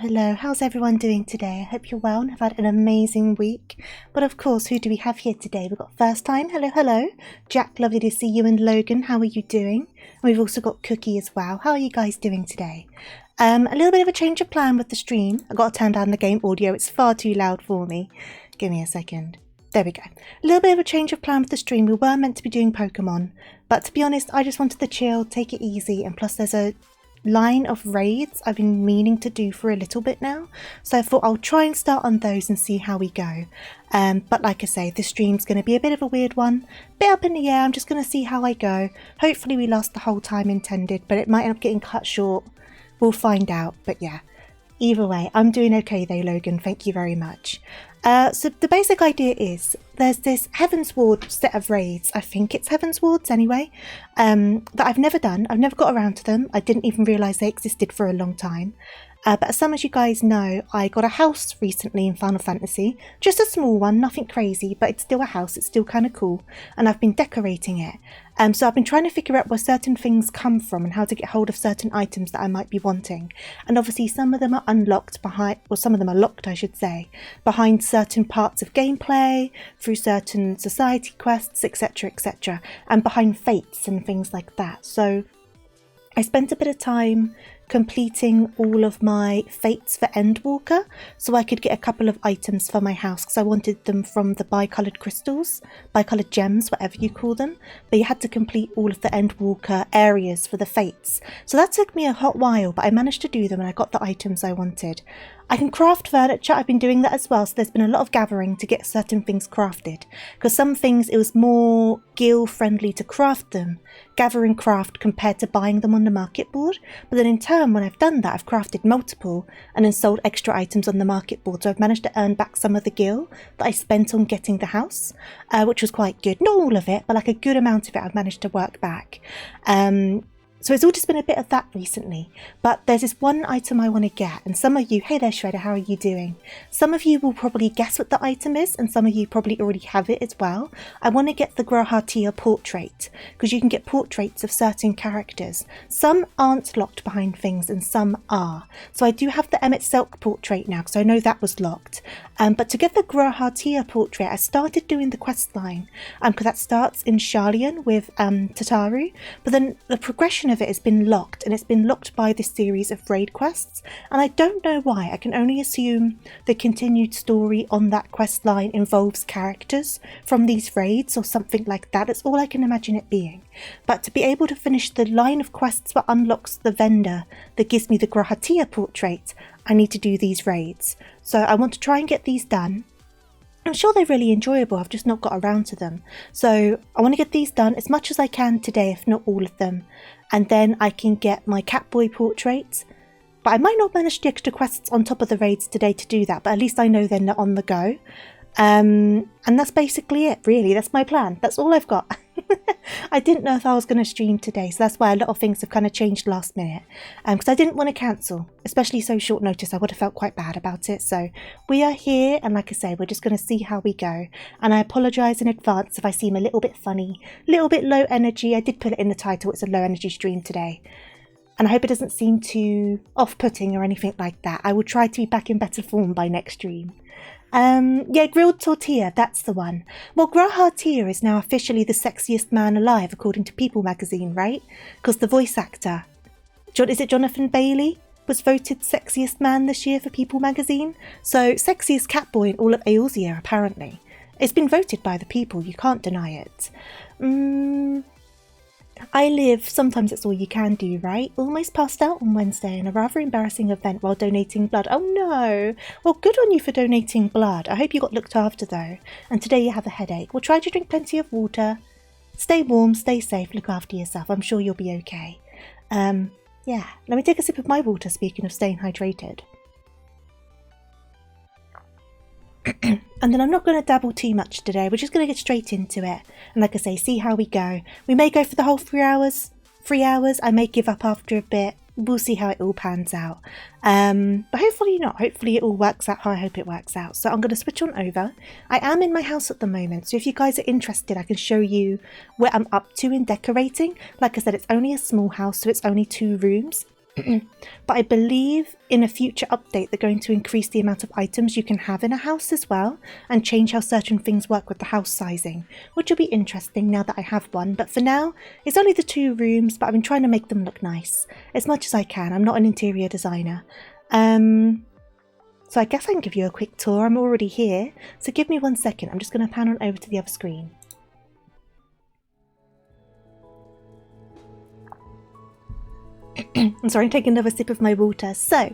Hello. How's everyone doing today? I hope you're well and have had an amazing week. But of course, who do we have here today? We've got First Time. Hello. Jack, lovely to see you, and Logan. How are you doing? And we've also got Cookie as well. How are you guys doing today? A little bit of a change of plan with the stream. I've got to turn down the game audio. It's far too loud for me. Give me a second. There we go. A little bit of a change of plan with the stream. We were meant to be doing Pokemon, but to be honest, I just wanted to chill, take it easy, and plus there's a line of raids I've been meaning to do for a little bit now, so I thought I'll try and start on those and see how we go. But like I say, this stream's going to be a bit of a weird one, bit up in the air. I'm just going to see how I go. Hopefully we last the whole time intended, but it might end up getting cut short. We'll find out. But yeah, either way, I'm doing okay though, Logan. Thank you very much. So the basic idea is there's this Heaven's Ward set of raids, I think it's Heaven's Wards anyway, that I've never done. I've never got around to them. I didn't even realise they existed for a long time. But as some of you guys know, I got a house recently in Final Fantasy. Just a small one, nothing crazy, but it's still a house. It's still kind of cool. And I've been decorating it. So I've been trying to figure out where certain things come from and how to get hold of certain items that I might be wanting. And obviously some of them are unlocked behind, well, some of them are locked, I should say, behind certain parts of gameplay, through certain society quests, etc., and behind fates and things like that. So I spent a bit of time completing all of my fates for Endwalker so I could get a couple of items for my house, because I wanted them from the bi-coloured crystals, bi-coloured gems, whatever you call them. But you had to complete all of the Endwalker areas for the fates. So that took me a hot while, but I managed to do them and I got the items I wanted. I can craft furniture, I've been doing that as well, so there's been a lot of gathering to get certain things crafted. Because some things it was more guild friendly to craft them, gather and craft, compared to buying them on the market board. But then in turn, when I've done that, I've crafted multiple and then sold extra items on the market board. So I've managed to earn back some of the gil that I spent on getting the house, which was quite good. Not all of it, but like a good amount of it I've managed to work back. So it's all just been a bit of that recently, but there's this one item I want to get, and some of you, hey there Shredder, how are you doing? Some of you will probably guess what the item is, and some of you probably already have it as well. I want to get the Grahatia portrait, because you can get portraits of certain characters. Some aren't locked behind things, and some are. So I do have the Emmett Selk portrait now, because I know that was locked. But to get the Grahatia portrait, I started doing the quest line, because that starts in Sharlayan with Tataru, but then the progression of it has been locked, and it's been locked by this series of raid quests, and I don't know why. I can only assume the continued story on that quest line involves characters from these raids or something like that. That's all I can imagine it being. But to be able to finish the line of quests that unlocks the vendor that gives me the Grahatia portrait, I need to do these raids. So I want to try and get these done. I'm sure they're really enjoyable, I've just not got around to them. So I want to get these done as much as I can today, if not all of them. And then I can get my Catboy portrait. But I might not manage the extra quests on top of the raids today to do that, but at least I know they're not on the go. And that's basically it, really. That's my plan. That's all I've got. I didn't know if I was going to stream today, so that's why a lot of things have kind of changed last minute. Because I didn't want to cancel, especially so short notice. I would have felt quite bad about it. So we are here, and like I say, we're just going to see how we go. And I apologise in advance if I seem a little bit funny, a little bit low energy. I did put it in the title, it's a low energy stream today. And I hope it doesn't seem too off-putting or anything like that. I will try to be back in better form by next stream. Yeah, grilled tortilla, that's the one. Well, Grahatia is now officially the sexiest man alive, according to People magazine, right? Because the voice actor, is it Jonathan Bailey, was voted sexiest man this year for People magazine? So, sexiest catboy in all of Eorzea, apparently. It's been voted by the people, you can't deny it. I live, sometimes it's all you can do, right? Almost passed out on Wednesday in a rather embarrassing event while donating blood. Oh no! Well, good on you for donating blood. I hope you got looked after though. And today you have a headache. Well, try to drink plenty of water. Stay warm, stay safe, look after yourself. I'm sure you'll be okay. Yeah, let me take a sip of my water, speaking of staying hydrated. And then I'm not going to dabble too much today, we're just going to get straight into it. And like I say, see how we go. We may go for the whole 3 hours. 3 hours, I may give up after a bit. We'll see how it all pans out. But hopefully not. Hopefully it all works out how I hope it works out. So I'm going to switch on over. I am in my house at the moment, so if you guys are interested, I can show you where I'm up to in decorating. Like I said, it's only a small house, so it's only 2 rooms. But I believe in a future update they're going to increase the amount of items you can have in a house as well, and change how certain things work with the house sizing, which will be interesting now that I have one. But for now, it's only the 2 rooms, but I've been trying to make them look nice as much as I can. I'm not an interior designer. So I guess I can give you a quick tour. I'm already here, so give me 1 second. I'm just going to pan on over to the other screen. I'm sorry, I'm taking another sip of my water. So,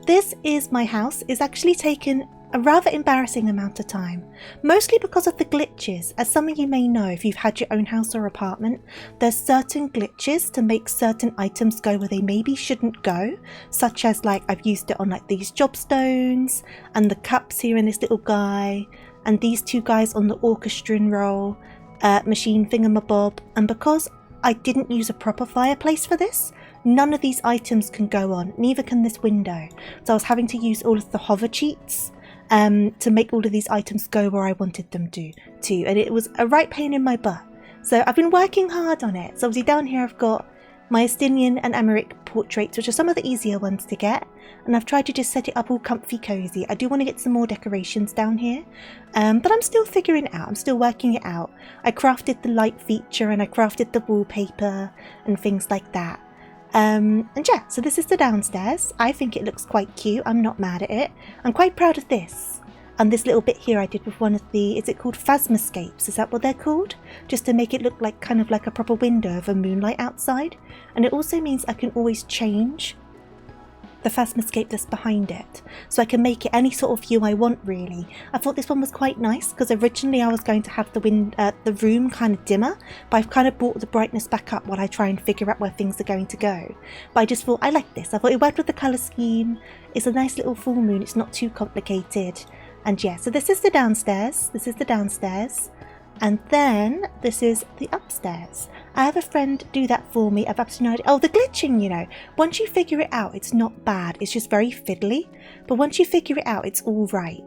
this is my house. It's actually taken a rather embarrassing amount of time, mostly because of the glitches. As some of you may know, if you've had your own house or apartment, there's certain glitches to make certain items go where they maybe shouldn't go, such as like I've used it on like these jobstones and the cups here in this little guy and these 2 guys on the orchestrion roll, machine thingamabob, and because I didn't use a proper fireplace for this, none of these items can go on, neither can this window. So I was having to use all of the hover cheats to make all of these items go where I wanted them to, and it was a right pain in my butt. So I've been working hard on it. So obviously down here I've got my Estinian and Emmerich portraits, which are some of the easier ones to get, and I've tried to just set it up all comfy cozy. I do want to get some more decorations down here, but I'm still figuring it out. I'm still working it out. I crafted the light feature and I crafted the wallpaper and things like that. And yeah, so this is the downstairs. I think it looks quite cute. I'm not mad at it. I'm quite proud of this. And this little bit here I did with one of the, is it called phasmascapes? Is that what they're called? Just to make it look like kind of like a proper window of a moonlight outside. And it also means I can always change the phasmascape that's behind it, so I can make it any sort of view I want really. I thought this one was quite nice because originally I was going to have the room kind of dimmer, but I've kind of brought the brightness back up while I try and figure out where things are going to go. But I just thought I like this. I thought it worked with the colour scheme. It's a nice little full moon. It's not too complicated. And yeah, so this is the downstairs. This is the downstairs. And then this is the upstairs. I have a friend do that for me. I've absolutely no idea. Oh, the glitching, you know. Once you figure it out, it's not bad. It's just very fiddly. But once you figure it out, it's all right.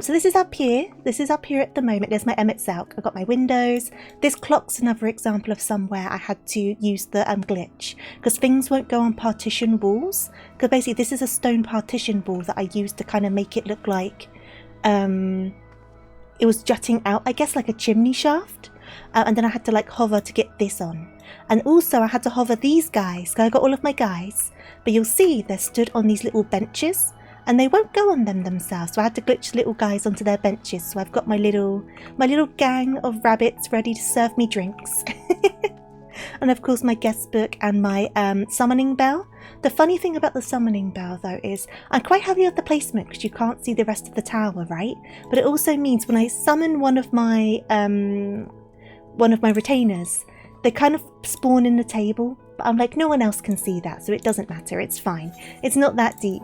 So this is up here. This is up here at the moment. There's my Emmett Zelk. I've got my windows. This clock's another example of somewhere I had to use the glitch. Because things won't go on partition walls. Because basically this is a stone partition wall that I used to kind of make it look like... it was jutting out, I guess, like a chimney shaft. And then I had to like hover to get this on. And also I had to hover these guys. So I got all of my guys. But you'll see they're stood on these little benches. And they won't go on them themselves. So I had to glitch the little guys onto their benches. So I've got my little gang of rabbits ready to serve me drinks. And of course my guest book and my summoning bell. The funny thing about the summoning bell though is I'm quite happy with the placement because you can't see the rest of the tower, right? But it also means when I summon one of my retainers, they kind of spawn in the table. But I'm like, no one else can see that, so it doesn't matter, it's fine. It's not that deep.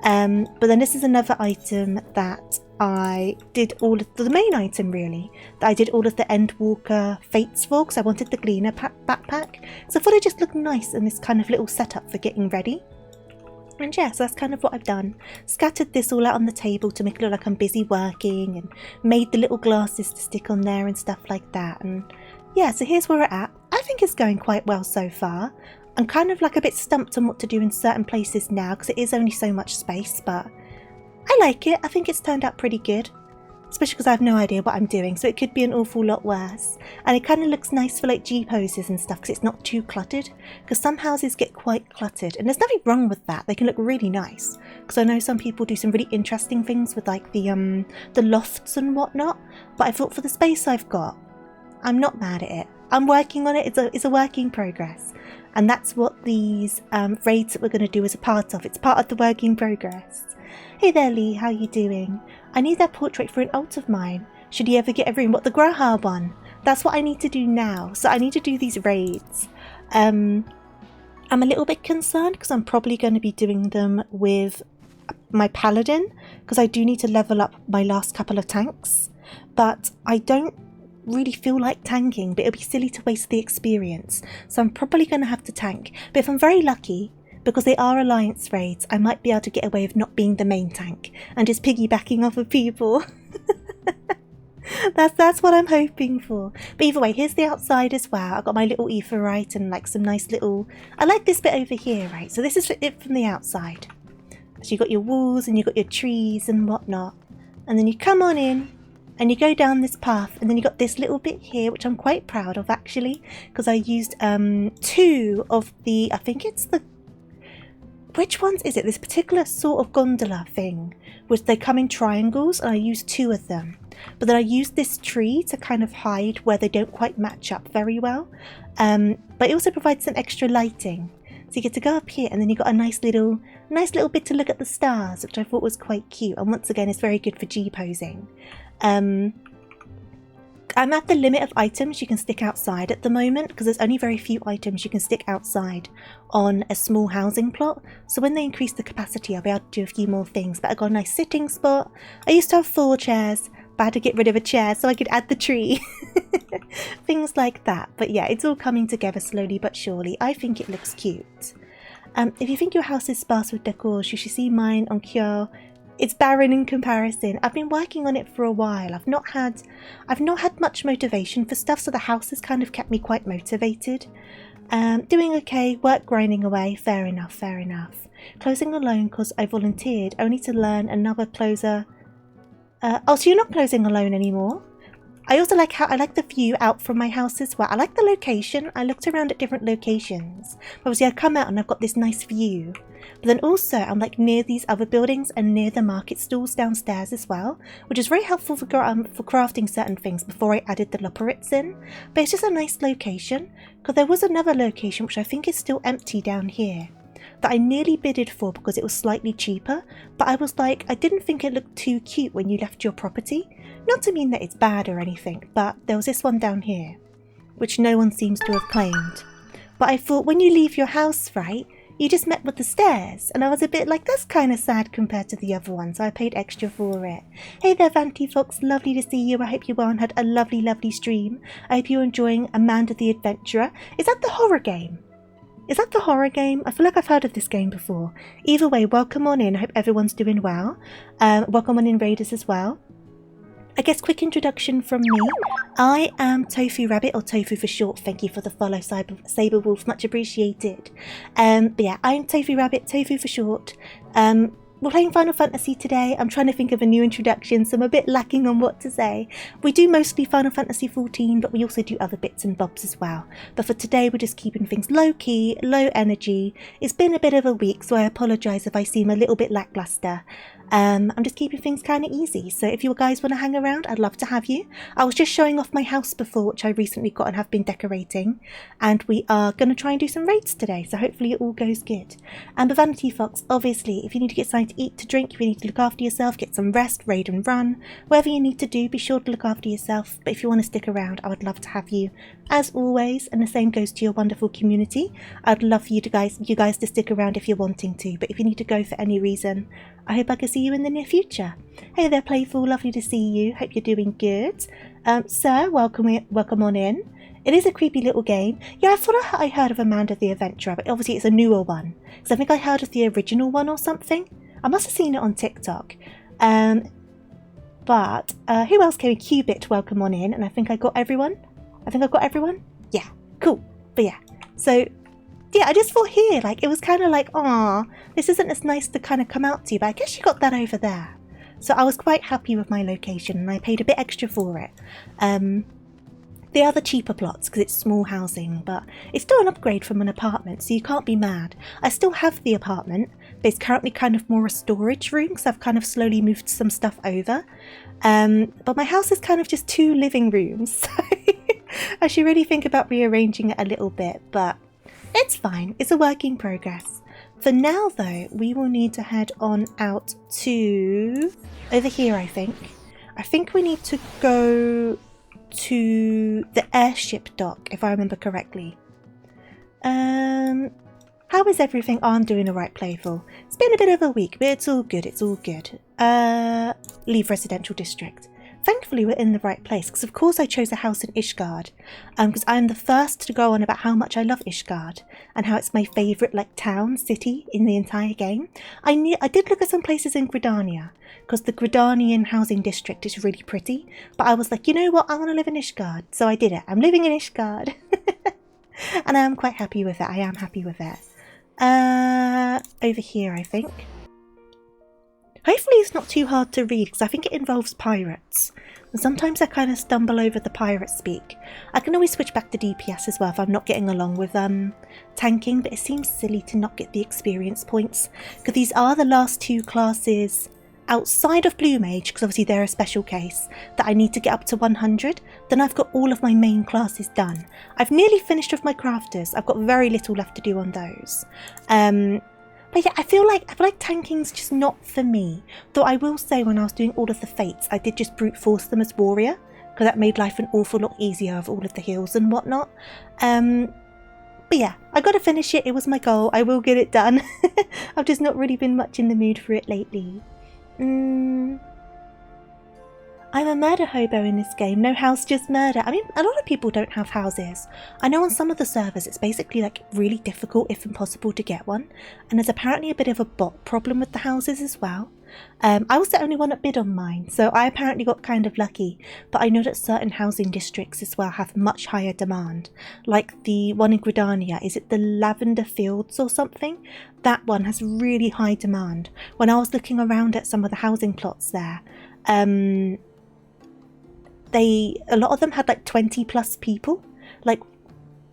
But then this is another item that I did all of the main item really. That I did all of the Endwalker fates for because I wanted the Gleaner backpack. So I thought it just looked nice in this kind of little setup for getting ready. And yeah, so that's kind of what I've done. Scattered this all out on the table to make it look like I'm busy working and made the little glasses to stick on there and stuff like that. And yeah, so here's where we're at. I think it's going quite well so far. I'm kind of like a bit stumped on what to do in certain places now because it is only so much space, but I like it. I think it's turned out pretty good, especially because I have no idea what I'm doing, so it could be an awful lot worse. And it kind of looks nice for like G poses and stuff because it's not too cluttered, because some houses get quite cluttered and there's nothing wrong with that. They can look really nice because I know some people do some really interesting things with like the lofts and whatnot, but I thought for the space I've got, I'm not mad at it. I'm working on it. It's a work in progress. And that's what these raids that we're going to do is a part of. It's part of the work in progress. Hey there, Lee. How you doing? I need that portrait for an alt of mine. Should he ever get a room? What, the Graha one? That's what I need to do now. So I need to do these raids. I'm a little bit concerned because I'm probably going to be doing them with my Paladin because I do need to level up my last couple of tanks. But I don't really feel like tanking, but it'll be silly to waste the experience, so I'm probably going to have to tank. But if I'm very lucky, because they are alliance raids, I might be able to get away with not being the main tank and just piggybacking off of people. that's what I'm hoping for. But either way, here's the outside as well. I've got my little Aetheryte and like some nice little, I like this bit over here, right? So this is it from the outside. So you've got your walls and you've got your trees and whatnot, and then you come on in and you go down this path, and then you got this little bit here, which I'm quite proud of actually, because I used 2 of the, I think it's the, which ones is it? This particular sort of gondola thing, which they come in triangles, and I used 2 of them. But then I used this tree to kind of hide where they don't quite match up very well. But it also provides some extra lighting. So you get to go up here, and then you got a nice little bit to look at the stars, which I thought was quite cute. And once again, it's very good for G posing. I'm at the limit of items you can stick outside at the moment because there's only very few items you can stick outside on a small housing plot. So when they increase the capacity, I'll be able to do a few more things. But I got a nice sitting spot. I used to have 4 chairs, but I had to get rid of a chair so I could add the tree. Things like that. But yeah, it's all coming together slowly but surely. I think it looks cute. If you think your house is sparse with decors, you should see mine on Cure. It's barren in comparison. I've been working on it for a while. I've not had much motivation for stuff, so the house has kind of kept me quite motivated. Doing okay, work grinding away, fair enough, fair enough. Closing alone because I volunteered, only to learn another closer. Oh, so you're not closing alone anymore? I also like how I like the view out from my house as well. I like the location. I looked around at different locations. Obviously I come out and I've got this nice view. But then also I'm like near these other buildings and near the market stalls downstairs as well, which is very helpful for crafting certain things before I added the loporits in. But it's just a nice location, because there was another location which I think is still empty down here that I nearly bidded for because it was slightly cheaper, but I was like, I didn't think it looked too cute when you left your property. Not to mean that it's bad or anything, but there was this one down here, which no one seems to have claimed. But I thought, when you leave your house, right, you just met with the stairs, and I was a bit like, that's kind of sad compared to the other one, so I paid extra for it. Hey there, Vanty Fox, lovely to see you. I hope you well and had a lovely, lovely stream. I hope you're enjoying Amanda the Adventurer. Is that the horror game? Is that the horror game? I feel like I've heard of this game before. Either way, welcome on in. I hope everyone's doing well. Welcome on in, Raiders, as well. I guess quick introduction from me. I am TofuuRabbit, or Tofu for short. Thank you for the follow, Saberwolf. Much appreciated. But yeah, I'm TofuuRabbit, Tofu for short. We're playing Final Fantasy today. I'm trying to think of a new introduction, so I'm a bit lacking on what to say. We do mostly Final Fantasy 14, but we also do other bits and bobs as well. But for today, we're just keeping things low-key, low energy. It's been a bit of a week, so I apologise if I seem a little bit lackluster. I'm just keeping things kind of easy, so if you guys want to hang around, I'd love to have you. I was just showing off my house before, which I recently got and have been decorating, and we are going to try and do some raids today, so hopefully it all goes good. And the Vanity Fox, obviously, if you need to get something to eat, to drink, if you need to look after yourself, get some rest, raid and run, whatever you need to do, be sure to look after yourself. But if you want to stick around, I would love to have you, as always, and the same goes to your wonderful community. I'd love for you guys to stick around if you're wanting to, but if you need to go for any reason, I hope I can see you in the near future. Hey there, Playful, lovely to see you. Hope you're doing good. Sir, welcome on in. It is a creepy little game. Yeah, I thought I heard of Amanda the Adventurer, but obviously it's a newer one. Because I think I heard of the original one or something. I must have seen it on TikTok. But who else came in? Qubit, welcome on in. And I think I got everyone. Yeah, cool. But yeah, so yeah, I just thought here, like, it was kind of like, aw, this isn't as nice to kind of come out to, but I guess you got that over there. So I was quite happy with my location, and I paid a bit extra for it. They are the cheaper plots because it's small housing, but it's still an upgrade from an apartment, so you can't be mad. I still have the apartment, but it's currently kind of more a storage room because I've kind of slowly moved some stuff over. But my house is kind of just 2 living rooms, so I should really think about rearranging it a little bit, but it's fine. It's a work in progress. For now, though, we will need to head on out to over here, I think. I think we need to go to the airship dock, if I remember correctly. How is everything? Oh, I'm doing the right, Playful. It's been a bit of a week, but it's all good. It's all good. Leave residential district. Thankfully, we're in the right place, because of course I chose a house in Ishgard, because I'm the first to go on about how much I love Ishgard, and how it's my favourite, like, town, city in the entire game. I did look at some places in Gridania, because the Gridanian housing district is really pretty, but I was like, you know what, I want to live in Ishgard, so I did it. I'm living in Ishgard, and I am quite happy with it. I am happy with it. Over here, I think. Hopefully it's not too hard to read, because I think it involves pirates. And sometimes I kind of stumble over the pirate speak. I can always switch back to DPS as well if I'm not getting along with tanking, but it seems silly to not get the experience points, because these are the last 2 classes outside of Blue Mage, because obviously they're a special case, that I need to get up to 100. Then I've got all of my main classes done. I've nearly finished with my crafters. I've got very little left to do on those. But yeah, I feel like tanking's just not for me. Though I will say, when I was doing all of the fates, I did just brute force them as warrior, because that made life an awful lot easier with all of the heals and whatnot. But yeah, I got to finish it. It was my goal. I will get it done. I've just not really been much in the mood for it lately. I'm a murder hobo in this game. No house, just murder. I mean, a lot of people don't have houses. I know on some of the servers it's basically like really difficult, if impossible, to get one. And there's apparently a bit of a bot problem with the houses as well. I was the only one that bid on mine, so I apparently got kind of lucky. But I know that certain housing districts as well have much higher demand. Like the one in Gridania, is it the Lavender Fields or something? That one has really high demand. When I was looking around at some of the housing plots there, a lot of them had like 20 plus people like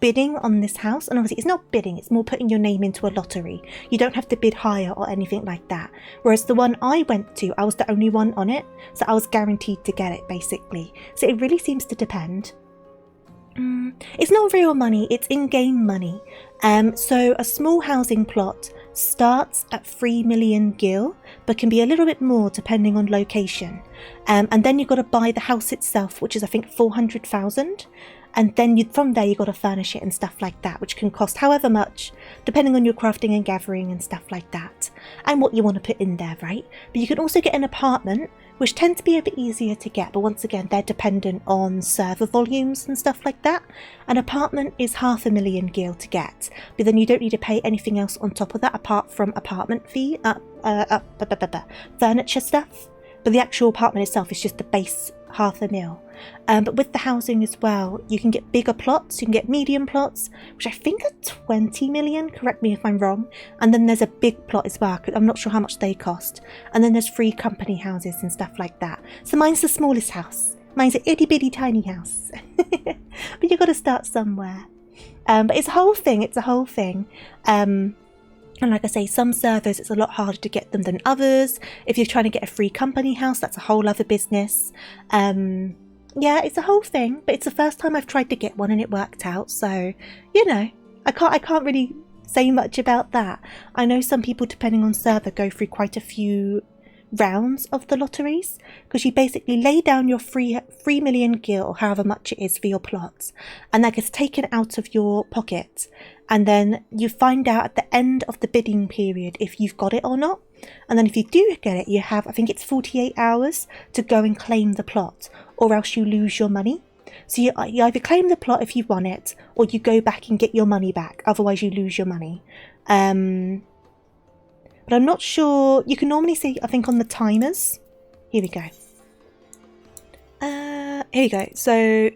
bidding on this house. And obviously it's not bidding, it's more putting your name into a lottery. You don't have to bid higher or anything like that. Whereas the one I went to, I was the only one on it, so I was guaranteed to get it basically. So it really seems to depend. It's not real money, it's in-game money. So a small housing plot starts at 3 million gil, but can be a little bit more depending on location. And then you've got to buy the house itself, which is I think 400,000. And then from there you've got to furnish it and stuff like that, which can cost however much, depending on your crafting and gathering and stuff like that, and what you want to put in there, right? But you can also get an apartment, which tend to be a bit easier to get, but once again they're dependent on server volumes and stuff like that. An apartment is 500,000 gil to get, but then you don't need to pay anything else on top of that apart from apartment fee, furniture stuff. But the actual apartment itself is just the base 500,000. But with the housing as well, you can get bigger plots, you can get medium plots, which I think are 20 million, correct me if I'm wrong. And then there's a big plot as well, I'm not sure how much they cost. And then there's free company houses and stuff like that. So mine's the smallest house. Mine's an itty bitty tiny house. But you've got to start somewhere. But it's a whole thing, And like I say, some servers, it's a lot harder to get them than others. If you're trying to get a free company house, that's a whole other business. Yeah, it's a whole thing, but it's the first time I've tried to get one and it worked out. So, you know, I can't really say much about that. I know some people, depending on server, go through quite a few rounds of the lotteries, because you basically lay down your 3 million gil, or however much it is for your plots, and that gets taken out of your pocket, and then you find out at the end of the bidding period if you've got it or not. And then if you do get it, you have, I think it's 48 hours to go and claim the plot, or else you lose your money. So you either claim the plot if you won it, or you go back and get your money back, otherwise you lose your money. But I'm not sure. You can normally see, I think, on the timers. Here we go. Here we go. So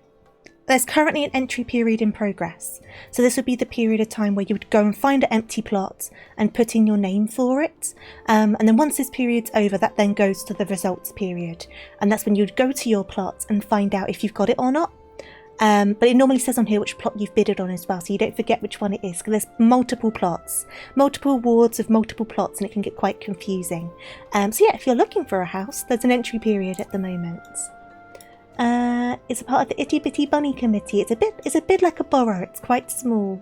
there's currently an entry period in progress. So this would be the period of time where you would go and find an empty plot and put in your name for it. And then once this period's over, that then goes to the results period. And that's when you would go to your plot and find out if you've got it or not. But it normally says on here which plot you've bidded on as well, so you don't forget which one it is, because there's multiple plots, multiple wards of multiple plots, and it can get quite confusing. So yeah, if you're looking for a house, there's an entry period at the moment. It's a part of the Itty Bitty Bunny Committee. It's a bit like a borough. It's quite small.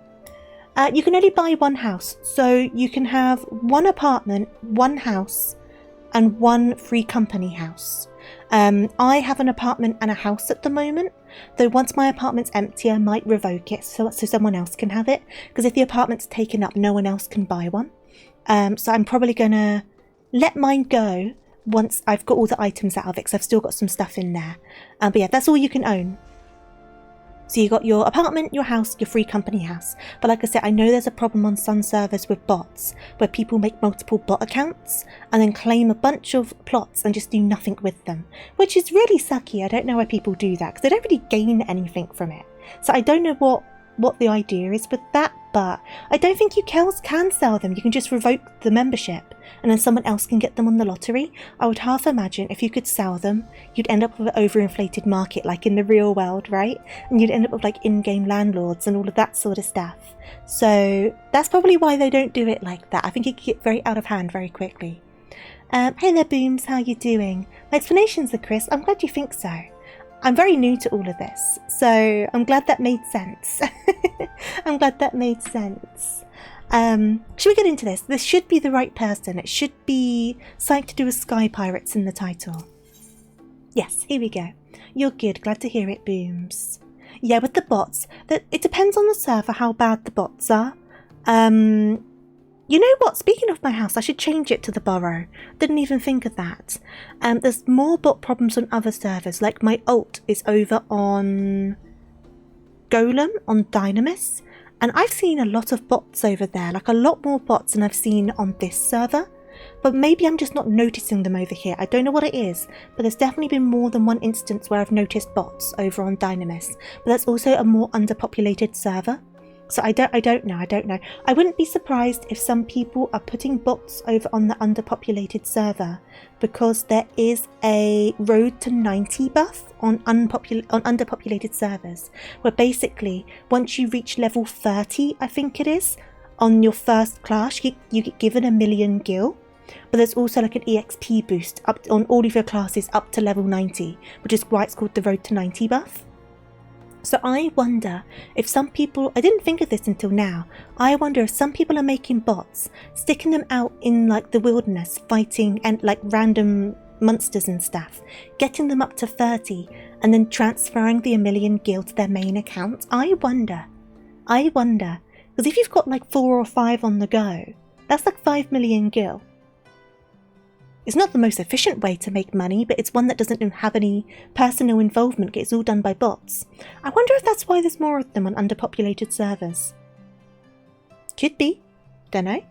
You can only buy one house, so you can have one apartment, one house, and one free company house. I have an apartment and a house at the moment, though once my apartment's empty I might revoke it so someone else can have it, because if the apartment's taken up no one else can buy one. So I'm probably gonna let mine go once I've got all the items out of it, because I've still got some stuff in there. But yeah, that's all you can own. So you got your apartment, your house, your free company house. But like I said, I know there's a problem on some servers with bots, where people make multiple bot accounts and then claim a bunch of plots and just do nothing with them, which is really sucky. I don't know why people do that, because they don't really gain anything from it. So I don't know what the idea is with that, but I don't think you can sell them. You can just revoke the membership and then someone else can get them on the lottery. I would half imagine if you could sell them, you'd end up with an overinflated market like in the real world, right? And you'd end up with like in-game landlords and all of that sort of stuff. So that's probably why they don't do it like that. I think it could get very out of hand very quickly. Hey there, Booms, how you doing? My explanations are crisp. I'm glad you think so. I'm very new to all of this, so I'm glad that made sense. I'm glad that made sense. Should we get into this? This should be the right person. It should be something to do with Sky Pirates in the title. Yes, here we go. You're good. Glad to hear it, Booms. Yeah, with the bots, it depends on the server how bad the bots are. You know what? Speaking of my house, I should change it to the borough. Didn't even think of that. There's more bot problems on other servers. Like my alt is over on Golem on Dynamis, and I've seen a lot of bots over there. Like a lot more bots than I've seen on this server. But maybe I'm just not noticing them over here. I don't know what it is, but there's definitely been more than one instance where I've noticed bots over on Dynamis. But that's also a more underpopulated server. So I don't know. I wouldn't be surprised if some people are putting bots over on the underpopulated server because there is a road to 90 buff on underpopulated servers, where basically once you reach level 30, I think it is, on your first class, you get given 1,000,000 gil. But there's also like an EXP boost up on all of your classes up to level 90, which is why it's called the road to 90 buff. So I wonder if some people, I didn't think of this until now, I wonder if some people are making bots, sticking them out in like the wilderness, fighting and like random monsters and stuff, getting them up to 30 and then transferring the 1,000,000 gil to their main account. I wonder, because if you've got like 4 or 5 on the go, that's like 5,000,000 gil. It's not the most efficient way to make money, but it's one that doesn't have any personal involvement. It's all done by bots. I wonder if that's why there's more of them on underpopulated servers. Could be. Don't know.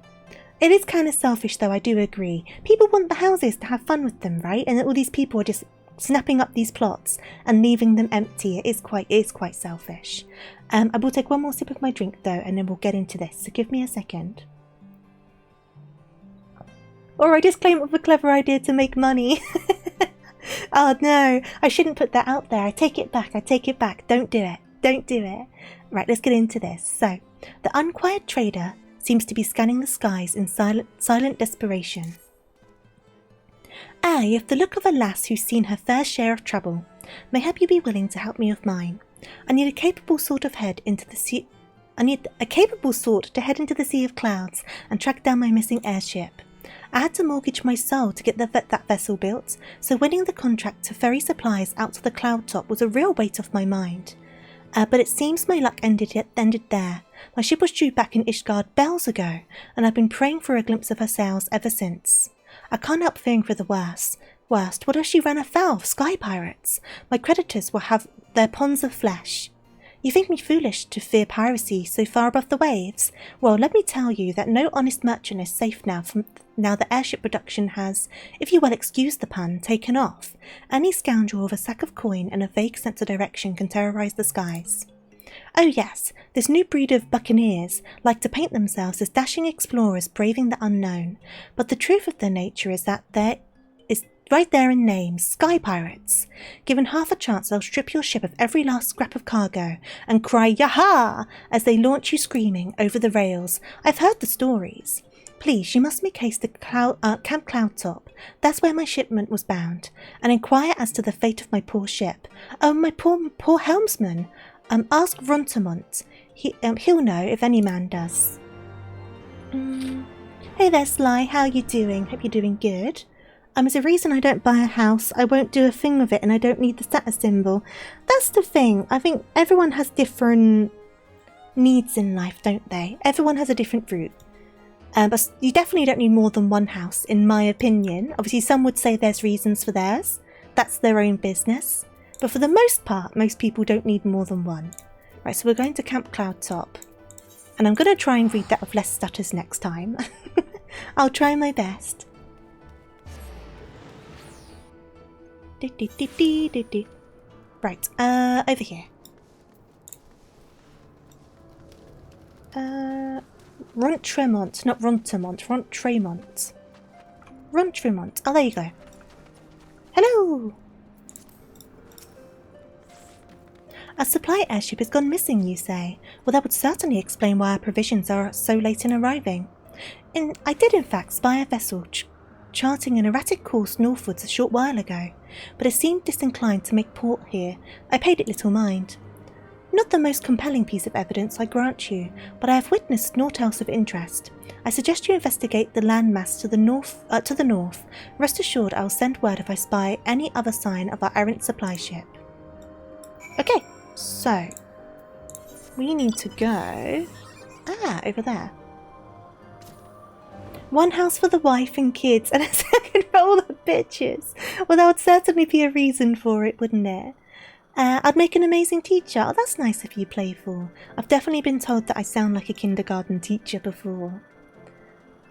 It is kind of selfish though, I do agree. People want the houses to have fun with them, right? And all these people are just snapping up these plots and leaving them empty. It is quite selfish. I will take one more sip of my drink though, and then we'll get into this. So give me a second. Or I just came up with a clever idea to make money. Oh no, I shouldn't put that out there. I take it back. Don't do it. Right, let's get into this. So, the unquiet trader seems to be scanning the skies in silent desperation. You have the look of a lass who's seen her fair share of trouble. Mayhap you be willing to help me with mine. I need a capable sort to head into the sea of clouds and track down my missing airship. I had to mortgage my soul to get that vessel built, so winning the contract to ferry supplies out to the cloud top was a real weight off my mind. But it seems my luck ended there. My ship was due back in Ishgard bells ago, and I've been praying for a glimpse of her sails ever since. I can't help fearing for the worst. What if she ran afoul of sky pirates? My creditors will have their ponds of flesh. You think me foolish to fear piracy so far above the waves? Well, let me tell you that no honest merchant is safe now the airship production has, if you will excuse the pun, taken off. Any scoundrel with a sack of coin and a vague sense of direction can terrorise the skies. Oh yes, this new breed of buccaneers like to paint themselves as dashing explorers braving the unknown, but the truth of their nature is that there is right there in names, sky pirates. Given half a chance, they'll strip your ship of every last scrap of cargo and cry "Yaha!" as they launch you screaming over the rails. I've heard the stories. Please, you must make haste to Camp Cloudtop. That's where my shipment was bound, and inquire as to the fate of my poor ship. Oh, my poor helmsman. Ask Rontamont. He'll know if any man does. Hey there, Sly. How you doing? Hope you're doing good. There's a reason I don't buy a house. I won't do a thing with it, and I don't need the status symbol. That's the thing. I think everyone has different needs in life, don't they? Everyone has a different route. But you definitely don't need more than one house, in my opinion. Obviously, some would say there's reasons for theirs. That's their own business. But for the most part, most people don't need more than one. Right, so we're going to Camp Cloudtop. And I'm going to try and read that with less stutters next time. I'll try my best. Right, over here. Rontremont, not Rontamont, Rontremont. Rontremont. Oh, there you go. Hello! A supply airship has gone missing, you say? Well, that would certainly explain why our provisions are so late in arriving. I did in fact spy a vessel charting an erratic course northwards a short while ago, but it seemed disinclined to make port here. I paid it little mind. Not the most compelling piece of evidence, I grant you, but I have witnessed naught else of interest. I suggest you investigate the landmass to the north. Rest assured I will send word if I spy any other sign of our errant supply ship. Okay, so we need to go over there. One house for the wife and kids, and a second for all the bitches. Well, that would certainly be a reason for it, wouldn't it? I'd make an amazing teacher. Oh, that's nice of you, Playful. I've definitely been told that I sound like a kindergarten teacher before.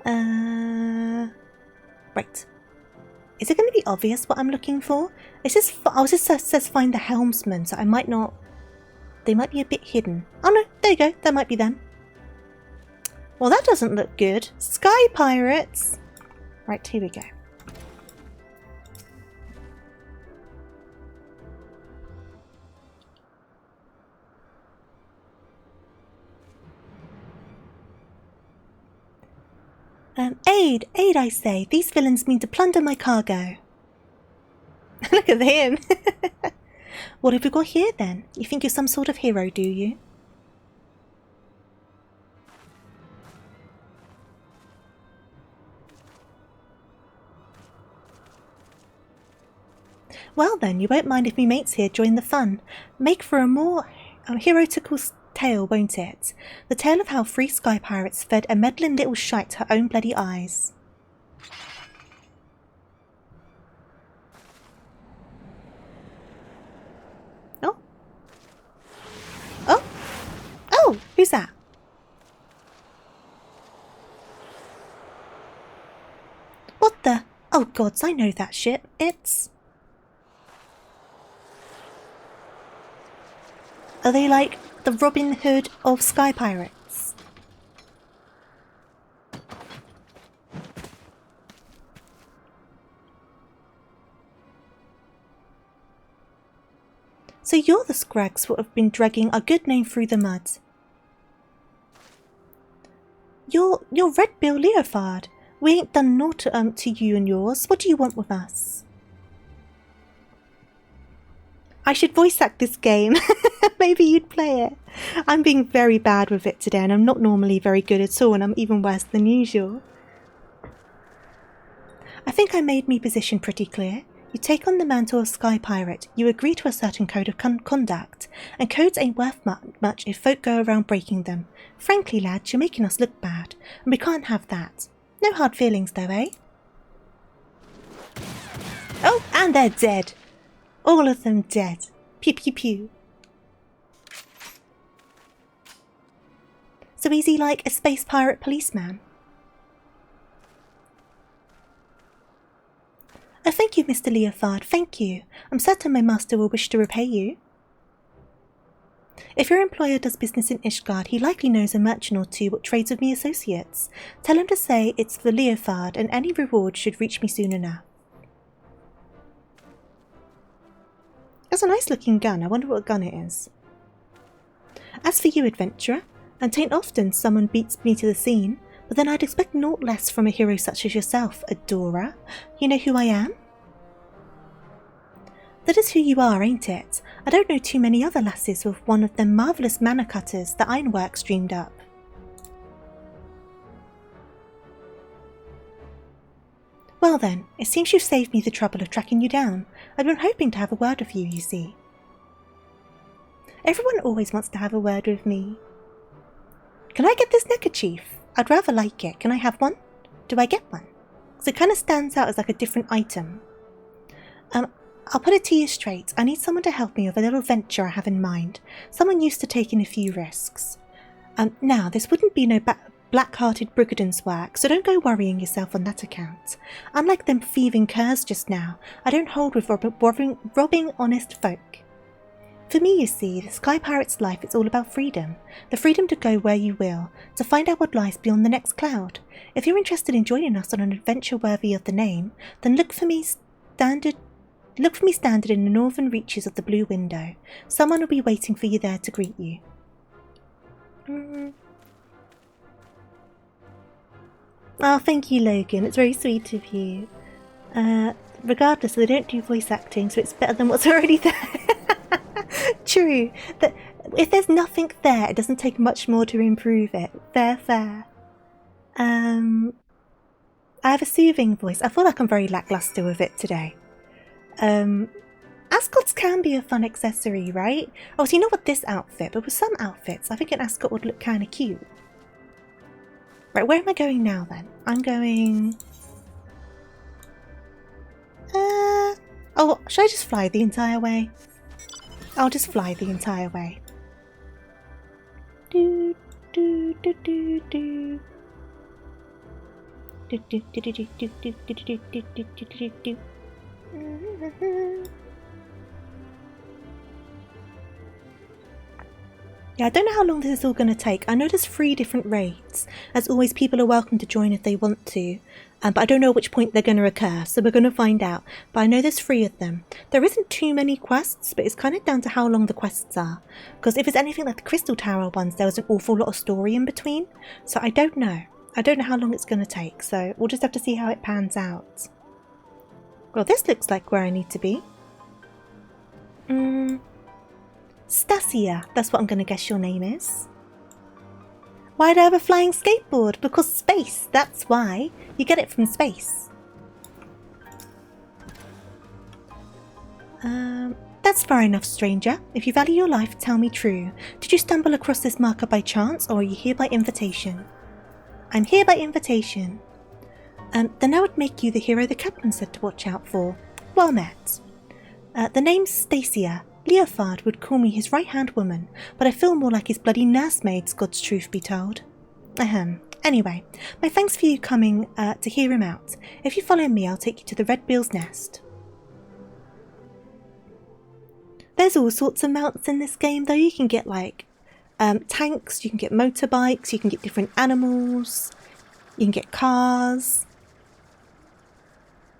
Right. Is it going to be obvious what I'm looking for? It says, says find the helmsman, so I might not... They might be a bit hidden. Oh no, there you go, that might be them. Well, that doesn't look good. Sky pirates! Right, here we go. Aid! Aid, I say! These villains mean to plunder my cargo. Look at him! What have we got here then? You think you're some sort of hero, do you? Well then, you won't mind if me mates here join the fun. Make for a more heroical tale, won't it? The tale of how 3 sky pirates fed a meddling little shite her own bloody eyes. Oh? Oh? Oh! Who's that? What the? Oh gods, I know that ship. It's... Are they like the Robin Hood of sky pirates? So you're the scrags who have been dragging a good name through the mud. You're Red Bill Leofard. We ain't done naught to you and yours. What do you want with us? I should voice act this game. Maybe you'd play it. I'm being very bad with it today, and I'm not normally very good at all, and I'm even worse than usual. I think I made me position pretty clear. You take on the mantle of Sky Pirate, you agree to a certain code of conduct, and codes ain't worth much if folk go around breaking them. Frankly, lads, you're making us look bad, and we can't have that. No hard feelings though, eh? Oh, and they're dead. All of them dead. Pew pew pew. So is he like a space pirate policeman? Oh, thank you, Mr. Leofard, thank you. I'm certain my master will wish to repay you. If your employer does business in Ishgard, he likely knows a merchant or two what trades with me associates. Tell him to say it's for Leofard, and any reward should reach me soon enough. That's a nice looking gun. I wonder what gun it is. As for you, adventurer, and 'tain't often someone beats me to the scene, but then I'd expect naught less from a hero such as yourself, Adora. You know who I am? That is who you are, ain't it? I don't know too many other lasses with one of them marvellous manor cutters that Ironworks dreamed up. Well then, it seems you've saved me the trouble of tracking you down. I've been hoping to have a word with you, you see. Everyone always wants to have a word with me. Can I get this neckerchief? I'd rather like it. Can I have one? Do I get one? Because it kind of stands out as like a different item. I'll put it to you straight. I need someone to help me with a little venture I have in mind. Someone used to taking a few risks. Now, this wouldn't be no black-hearted brigadon's work, so don't go worrying yourself on that account. Unlike them thieving curs just now, I don't hold with robbing honest folk. For me, you see, the Sky Pirate's life is all about freedom. The freedom to go where you will, to find out what lies beyond the next cloud. If you're interested in joining us on an adventure worthy of the name, then look for me standing in the northern reaches of the Blue Window. Someone will be waiting for you there to greet you. Oh, thank you, Logan. It's very sweet of you. Regardless, they don't do voice acting, so it's better than what's already there. True. That if there's nothing there, it doesn't take much more to improve it. Fair. I have a soothing voice. I feel like I'm very lackluster with it today. Ascots can be a fun accessory, right? Oh, so you know what, this outfit, but with some outfits, I think an ascot would look kind of cute. Right, where am I going now then? I'm going... Oh, should I just fly the entire way? I'll just fly the entire way. Do do do do do. Do do do do do do do do do do do do do. Yeah, I don't know how long this is all going to take. I know there's 3 different raids. As always, people are welcome to join if they want to. But I don't know at which point they're going to occur, so we're going to find out. But I know there's 3 of them. There isn't too many quests, but it's kind of down to how long the quests are. Because if it's anything like the Crystal Tower ones, there was an awful lot of story in between. So I don't know. I don't know how long it's going to take, so we'll just have to see how it pans out. Well, this looks like where I need to be. Stasia, that's what I'm going to guess your name is. Why do I have a flying skateboard? Because space, that's why. You get it from space. That's far enough, stranger. If you value your life, tell me true. Did you stumble across this marker by chance, or are you here by invitation? I'm here by invitation. Then I would make you the hero the captain said to watch out for. Well met. The name's Stasia. Leofard would call me his right-hand woman, but I feel more like his bloody nursemaids, God's truth be told. Anyway, my thanks for you coming to hear him out. If you follow me, I'll take you to the Red Bill's nest. There's all sorts of mounts in this game, though. You can get, like, tanks, you can get motorbikes, you can get different animals, you can get cars.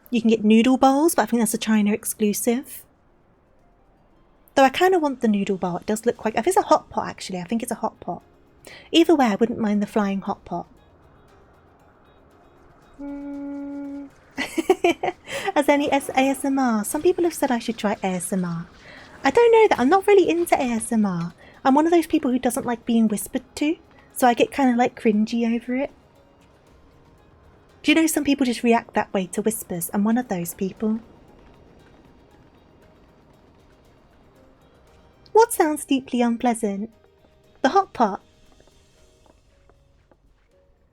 You can get noodle bowls, but I think that's a China exclusive. Though I kind of want the noodle bowl. It does look quite... If it's a hot pot, actually, I think it's a hot pot. Either way, I wouldn't mind the flying hot pot. As any ASMR. Some people have said I should try ASMR. I don't know that. I'm not really into ASMR. I'm one of those people who doesn't like being whispered to, so I get kind of like cringy over it. Do you know some people just react that way to whispers? I'm one of those people. What sounds deeply unpleasant? The hot pot.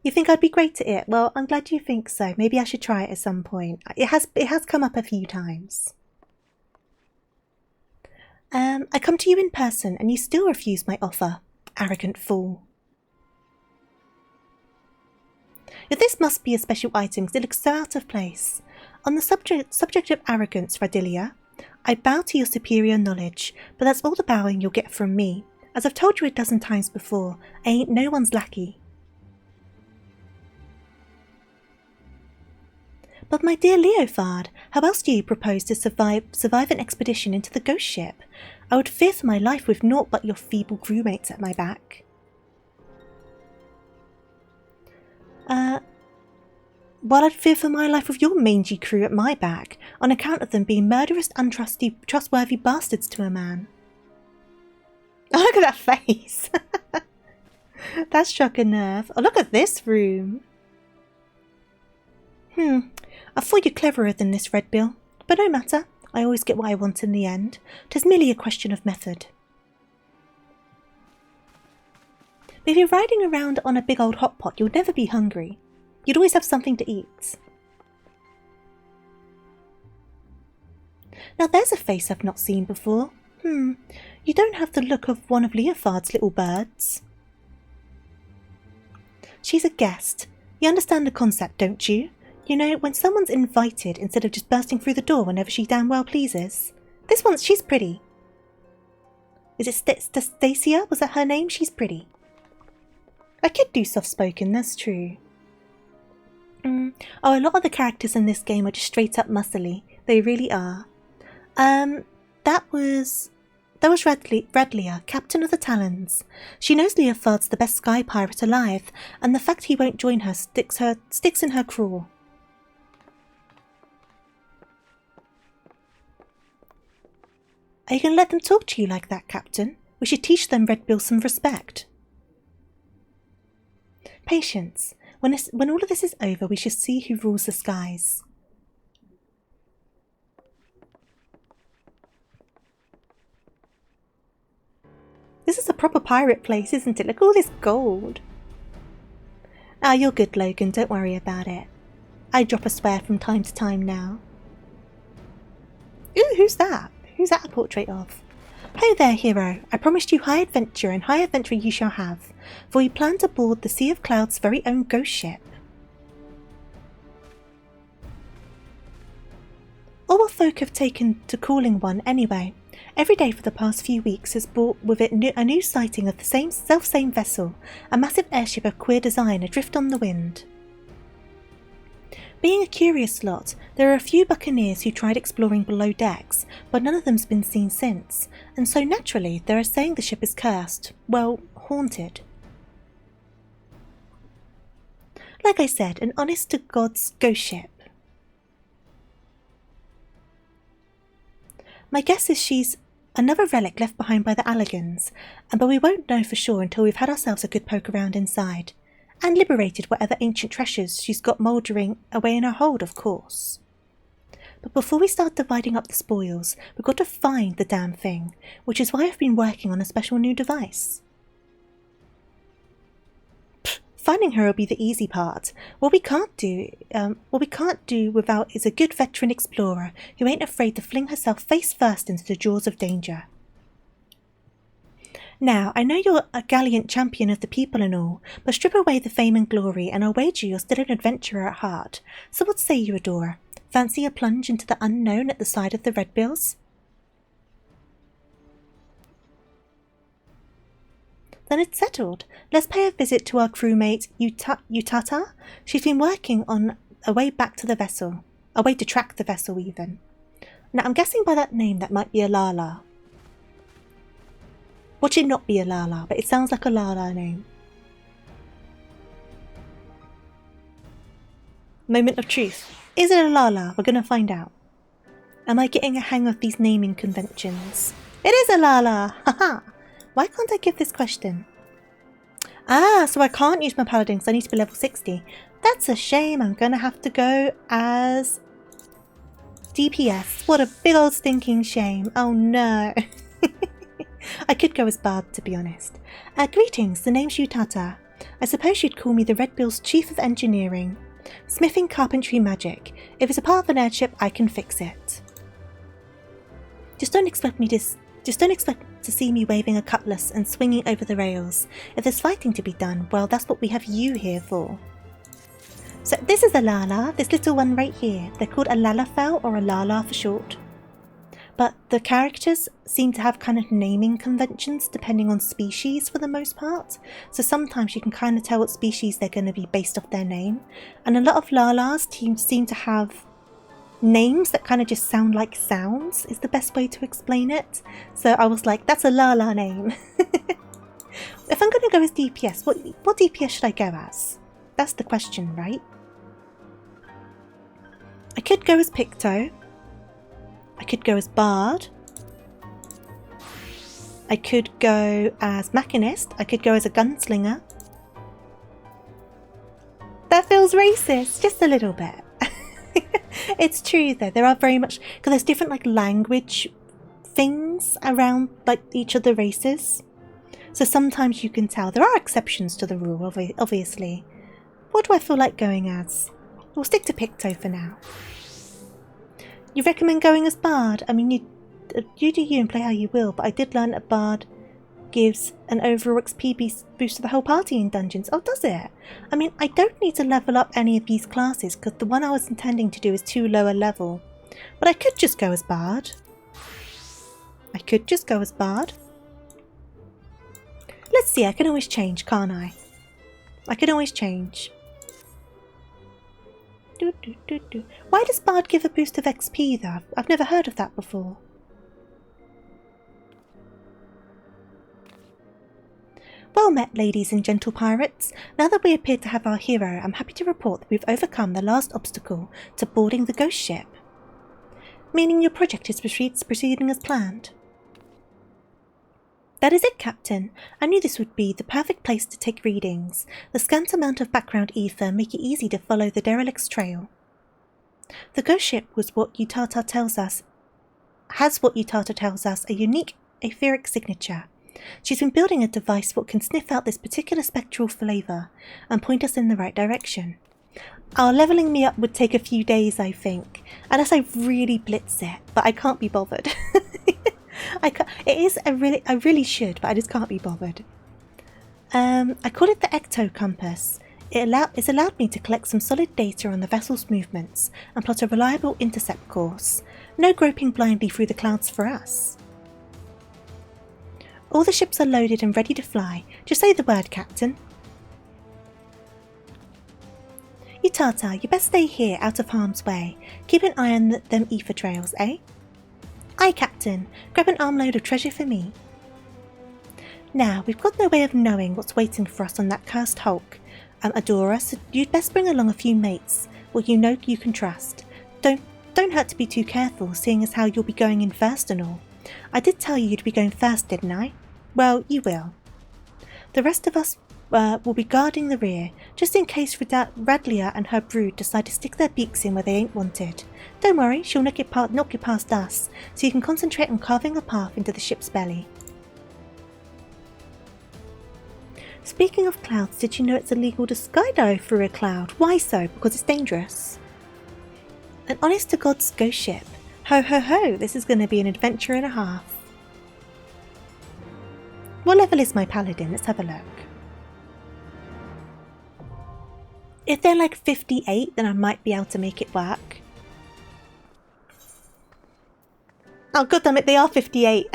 You think I'd be great at it? Well, I'm glad you think so. Maybe I should try it at some point. It has come up a few times. I come to you in person and you still refuse my offer. Arrogant fool. If this must be a special item because it looks so out of place. On the subject of arrogance, Radilia, I bow to your superior knowledge, but that's all the bowing you'll get from me. As I've told you a dozen times before, I ain't no one's lackey. But my dear Leofard, how else do you propose to survive an expedition into the ghost ship? I would fear for my life with naught but your feeble crewmates at my back. While I'd fear for my life with your mangy crew at my back, on account of them being murderous, untrustworthy bastards to a man. Oh, look at that face! That struck a nerve. Oh, look at this room! I thought you cleverer than this, Red Bill. But no matter, I always get what I want in the end. 'Tis merely a question of method. But if you're riding around on a big old hot pot, you'll never be hungry. You'd always have something to eat. Now there's a face I've not seen before. You don't have the look of one of Leofard's little birds. She's a guest. You understand the concept, don't you? You know, when someone's invited instead of just bursting through the door whenever she damn well pleases. This one's, she's pretty. Is it Stasia? Was that her name? She's pretty. I could do soft-spoken, that's true. Oh, a lot of the characters in this game are just straight up muscly. They really are. That was Radlia, Captain of the Talons. She knows Leofard's the best sky pirate alive, and the fact he won't join her sticks in her craw. Are you going to let them talk to you like that, Captain? We should teach them Red Bill some respect. Patience. When all of this is over, we shall see who rules the skies. This is a proper pirate place, isn't it? Look at all this gold. Ah, you're good, Logan. Don't worry about it. I drop a swear from time to time now. Ooh, who's that? Who's that a portrait of? Ho there, hero. I promised you high adventure, and high adventure you shall have, for we plan to board the Sea of Cloud's very own ghost ship. All folk have taken to calling one anyway. Every day for the past few weeks has brought with it a new sighting of the same vessel, a massive airship of queer design adrift on the wind. Being a curious lot, there are a few buccaneers who tried exploring below decks, but none of them's been seen since, and so naturally they are saying the ship is cursed, well, haunted. Like I said, an honest-to-God's ghost ship. My guess is she's another relic left behind by the Alligans, but we won't know for sure until we've had ourselves a good poke around inside, and liberated whatever ancient treasures she's got mouldering away in her hold, of course. But before we start dividing up the spoils, we've got to find the damn thing, which is why I've been working on a special new device. Finding her will be the easy part. What we can't do without is a good veteran explorer who ain't afraid to fling herself face first into the jaws of danger. Now, I know you're a gallant champion of the people and all, but strip away the fame and glory and I'll wager you're still an adventurer at heart. So what say you, Adora? Fancy a plunge into the unknown at the side of the Red Bills? Then it's settled. Let's pay a visit to our crewmate, Utata. She's been working on a way back to the vessel. A way to track the vessel, even. Now, I'm guessing by that name that might be a Lala. Watch it not be a Lala, but it sounds like a Lala name. Moment of truth. Is it a Lala? We're going to find out. Am I getting a hang of these naming conventions? It is a Lala! Haha! Why can't I give this question? Ah, so I can't use my paladin because I need to be level 60. That's a shame. I'm going to have to go as DPS. What a big old stinking shame. Oh no. I could go as Bard, to be honest. Greetings, the name's Utata. I suppose you'd call me the Red Bill's Chief of Engineering. Smithing, carpentry, magic. If it's a part of an airship, I can fix it. Just don't expect to see me waving a cutlass and swinging over the rails. If there's fighting to be done, well, that's what we have you here for. So this is a Lala, this little one right here. They're called a Lalafell or a Lala for short. But the characters seem to have kind of naming conventions depending on species for the most part. So sometimes you can kind of tell what species they're going to be based off their name. And a lot of Lalas seem to have names that kind of just sound like sounds is the best way to explain it. So I was like, that's a Lala name. If I'm going to go as DPS, what DPS should I go as? That's the question, right? I could go as Picto. I could go as Bard. I could go as Machinist. I could go as a Gunslinger. That feels racist, just a little bit. It's true though, there are very much, because there's different like language things around like each of the races. So sometimes you can tell. There are exceptions to the rule, obviously. What do I feel like going as? We'll stick to Picto for now. You recommend going as Bard? I mean, you do you and play how you will, but I did learn that Bard gives an overall XP boost to the whole party in dungeons. Oh, does it? I mean, I don't need to level up any of these classes because the one I was intending to do is too lower level. But I could just go as Bard. Let's see, I can always change, can't I? I can always change. Why does Bard give a boost of XP though? I've never heard of that before. Well met, ladies and gentle pirates. Now that we appear to have our hero, I'm happy to report that we've overcome the last obstacle to boarding the ghost ship. Meaning your project is proceeding as planned. That is it, Captain. I knew this would be the perfect place to take readings. The scant amount of background ether make it easy to follow the derelict's trail. The ghost ship has what Utata tells us, a unique etheric signature. She's been building a device that can sniff out this particular spectral flavour and point us in the right direction. Our levelling me up would take a few days, I think, unless I really blitz it, but I can't be bothered. I really should, but I just can't be bothered. I call it the Ecto Compass. It's allowed me to collect some solid data on the vessel's movements and plot a reliable intercept course. No groping blindly through the clouds for us. All the ships are loaded and ready to fly. Just say the word, Captain. You Tata, you best stay here out of harm's way. Keep an eye on them ether trails, eh? Aye, Captain. Grab an armload of treasure for me. Now, we've got no way of knowing what's waiting for us on that cursed hulk, Adora, so you'd best bring along a few mates, well you know you can trust. Don't hurt to be too careful, seeing as how you'll be going in first and all. I did tell you you'd be going first, didn't I? Well, you will. The rest of us will be guarding the rear, just in case Radlia and her brood decide to stick their beaks in where they ain't wanted. Don't worry, she'll knock you past us, so you can concentrate on carving a path into the ship's belly. Speaking of clouds, did you know it's illegal to skydive through a cloud? Why so? Because it's dangerous. An honest to God's ghost ship. Ho ho ho, this is going to be an adventure and a half. What level is my paladin? Let's have a look. If they're like 58, then I might be able to make it work. Oh goddammit, they are 58.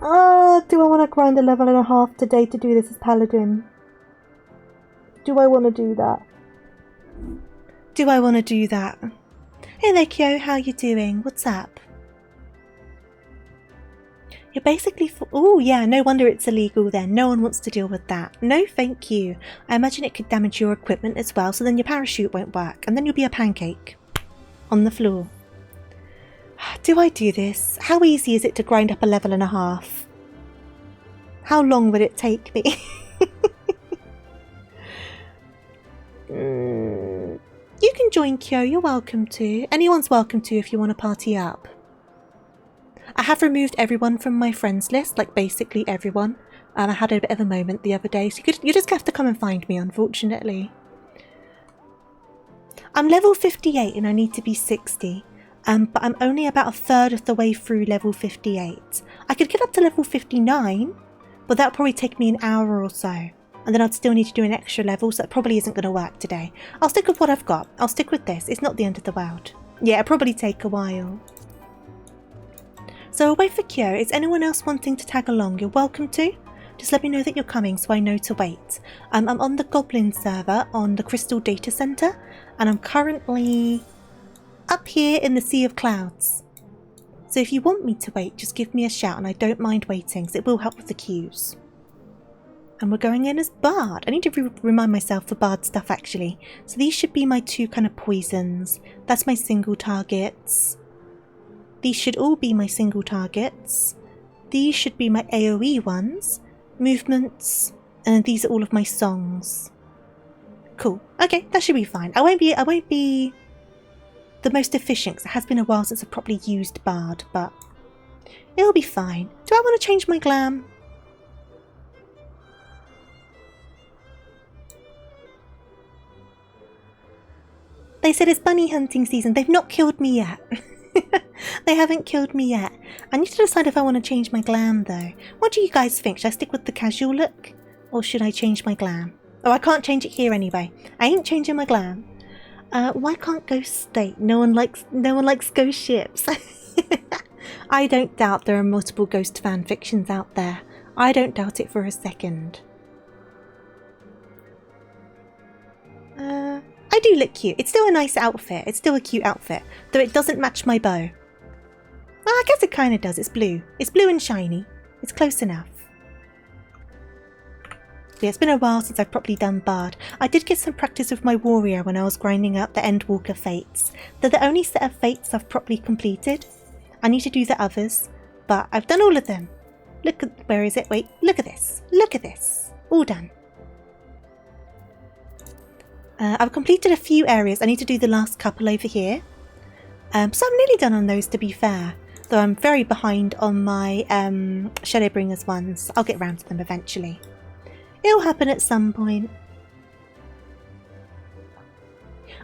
Oh, do I want to grind a level and a half today to do this as paladin? Do I want to do that? Do I want to do that? Hey there, Kyo, how you doing? What's up? You're basically oh yeah, no wonder it's illegal then. No one wants to deal with that. No thank you. I imagine it could damage your equipment as well, so then your parachute won't work, and then you'll be a pancake. On the floor. Do I do this? How easy is it to grind up a level and a half? How long would it take me? You can join Kyo, you're welcome to. Anyone's welcome to if you want to party up. I have removed everyone from my friends list, like basically everyone. I had a bit of a moment the other day, so you just have to come and find me, unfortunately. I'm level 58 and I need to be 60. But I'm only about a third of the way through level 58. I could get up to level 59, but that would probably take me an hour or so. And then I'd still need to do an extra level, so that probably isn't going to work today. I'll stick with what I've got. I'll stick with this. It's not the end of the world. Yeah, it'll probably take a while. So I'll wait for Kyo. Is anyone else wanting to tag along? You're welcome to. Just let me know that you're coming so I know to wait. I'm on the Goblin server on the Crystal Data Center, and I'm currently up here in the Sea of Clouds. So if you want me to wait, just give me a shout and I don't mind waiting, so it will help with the queues. And we're going in as Bard. I need to remind myself for Bard stuff actually. So these should be my two kind of poisons. That's my single targets. These should all be my single targets. These should be my AoE ones. Movements. And these are all of my songs. Cool. Okay, that should be fine. I won't be the most efficient because it has been a while since I've properly used Bard, but it'll be fine. Do I want to change my glam? They said it's bunny hunting season. They've not killed me yet. They haven't killed me yet. I need to decide if I want to change my glam though. What do you guys think? Should I stick with the casual look? Or should I change my glam? Oh, I can't change it here anyway. I ain't changing my glam. Why can't Ghost stay? No one likes ghost ships. I don't doubt there are multiple ghost fan fictions out there. I don't doubt it for a second. I do look cute. It's still a nice outfit. It's still a cute outfit, though it doesn't match my bow. Well, I guess it kind of does. It's blue. It's blue and shiny. It's close enough. Yeah, it's been a while since I've properly done Bard. I did get some practice with my warrior when I was grinding out the Endwalker fates. They're the only set of fates I've properly completed. I need to do the others, but I've done all of them. Look at, where is it? Wait, look at this. Look at this. All done. I've completed a few areas. I need to do the last couple over here. So I'm nearly done on those, to be fair. Though I'm very behind on my Shadowbringers ones. I'll get round to them eventually. It'll happen at some point.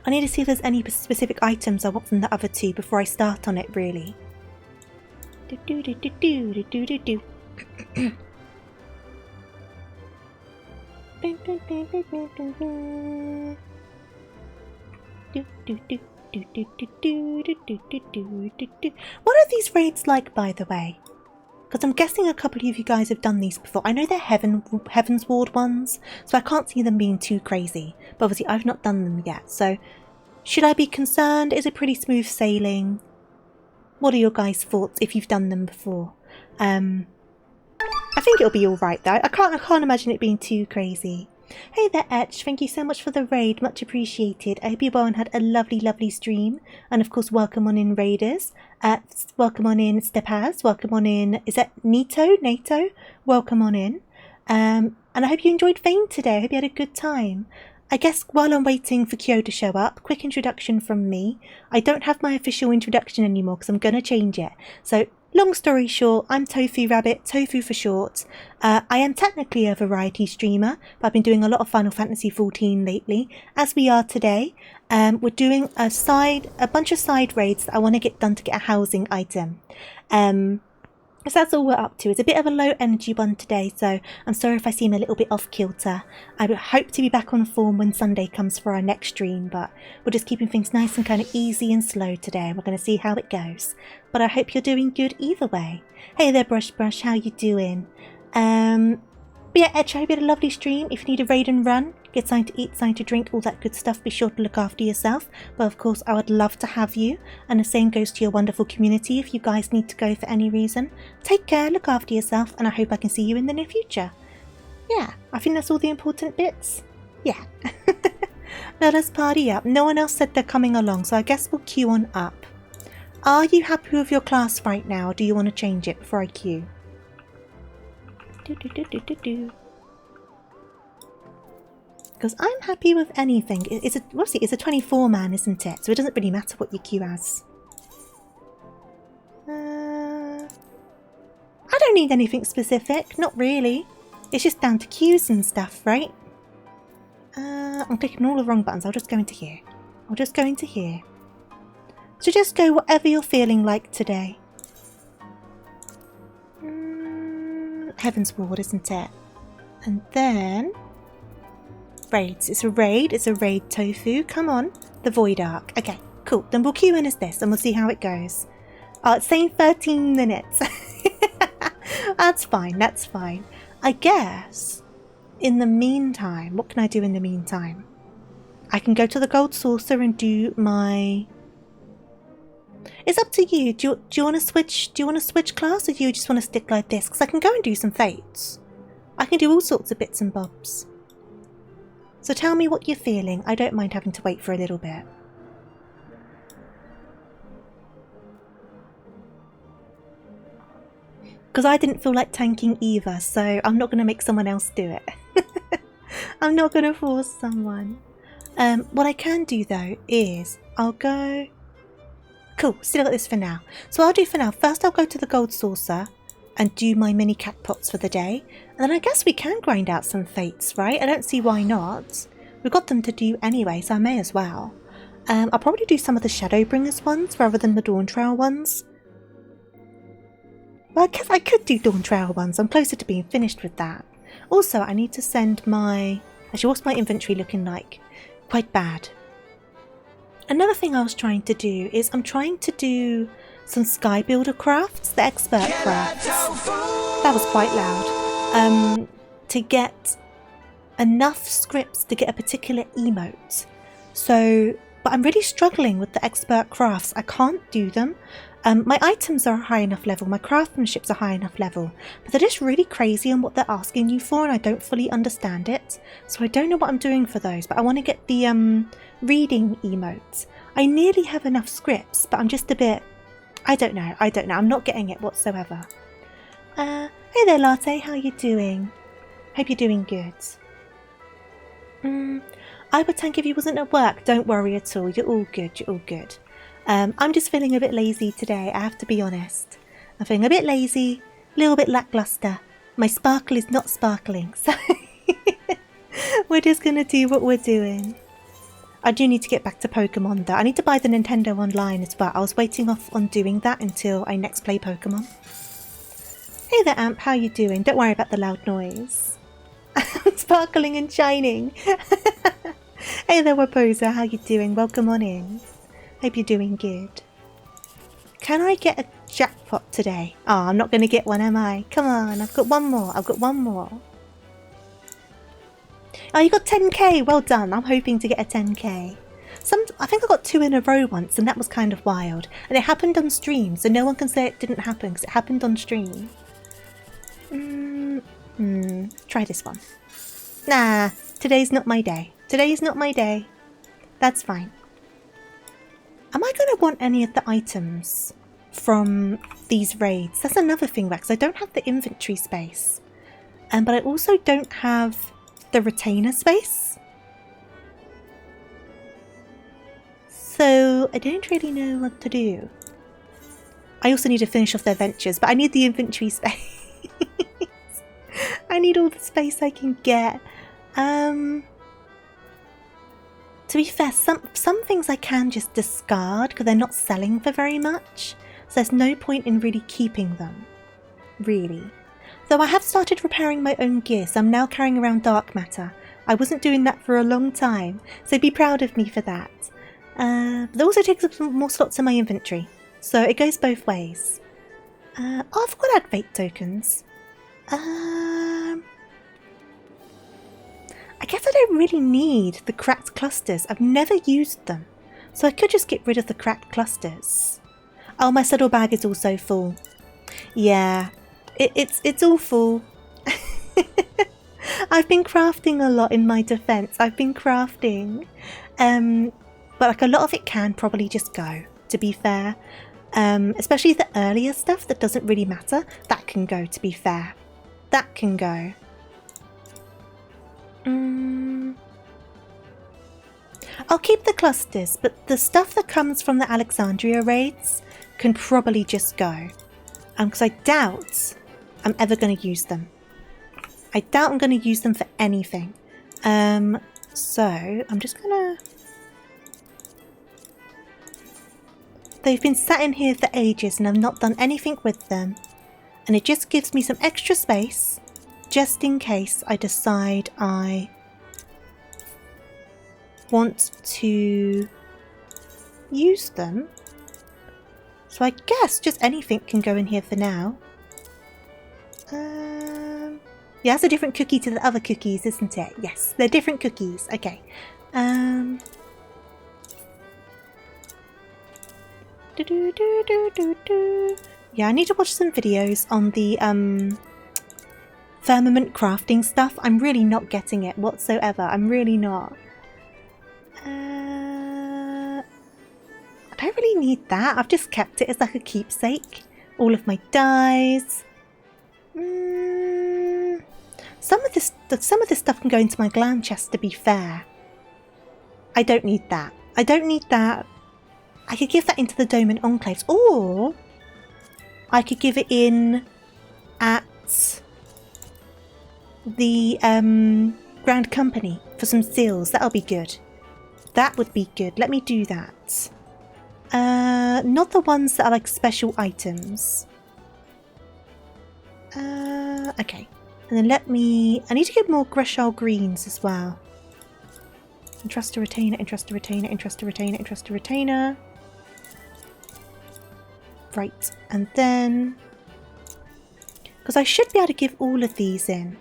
I need to see if there's any specific items I want from the other two before I start on it, really. What are these raids like, by the way? Because I'm guessing a couple of you guys have done these before. I know they're Heaven's Ward ones, so I can't see them being too crazy. But obviously I've not done them yet, so should I be concerned? Is it pretty smooth sailing? What are your guys' thoughts if you've done them before? I think it'll be alright though. I can't imagine it being too crazy. Hey there, Etch. Thank you so much for the raid. Much appreciated. I hope you all had a lovely, lovely stream. And of course, welcome on in, Raiders. Welcome on in, Stepaz. Welcome on in. Is that NATO? Welcome on in. And I hope you enjoyed Fame today. I hope you had a good time. I guess while I'm waiting for Kyo to show up, quick introduction from me. I don't have my official introduction anymore because I'm going to change it. So, long story short, I'm TofuuRabbit, Tofu for short. I am technically a variety streamer, but I've been doing a lot of Final Fantasy XIV lately. As we are today, we're doing a bunch of side raids that I want to get done to get a housing item. So that's all we're up to. It's a bit of a low energy one today, so I'm sorry if I seem a little bit off kilter. I would hope to be back on form when Sunday comes for our next stream, but we're just keeping things nice and kind of easy and slow today. We're going to see how it goes. But I hope you're doing good either way. Hey there, Brush, how you doing? But yeah, Edge, I hope you had a lovely stream. If you need a raid and run, get something to eat, something to drink, all that good stuff, be sure to look after yourself. But of course, I would love to have you. And the same goes to your wonderful community if you guys need to go for any reason. Take care, look after yourself, and I hope I can see you in the near future. Yeah, I think that's all the important bits. Yeah. Let us party up. No one else said they're coming along, so I guess we'll queue on up. Are you happy with your class right now, or do you want to change it before I queue? Because I'm happy with anything. It's a 24 man, isn't it? So it doesn't really matter what you queue as. I don't need anything specific, not really. It's just down to queues and stuff, right? I'm clicking all the wrong buttons. I'll just go into here. So just go whatever you're feeling like today. Heaven's Ward, isn't it? And then raids. It's a raid, Tofu. Come on. The Void Arc. Okay, cool. Then we'll queue in as this and we'll see how it goes. Oh, it's saying 13 minutes. That's fine. I guess in the meantime, what can I do in the meantime? I can go to the Gold Saucer and do my... It's up to you. Do you want to switch? Do you want to switch class, or do you just want to stick like this? Because I can go and do some fates. I can do all sorts of bits and bobs. So tell me what you're feeling. I don't mind having to wait for a little bit. Because I didn't feel like tanking either, so I'm not going to make someone else do it. I'm not going to force someone. What I can do though is I'll go... Cool, still got this for now. So I'll do for now. First I'll go to the Gold Saucer and do my mini cat pots for the day. And then I guess we can grind out some fates, right? I don't see why not. We've got them to do anyway, so I may as well. I'll probably do some of the Shadowbringers ones rather than the Dawn Trail ones. Well, I guess I could do Dawn Trail ones. I'm closer to being finished with that. Also, I need to send my... Actually, what's my inventory looking like? Quite bad. Another thing I was trying to do is I'm trying to do some Sky Builder crafts, the expert crafts. That was quite loud. To get enough scripts to get a particular emote. So, but I'm really struggling with the expert crafts. I can't do them. My items are a high enough level, my craftsmanship's a high enough level, but they're just really crazy on what they're asking you for and I don't fully understand it. So I don't know what I'm doing for those, but I want to get the reading emotes. I nearly have enough scripts, but I'm just a bit... I don't know. I'm not getting it whatsoever. Hey there, Latte, how you doing? Hope you're doing good. I would tank if you wasn't at work. Don't worry at all. You're all good. I'm just feeling a bit lazy today, I have to be honest. I'm feeling a bit lazy, a little bit lackluster. My sparkle is not sparkling, so we're just going to do what we're doing. I do need to get back to Pokemon though. I need to buy the Nintendo Online as well. I was waiting off on doing that until I next play Pokemon. Hey there, Amp, how you doing? Don't worry about the loud noise. I'm sparkling and shining. Hey there, Waposa, how you doing? Welcome on in. Hope you're doing good. Can I get a jackpot today? Oh, I'm not going to get one, am I? Come on, I've got one more. I've got one more. Oh, you got 10k. Well done. I'm hoping to get a 10k. I think I got 2 in a row once, and that was kind of wild. And it happened on stream, so no one can say it didn't happen because it happened on stream. Try this one. Nah, today's not my day. Today's not my day. That's fine. Am I going to want any of the items from these raids? That's another thing, Rex. I don't have the inventory space. But I also don't have the retainer space. So I don't really know what to do. I also need to finish off their ventures, but I need the inventory space. I need all the space I can get. To be fair, some things I can just discard because they're not selling for very much. So there's no point in really keeping them. Really. Though I have started repairing my own gear, so I'm now carrying around dark matter. I wasn't doing that for a long time, so be proud of me for that. But it also takes up some more slots in my inventory. So it goes both ways. Oh, I've got to add vape tokens. I guess I don't really need the cracked clusters. I've never used them. So I could just get rid of the cracked clusters. Oh, my saddle bag is also full. Yeah, it's all full. I've been crafting a lot in my defense. I've been crafting. But like a lot of it can probably just go, to be fair. Especially the earlier stuff that doesn't really matter. That can go, to be fair. That can go. I'll keep the clusters, but the stuff that comes from the Alexandria raids can probably just go. Because I doubt I'm ever going to use them. I doubt I'm going to use them for anything. So I'm just going to... They've been sat in here for ages and I've not done anything with them. And it just gives me some extra space just in case I decide I want to use them. So I guess just anything can go in here for now. Yeah, that's a different cookie to the other cookies, isn't it? Yes, they're different cookies. Okay. Yeah, I need to watch some videos on the firmament crafting stuff. I'm really not getting it whatsoever. I'm really not. I don't really need that. I've just kept it as like a keepsake. All of my dyes. Some of this stuff can go into my glam chest, to be fair. I don't need that. I don't need that. I could give that into the Dome and Enclaves, or I could give it in at the Grand Company for some seals. That'll be good. That would be good. Let me do that. Not the ones that are like special items. Okay. And then I need to get more Greshal greens as well. Entrust to retainer, entrust to retainer, entrust to retainer, entrust to retainer. Right, and then... Because I should be able to give all of these in.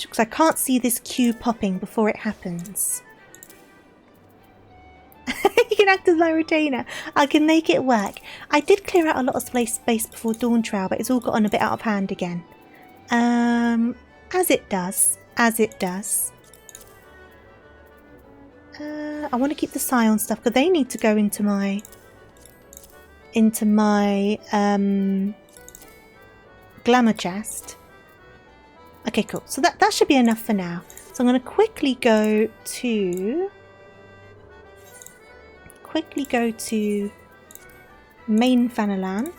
Because I can't see this queue popping before it happens. You can act as my retainer. I can make it work. I did clear out a lot of space before Dawn Trail, but it's all gotten a bit out of hand again. As it does. As it does. I want to keep the Scion stuff because they need to go into my glamour chest. Okay, cool. So that should be enough for now. So I'm going to quickly go to main Fanalan,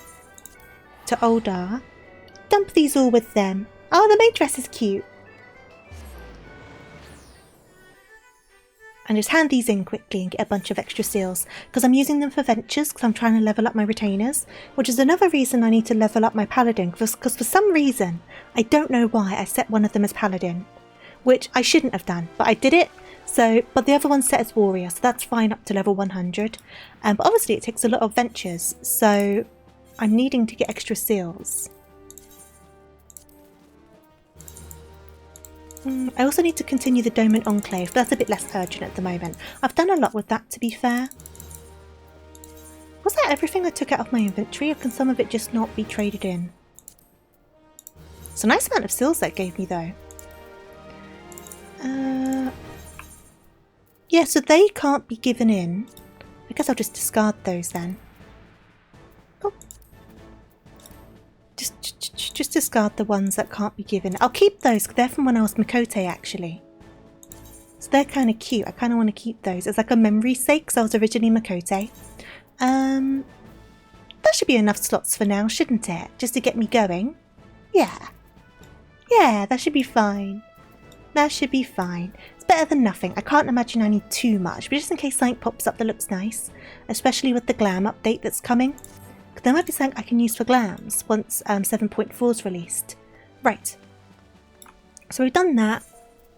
to Oldar, dump these all with them. Oh, the maid dress is cute. And just hand these in quickly and get a bunch of extra seals because I'm using them for ventures because I'm trying to level up my retainers, which is another reason I need to level up my paladin because for some reason, I don't know why, I set one of them as paladin, which I shouldn't have done, but I did it. So, but the other one's set as warrior, so that's fine up to level 100. But obviously it takes a lot of ventures, so I'm needing to get extra seals. I also need to continue the Doman Enclave, but that's a bit less urgent at the moment. I've done a lot with that, to be fair. Was that everything I took out of my inventory, or can some of it just not be traded in? It's a nice amount of seals that gave me, though. Yeah, so they can't be given in. I guess I'll just discard those then. Oh. Just discard the ones that can't be given. I'll keep those, because they're from when I was Makote, actually. So they're kind of cute. I kind of want to keep those as like a memory's sake, because I was originally Makote. That should be enough slots for now, shouldn't it? Just to get me going. Yeah. Yeah, that should be fine. That should be fine. It's better than nothing. I can't imagine I need too much, but just in case something pops up that looks nice, especially with the glam update that's coming. Because there might be something I can use for glams once 7.4 is released. Right. So we've done that.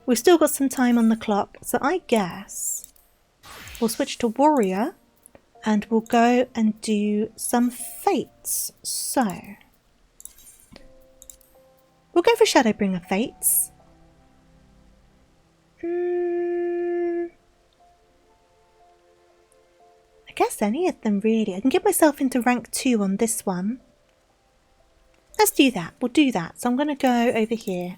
We've still got some time on the clock, so I guess we'll switch to warrior and we'll go and do some fates. So we'll go for Shadowbringer fates. I guess any of them really. I can get myself into rank 2 on this one. Let's do that. We'll do that. So I'm going to go over here.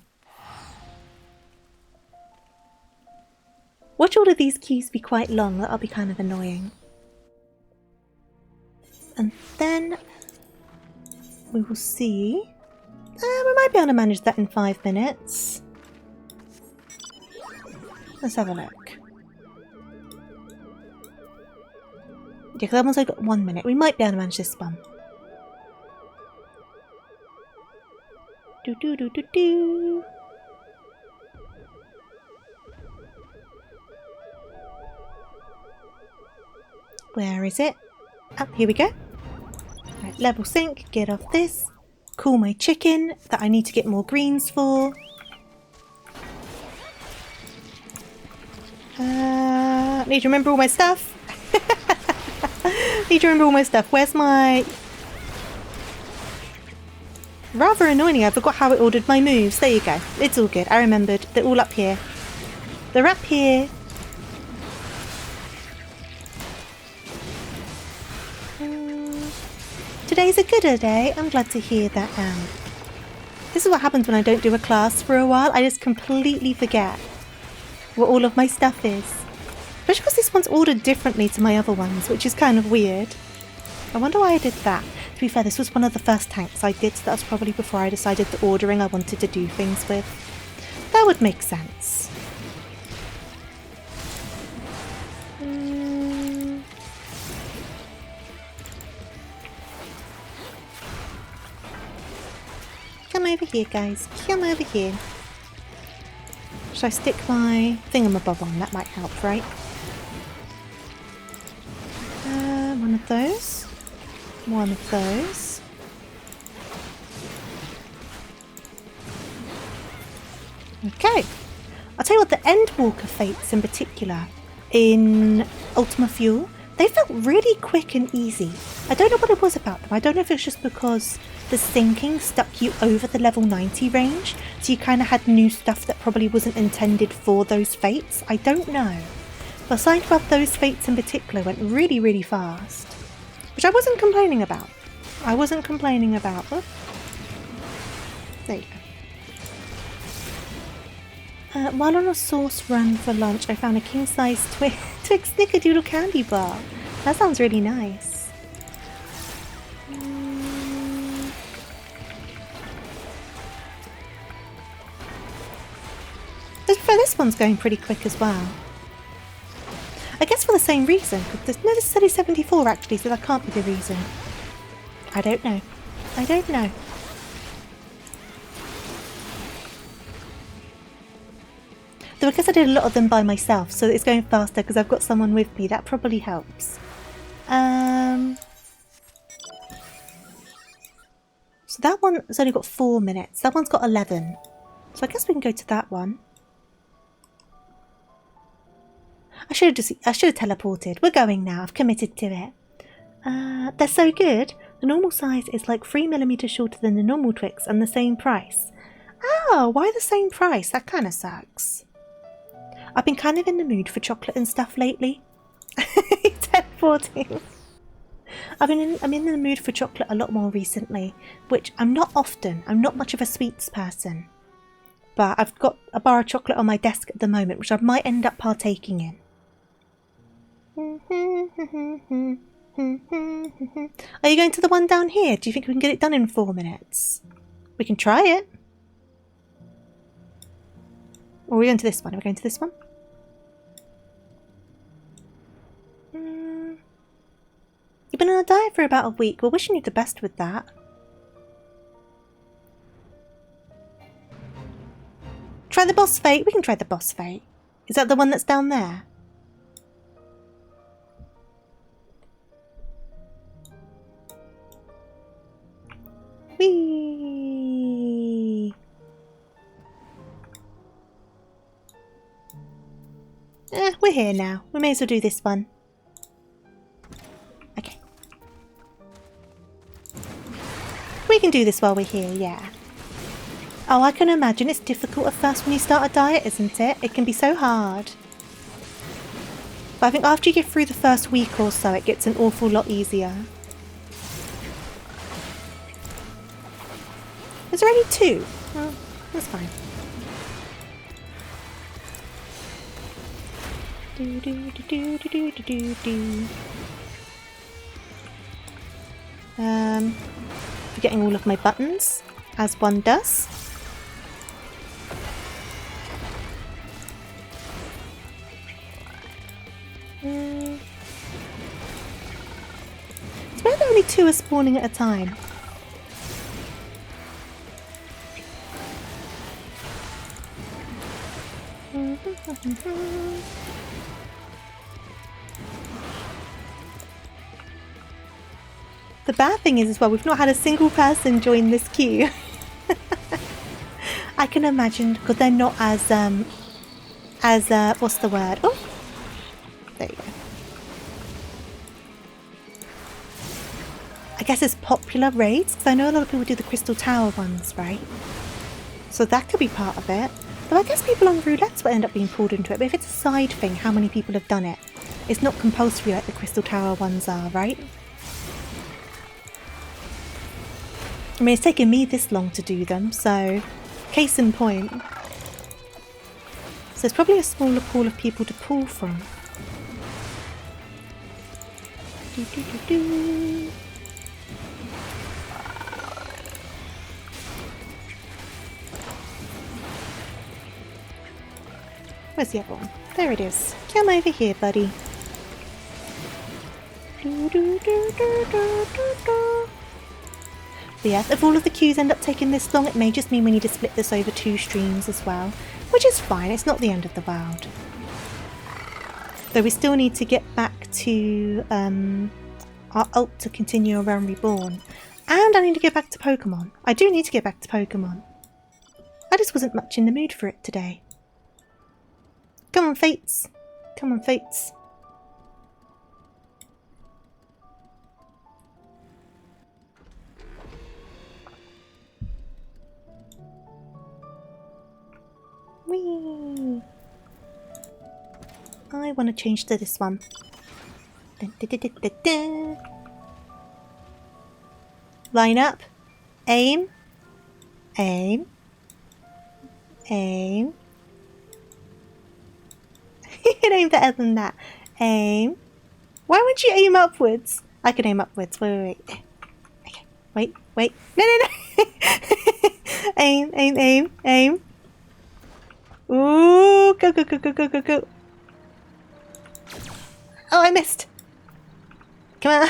Watch all of these queues be quite long. That'll be kind of annoying. And then we will see. We might be able to manage that in 5 minutes. Let's have a look. Yeah, because that one's only got 1 minute. We might be able to manage this one. Do do do do do. Where is it? Oh, here we go. Right, level sync, get off this. Cool my chicken that I need to get more greens for. Need to remember all my stuff. Need to remember all my stuff. Where's my... Rather annoying, I forgot how I ordered my moves. There you go. It's all good. I remembered. They're all up here. They're up here. Today's a good day. I'm glad to hear that. This is what happens when I don't do a class for a while. I just completely forget what all of my stuff is. Especially because this one's ordered differently to my other ones, which is kind of weird. I wonder why I did that. To be fair, this was one of the first tanks I did, so that was probably before I decided the ordering I wanted to do things with. That would make sense. Come over here, guys. Come over here. Should I stick my thingamabob on? That might help, right? One of those. One of those. Okay. I'll tell you what, the Endwalker fates in particular in Ultima Fuel, they felt really quick and easy. I don't know what it was about them. I don't know if it's just because the sinking stuck you over the level 90 range, so you kind of had new stuff that probably wasn't intended for those fates. I don't know. But aside about those fates in particular, went really, really fast. Which I wasn't complaining about. I wasn't complaining about. Oh. There you go. While on a sauce run for lunch, I found a king-size Twix Snickerdoodle candy bar. That sounds really nice. This one's going pretty quick as well. I guess for the same reason. No, this is only 74 actually, so that can't be the reason. I don't know. I don't know. Though I guess I did a lot of them by myself, so it's going faster because I've got someone with me. That probably helps. So that one's only got 4 minutes. That one's got 11. So I guess we can go to that one. I should have teleported. We're going now. I've committed to it. They're so good. The normal size is like 3mm shorter than the normal Twix and the same price. Oh, why the same price? That kind of sucks. I've been kind of in the mood for chocolate and stuff lately. Teleporting. I'm in the mood for chocolate a lot more recently, which I'm not often. I'm not much of a sweets person. But I've got a bar of chocolate on my desk at the moment, which I might end up partaking in. Are you going to the one down here? Do you think we can get it done in 4 minutes? We can try it. Or are we going to this one? Are we going to this one? You've been on a diet for about a week. We're wishing you the best with that. Try the boss fate. We can try the boss fate. Is that the one that's down there? Whee! We're here now. We may as well do this one. Okay. We can do this while we're here, yeah. Oh, I can imagine it's difficult at first when you start a diet, isn't it? It can be so hard. But I think after you get through the first week or so, it gets an awful lot easier. Is there only 2? Well, that's fine. Forgetting all of my buttons, as one does. It's where only 2 are spawning at a time. The bad thing is as well, we've not had a single person join this queue. I can imagine, because they're not as, what's the word? Oh, there you go. I guess it's popular raids, because I know a lot of people do the Crystal Tower ones, right? So that could be part of it. Though I guess people on roulettes will end up being pulled into it, but if it's a side thing, how many people have done it? It's not compulsory like the Crystal Tower ones are, right? I mean, it's taken me this long to do them, so case in point. So there's probably a smaller pool of people to pull from. Where's the other one? There it is. Come over here, buddy. But yeah, if all of the queues end up taking this long, it may just mean we need to split this over 2 streams as well. Which is fine, it's not the end of the world. Though we still need to get back to our ult to continue around Reborn. And I need to get back to Pokemon. I do need to get back to Pokemon. I just wasn't much in the mood for it today. Come on, Fates. Come on, Fates. Whee! I want to change to this one. Dun, dun, dun, dun, dun, dun. Line up. Aim. Aim. Aim. You can aim better than that. Aim. Why would you aim upwards? I can aim upwards. Wait. Okay. Wait. No. Aim. Ooh, go. Oh, I missed. Come on.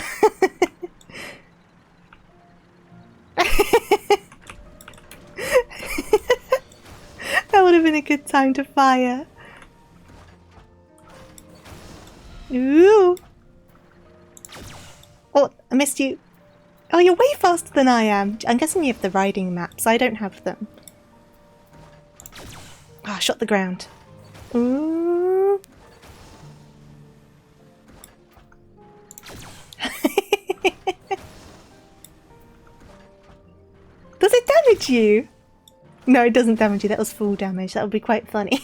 That would have been a good time to fire. Ooh. Oh, I missed you. Oh, you're way faster than I am. I'm guessing you have the riding maps. I don't have them. Oh, I shot the ground. Ooh. damage you? No, it doesn't damage you. That was full damage. That would be quite funny.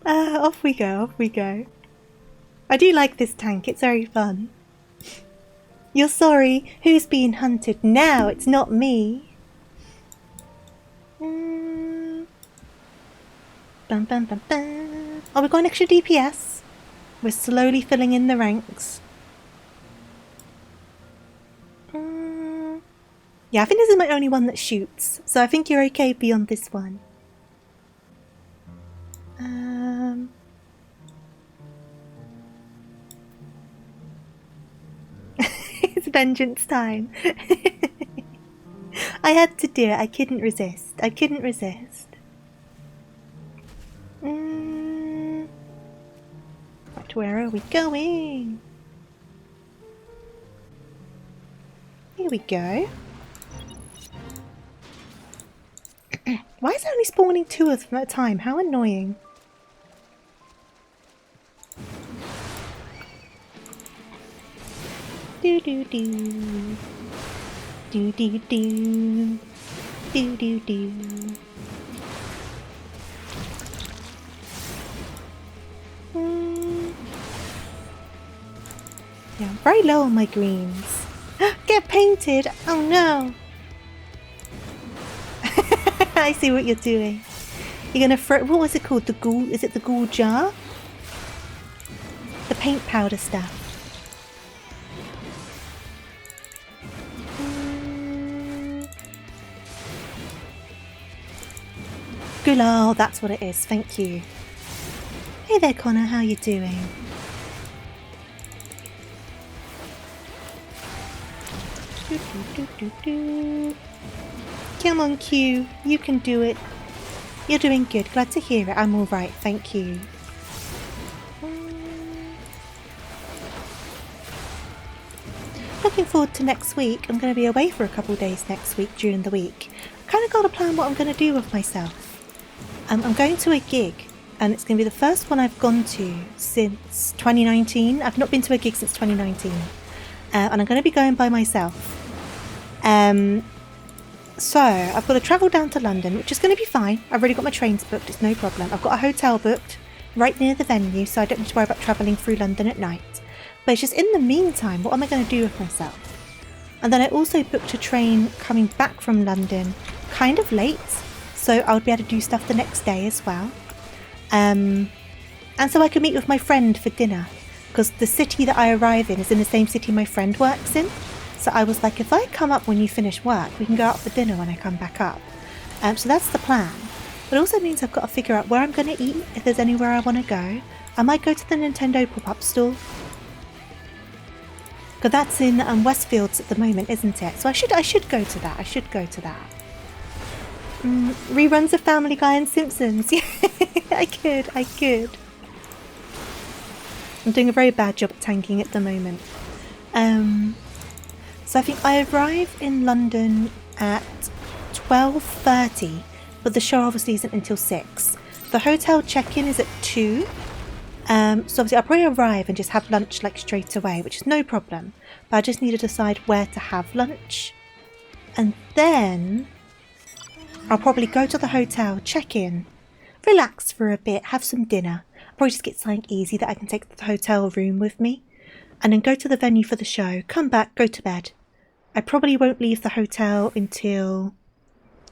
Off we go, off we go. I do like this tank. It's very fun. You're sorry. Who's being hunted now? It's not me. Bum, bum, bum, bum. Oh, we've got an extra DPS. We're slowly filling in the ranks. Yeah, I think this is my only one that shoots, so I think you're okay beyond this one. It's vengeance time. I had to do it. I couldn't resist. I couldn't resist. Right, where are we going? Here we go. Why is it only spawning 2 of them at a time? How annoying. Do do do. Do do do. Do do do. Yeah, I'm very low on my greens. Get painted! Oh no! I see what you're doing. You're gonna throw. What was it called? The ghoul? Is it the ghoul jar? The paint powder stuff. Gulal, that's what it is. Thank you. Hey there, Connor. How you doing? Do, do, do, do, do. Come on, Q. You can do it. You're doing good. Glad to hear it. I'm alright. Thank you. Looking forward to next week. I'm going to be away for a couple of days next week during the week. I kind of got to plan what I'm going to do with myself. I'm going to a gig, and it's going to be the first one I've gone to since 2019. I've not been to a gig since 2019. And I'm going to be going by myself. So, I've got to travel down to London, which is going to be fine. I've already got my trains booked, it's no problem. I've got a hotel booked right near the venue, so I don't need to worry about travelling through London at night. But it's just in the meantime, what am I going to do with myself? And then I also booked a train coming back from London kind of late, so I would be able to do stuff the next day as well. And so I could meet with my friend for dinner, because the city that I arrive in is in the same city my friend works in. So I was like, if I come up when you finish work, we can go out for dinner when I come back up. So that's the plan. But it also means I've got to figure out where I'm going to eat, if there's anywhere I want to go. I might go to the Nintendo pop-up store. Because that's in Westfields at the moment, isn't it? So I should go to that. I should go to that. Reruns of Family Guy and Simpsons. Yeah, I could. I'm doing a very bad job at tanking at the moment. So I think I arrive in London at 12:30, but the show obviously isn't until 6. The hotel check-in is at 2. So obviously I'll probably arrive and just have lunch like straight away, which is no problem. But I just need to decide where to have lunch. And then I'll probably go to the hotel, check in, relax for a bit, have some dinner. I'll probably just get something easy that I can take to the hotel room with me. And then go to the venue for the show, come back, go to bed. I probably won't leave the hotel until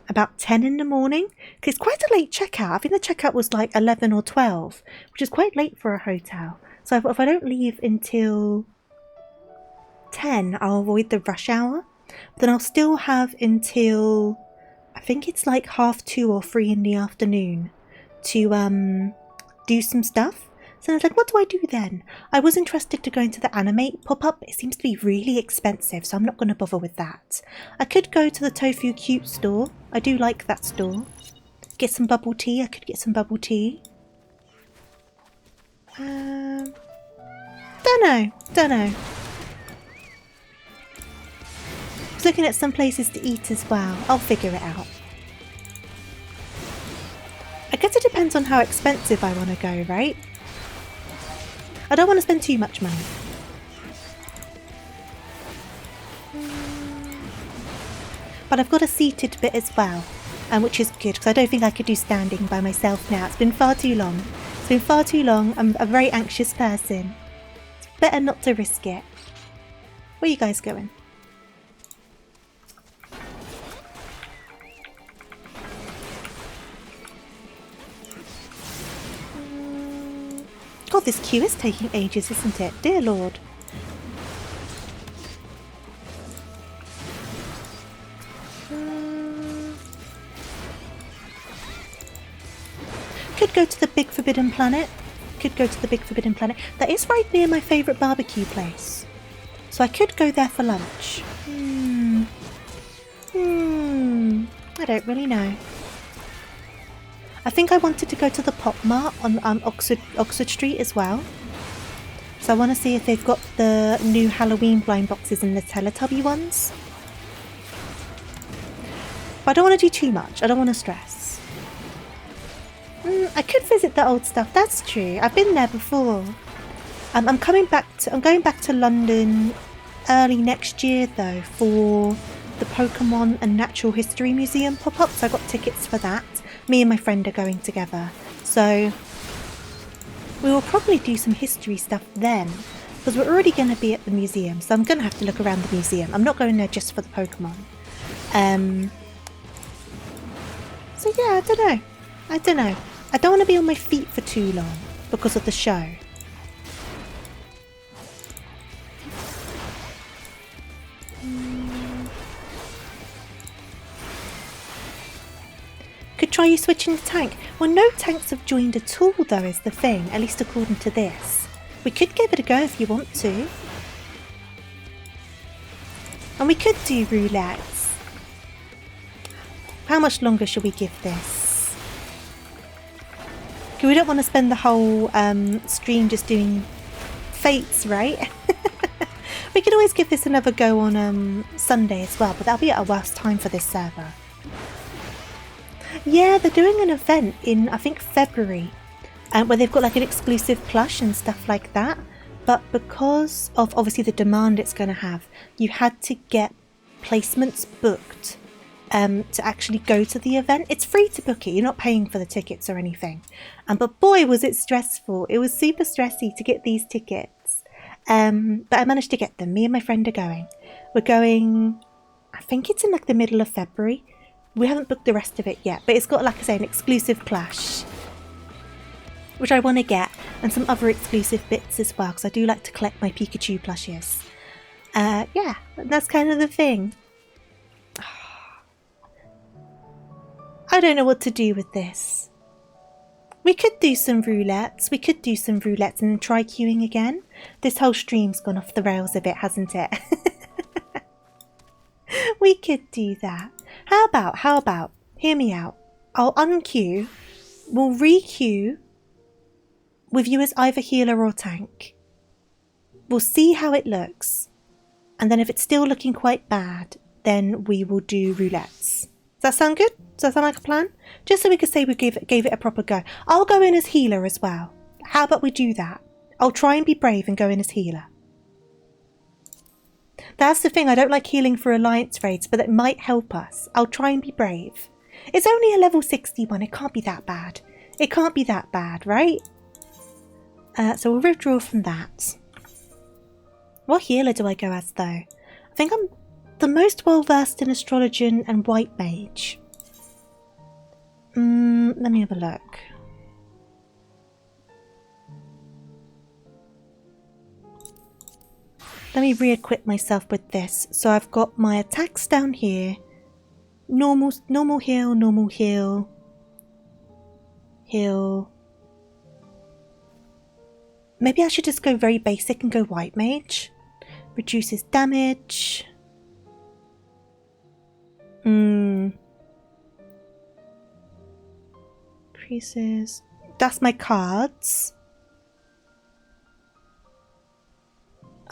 about 10 in the morning, because it's quite a late checkout. I think the checkout was like 11 or 12, which is quite late for a hotel. So if I don't leave until 10, I'll avoid the rush hour. But then I'll still have until, I think it's like 2:30 or 3 in the afternoon to do some stuff. So I was like, what do I do then? I was interested to go into the Animate pop-up. It seems to be really expensive, so I'm not going to bother with that. I could go to the Tofu Cute store. I do like that store. Get some bubble tea. I could get some bubble tea. Don't know. I was looking at some places to eat as well. I'll figure it out. I guess it depends on how expensive I want to go, right? I don't want to spend too much money. But I've got a seated bit as well, which is good because I don't think I could do standing by myself now. It's been far too long. It's been far too long. I'm a very anxious person. It's better not to risk it. Where are you guys going? God, this queue is taking ages, isn't it? Dear Lord. Could go to the Big Forbidden Planet. That is right near my favourite barbecue place. So I could go there for lunch. I don't really know. I think I wanted to go to the Pop Mart on Oxford Street as well. So I want to see if they've got the new Halloween blind boxes and the Teletubby ones. But I don't want to do too much. I don't want to stress. I could visit the old stuff. That's true. I've been there before. I'm going back to London early next year though for the Pokemon and Natural History Museum pop-ups. I got tickets for that. Me and my friend are going together. So we will probably do some history stuff then because we're already going to be at the museum. So I'm going to have to look around the museum. I'm not going there just for the Pokemon. So yeah, I don't know. I don't want to be on my feet for too long because of the show. Could try you switching the tank. Well, no tanks have joined at all though is the thing, at least according to this. We could give it a go if you want to. And we could do roulettes. How much longer should we give this? We don't want to spend the whole stream just doing fates, right? We could always give this another go on Sunday as well, but that'll be at a worse time for this server. Yeah, they're doing an event in, I think, February, where they've got like an exclusive plush and stuff like that. But because of obviously the demand it's going to have, you had to get placements booked to actually go to the event. It's free to book it. You're not paying for the tickets or anything. But boy, was it stressful. It was super stressy to get these tickets. But I managed to get them. Me and my friend are going. We're going, I think it's in like the middle of February. We haven't booked the rest of it yet, but it's got, like I say, an exclusive plush, which I want to get, and some other exclusive bits as well, because I do like to collect my Pikachu plushes. Yeah, that's kind of the thing. I don't know what to do with this. We could do some roulettes. And then try queuing again. This whole stream's gone off the rails a bit, hasn't it? We could do that. How about, hear me out. I'll unqueue. We'll re-queue with you as either healer or tank. We'll see how it looks. And then if it's still looking quite bad, then we will do roulettes. Does that sound good? Does that sound like a plan? Just so we could say we gave it a proper go. I'll go in as healer as well. How about we do that? I'll try and be brave and go in as healer. That's the thing, I don't like healing for alliance raids, but it might help us. I'll try and be brave. It's only a level 61, it can't be that bad. It can't be that bad, right? So we'll withdraw from that. What healer do I go as though? I think I'm the most well versed in astrology and white mage. Let me have a look. Let me re-equip myself with this. So I've got my attacks down here. Normal heal. Maybe I should just go very basic and go white mage. Reduces damage. Increases. That's my cards.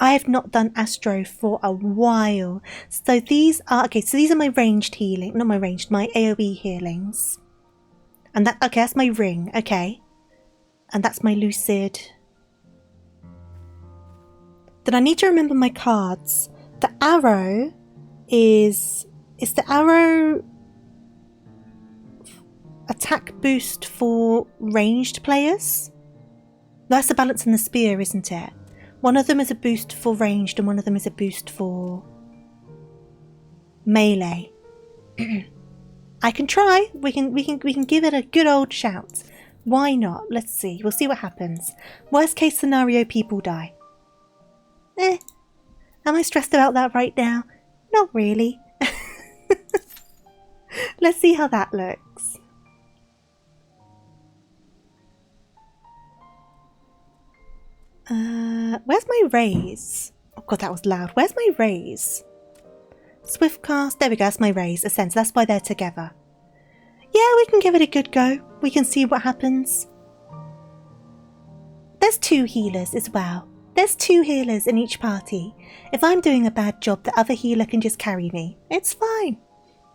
I have not done Astro for a while. So these are, okay, so these are my ranged healing, not my ranged, my AoE healings. And that, okay, that's my ring, okay. And that's my lucid. Then I need to remember my cards. The arrow is Is the arrow attack boost for ranged players? That's the balance in the spear, isn't it? One of them is a boost for ranged and one of them is a boost for melee. I can try. We can give it a good old shout. Why not? Let's see. We'll see what happens. Worst case scenario, people die. Am I stressed about that right now? Not really. Let's see how that looks. Where's my raise? Oh god, that was loud. Where's my raise? Swift cast. There we go. That's my raise. Ascend. So that's why they're together. Yeah, we can give it a good go. We can see what happens. There's 2 healers as well. There's 2 healers in each party. If I'm doing a bad job, the other healer can just carry me. It's fine.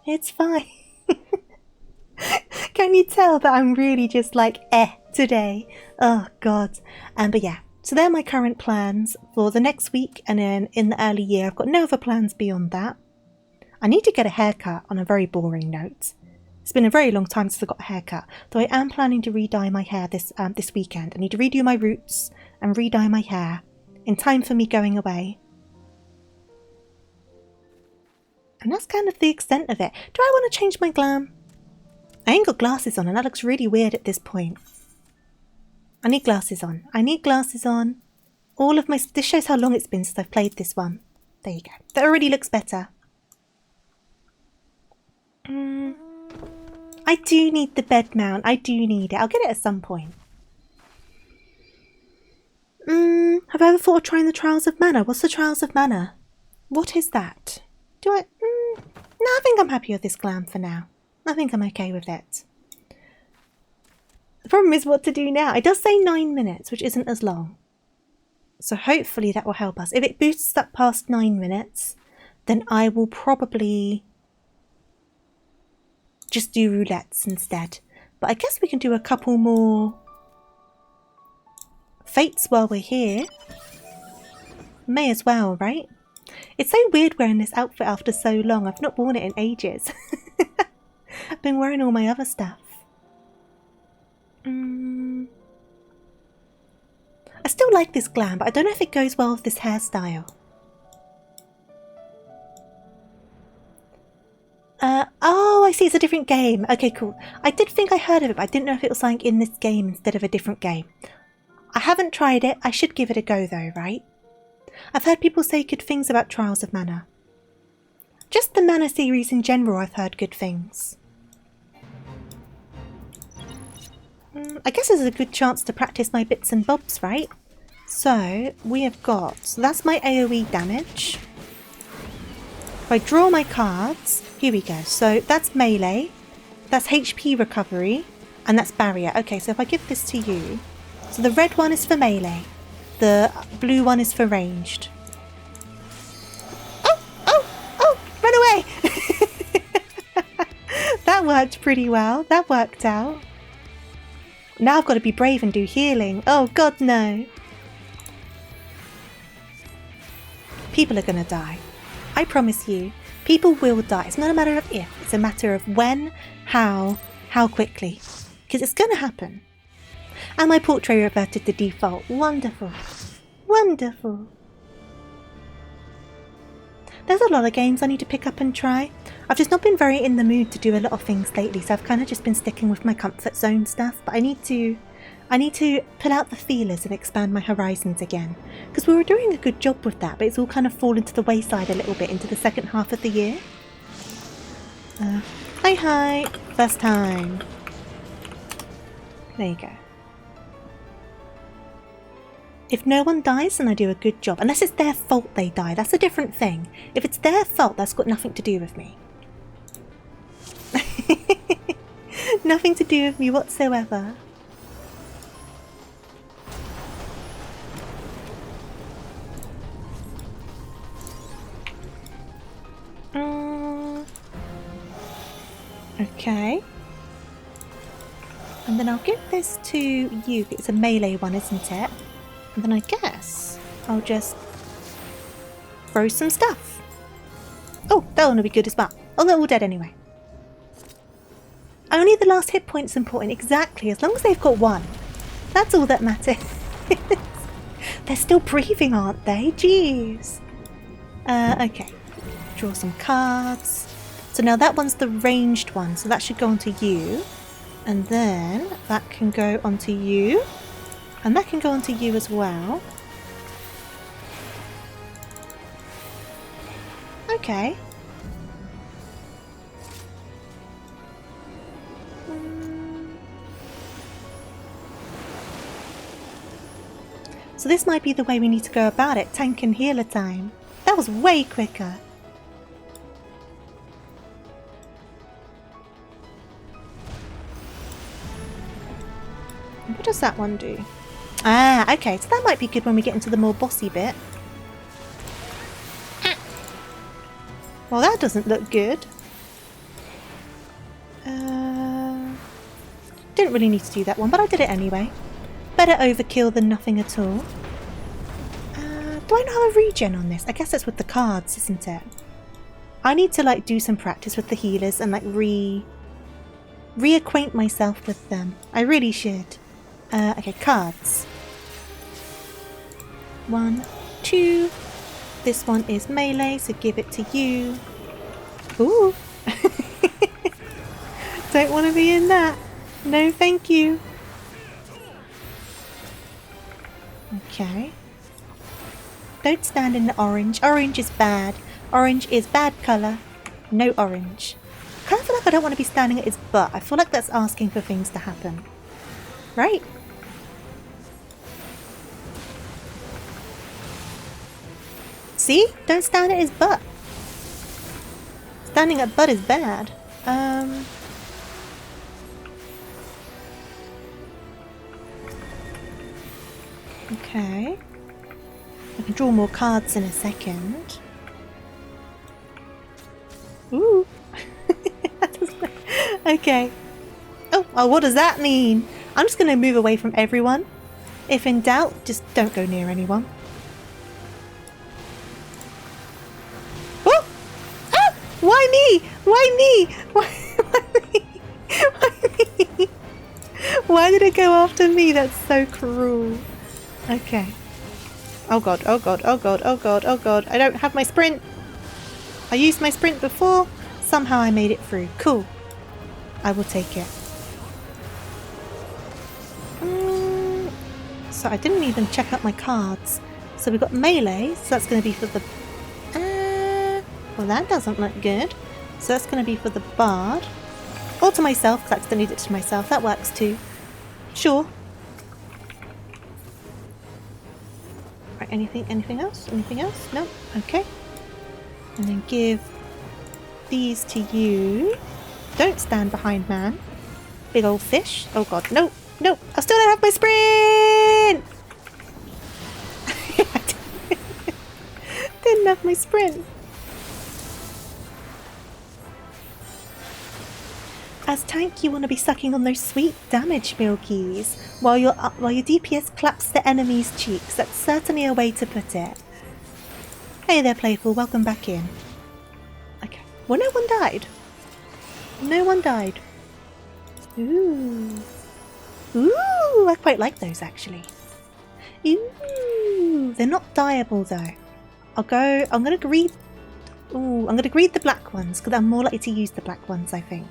It's fine. Can you tell that I'm really just like today? Oh god. But yeah. So they're my current plans for the next week, and then in the early year I've got no other plans beyond that. I need to get a haircut on a very boring note. It's been a very long time since I got a haircut, though I am planning to re-dye my hair this weekend. I need to redo my roots and re-dye my hair in time for me going away. And that's kind of the extent of it. Do I want to change my glam? I ain't got glasses on and that looks really weird at this point. I need glasses on. I need glasses on. All of my... This shows how long it's been since I've played this one. There you go. That already looks better. I do need the bed mount. I do need it. I'll get it at some point. Have I ever thought of trying the Trials of Mana? What's the Trials of Mana? What is that? Do I... No, I think I'm happy with this glam for now. I think I'm okay with it. The problem is what to do now. It does say 9 minutes, which isn't as long. So hopefully that will help us. If it boosts up past 9 minutes, then I will probably just do roulettes instead. But I guess we can do a couple more fates while we're here. May as well, right? It's so weird wearing this outfit after so long. I've not worn it in ages. I've been wearing all my other stuff. I still like this glam, but I don't know if it goes well with this hairstyle. Oh, I see, it's a different game. Okay, cool. I did think I heard of it, but I didn't know if it was something in this game instead of a different game. I haven't tried it. I should give it a go though, right? I've heard people say good things about Trials of Mana. Just the Mana series in general, I've heard good things. I guess there's a good chance to practice my bits and bobs, right? So, we have got... So that's my AoE damage. If I draw my cards... Here we go. So, that's melee. That's HP recovery. And that's barrier. Okay, so if I give this to you... So the red one is for melee. The blue one is for ranged. Oh! Run away! That worked pretty well. That worked out. Now I've got to be brave and do healing. Oh god, no. People are going to die. I promise you. People will die. It's not a matter of if. It's a matter of when, how quickly. Because it's going to happen. And my portrait reverted to default. Wonderful. Wonderful. There's a lot of games I need to pick up and try. I've just not been very in the mood to do a lot of things lately, so I've kind of just been sticking with my comfort zone stuff, but I need to pull out the feelers and expand my horizons again, because we were doing a good job with that, but it's all kind of fallen to the wayside a little bit into the second half of the year. Hi, first time. There you go. If no one dies, then I do a good job. Unless it's their fault they die. That's a different thing. If it's their fault, that's got nothing to do with me. Nothing to do with me whatsoever. Okay. And then I'll give this to you. It's a melee one, isn't it? And then I guess I'll just throw some stuff. Oh, that'll be good as well. Oh, they're all dead anyway. Only the last hit point's important. Exactly. As long as they've got one. That's all that matters. They're still breathing, aren't they? Jeez. Okay. Draw some cards. So now that one's the ranged one. So that should go onto you. And then that can go onto you. And that can go onto you as well. Okay. So this might be the way we need to go about it. Tank and healer time. That was way quicker. What does that one do? Ah, okay. So that might be good when we get into the more bossy bit. Well, that doesn't look good. Didn't really need to do that one, but I did it anyway. Better overkill than nothing at all. Do I not have a regen on this? I guess that's with the cards, isn't it? I need to like do some practice with the healers and like reacquaint myself with them. I really should. Okay, cards. 1, 2. This one is melee, so give it to you. Ooh. Don't want to be in that. No, thank you. Okay. Don't stand in the orange. Orange is bad. Orange is bad colour. No orange. I kind of feel like I don't want to be standing at his butt. I feel like that's asking for things to happen. Right? See? Don't stand at his butt. Standing at butt is bad. Okay. I can draw more cards in a second. Ooh. Okay. Oh, what does that mean? I'm just going to move away from everyone. If in doubt, just don't go near anyone. Oh! Ah! Why me? Why me? Why me? Why me? Why did it go after me? That's so cruel. Okay. Oh god, oh god, oh god, oh god, oh god. I don't have my sprint. I used my sprint before. Somehow I made it through. Cool. I will take it. So I didn't even check out my cards. So we've got melee. So that's going to be for the... well, that doesn't look good. So that's going to be for the bard. Or to myself, because I accidentally did it to myself. That works too. Sure. Right, anything else? Anything else? No? Okay. And then give these to you. Don't stand behind man. Big old fish. Oh god, no, no, I still don't have my sprint! Didn't have my sprint. As tank, you want to be sucking on those sweet damage milkies while your DPS claps the enemy's cheeks. That's certainly a way to put it. Hey there, Playful. Welcome back in. Okay. Well, no one died. No one died. Ooh. Ooh, I quite like those, actually. Ooh. They're not dyeable, though. I'm going to greed... Ooh, I'm going to greed the black ones, because I'm more likely to use the black ones, I think.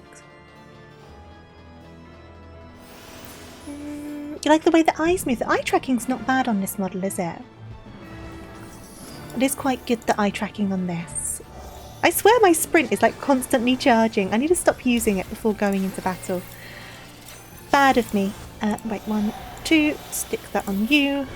You like the way the eyes move? The eye tracking's not bad on this model, is it? It is quite good, the eye tracking on this. I swear my sprint is like constantly charging. I need to stop using it before going into battle. Bad of me. Right, 1, 2. Stick that on you.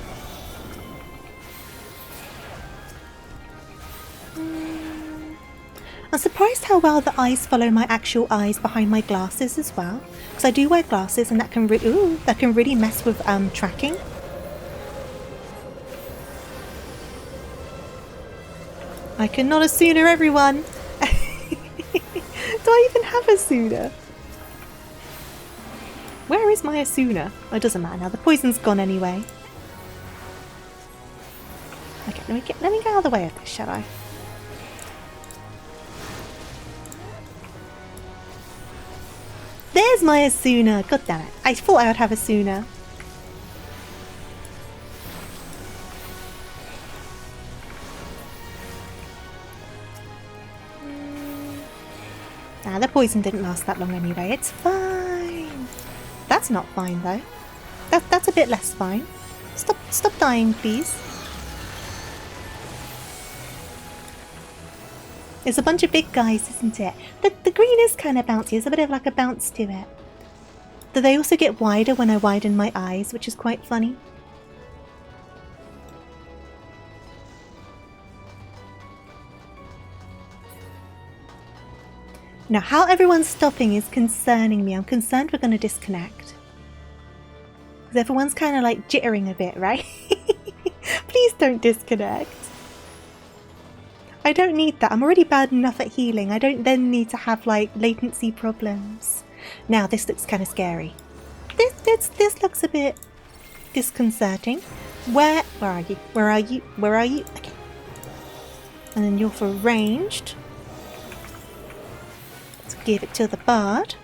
I'm surprised how well the eyes follow my actual eyes behind my glasses as well. Because I do wear glasses and that can really mess with tracking. I can not Asuna everyone! Do I even have Asuna? Where is my Asuna? Oh, it doesn't matter now, the poison's gone anyway. Okay, let me get out of the way of this, shall I? my Asuna? God damn it. I thought I would have Asuna. Nah, the poison didn't last that long anyway. It's fine. That's not fine though. That's a bit less fine. Stop dying, please. It's a bunch of big guys, isn't it? The green is kind of bouncy. There's a bit of like a bounce to it. Do they also get wider when I widen my eyes, which is quite funny? Now, how everyone's stopping is concerning me. I'm concerned we're going to disconnect. Because everyone's kind of like jittering a bit, right? Please don't disconnect. I don't need that. I'm already bad enough at healing. I don't then need to have like latency problems. Now, this looks kind of scary. This looks a bit disconcerting. Where are you? Where are you? Where are you? Okay. And then you're for ranged. Let's give it to the bard.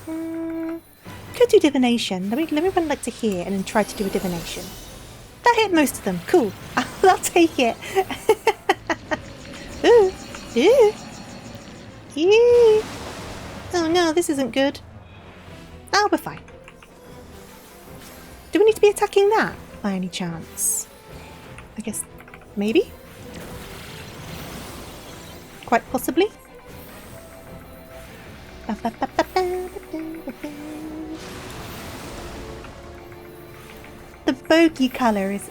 Could do divination. Let me run like to here and then try to do a divination. That hit most of them. Cool. I'll take it. Ooh. Ooh. Ew. Oh no, this isn't good. Oh, we're fine. Do we need to be attacking that by any chance? I guess maybe? Quite possibly? The bogey colour is...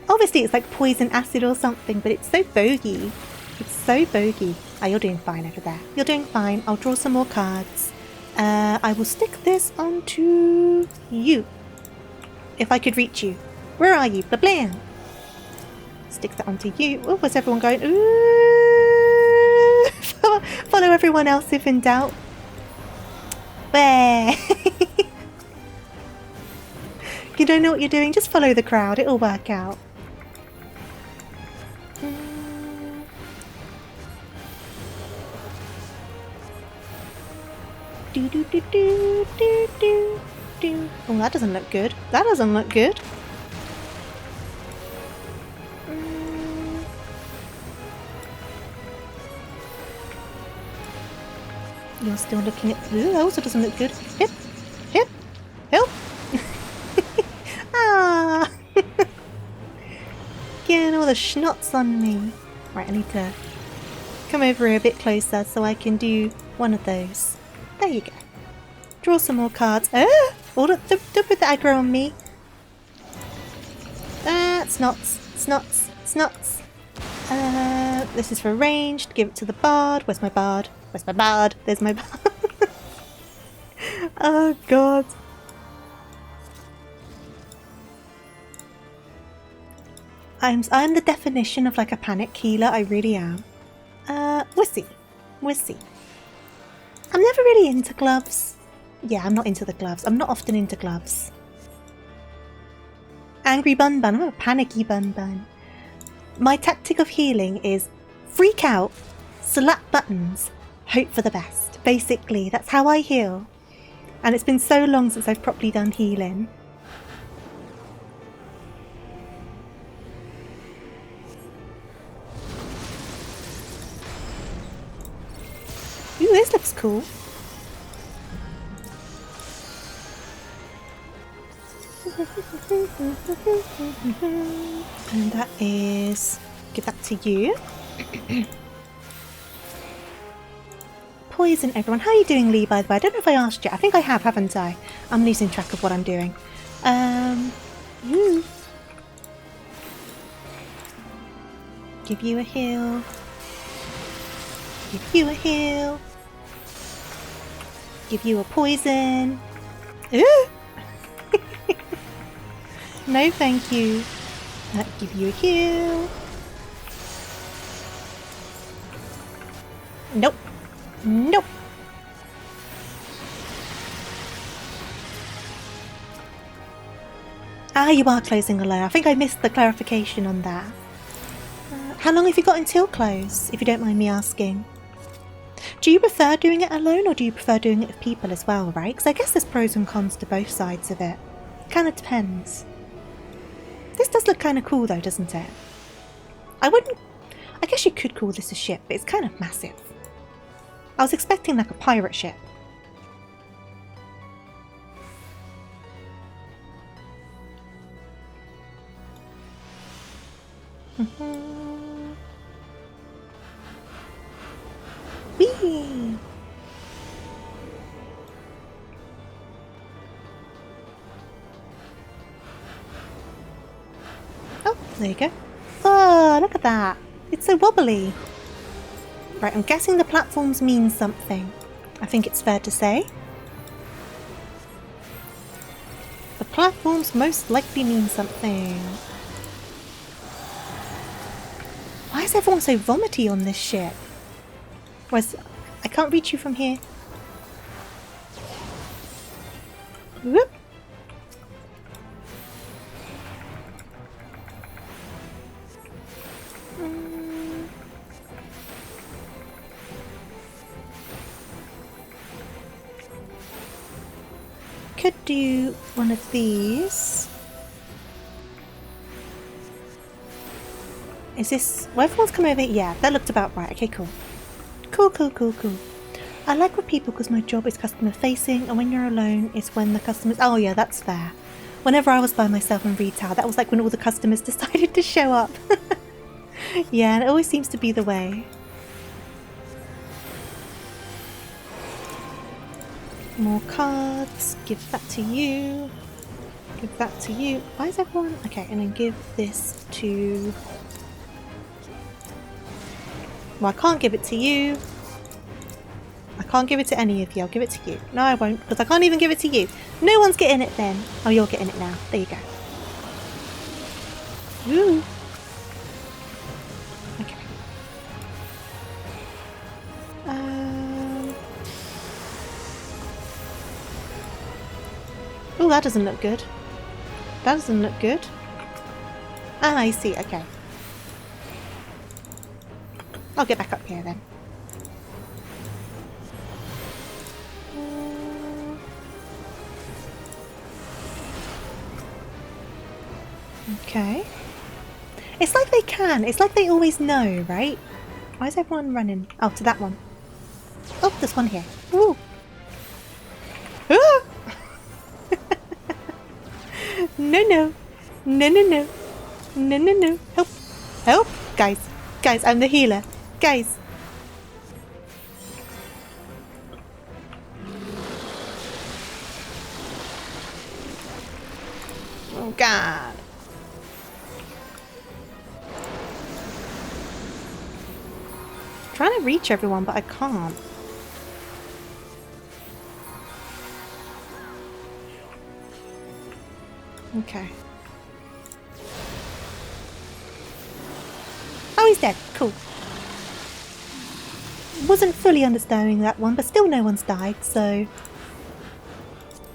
Obviously it's like poison acid or something, but it's so bogey. It's so bogey. Ah, you're doing fine over there. You're doing fine. I'll draw some more cards. I will stick this onto you. If I could reach you. Where are you? Blam! Stick that onto you. Oh, where's everyone going? Ooh! Follow everyone else if in doubt. There! You don't know what you're doing? Just follow the crowd. It'll work out. Do do do do do do do. Oh, that doesn't look good. That doesn't look good. You're still looking at... Ooh, that also doesn't look good. Hip! Hip! Help! Ah! Getting all the schnots on me. Right, I need to come over here a bit closer so I can do one of those. There you go. Draw some more cards. Ah! Oh, don't put the aggro on me. Snots. Snots. Snots. This is for ranged. Give it to the bard. Where's my bard? Where's my bard? There's my bard. Oh, God. I'm the definition of like a panic healer. I really am. We'll see. We'll see. I'm never really into gloves. Yeah, I'm not into the gloves. I'm not often into gloves. Angry Bun Bun. I'm a panicky Bun Bun. My tactic of healing is freak out, slap buttons, hope for the best. Basically, that's how I heal. And it's been so long since I've properly done healing. Ooh, this looks cool. And that is... give that to you. Poison everyone. How are you doing, Lee, by the way? I don't know if I asked you. I think I have, haven't I? I'm losing track of what I'm doing. Give you a heal. Give you a heal. Give you a poison. Ooh! No, thank you. Give you a heal. Nope. Nope. Ah, you are closing alone. I think I missed the clarification on that. How long have you got until close, if you don't mind me asking? Do you prefer doing it alone or do you prefer doing it with people as well, right? Because I guess there's pros and cons to both sides of it. Kind of depends. This does look kind of cool though, doesn't it? I guess you could call this a ship, but it's kind of massive. I was expecting like a pirate ship. Whee! Oh, there you go. Oh, look at that. It's so wobbly. Right, I'm guessing the platforms mean something. I think it's fair to say. The platforms most likely mean something. Why is everyone so vomity on this ship? I can't reach you from here. Whoop. Could do one of these. Is this... Well, everyone's come over... Yeah, that looked about right. Okay, cool. Cool. I like with people because my job is customer facing, and when you're alone is when the customers... Oh yeah, that's fair. Whenever I was by myself in retail, that was like when all the customers decided to show up. Yeah, it always seems to be the way. More cards. Give that to you. Give that to you. Why is everyone... Okay, and then give this to... Well, I can't give it to you. I can't give it to any of you. I'll give it to you. No, I won't, because I can't even give it to you. No one's getting it then. Oh, you're getting it now. There you go. Woo. Okay. Oh, that doesn't look good. That doesn't look good. Ah, I see. Okay. I'll get back up here then. Okay. It's like they can. It's like they always know, right? Why is everyone running? Oh, to that one. Oh, there's one here. Woo! Ah! No. No. Help. Help. Guys, I'm the healer. Guys. Oh, God. I'm trying to reach everyone, but I can't. Okay. Oh, he's dead. Cool. Wasn't fully understanding that one, but still no one's died, so...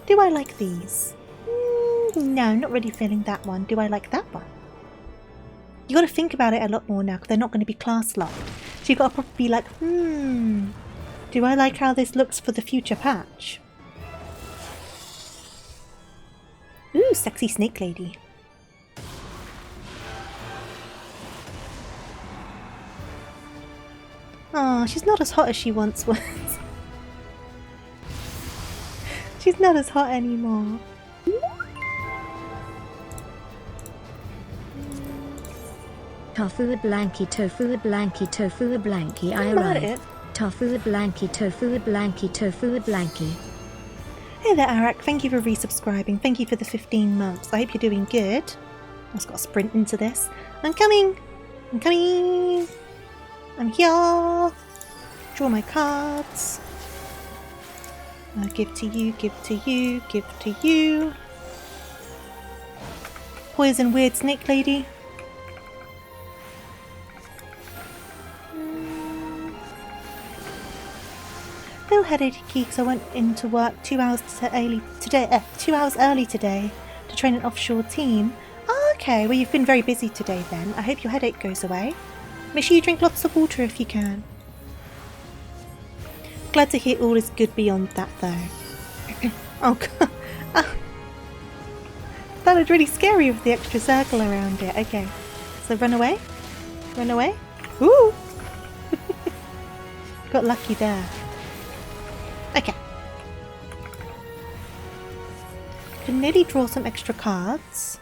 Do I like these? No, not really feeling that one. Do I like that one? You got to think about it a lot more now, because they're not going to be class locked. So you've got to probably be like, do I like how this looks for the future patch? Ooh, sexy snake lady. Oh, she's not as hot as she once was. She's not as hot anymore. TofuuRabbit, TofuuRabbit, I arrive. TofuuRabbit. Hey there, Arak. Thank you for resubscribing. Thank you for the 15 months. I hope you're doing good. I've just got to sprint into this. I'm coming. I'm here. Draw my cards. Give to you, give to you, give to you. Poison weird snake lady. Little headache because I went into work 2 hours early today. 2 hours early today to train an offshore team. Oh, okay. Well, you've been very busy today then. I hope your headache goes away. Make sure you drink lots of water if you can. Glad to hear all is good beyond that, though. Oh, God. Oh. That was really scary with the extra circle around it. Okay. So run away. Run away. Ooh! Got lucky there. Okay. Can nearly draw some extra cards.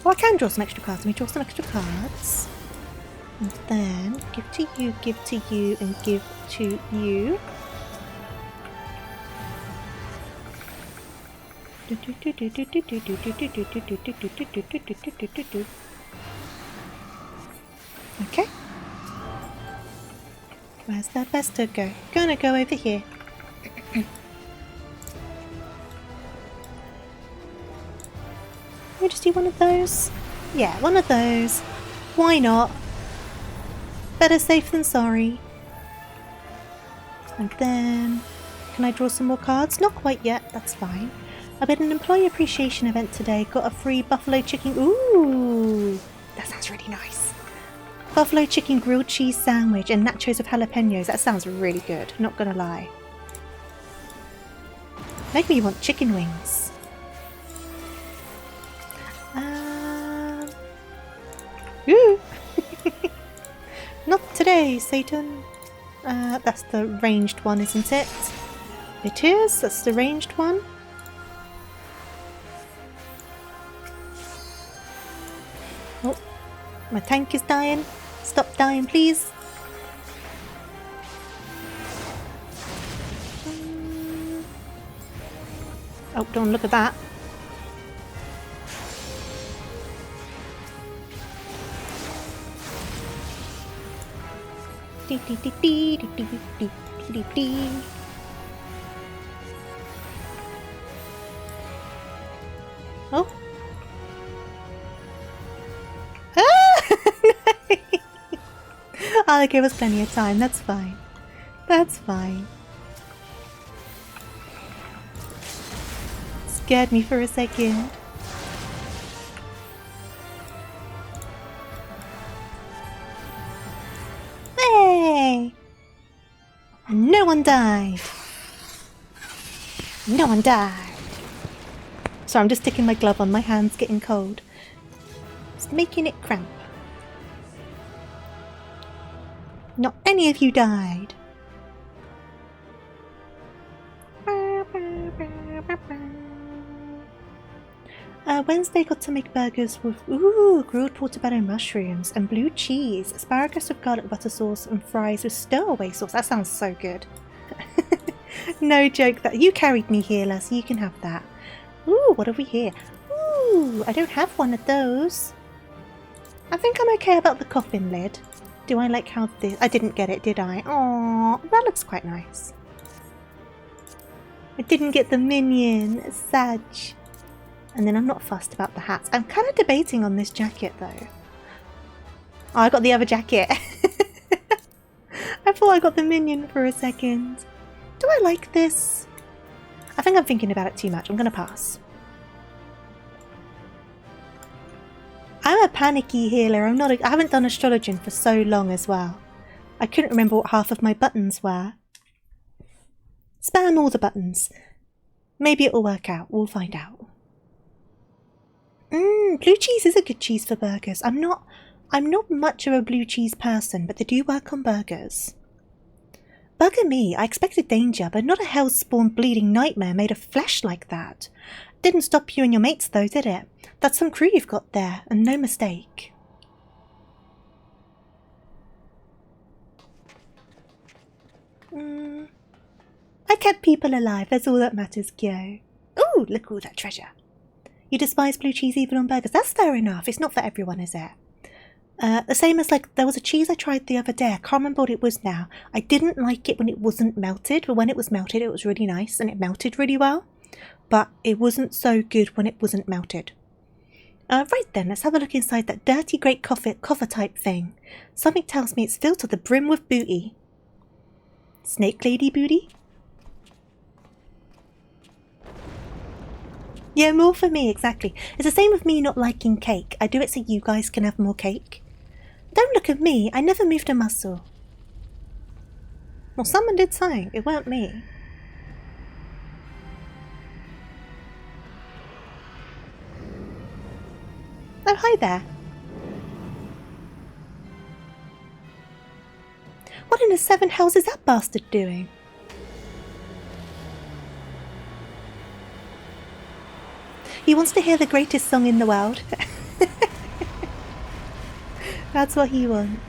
Oh, I can draw some extra cards. Let me draw some extra cards. And then give to you, and give to you. Okay. Where's that bastard go? Gonna go over here. Let me just do one of those. Yeah, one of those. Why not? Better safe than sorry. And then... Can I draw some more cards? Not quite yet, that's fine. I'm at an employee appreciation event today. Got a free buffalo chicken... Ooh! That sounds really nice. Buffalo chicken grilled cheese sandwich and nachos with jalapenos. That sounds really good, not gonna lie. Make me want chicken wings. Ooh! Not today, Satan. That's the ranged one, isn't it? It is. That's the ranged one. Oh, my tank is dying. Stop dying, please. Oh, don't look at that. Oh. I'll give us plenty of time, that's fine. That's fine. Scared me for a second. Hey! No one died. No one died. Sorry, I'm just sticking my glove on. My hand's getting cold. Just making it cramp. Not any of you died. Wednesday got to make burgers with grilled portobello mushrooms and blue cheese, asparagus with garlic butter sauce, and fries with stowaway sauce. That sounds so good. No joke, that you carried me, healer, so you can have that. Ooh, what have we here? Ooh, I don't have one of those. I think I'm okay about the coffin lid. Do I like how this... I didn't get it, did I? Aww, that looks quite nice. I didn't get the minion. Sad. And then I'm not fussed about the hats. I'm kind of debating on this jacket though. Oh, I got the other jacket. I thought I got the minion for a second. Do I like this? I think I'm thinking about it too much. I'm going to pass. I'm a panicky healer. I haven't done astrologing for so long as well. I couldn't remember what half of my buttons were. Spam all the buttons. Maybe it'll work out. We'll find out. Blue cheese is a good cheese for burgers. I'm not much of a blue cheese person, but they do work on burgers. Bugger me, I expected danger, but not a hell-spawned bleeding nightmare made of flesh like that. Didn't stop you and your mates though, did it? That's some crew you've got there, and no mistake. I kept people alive, that's all that matters, Kyo. Ooh, look at all that treasure. You despise blue cheese even on burgers. That's fair enough. It's not for everyone, is it? The same as, like, there was a cheese I tried the other day. I can't remember what it was now. I didn't like it when it wasn't melted, but when it was melted, it was really nice and it melted really well. But it wasn't so good when it wasn't melted. Right then, let's have a look inside that dirty great coffer type thing. Something tells me it's filled to the brim with booty. Snake lady booty? Yeah, more for me, exactly. It's the same with me not liking cake. I do it so you guys can have more cake. Don't look at me. I never moved a muscle. Well, someone did something. It weren't me. Oh, hi there. What in the seven hells is that bastard doing? He wants to hear the greatest song in the world. That's what he wants.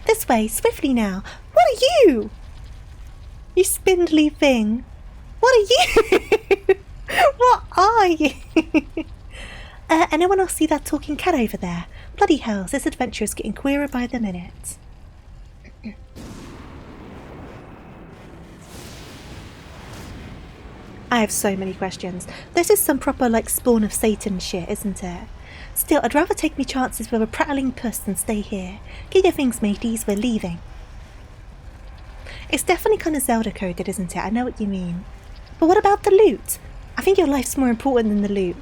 This way, swiftly now. What are you? You spindly thing. What are you? What are you? Anyone else see that talking cat over there? Bloody hells, this adventure is getting queerer by the minute. I have so many questions. This is some proper, like, spawn of Satan shit, isn't it? Still, I'd rather take me chances with a prattling puss than stay here. Get your things, mateys, we're leaving. It's definitely kind of Zelda coded, isn't it? I know what you mean. But what about the loot? I think your life's more important than the loot.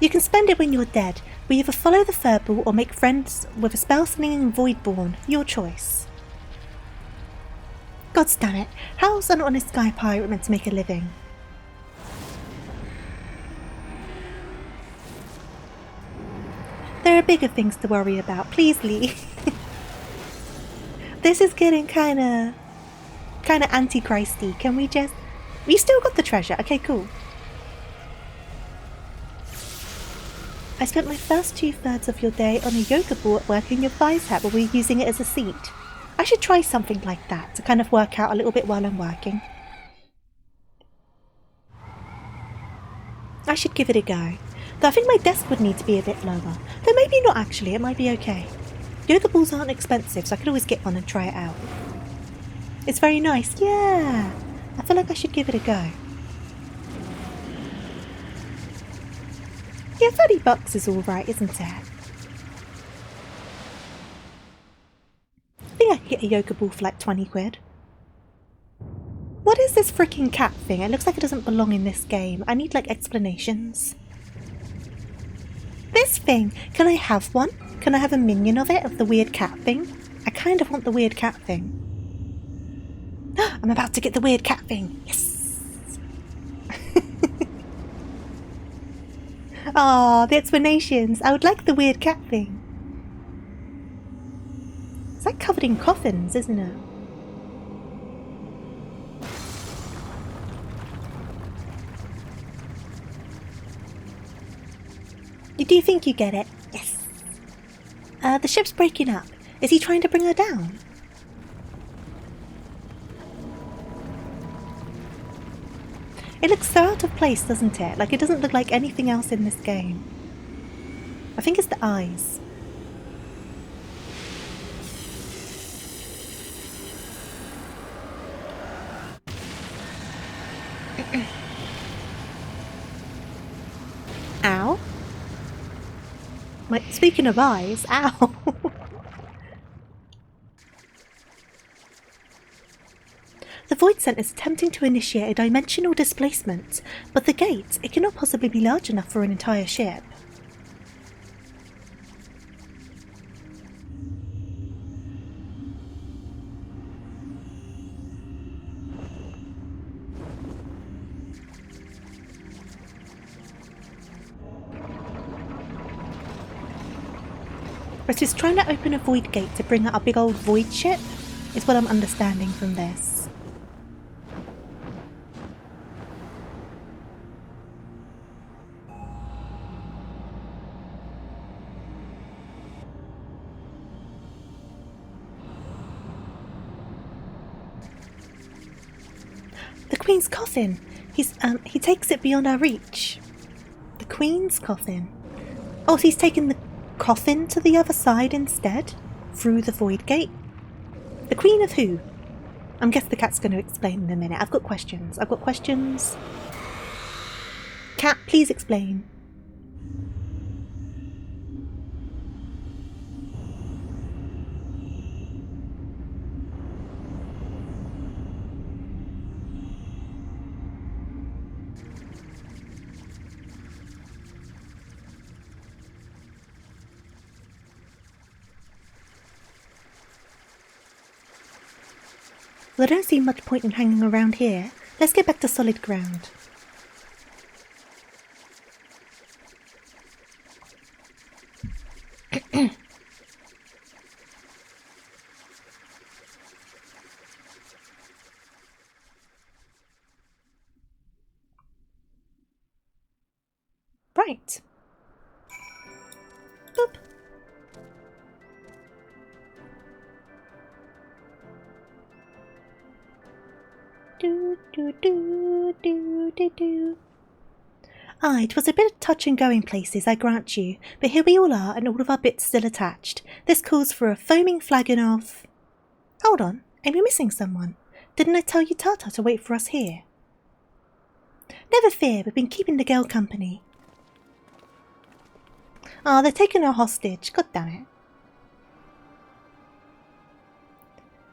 You can spend it when you're dead. We either follow the furball or make friends with a spell-slinging voidborn. Your choice. God damn it, how's an honest sky pirate meant to make a living? There are bigger things to worry about. Please leave. This is getting kinda anti-Christy. Can we just... We still got the treasure. Okay, cool. I spent my first 2/3 of your day on a yoga ball at work in your bicep while we were using it as a seat. I should try something like that to kind of work out a little bit while I'm working. I should give it a go. Though I think my desk would need to be a bit lower. Though maybe not actually, it might be okay. Yoga balls aren't expensive, so I could always get one and try it out. It's very nice, yeah! I feel like I should give it a go. Yeah, $30 is alright, isn't it? I think I could get a yoga ball for like 20 quid. What is this freaking cat thing? It looks like it doesn't belong in this game. I need like explanations. This thing! Can I have one? Can I have a minion of it, of the weird cat thing? I kind of want the weird cat thing. I'm about to get the weird cat thing! Yes! Ah, the explanations! I would like the weird cat thing. It's like covered in coffins, isn't it? You do think you get it? Yes. The ship's breaking up. Is he trying to bring her down? It looks so out of place, doesn't it? Like it doesn't look like anything else in this game. I think it's the eyes. Ow. Speaking of eyes, ow. The Void Center is attempting to initiate a dimensional displacement, but the gate, it cannot possibly be large enough for an entire ship. But it's trying to open a void gate to bring out a big old void ship, is what I'm understanding from this. The Queen's coffin! He takes it beyond our reach. The Queen's coffin. Oh, so he's taken the coffin to the other side instead? Through the void gate? The Queen of who? I'm guessing the cat's going to explain in a minute. I've got questions. Cat, please explain. Well, I don't see much point in hanging around here. Let's get back to solid ground. Right. Boop. Do, do, do, do, do, do. Ah, it was a bit of touch and go in places, I grant you, but here we all are and all of our bits still attached. This calls for a foaming flagon of... Hold on, am I missing someone? Didn't I tell you Tata to wait for us here? Never fear, we've been keeping the girl company. Ah, they're taking her hostage, god damn it.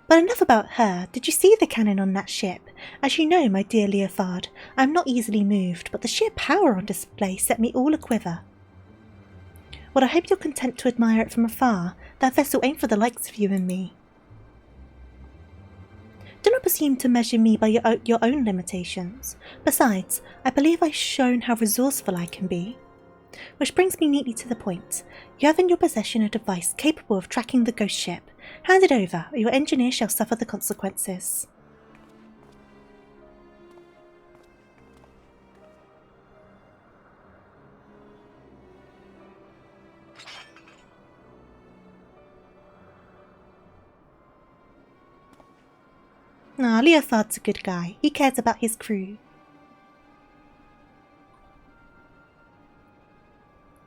But enough about her. Did you see the cannon on that ship? As you know, my dear Leofard, I am not easily moved, but the sheer power on display set me all a-quiver. Well, I hope you're content to admire it from afar. That vessel ain't for the likes of you and me. Do not presume to measure me by your own limitations. Besides, I believe I've shown how resourceful I can be. Which brings me neatly to the point. You have in your possession a device capable of tracking the ghost ship. Hand it over, or your engineer shall suffer the consequences. Ah, Leofard's a good guy. He cares about his crew.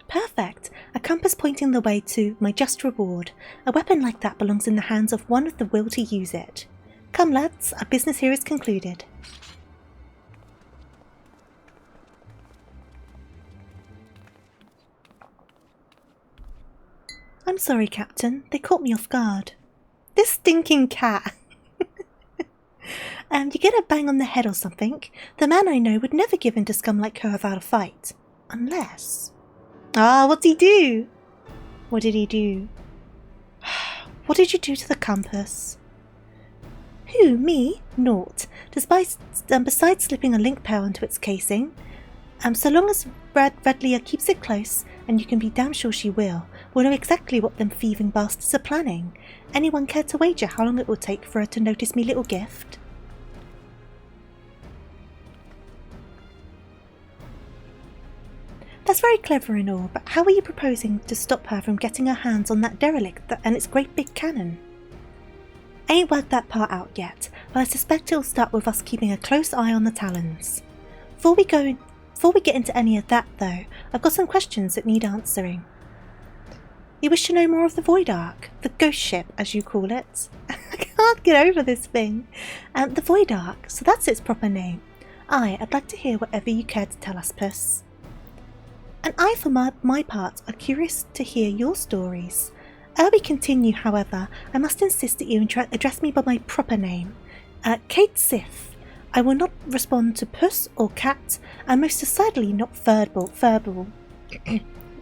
Perfect! A compass pointing the way to my just reward. A weapon like that belongs in the hands of one with the will to use it. Come lads, our business here is concluded. I'm sorry, Captain. They caught me off guard. This stinking cat! You get a bang on the head or something. The man I know would never give in to scum like her without a fight. Unless... Ah, what'd he do? What did he do? What did you do to the compass? Who, me? Naught. Besides slipping a link pair onto its casing. So long as Redlia keeps it close, and you can be damn sure she will, we'll know exactly what them thieving bastards are planning. Anyone care to wager how long it will take for her to notice me little gift? That's very clever and all, but how are you proposing to stop her from getting her hands on that derelict and its great big cannon? I ain't worked that part out yet, but I suspect it'll start with us keeping a close eye on the Talons. Before we get into any of that, though, I've got some questions that need answering. You wish to know more of the Void Ark? The ghost ship, as you call it? I can't get over this thing. The Void Ark, so that's its proper name. I'd like to hear whatever you care to tell us, Puss. And I, for my part, are curious to hear your stories. Ere we continue, however, I must insist that you address me by my proper name. Kate Sif. I will not respond to Puss or Cat, and most decidedly not Furball.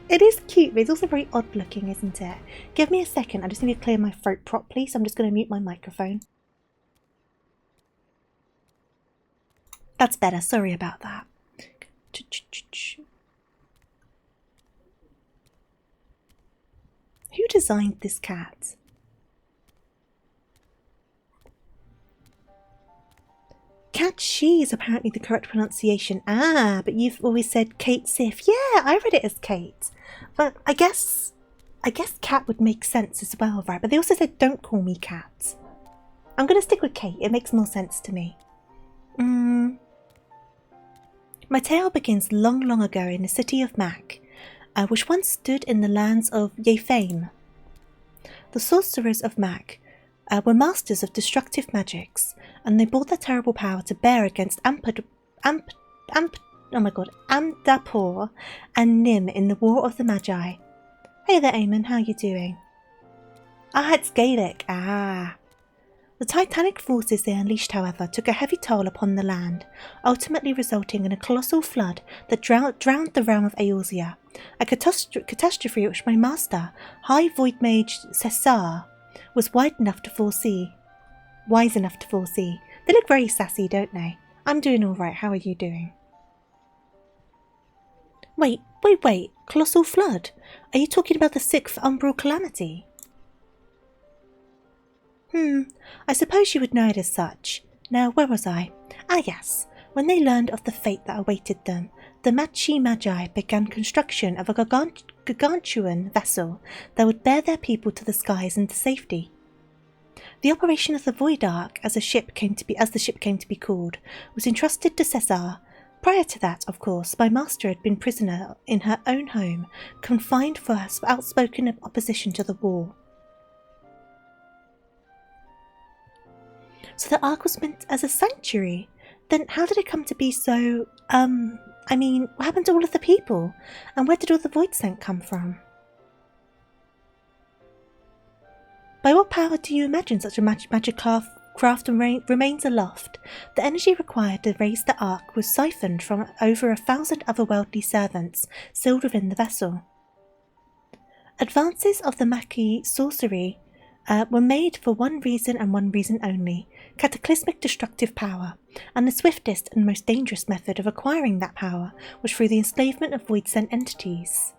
It is cute, but it's also very odd looking, isn't it? Give me a second, I just need to clear my throat properly, so I'm just going to mute my microphone. That's better, sorry about that. Who designed this cat? Cat she is apparently the correct pronunciation. Ah, but you've always said Kate Sif. Yeah, I read it as Kate. But I guess Cat would make sense as well, right? But they also said don't call me Cat. I'm going to stick with Kate. It makes more sense to me. My tale begins long, long ago in the city of Mac, which once stood in the lands of Yefame. The sorcerers of Mac were masters of destructive magics, and they brought their terrible power to bear against Amdapor and Nim in the War of the Magi. Hey there, Eamon, how you doing? Ah, it's Gaelic. Ah. The titanic forces they unleashed, however, took a heavy toll upon the land, ultimately resulting in a colossal flood that drowned the realm of Eorzea, a catastrophe which my master, High Void Mage Cesar, was wide enough to foresee. wise enough to foresee. They look very sassy, don't they? I'm doing alright, how are you doing? Wait. Colossal flood? Are you talking about the 6th umbral calamity? I suppose you would know it as such. Now, where was I? Ah yes, when they learned of the fate that awaited them, the Magi began construction of a gargantuan vessel that would bear their people to the skies and to safety. The operation of the Void Ark, as the ship came to be called, was entrusted to Caesar. Prior to that, of course, my master had been prisoner in her own home, confined for her outspoken opposition to the war. So the Ark was meant as a sanctuary? Then how did it come to be so, what happened to all of the people? And where did all the void scent come from? By what power do you imagine such a magic craft remains aloft? The energy required to raise the Ark was siphoned from over 1,000 otherworldly servants sealed within the vessel. Advances of the Magi sorcery were made for one reason and one reason only: cataclysmic destructive power, and the swiftest and most dangerous method of acquiring that power was through the enslavement of void-sent entities.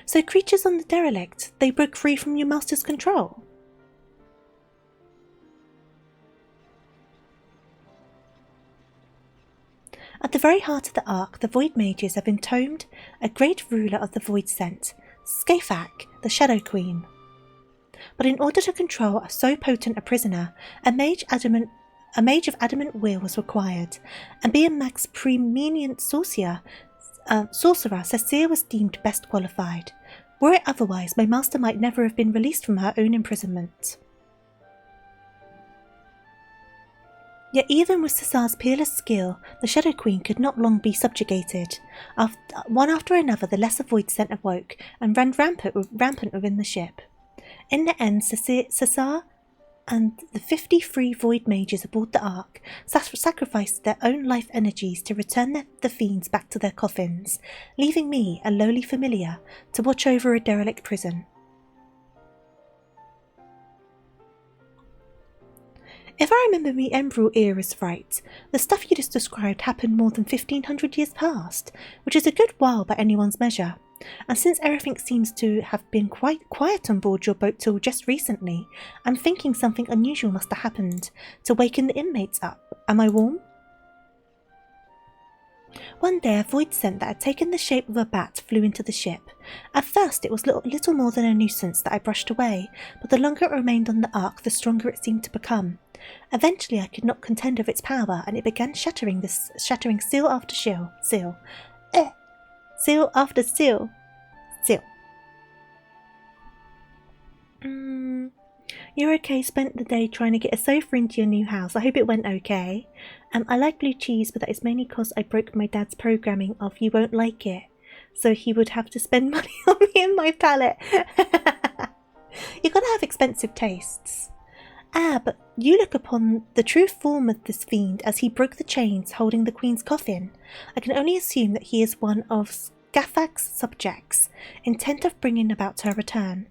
So creatures on the derelict, they broke free from your master's control? At the very heart of the Ark, the Void Mages have entombed a great ruler of the Void-sent, Scafak, the Shadow Queen. But in order to control so potent a prisoner, a mage of adamant will was required, and being Mag's preeminent sorcerer, Cecile was deemed best qualified. Were it otherwise, my master might never have been released from her own imprisonment. Yet even with Cesar's peerless skill, the Shadow Queen could not long be subjugated. One after another, the lesser void scent awoke and ran rampant within the ship. In the end, Cesar and the 53 void mages aboard the Ark sacrificed their own life energies to return the fiends back to their coffins, leaving me, a lowly familiar, to watch over a derelict prison. If I remember me Emerald eras right, the stuff you just described happened more than 1,500 years past, which is a good while by anyone's measure. And since everything seems to have been quite quiet on board your boat till just recently, I'm thinking something unusual must have happened to waken the inmates up. Am I warm? One day a void scent that had taken the shape of a bat flew into the ship. At first it was little more than a nuisance that I brushed away, but the longer it remained on the Ark, the stronger it seemed to become. Eventually I could not contend with its power, and it began shattering seal after seal. Seal after seal. You're okay, spent the day trying to get a sofa into your new house. I hope it went okay. I like blue cheese, but that is mainly because I broke my dad's programming of "you won't like it," so he would have to spend money on me and my palate. You gotta have expensive tastes. But you look upon the true form of this fiend as he broke the chains holding the Queen's coffin. I can only assume that he is one of Scafak's subjects, intent of bringing about her return.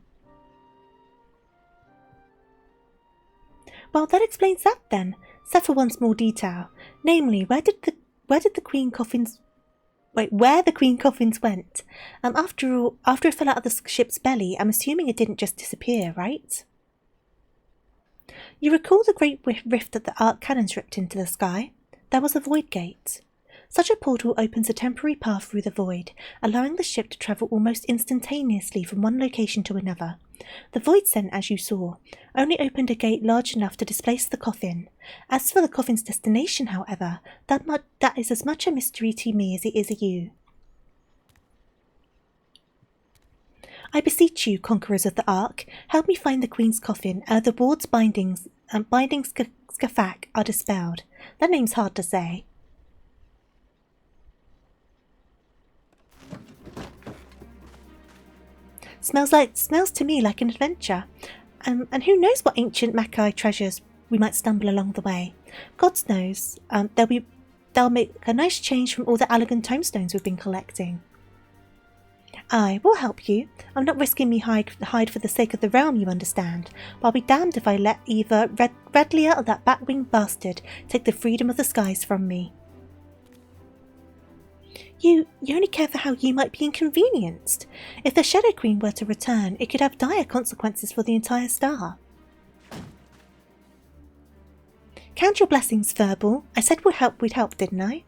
Well, that explains that then, except for one small detail, namely, where the Queen coffins went. After it fell out of the ship's belly, I'm assuming it didn't just disappear, right? You recall the great rift that the Ark cannons ripped into the sky? There was a void gate. Such a portal opens a temporary path through the void, allowing the ship to travel almost instantaneously from one location to another. The void scent, as you saw, only opened a gate large enough to displace the coffin. As for the coffin's destination, however, that is as much a mystery to me as it is to you. I beseech you, conquerors of the Ark, help me find the Queen's coffin ere the ward's bindings Scafak are dispelled. That name's hard to say. Smells to me like an adventure. And who knows what ancient Magi treasures we might stumble along the way. God knows, they'll make a nice change from all the elegant tomestones we've been collecting. I will help you. I'm not risking me hide for the sake of the realm, you understand. But I'll be damned if I let either Redlia or that bat-winged bastard take the freedom of the skies from me. You only care for how you might be inconvenienced. If the Shadow Queen were to return, it could have dire consequences for the entire star. Count your blessings, Furball. I said we'd help, didn't I?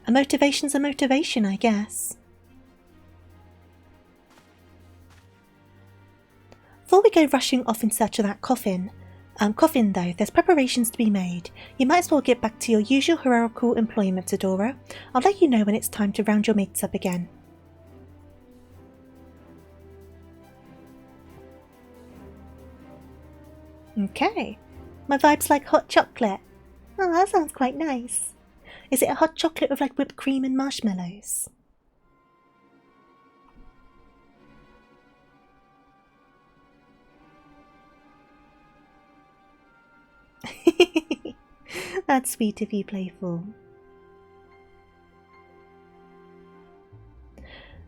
A motivation's a motivation, I guess. Before we go rushing off in search of that coffin though, there's preparations to be made. You might as well get back to your usual heroical employment, Adora. I'll let you know when it's time to round your mates up again. Okay. My vibe's like hot chocolate. Oh, that sounds quite nice. Is it a hot chocolate with like whipped cream and marshmallows? That's sweet of you, Playful.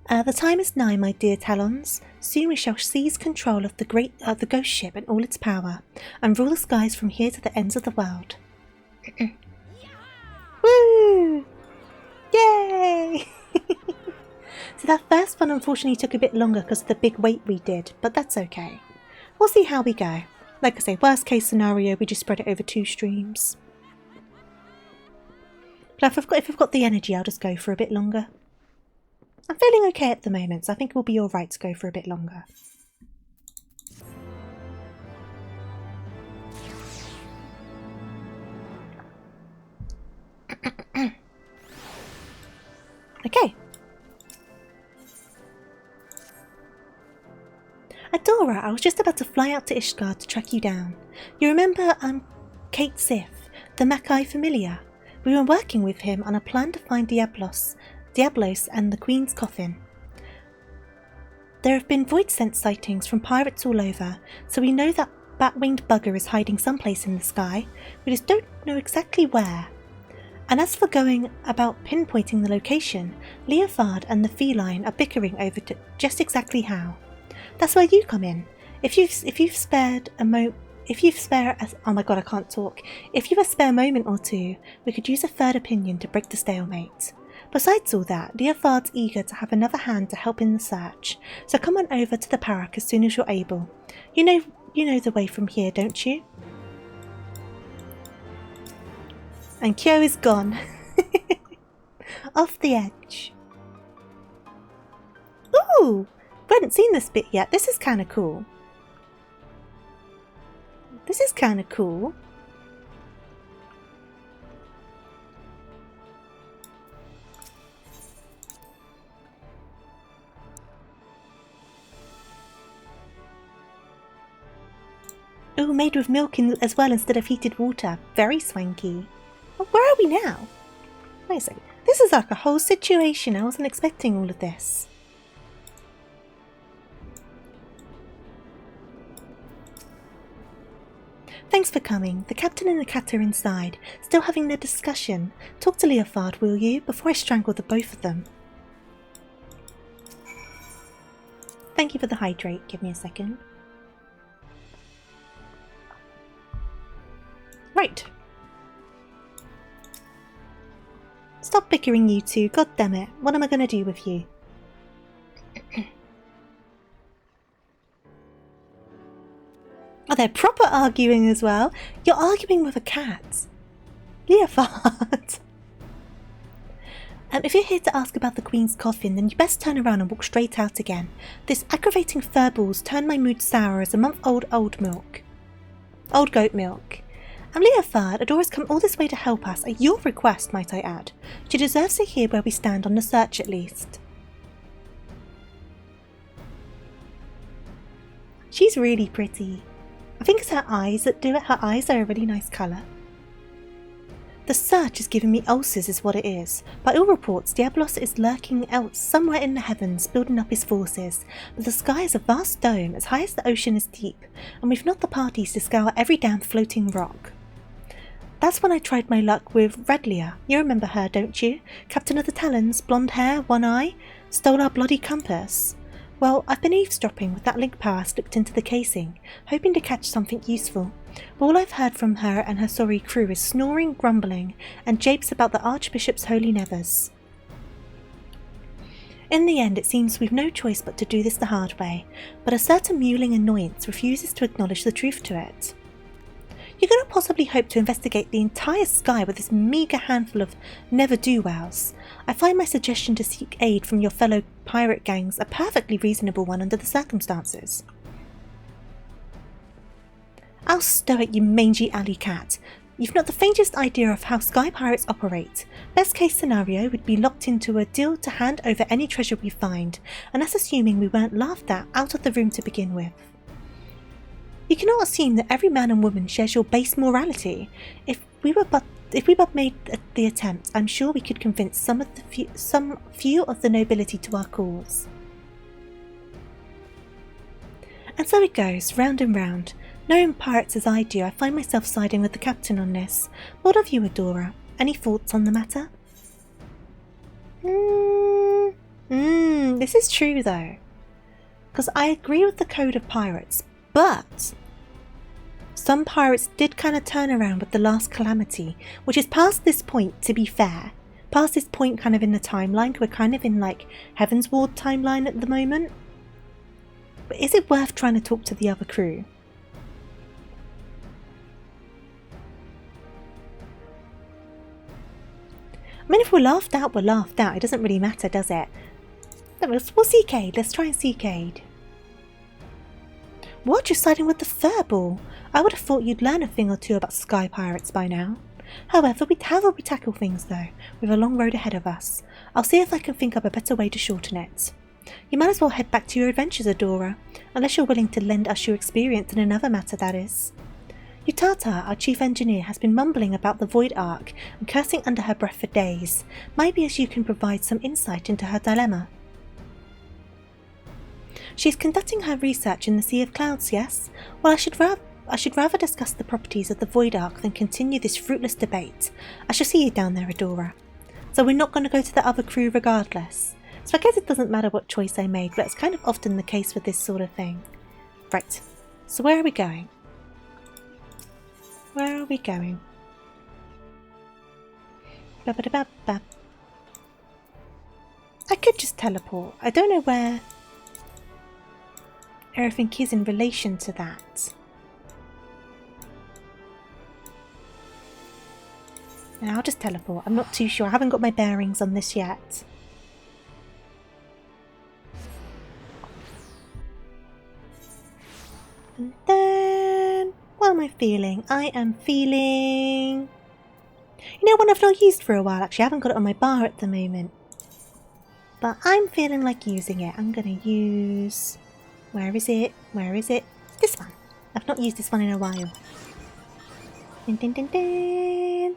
The time is nigh, my dear Talons. Soon we shall seize control of the ghost ship and all its power, and rule the skies from here to the ends of the world. Woo! Yay! So that first one unfortunately took a bit longer because of the big wait we did, but that's okay. We'll see how we go. Like I say, worst case scenario, we just spread it over 2 streams. But if I've got the energy, I'll just go for a bit longer. I'm feeling okay at the moment, so I think we'll be alright to go for a bit longer. Okay. Adora, I was just about to fly out to Ishgard to track you down. You remember, Kate Sif, the Mackay familiar? We were working with him on a plan to find Diablos and the Queen's coffin. There have been void sense sightings from pirates all over, so we know that bat-winged bugger is hiding someplace in the sky. We just don't know exactly where. And as for going about pinpointing the location, Leofard and the feline are bickering over just exactly how. That's where you come in. If you have a spare moment or two, we could use a third opinion to break the stalemate. Besides all that, Leofard's eager to have another hand to help in the search, so come on over to the Parak as soon as you're able. You know the way from here, don't you? And Kyo is gone. Off the edge. Ooh! We hadn't seen this bit yet. This is kind of cool. Oh, made with milk as well instead of heated water. Very swanky. Oh, where are we now? Wait a second. This is like a whole situation. I wasn't expecting all of this. Thanks for coming. The captain and the cat are inside, still having their discussion. Talk to Leofard, will you, before I strangle the both of them. Thank you for the hydrate. Give me a second. Right. Stop bickering, you two. God damn it. What am I going to do with you? Oh, they're proper arguing as well. You're arguing with a cat. Leofard. If you're here to ask about the Queen's coffin, then you best turn around and walk straight out again. This aggravating furball's turned my mood sour as a month-old old goat milk. Leofard, Adora's come all this way to help us, at your request, might I add. She deserves to hear where we stand on the search at least. She's really pretty. I think it's her eyes that do it. Her eyes are a really nice colour. The search is giving me ulcers is what it is. By all reports, Diablos is lurking else somewhere in the heavens, building up his forces. But the sky is a vast dome, as high as the ocean is deep, and we've not the parties to scour every damn floating rock. That's when I tried my luck with Redlia. You remember her, don't you? Captain of the Talons, blonde hair, one eye. Stole our bloody compass. Well, I've been eavesdropping with that link power slipped into the casing, hoping to catch something useful. But all I've heard from her and her sorry crew is snoring, grumbling, and japes about the Archbishop's holy nevers. In the end, it seems we've no choice but to do this the hard way, but a certain mewling annoyance refuses to acknowledge the truth to it. You cannot possibly hope to investigate the entire sky with this meagre handful of never-do-wells. I find my suggestion to seek aid from your fellow pirate gangs a perfectly reasonable one under the circumstances. How stoic, you mangy alley cat. You've not the faintest idea of how sky pirates operate. Best case scenario would be locked into a deal to hand over any treasure we find, and that's assuming we weren't laughed at out of the room to begin with. You cannot assume that every man and woman shares your base morality. If we but made the attempt, I'm sure we could convince some few of the nobility to our cause. And so it goes, round and round. Knowing pirates as I do, I find myself siding with the captain on this. What of you, Adora? Any thoughts on the matter? This is true though. Because I agree with the code of pirates, but some pirates did kind of turn around with the last calamity, which is past this point, to be fair. Past this point kind of in the timeline. We're kind of in like Heaven's Ward timeline at the moment. But is it worth trying to talk to the other crew? I mean, if we're laughed out, we're laughed out. It doesn't really matter, does it? We'll seek aid. Let's try and seek aid. What? You're siding with the furball? I would have thought you'd learn a thing or two about sky pirates by now. However, however we tackle things though, we have a long road ahead of us. I'll see if I can think up a better way to shorten it. You might as well head back to your adventures, Adora, unless you're willing to lend us your experience in another matter, that is. Utata, our chief engineer, has been mumbling about the Void Ark and cursing under her breath for days. Maybe as you can provide some insight into her dilemma. She is conducting her research in the Sea of Clouds, yes? Well, I should rather discuss the properties of the Void Ark than continue this fruitless debate. I shall see you down there, Adora. So we're not going to go to the other crew regardless. So I guess it doesn't matter what choice I made, but it's kind of often the case with this sort of thing. Right, so where are we going? Where are we going? Ba-ba-da-ba-ba. I could just teleport. I don't know where everything is in relation to that. And I'll just teleport. I'm not too sure. I haven't got my bearings on this yet. And then, what am I feeling? I am feeling... You know, one I've not used for a while, actually. I haven't got it on my bar at the moment. But I'm feeling like using it. I'm going to use... Where is it? Where is it? This one. I've not used this one in a while. Dun, dun, dun, dun.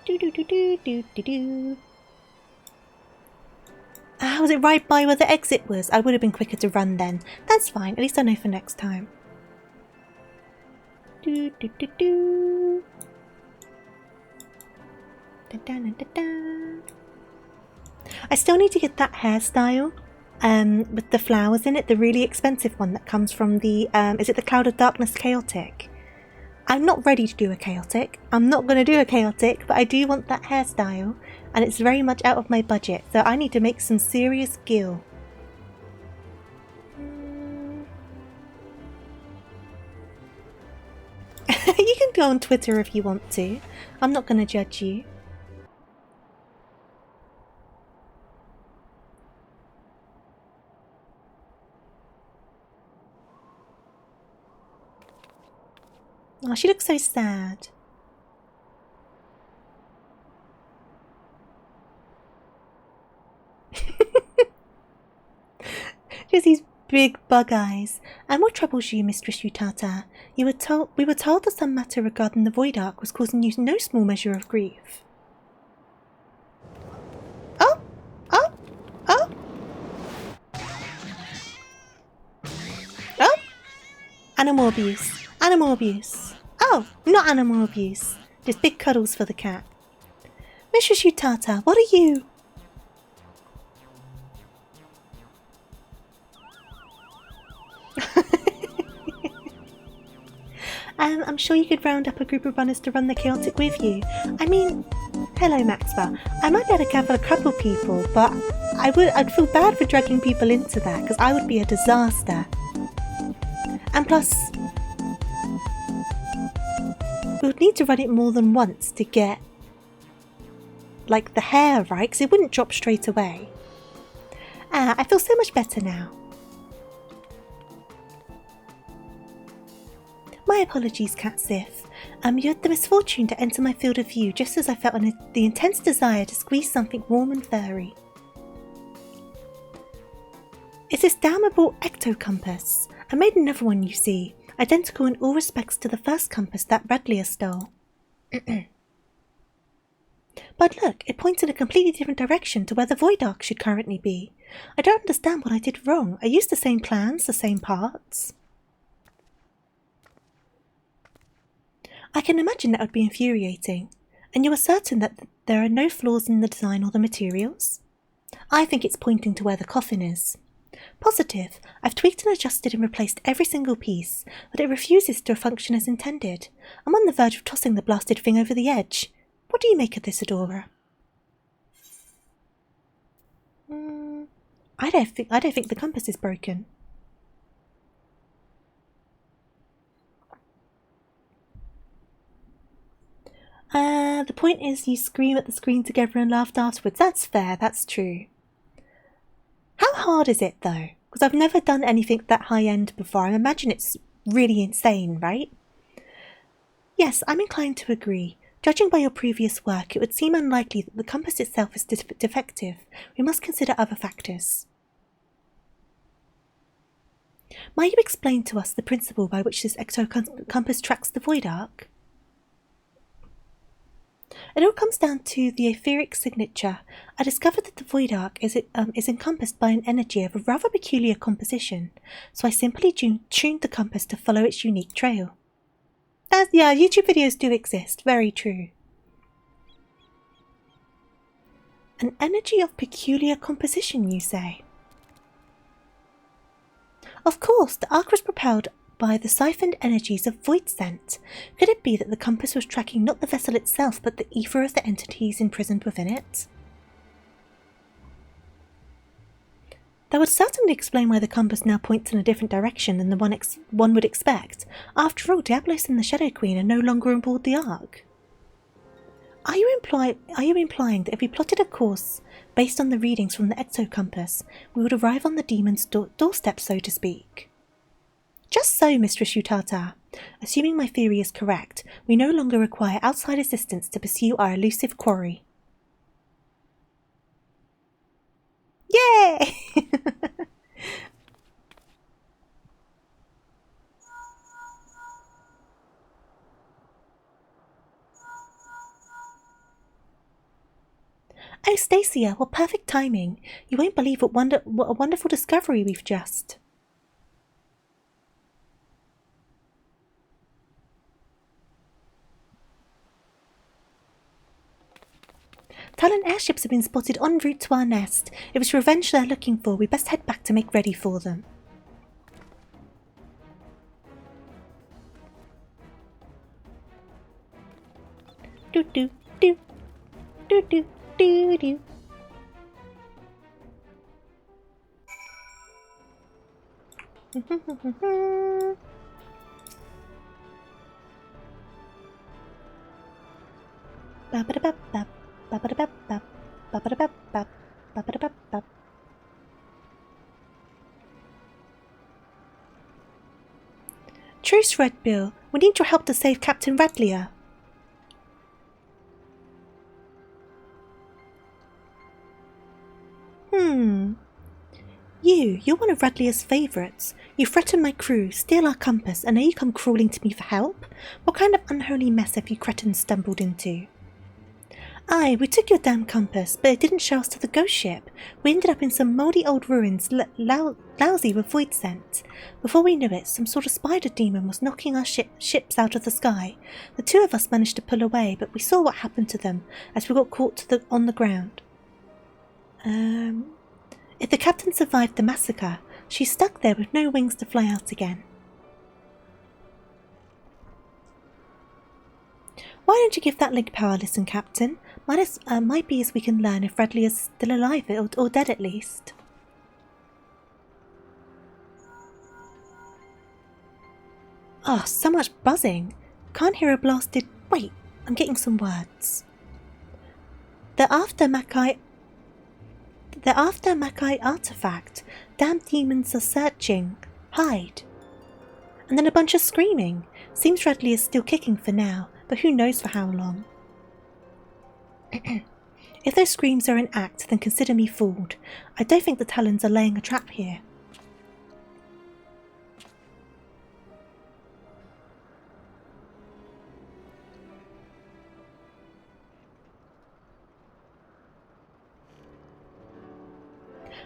Do, do, do, do, do, do, do. Ah, was it right by where the exit was? I would have been quicker to run then. That's fine. At least I know for next time. Do, do, do, do. Da, da, da, da, da. I still need to get that hairstyle with the flowers in it, the really expensive one that comes from the, is it the Cloud of Darkness Chaotic? I'm not ready to do a Chaotic. I'm not going to do a Chaotic, but I do want that hairstyle, and it's very much out of my budget, so I need to make some serious gil. You can go on Twitter if you want to. I'm not going to judge you. Oh, she looks so sad. Just these big bug eyes. And what troubles you, Mistress Utata? We were told that some matter regarding the Void Ark was causing you no small measure of grief. Oh! Oh! Oh! Oh! Animal abuse. Animal abuse. Oh, not animal abuse. Just big cuddles for the cat. Mistress Utata, what are you? I'm sure you could round up a group of runners to run the chaotic with you. I mean, hello Maxwell. I might be able to gather a couple people, but I'd feel bad for dragging people into that because I would be a disaster. And plus, we would need to run it more than once to get, like, the hair right, because it wouldn't drop straight away. I feel so much better now. My apologies, Cat Sif. You had the misfortune to enter my field of view just as I felt the intense desire to squeeze something warm and furry. It's this damnable ecto-compass. I made another one, you see, identical in all respects to the first compass that Radlia stole. But look, it points in a completely different direction to where the Void Ark should currently be. I don't understand what I did wrong. I used the same plans, the same parts. I can imagine that would be infuriating. And you are certain that there are no flaws in the design or the materials? I think it's pointing to where the coffin is. Positive. I've tweaked and adjusted and replaced every single piece, but it refuses to function as intended. I'm on the verge of tossing the blasted thing over the edge. What do you make of this, Adora? I don't think the compass is broken. The point is you scream at the screen together and laughed afterwards. That's fair, that's true. How hard is it, though? Because I've never done anything that high-end before. I imagine it's really insane, right? Yes, I'm inclined to agree. Judging by your previous work, it would seem unlikely that the compass itself is defective. We must consider other factors. Might you explain to us the principle by which this ecto-compass tracks the Void Ark? It all comes down to the etheric signature. I discovered that the Void Ark is encompassed by an energy of a rather peculiar composition, so I simply tuned the compass to follow its unique trail. Yeah, YouTube videos do exist, very true. An energy of peculiar composition, you say? Of course, the Ark was propelled by the siphoned energies of void scent. Could it be that the compass was tracking not the vessel itself, but the ether of the entities imprisoned within it? That would certainly explain why the compass now points in a different direction than the one would expect. After all, Diablos and the Shadow Queen are no longer on board the Ark. Are you implying that if we plotted a course based on the readings from the ecto-compass, we would arrive on the demon's doorstep, so to speak? Just so, Mistress Utata. Assuming my theory is correct, we no longer require outside assistance to pursue our elusive quarry. Yay! Oh, Stacia, what perfect timing. You won't believe what a wonderful discovery we've just... Talon airships have been spotted en route to our nest. If it's revenge they're looking for, we best head back to make ready for them. Do do do do do do do. Ba-ba-da-ba-ba. Ba-ba-da-ba-ba. Ba-ba-da-ba-ba. Ba-ba-da-ba-ba. Truce, Red Bill. We need your help to save Captain Radlia. You're one of Radlia's favourites. You threaten my crew, steal our compass, and now you come crawling to me for help? What kind of unholy mess have you cretins stumbled into? Aye, we took your damn compass, but it didn't show us to the ghost ship. We ended up in some mouldy old ruins, lousy with void scent. Before we knew it, some sort of spider demon was knocking our ships out of the sky. The two of us managed to pull away, but we saw what happened to them as we got caught on the ground. If the captain survived the massacre, she's stuck there with no wings to fly out again. Why don't you give that link power a listen, Captain? Might be as we can learn if Radley is still alive or dead at least. Oh, so much buzzing. Can't hear a blasted... Wait, I'm getting some words. The After Mackay artifact. Damn demons are searching. Hide. And then a bunch of screaming. Seems Radley is still kicking for now, but who knows for how long. If those screams are an act, then consider me fooled. I don't think the Talons are laying a trap here.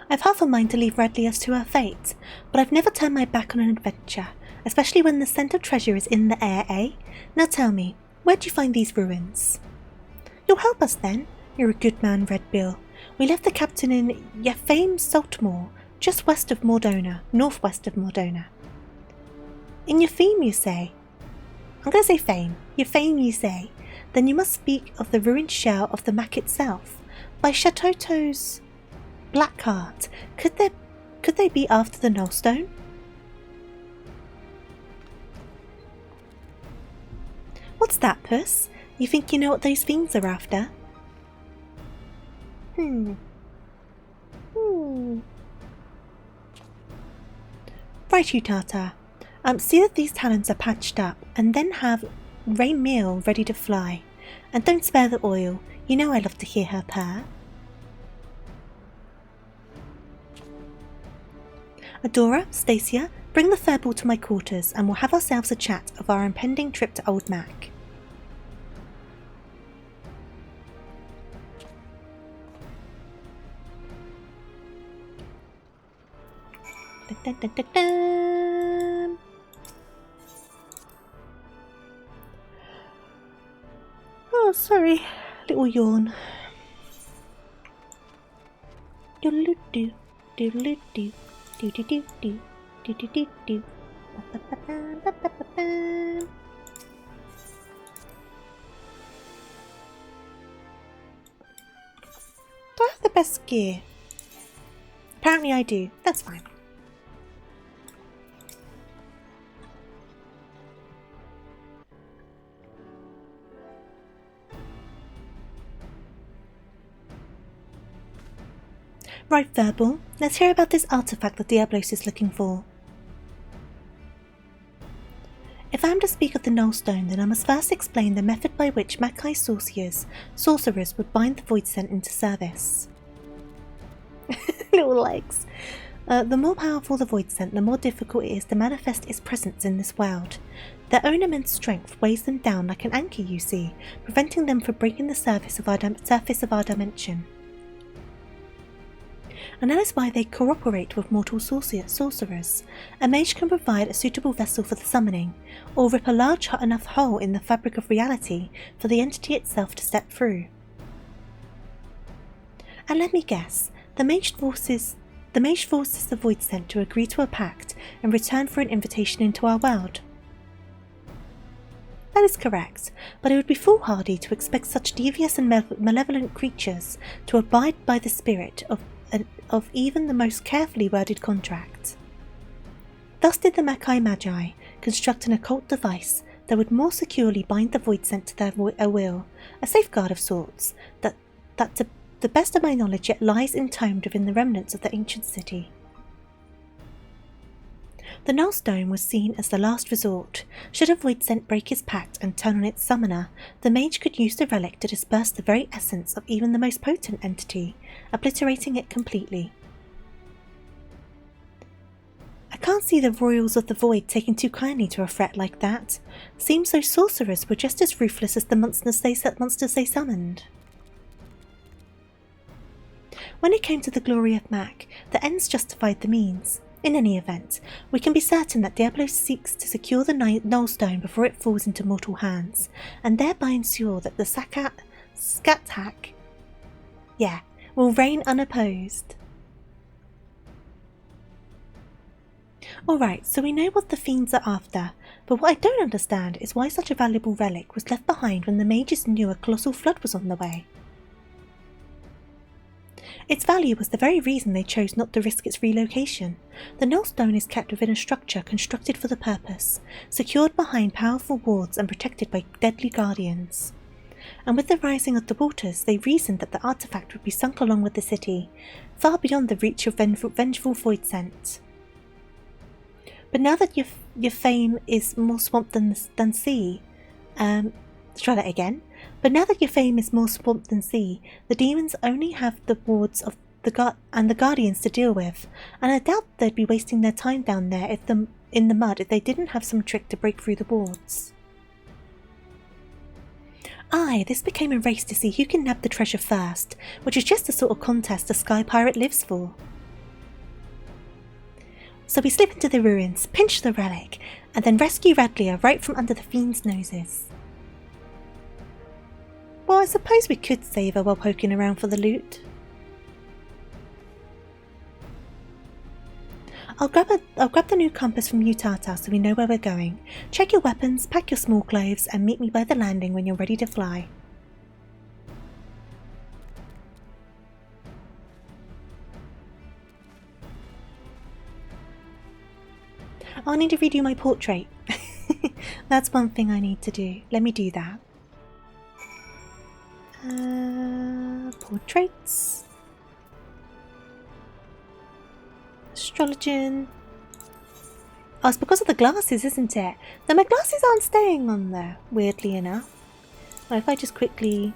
I've half a mind to leave Radley as to her fate, but I've never turned my back on an adventure, especially when the scent of treasure is in the air, eh? Now tell me, where'd you find these ruins? You'll help us then? You're a good man, Red Bill. We left the captain in Yafame Saltmoor, just west of Mordona, northwest of Mordona. In Yafame, you say? I'm going to say Fame. Yafame, you say? Then you must speak of the ruined shell of the Mac itself. By Chatoto's black heart, could they be after the Nullstone? What's that, Puss? You think you know what those fiends are after? Right, you Tata. See that these talons are patched up, and then have Ray Meal ready to fly. And don't spare the oil. You know I love to hear her purr. Adora, Stacia, bring the furball to my quarters, and we'll have ourselves a chat of our impending trip to Old Mac. Dun, dun, dun, dun. Oh, sorry. Little yawn. Doodle-doo, doodle-doo, doodle-doo, doodle-doo. Do I have the best gear? Apparently I do. That's fine. Right, Verbal, let's hear about this artifact that Diablos is looking for. If I am to speak of the Nullstone, then I must first explain the method by which Mackay sorcerers would bind the Void Scent into service. Little legs. The more powerful the Void Scent, the more difficult it is to manifest its presence in this world. Their own immense strength weighs them down like an anchor, you see, preventing them from breaking the surface of our dimension. And that is why they cooperate with mortal sorcerers. A mage can provide a suitable vessel for the summoning, or rip a large enough hole in the fabric of reality for the entity itself to step through. And let me guess, the mage forces the Void Scent to agree to a pact in return for an invitation into our world. That is correct, but it would be foolhardy to expect such devious and malevolent creatures to abide by the spirit of even the most carefully worded contract. Thus did the Mackay Magi construct an occult device that would more securely bind the Void Scent to their will, a safeguard of sorts, that to the best of my knowledge yet lies entombed within the remnants of the ancient city. The Nullstone was seen as the last resort. Should a Void Scent break his pact and turn on its summoner, the mage could use the relic to disperse the very essence of even the most potent entity, obliterating it completely. I can't see the Royals of the Void taking too kindly to a threat like that. Seems those sorcerers were just as ruthless as the monsters they summoned. When it came to the glory of Mac, the ends justified the means. In any event, we can be certain that Diablo seeks to secure the Nullstone before it falls into mortal hands, and thereby ensure that the Scat-Hack will reign unopposed. Alright, so we know what the fiends are after, but what I don't understand is why such a valuable relic was left behind when the mages knew a colossal flood was on the way. Its value was the very reason they chose not to risk its relocation. The Nullstone is kept within a structure constructed for the purpose, secured behind powerful wards and protected by deadly guardians. And with the rising of the waters, they reasoned that the artifact would be sunk along with the city, far beyond the reach of vengeful void scent. But now that your fame is more swamp than sea, try that again. But now that your fame is more swamp than sea, the demons only have the wards of the guardians to deal with, and I doubt they'd be wasting their time down there in the mud if they didn't have some trick to break through the wards. Aye, this became a race to see who can nab the treasure first, which is just the sort of contest a sky pirate lives for. So we slip into the ruins, pinch the relic, and then rescue Radlia right from under the fiend's noses. Well, I suppose we could save her while poking around for the loot. I'll grab the new compass from you, Tata, so we know where we're going. Check your weapons, pack your small clothes, and meet me by the landing when you're ready to fly. I'll need to redo my portrait. That's one thing I need to do. Let me do that. Portraits. Astrologian. Oh, it's because of the glasses, isn't it? Though my glasses aren't staying on there, weirdly enough. Well, if I just quickly...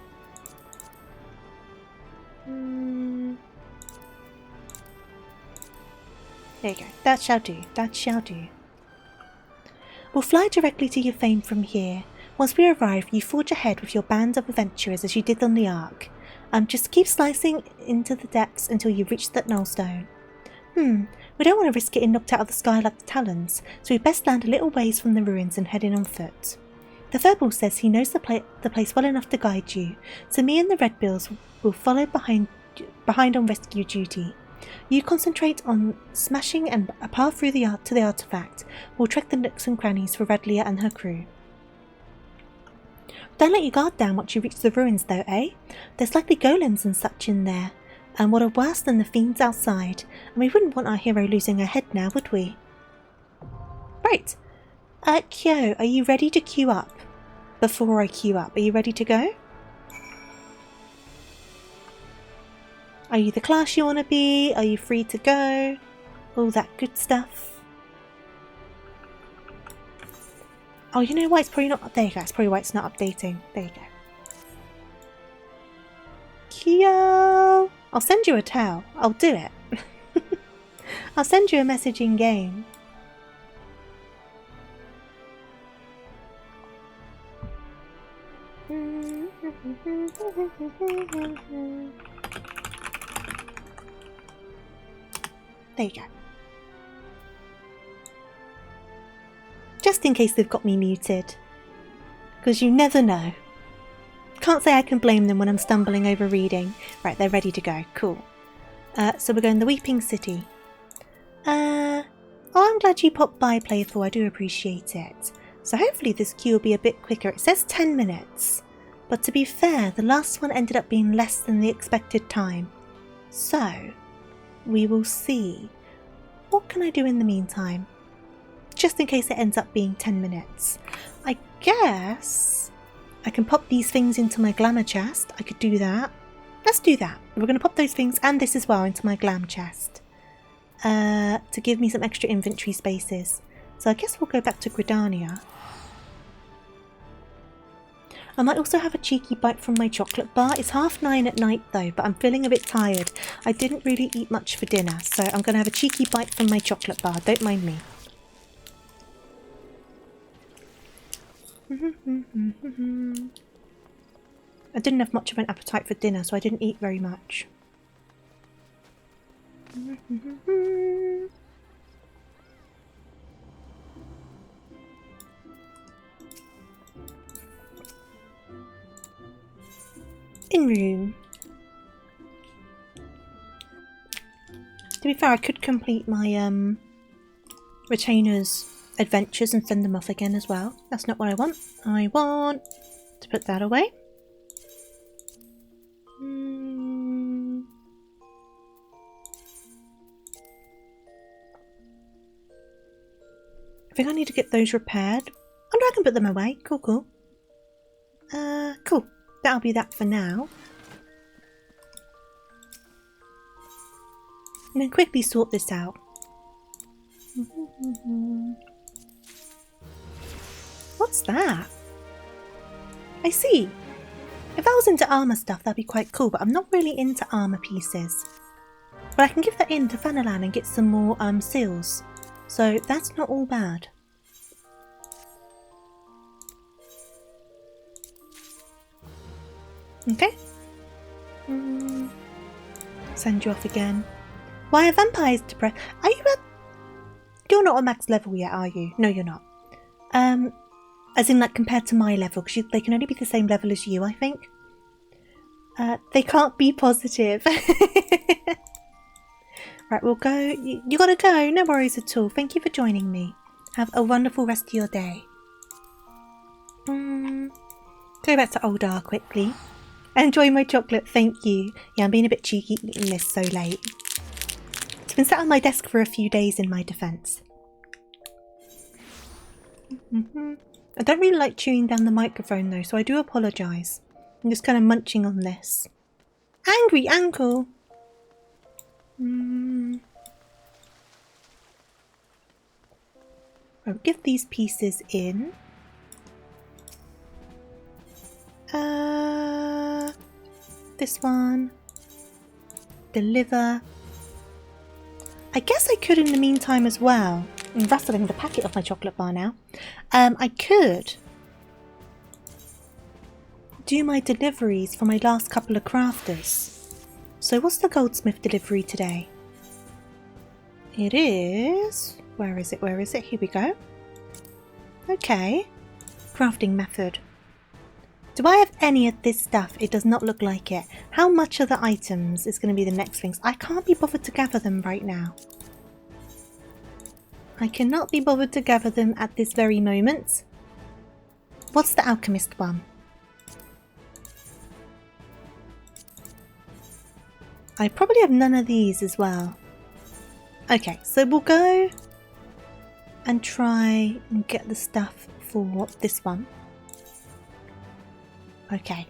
There you go. That shall do. That shall do. We'll fly directly to your fame from here. Once we arrive, you forge ahead with your band of adventurers as you did on the Ark. Just keep slicing into the depths until you reach that Nullstone. We don't want to risk getting knocked out of the sky like the Talons, so we best land a little ways from the ruins and head in on foot. The Furball says he knows the place well enough to guide you, so me and the Redbills will follow behind on rescue duty. You concentrate on smashing and a path through to the artifact. We'll trek the nooks and crannies for Radlia and her crew. Don't let your guard down once you reach the ruins though, eh? There's likely golems and such in there, and what are worse than the fiends outside, and we wouldn't want our hero losing her head now, would we? Right. Kyo, are you ready to queue up? Before I queue up, are you ready to go? Are you the class you want to be? Are you free to go? All that good stuff. Oh, you know why it's probably not... There you go. That's probably why it's not updating. There you go. Kyo! I'll send you a towel. I'll do it. I'll send you a message in game. There you go. Just in case they've got me muted. Because you never know. Can't say I can blame them when I'm stumbling over reading. Right, they're ready to go. Cool. So we're going to the Weeping City. Oh, I'm glad you popped by, Playful. I do appreciate it. So hopefully this queue will be a bit quicker. It says 10 minutes. But to be fair, the last one ended up being less than the expected time. So, we will see. What can I do in the meantime? Just in case it ends up being 10 minutes. I guess I can pop these things into my glamour chest. I could do that. Let's do that. We're going to pop those things and this as well into my glam chest. To give me some extra inventory spaces. So I guess we'll go back to Gridania. I might also have a cheeky bite from my chocolate bar. It's 9:30 at night though, but I'm feeling a bit tired. I didn't really eat much for dinner, so I'm going to have a cheeky bite from my chocolate bar. Don't mind me. I didn't have much of an appetite for dinner, so I didn't eat very much. In room. To be fair, I could complete my retainers' adventures and send them off again as well. That's not what I want. I want to put that away. I think I need to get those repaired. Oh no, I can put them away. Cool, cool. Cool. That'll be that for now. And then quickly sort this out. What's that? I see. If I was into armour stuff, that'd be quite cool, but I'm not really into armour pieces. But I can give that in to Fanalan and get some more seals. So that's not all bad. Okay. Send you off again. Why are vampires depressed? Are you at... You're not on max level yet, are you? No, you're not. As in, like, compared to my level, because they can only be the same level as you, I think. They can't be positive. Right, we'll go. You gotta go. No worries at all. Thank you for joining me. Have a wonderful rest of your day. Go back to Oldar quickly. Enjoy my chocolate, thank you. Yeah, I'm being a bit cheeky eating this so late. It's been sat on my desk for a few days in my defence. I don't really like chewing down the microphone though, so I do apologise. I'm just kind of munching on this. Angry ankle! I'll give these pieces in. This one. Deliver. I guess I could in the meantime as well. I'm rustling the packet off my chocolate bar now. I could do my deliveries for my last couple of crafters. So what's the goldsmith delivery today? It is... Where is it? Where is it? Here we go. Okay. Crafting method. Do I have any of this stuff? It does not look like it. How much of the items is going to be the next things? I can't be bothered to gather them right now. I cannot be bothered to gather them at this very moment. What's the alchemist one? I probably have none of these as well. Okay, so we'll go and try and get the stuff for this one. Okay.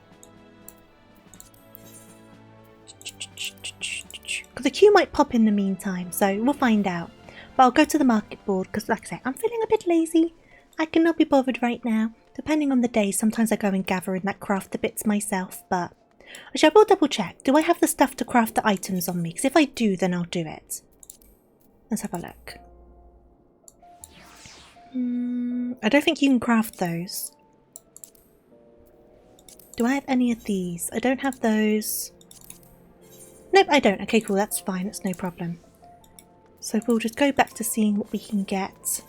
The queue might pop in the meantime, so we'll find out. But I'll go to the market board because, like I say, I'm feeling a bit lazy. I cannot be bothered right now. Depending on the day, sometimes I go and gather and like craft the bits myself, but I will double check. Do I have the stuff to craft the items on me? Because if I do, then I'll do it. Let's have a look. I don't think you can craft those. Do I have any of these? I don't have those. Nope, I don't. Okay, cool. That's fine. That's no problem. So we'll just go back to seeing what we can get.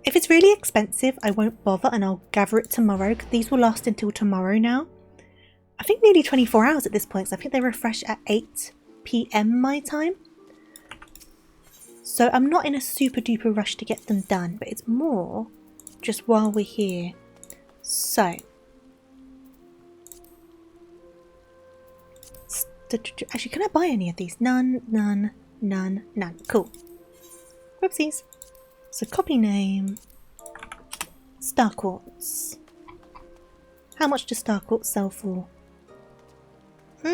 If it's really expensive, I won't bother and I'll gather it tomorrow. Because these will last until tomorrow now. I think nearly 24 hours at this point. So I think they refresh at 8 PM my time. So I'm not in a super duper rush to get them done. But it's more just while we're here. So... Actually, can I buy any of these? None, none, none, none. Cool. Whoopsies. So copy name. Star Quartz. How much does Star Quartz sell for? I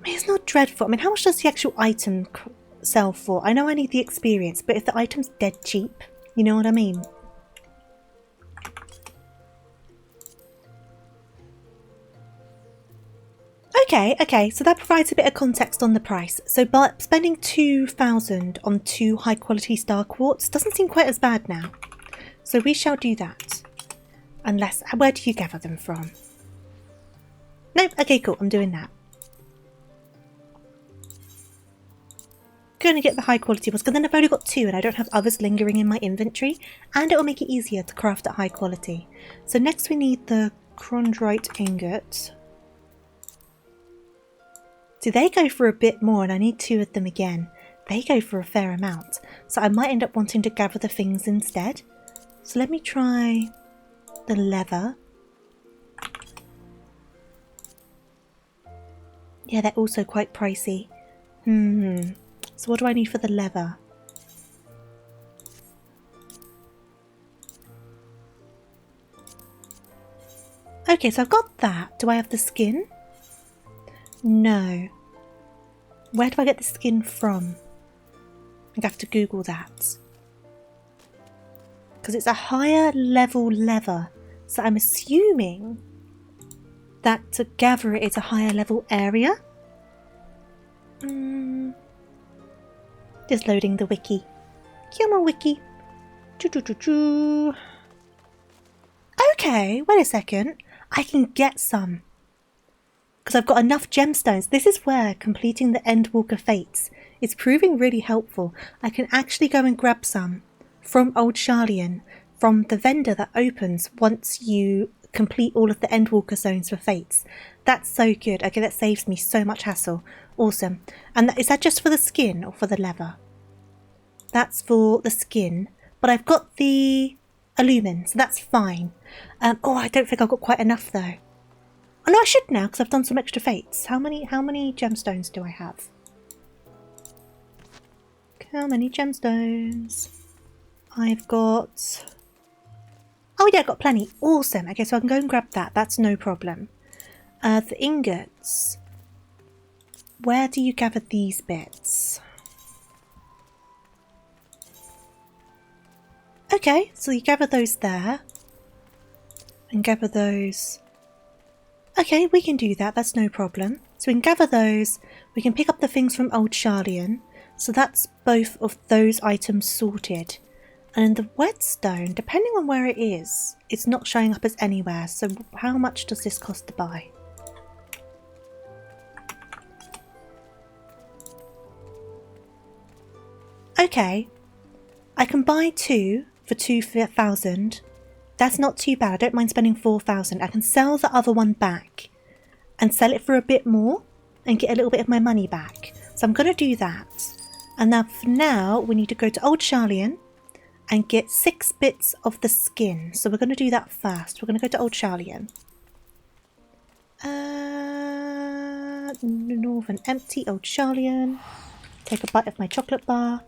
mean, it's not dreadful. I mean, how much does the actual item sell for? I know I need the experience, but if the item's dead cheap, you know what I mean? Okay, so that provides a bit of context on the price. So but spending 2,000 on 2 high quality Star Quartz doesn't seem quite as bad now. So we shall do that. Unless, where do you gather them from? Nope, okay cool, I'm doing that. going to get the high quality ones because then I've only got 2 and I don't have others lingering in my inventory, and it will make it easier to craft at high quality. So next we need the chondrite ingot. So they go for a bit more, and I need 2 of them again. They go for a fair amount, so I might end up wanting to gather the things instead. So let me try the leather. Yeah, they're also quite pricey. So what do I need for the leather? Okay, so I've got that. Do I have the skin? No. Where do I get the skin from? I'd have to Google that. Because it's a higher level leather. So I'm assuming that to gather it is a higher level area. Just loading the wiki. Come on, wiki. Okay, wait a second. I can get some. Because I've got enough gemstones. This is where completing the Endwalker Fates is proving really helpful. I can actually go and grab some from Old Sharlayan, from the vendor that opens once you complete all of the Endwalker zones for Fates. That's so good. Okay, that saves me so much hassle. Awesome. And is that just for the skin or for the leather? That's for the skin. But I've got the Illumin, so that's fine. Oh, I don't think I've got quite enough though. Oh no, I should now because I've done some extra fates. How many gemstones do I have? How many gemstones? I've got... Oh yeah, I've got plenty. Awesome. Okay, so I can go and grab that. That's no problem. The ingots. Where do you gather these bits? Okay, so you gather those there. And gather those... Okay, we can do that. That's no problem. So we can gather those. We can pick up the things from Old Sharlayan. So that's both of those items sorted. And the whetstone, depending on where it is, it's not showing up as anywhere. So how much does this cost to buy? Okay, I can buy 2 for 2,000. That's not too bad. I don't mind spending 4,000. I can sell the other one back and sell it for a bit more and get a little bit of my money back. So I'm going to do that. And now for now, we need to go to Old Sharlayan and get 6 bits of the skin. So we're going to do that first. We're going to go to Old Sharlayan. Northern empty, Old Sharlayan. Take a bite of my chocolate bar.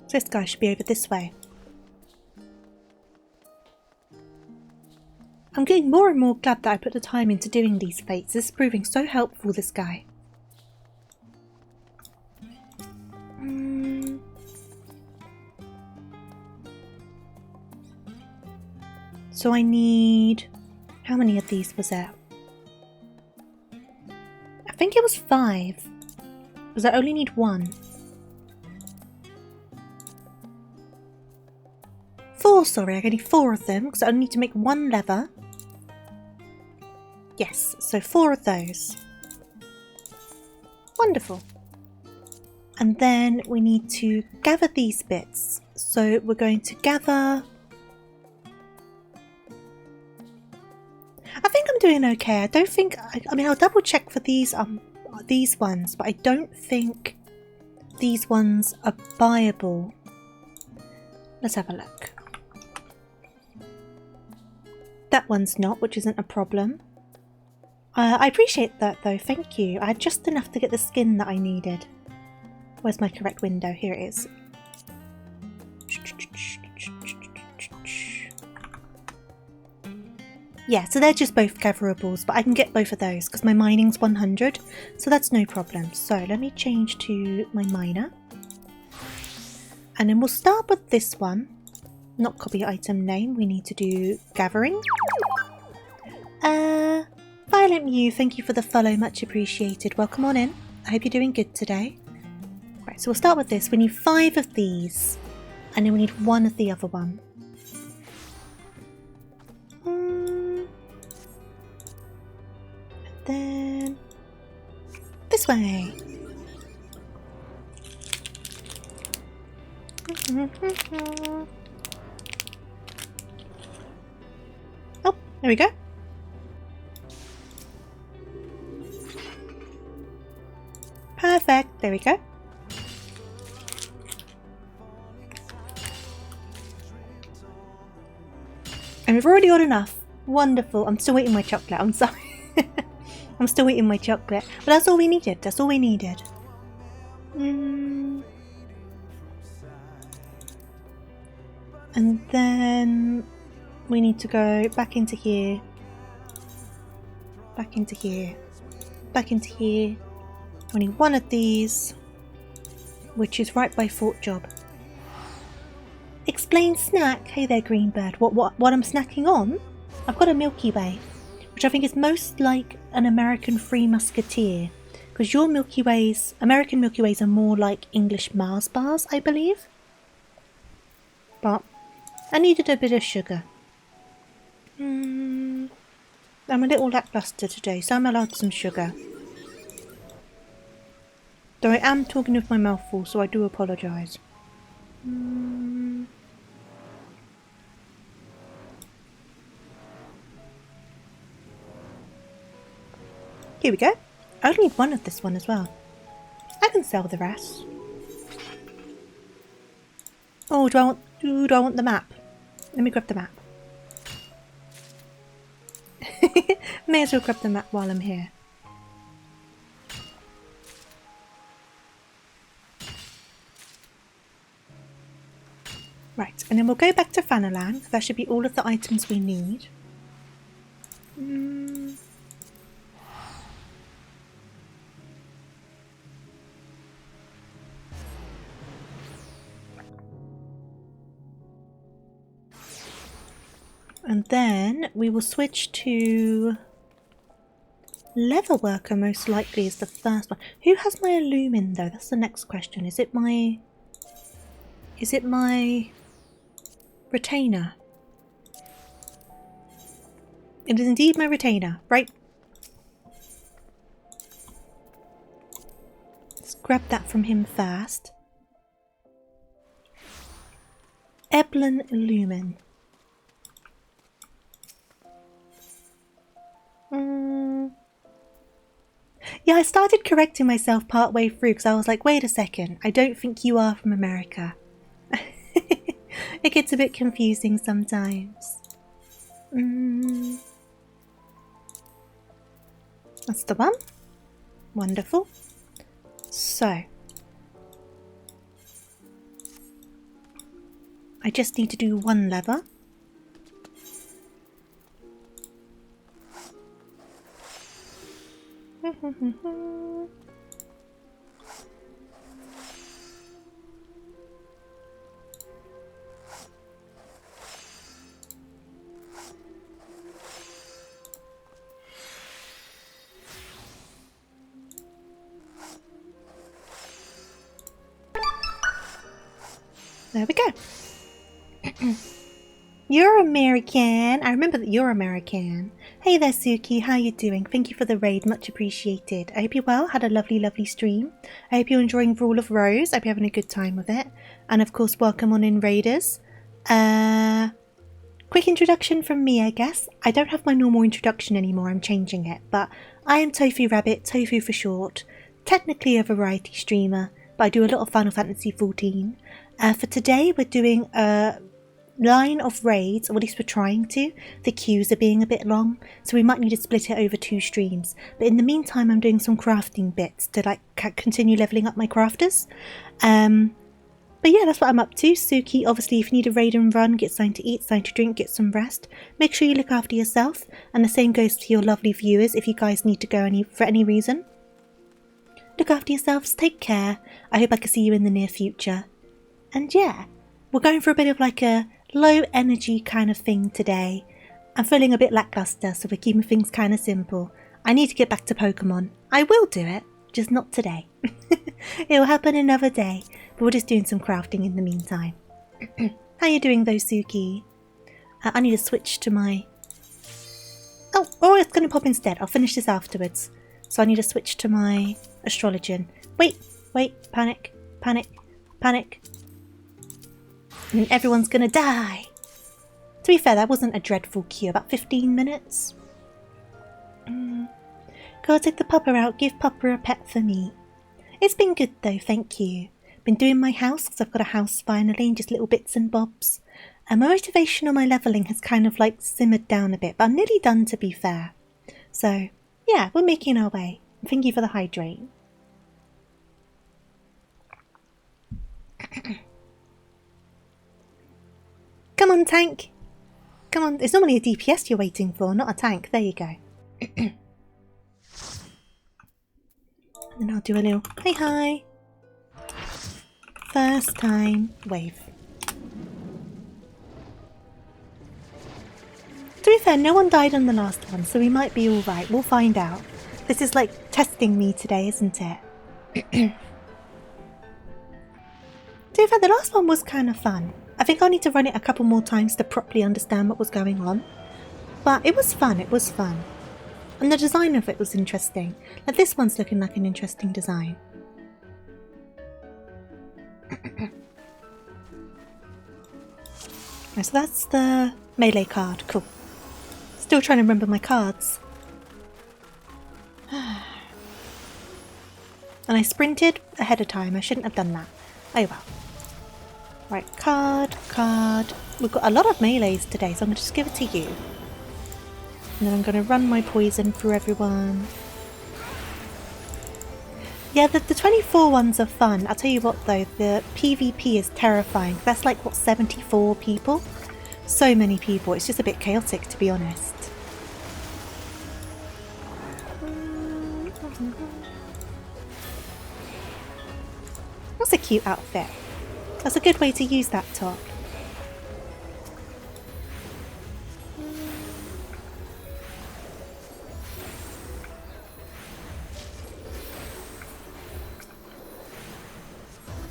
So this guy should be over this way. I'm getting more and more glad that I put the time into doing these fates. This is proving so helpful, this guy. So I need... How many of these was there? I think it was 5. Because I only need 1. 4, sorry. I need 4 of them because I only need to make 1 leather. Yes, so 4 of those. Wonderful. And then we need to gather these bits. So we're going to gather... I think I'm doing okay. I don't think... I mean, I'll double check for these ones, but I don't think these ones are buyable. Let's have a look. That one's not, which isn't a problem. I appreciate that though, thank you. I had just enough to get the skin that I needed. Where's my correct window? Here it is. Yeah, so they're just both gatherables, but I can get both of those because my mining's 100, so that's no problem. So let me change to my miner. And then we'll start with this one. Not copy item name, we need to do gathering. Violet Mew, thank you for the follow, much appreciated. Welcome on in. I hope you're doing good today. Right, so we'll start with this. We need 5 of these, and then we need 1 of the other one. then this way. Oh, there we go. Perfect, there we go. And we've already got enough. Wonderful. I'm still eating my chocolate. I'm sorry. I'm still eating my chocolate. But that's all we needed. That's all we needed. And then we need to go back into here. Back into here. Back into here. We need one of these, which is right by Fort Job. Explain snack. Hey there, Greenbird. What I'm snacking on? I've got a Milky Way, which I think is most like an American Three Musketeer, because your Milky Ways, American Milky Ways, are more like English Mars bars, I believe. But I needed a bit of sugar. I'm a little lackluster today, so I'm allowed some sugar. Though I am talking with my mouth full, so I do apologise. Here we go. I only need one of this one as well. I can sell the rest. Oh, do I want the map? Let me grab the map. May as well grab the map while I'm here. Right, and then we'll go back to Fanalan. That should be all of the items we need. And then we will switch to leather worker, most likely is the first one. Who has my Illumin though? That's the next question. Is it my retainer? It is indeed my retainer, right? Let's grab that from him first. Eblin Illumin. Yeah, I started correcting myself partway through because I was like, wait a second, I don't think you are from America. It gets a bit confusing sometimes. That's the one. Wonderful. So, I just need to do one lever. There we go. You're American. I remember that you're American. Hey there, Suki. How you doing? Thank you for the raid. Much appreciated. I hope you're well. Had a lovely, lovely stream. I hope you're enjoying Rule of Rose. I hope you're having a good time with it. And of course, welcome on in, Raiders. Quick introduction from me, I guess. I don't have my normal introduction anymore. I'm changing it. But I am TofuuRabbit, Tofu for short. Technically a variety streamer, but I do a lot of Final Fantasy XIV. For today, we're doing a line of raids, or at least we're trying to. The queues are being a bit long, so we might need to split it over 2 streams. But in the meantime, I'm doing some crafting bits to like continue leveling up my crafters. But yeah, that's what I'm up to. Suki, obviously, if you need a raid and run, get something to eat, something to drink, get some rest. Make sure you look after yourself, and the same goes to your lovely viewers if you guys need to go for any reason. Look after yourselves, take care. I hope I can see you in the near future. And yeah, we're going for a bit of like a low energy kind of thing today. I'm feeling a bit lackluster, so we're keeping things kind of simple. I need to get back to Pokemon. I will do it, just not today. It'll happen another day, but we're just doing some crafting in the meantime. How you doing though, Suki? I need to switch to my... Oh, it's going to pop instead. I'll finish this afterwards. So I need to switch to my astrologian. Wait, panic, panic, panic. And everyone's going to die. To be fair, that wasn't a dreadful queue. About 15 minutes. Gotta take the pupper out. Give pupper a pet for me. It's been good though, thank you. Been doing my house because I've got a house finally and just little bits and bobs. And my motivation on my levelling has kind of like simmered down a bit, but I'm nearly done to be fair. So yeah, we're making our way. Thank you for the hydrate. Come on, tank. Come on, it's normally a DPS you're waiting for, not a tank. There you go. And then I'll do a little hi. First time wave. To be fair, no one died on the last one, so we might be alright. We'll find out. This is like testing me today, isn't it? To be fair, the last one was kind of fun. I think I'll need to run it a couple more times to properly understand what was going on. But it was fun, it was fun. And the design of it was interesting. Like this one's looking like an interesting design. Right, so that's the melee card. Cool. Still trying to remember my cards. And I sprinted ahead of time. I shouldn't have done that. Oh well. Right, card. We've got a lot of melees today, so I'm going to just give it to you. And then I'm going to run my poison through everyone. Yeah, the 24 ones are fun. I'll tell you what though, the PvP is terrifying. That's like, what, 74 people? So many people. It's just a bit chaotic, to be honest. That's a cute outfit. That's a good way to use that top.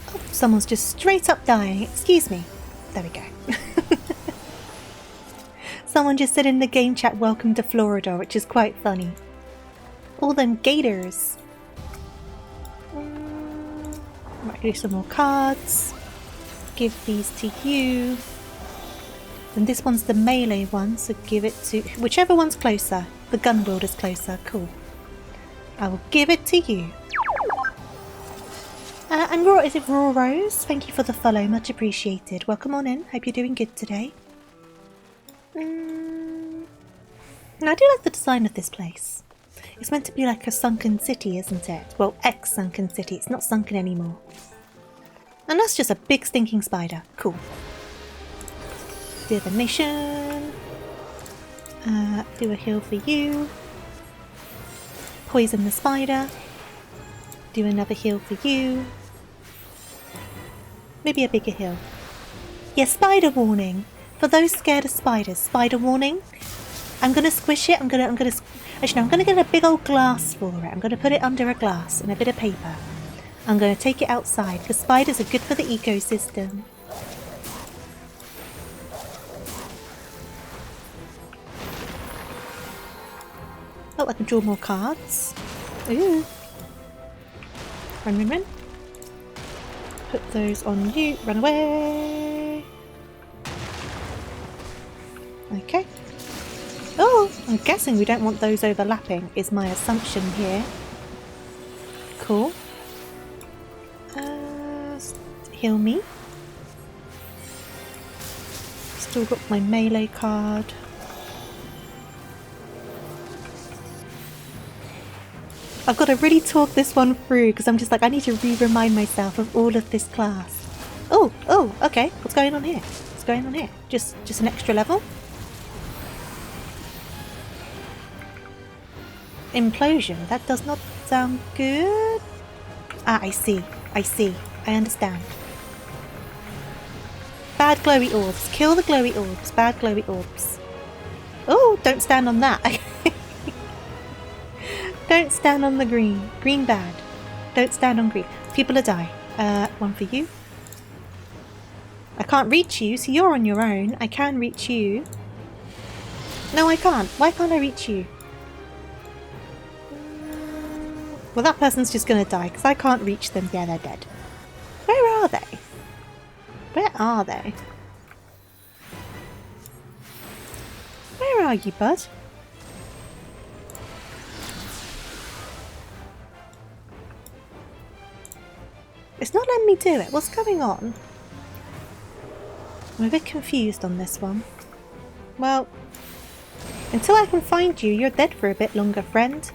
Oh, someone's just straight up dying. Excuse me. There we go. Someone just said in the game chat, welcome to Florida, which is quite funny. All them gators. Might do some more cards. Give these to you. And this one's the melee one, so give it to whichever one's closer. The gun wielder's closer. Cool. I will give it to you. And Raw, is it Raw Rose? Thank you for the follow, much appreciated. Welcome on in. Hope you're doing good today. I do like the design of this place. It's meant to be like a sunken city, isn't it? Well, ex-sunken city. It's not sunken anymore. And that's just a big stinking spider. Cool. Divination. Do a heal for you. Poison the spider. Do another heal for you. Maybe a bigger heal. Yeah, spider warning. For those scared of spiders, spider warning. I'm gonna squish it. I'm gonna actually no, I'm gonna get a big old glass for it. I'm gonna put it under a glass and a bit of paper. I'm gonna take it outside because spiders are good for the ecosystem. Oh, I can draw more cards. Ooh. Run. Put those on you. Run away. Okay. Oh, I'm guessing we don't want those overlapping, is my assumption here. Cool. Heal me. Still got my melee card. I've got to really talk this one through because I'm just like, I need to remind myself of all of this class. Oh, okay. What's going on here? What's going on here? Just an extra level? Implosion. That does not sound good. Ah, I see. I understand. Bad glowy orbs. Kill the glowy orbs. Bad glowy orbs. Oh, don't stand on that. Don't stand on the green. Green bad. Don't stand on green. People are dying. One for you. I can't reach you, so you're on your own. I can reach you. No, I can't. Why can't I reach you? Well, that person's just gonna die because I can't reach them. Yeah, they're dead. Where are they? Where are they? Where are you, bud? It's not letting me do it. What's going on? I'm a bit confused on this one. Well, until I can find you, you're dead for a bit longer, friend.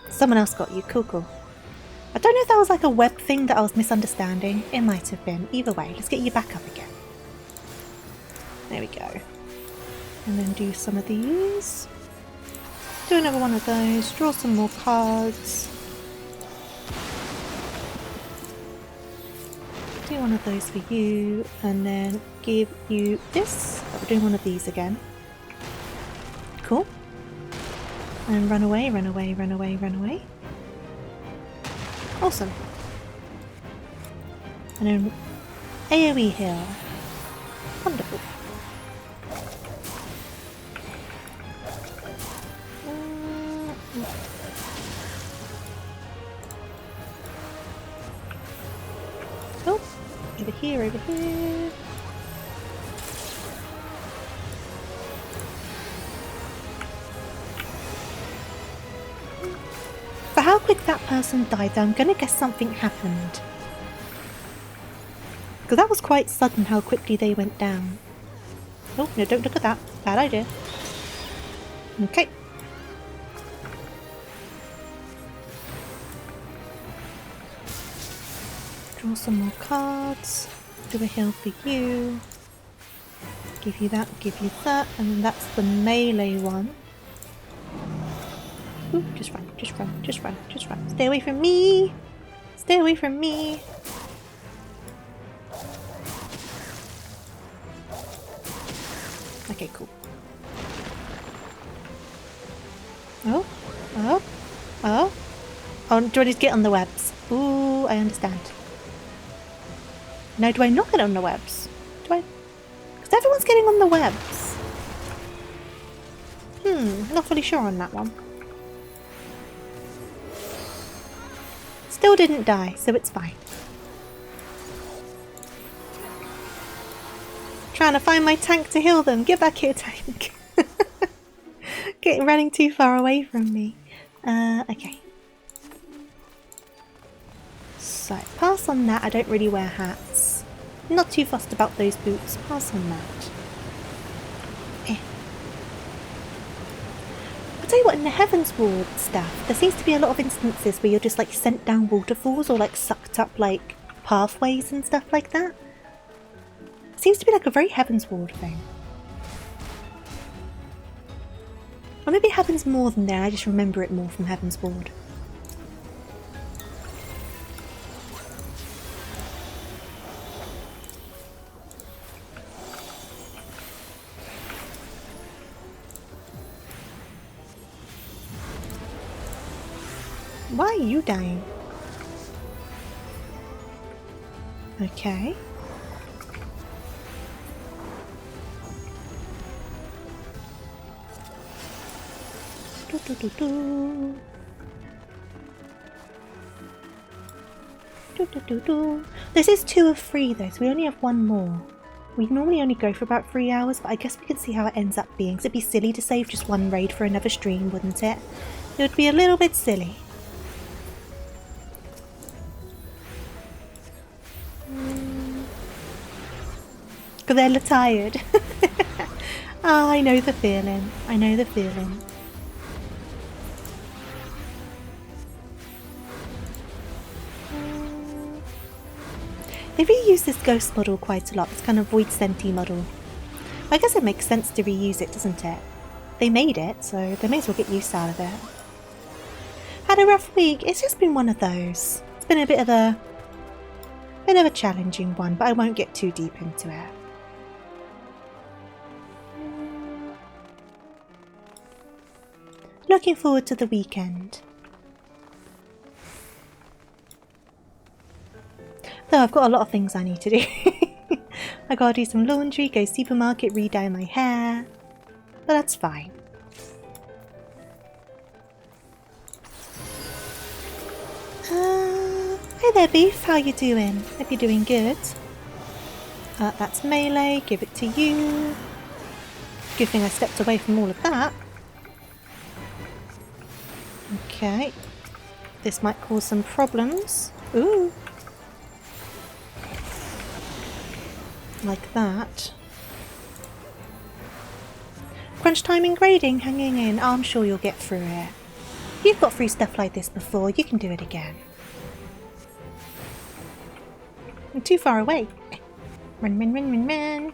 Someone else got you. Cool, cool. I don't know if that was like a web thing that I was misunderstanding. It might have been. Either way, let's get you back up again. There we go. And then do some of these. Do another one of those. Draw some more cards. Do one of those for you. And then give you this. Oh, we're doing one of these again. Cool. And run away, run away, run away, run away. Awesome. And then AoE heal. Wonderful. Oh, over here, over here. For how quick that person died, I'm gonna guess something happened. Because that was quite sudden how quickly they went down. Oh, no, don't look at that. Bad idea. Okay. Draw some more cards. Do a heal for you. Give you that, give you that. And then that's the melee one. Ooh, just run, just run, just run, just run. Stay away from me! Stay away from me! Okay, cool. Oh, oh, oh. Oh, do I need to get on the webs? Ooh, I understand. No, do I not get on the webs? Do I? Because everyone's getting on the webs. Not fully sure on that one. Still didn't die, so it's fine. Trying to find my tank to heal them. Get back here, tank. Running too far away from me. Okay. So, pass on that. I don't really wear hats. Not too fussed about those boots. Pass on that. I'll tell you what, in the Heaven's Ward stuff, there seems to be a lot of instances where you're just like sent down waterfalls or like sucked up like pathways and stuff like that. It seems to be like a very Heaven's Ward thing. Or maybe it happens more than there, I just remember it more from Heaven's Ward. Why are you dying? Okay. This is 2 of 3 though, so we only have 1 more. We normally only go for about 3 hours, but I guess we can see how it ends up being. Because it'd be silly to save just 1 raid for another stream, wouldn't it? It would be a little bit silly. Because they're tired. Oh, I know the feeling. I know the feeling. They reuse this ghost model quite a lot, this kind of Void Senti model. I guess it makes sense to reuse it, doesn't it? They made it, so they may as well get use out of it. Had a rough week. It's just been one of those. It's been a bit of a challenging one, but I won't get too deep into it. Looking forward to the weekend. Though I've got a lot of things I need to do. I gotta do some laundry, go supermarket, re-dye my hair. But that's fine. Hey there, Beef. How you doing? Hope you're doing good. That's melee. Give it to you. Good thing I stepped away from all of that. Okay. This might cause some problems. Ooh. Like that. Crunch time in grading, hanging in. Oh, I'm sure you'll get through it. You've got through stuff like this before. You can do it again. I'm too far away. Run, run, run, run, run.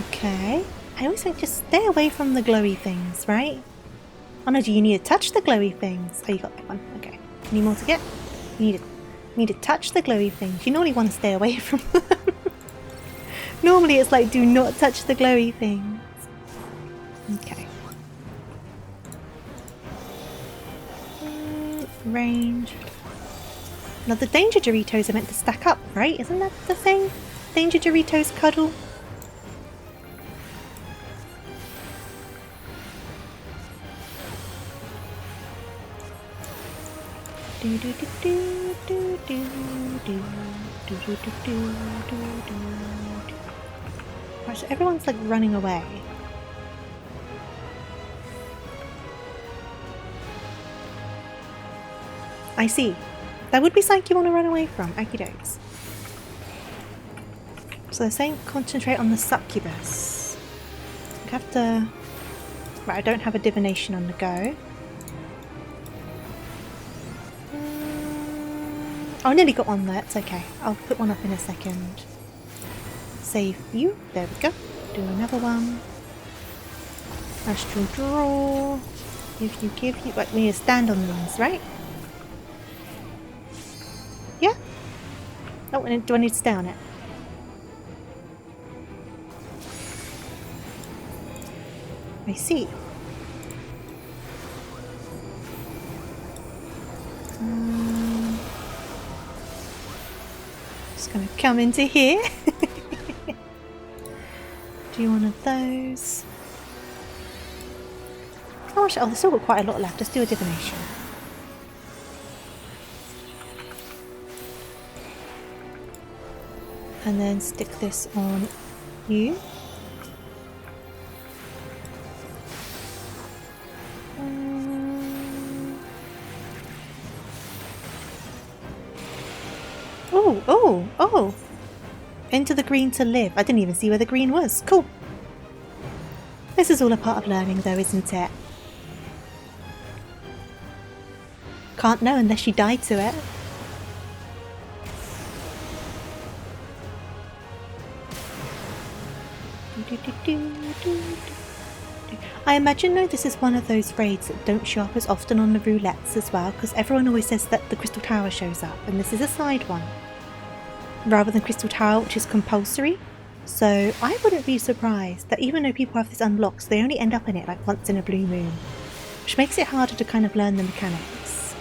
Okay. I always think just stay away from the glowy things, right? Oh no, do you need to touch the glowy things? Oh, you got that one. Okay. Any more to get? You need to touch the glowy things. You normally want to stay away from them. Normally it's like, do not touch the glowy things. Okay. Range. Now the Danger Doritos are meant to stack up, right? Isn't that the thing? Danger Doritos cuddle? Do do do do do do do do do do do do. Right, so everyone's like running away. I see. That would be something you want to run away from. Okie dokes. So they're saying concentrate on the succubus. I have to... Right, I don't have a divination on the go. Oh, I nearly got one there. It's okay. I'll put one up in a second. Save you. There we go. Do another one. Astral draw. Give you. Right, we need to stand on these, right? Yeah? Oh, and do I need to stay on it? I see. Just gonna come into here. Do one of those. Oh, they've still got quite a lot left. Let's do a divination. And then stick this on you. Oh! Enter the green to live. I didn't even see where the green was. Cool. This is all a part of learning though, isn't it? Can't know unless you die to it. I imagine though this is one of those raids that don't show up as often on the roulettes as well, because everyone always says that the Crystal Tower shows up, and this is a side one. Rather than Crystal Tower, which is compulsory. So I wouldn't be surprised that even though people have this unlocked, they only end up in it like once in a blue moon. Which makes it harder to kind of learn the mechanics.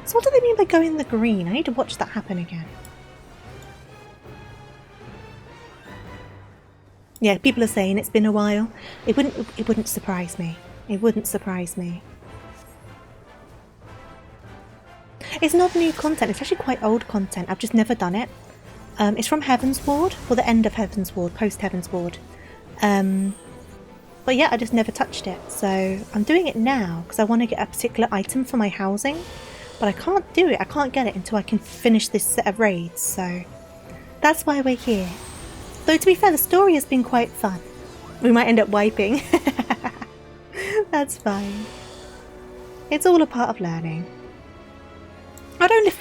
So what do they mean by going the green? I need to watch that happen again. Yeah, people are saying it's been a while. It wouldn't surprise me. It wouldn't surprise me. It's not new content, it's actually quite old content. I've just never done it. It's from Heaven's Ward, or the end of Heaven's Ward, post Heaven's Ward. But yeah, I just never touched it. So I'm doing it now because I want to get a particular item for my housing. But I can't do it, I can't get it until I can finish this set of raids. So that's why we're here. Though to be fair, the story has been quite fun. We might end up wiping. That's fine. It's all a part of learning.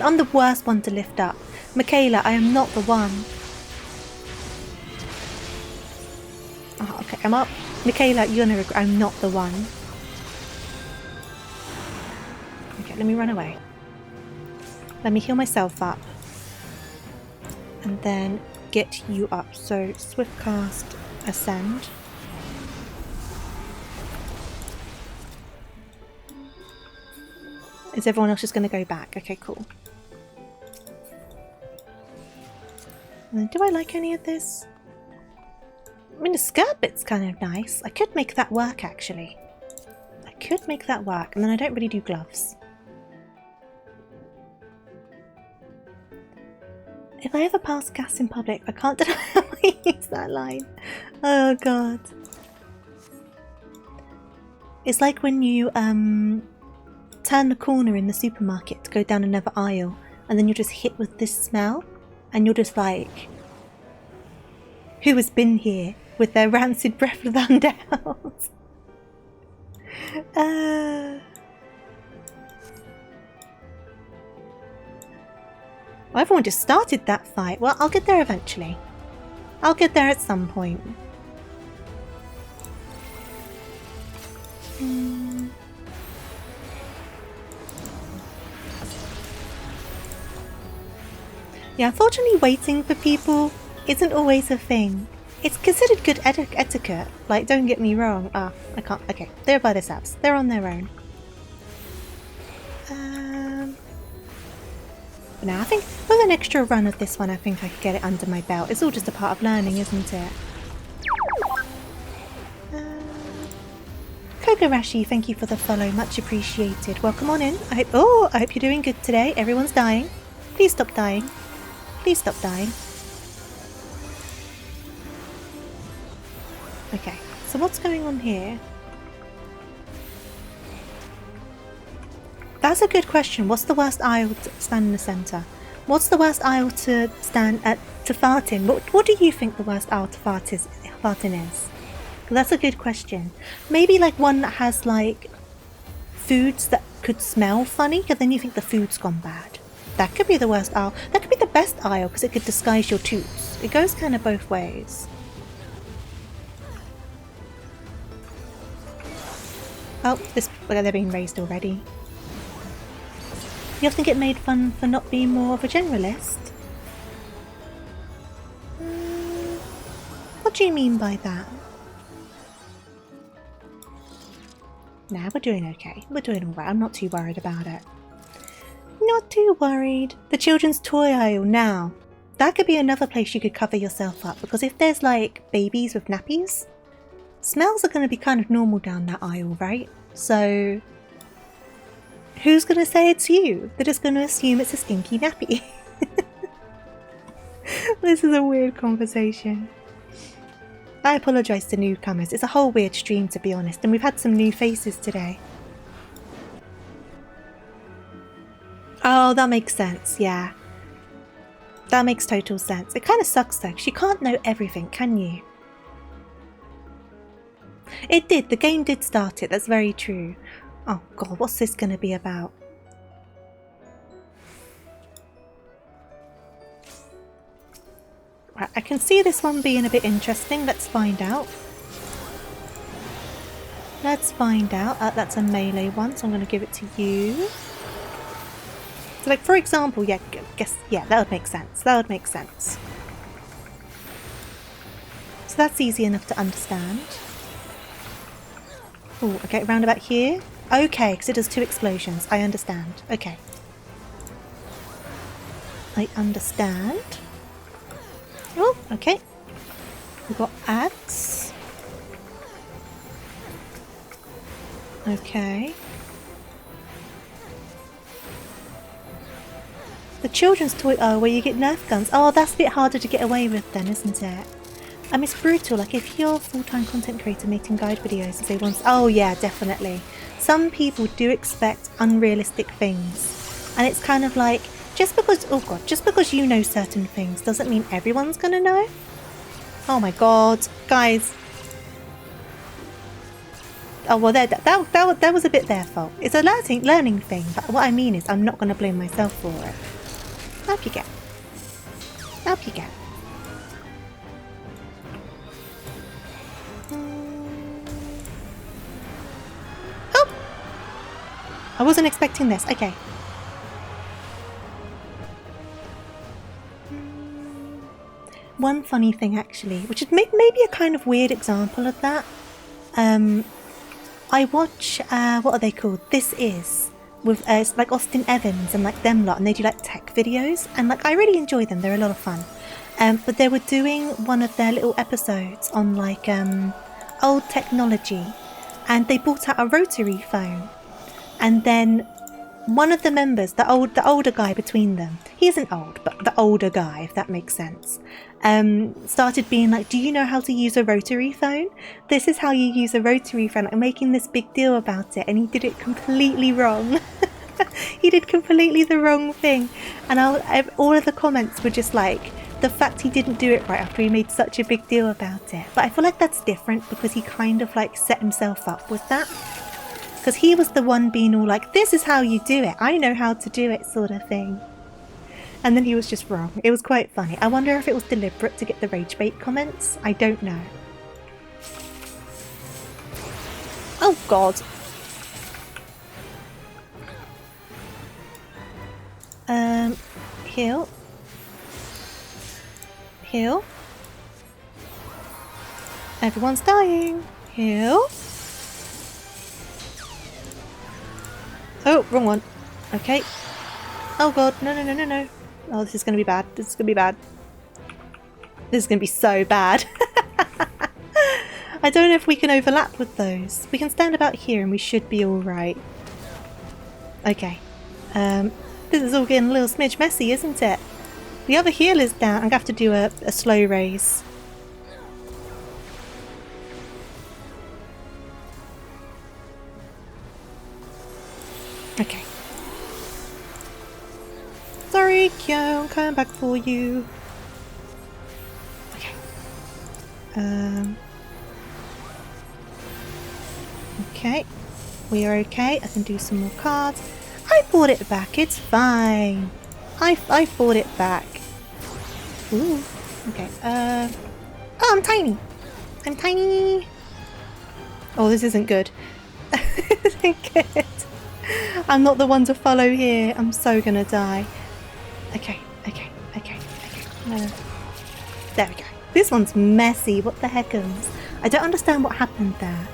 I'm the worst one to lift up. Michaela, I am not the one. Oh, okay, I'm up. Michaela, you're gonna regret. I'm not the one. Okay, let me run away. Let me heal myself up. And then get you up. So, swift cast, ascend. Is everyone else just going to go back? Okay, cool. Do I like any of this? I mean, the skirt bit's kind of nice. I could make that work, actually. I could make that work, and then I don't really do gloves. If I ever pass gas in public, I can't deny how I use that line. Oh, God. It's like when you turn the corner in the supermarket to go down another aisle, and then you're just hit with this smell, and you're just like, who has been here with their rancid breath of Undead? Well, everyone just started that fight. Well, I'll get there eventually. I'll get there at some point. Yeah, unfortunately waiting for people isn't always a thing. It's considered good etiquette, like, don't get me wrong. Ah, I can't, okay, they're by themselves. They're on their own. Now, I think with an extra run of this one, I think I could get it under my belt. It's all just a part of learning, isn't it? Kogarashi, thank you for the follow, much appreciated. Welcome on in. I hope you're doing good today. Everyone's dying. Please stop dying. Please stop dying. Okay, so what's going on here? That's a good question. What's the worst aisle to stand in the centre? What's the worst aisle to stand at to fart in? What do you think the worst aisle to fart in is? That's a good question. Maybe like one that has like foods that could smell funny, and then you think the food's gone bad. That could be the worst aisle. That could be the best aisle because it could disguise your toots. It goes kind of both ways. Oh, they're being raised already. You often get made fun for not being more of a generalist? What do you mean by that? Nah, we're doing okay. We're doing alright. I'm not too worried about it. Not too worried. The children's toy aisle now. That could be another place you could cover yourself up, because if there's like babies with nappies, smells are going to be kind of normal down that aisle, right? So who's going to say it's you? They're just going to assume it's a stinky nappy. This is a weird conversation. I apologise to newcomers. It's a whole weird stream, to be honest, and we've had some new faces today. Oh, that makes sense, yeah. That makes total sense. It kind of sucks though, because you can't know everything, can you? It did. The game did start it. That's very true. Oh god, what's this going to be about? Right, I can see this one being a bit interesting. Let's find out. Let's find out. That's a melee one, so I'm going to give it to you. So like, for example, yeah, that would make sense. That would make sense. So that's easy enough to understand. Oh, okay, round about here. Okay, because it does 2 explosions. I understand. Okay. I understand. Oh, okay. We've got axe. Okay. The children's toy where you get Nerf guns. Oh, that's a bit harder to get away with then, isn't it? It's brutal. Like, if you're a full-time content creator making guide videos and say once, oh yeah, definitely. Some people do expect unrealistic things. And it's kind of like, just because you know certain things doesn't mean everyone's gonna know. Oh my god, guys. Oh, well, that was a bit their fault. It's a learning thing, but what I mean is I'm not gonna blame myself for it. Up you get. Up you get. Oh! I wasn't expecting this. Okay. One funny thing, actually, which is maybe a kind of weird example of that. I watch, what are they called? This Is. with it's like Austin Evans and like them lot, and they do like tech videos, and like I really enjoy them. They're a lot of fun. But they were doing one of their little episodes on like old technology, and they brought out a rotary phone, and then one of the members, the older guy between them, he isn't old, but the older guy, if that makes sense, started being like, do you know how to use a rotary phone? This is how you use a rotary phone, like making this big deal about it, and he did it completely wrong. He did completely the wrong thing, and all of the comments were just like, the fact he didn't do it right after he made such a big deal about it. But I feel like that's different because he kind of like set himself up with that. Because he was the one being all like, this is how you do it. I know how to do it, sort of thing. And then he was just wrong. It was quite funny. I wonder if it was deliberate to get the rage bait comments. I don't know. Oh, God. Heal. Heal. Everyone's dying. Heal. Oh, wrong one. Okay. Oh god, no, no, no, no, no. Oh, this is going to be bad. This is going to be bad. This is going to be so bad. I don't know if we can overlap with those. We can stand about here and we should be alright. Okay. This is all getting a little smidge messy, isn't it? The other healer's down. I'm going to have to do a slow raise. Okay. Sorry, Kyo, I'm coming back for you. Okay. Okay. We are okay. I can do some more cards. I bought it back. It's fine. I bought it back. Ooh. Okay. Oh, I'm tiny. I'm tiny. Oh, this isn't good. This isn't good. I'm not the one to follow here. I'm so gonna die. Okay. Okay. Okay. Okay. There we go. This one's messy. What the heckums? I don't understand what happened there.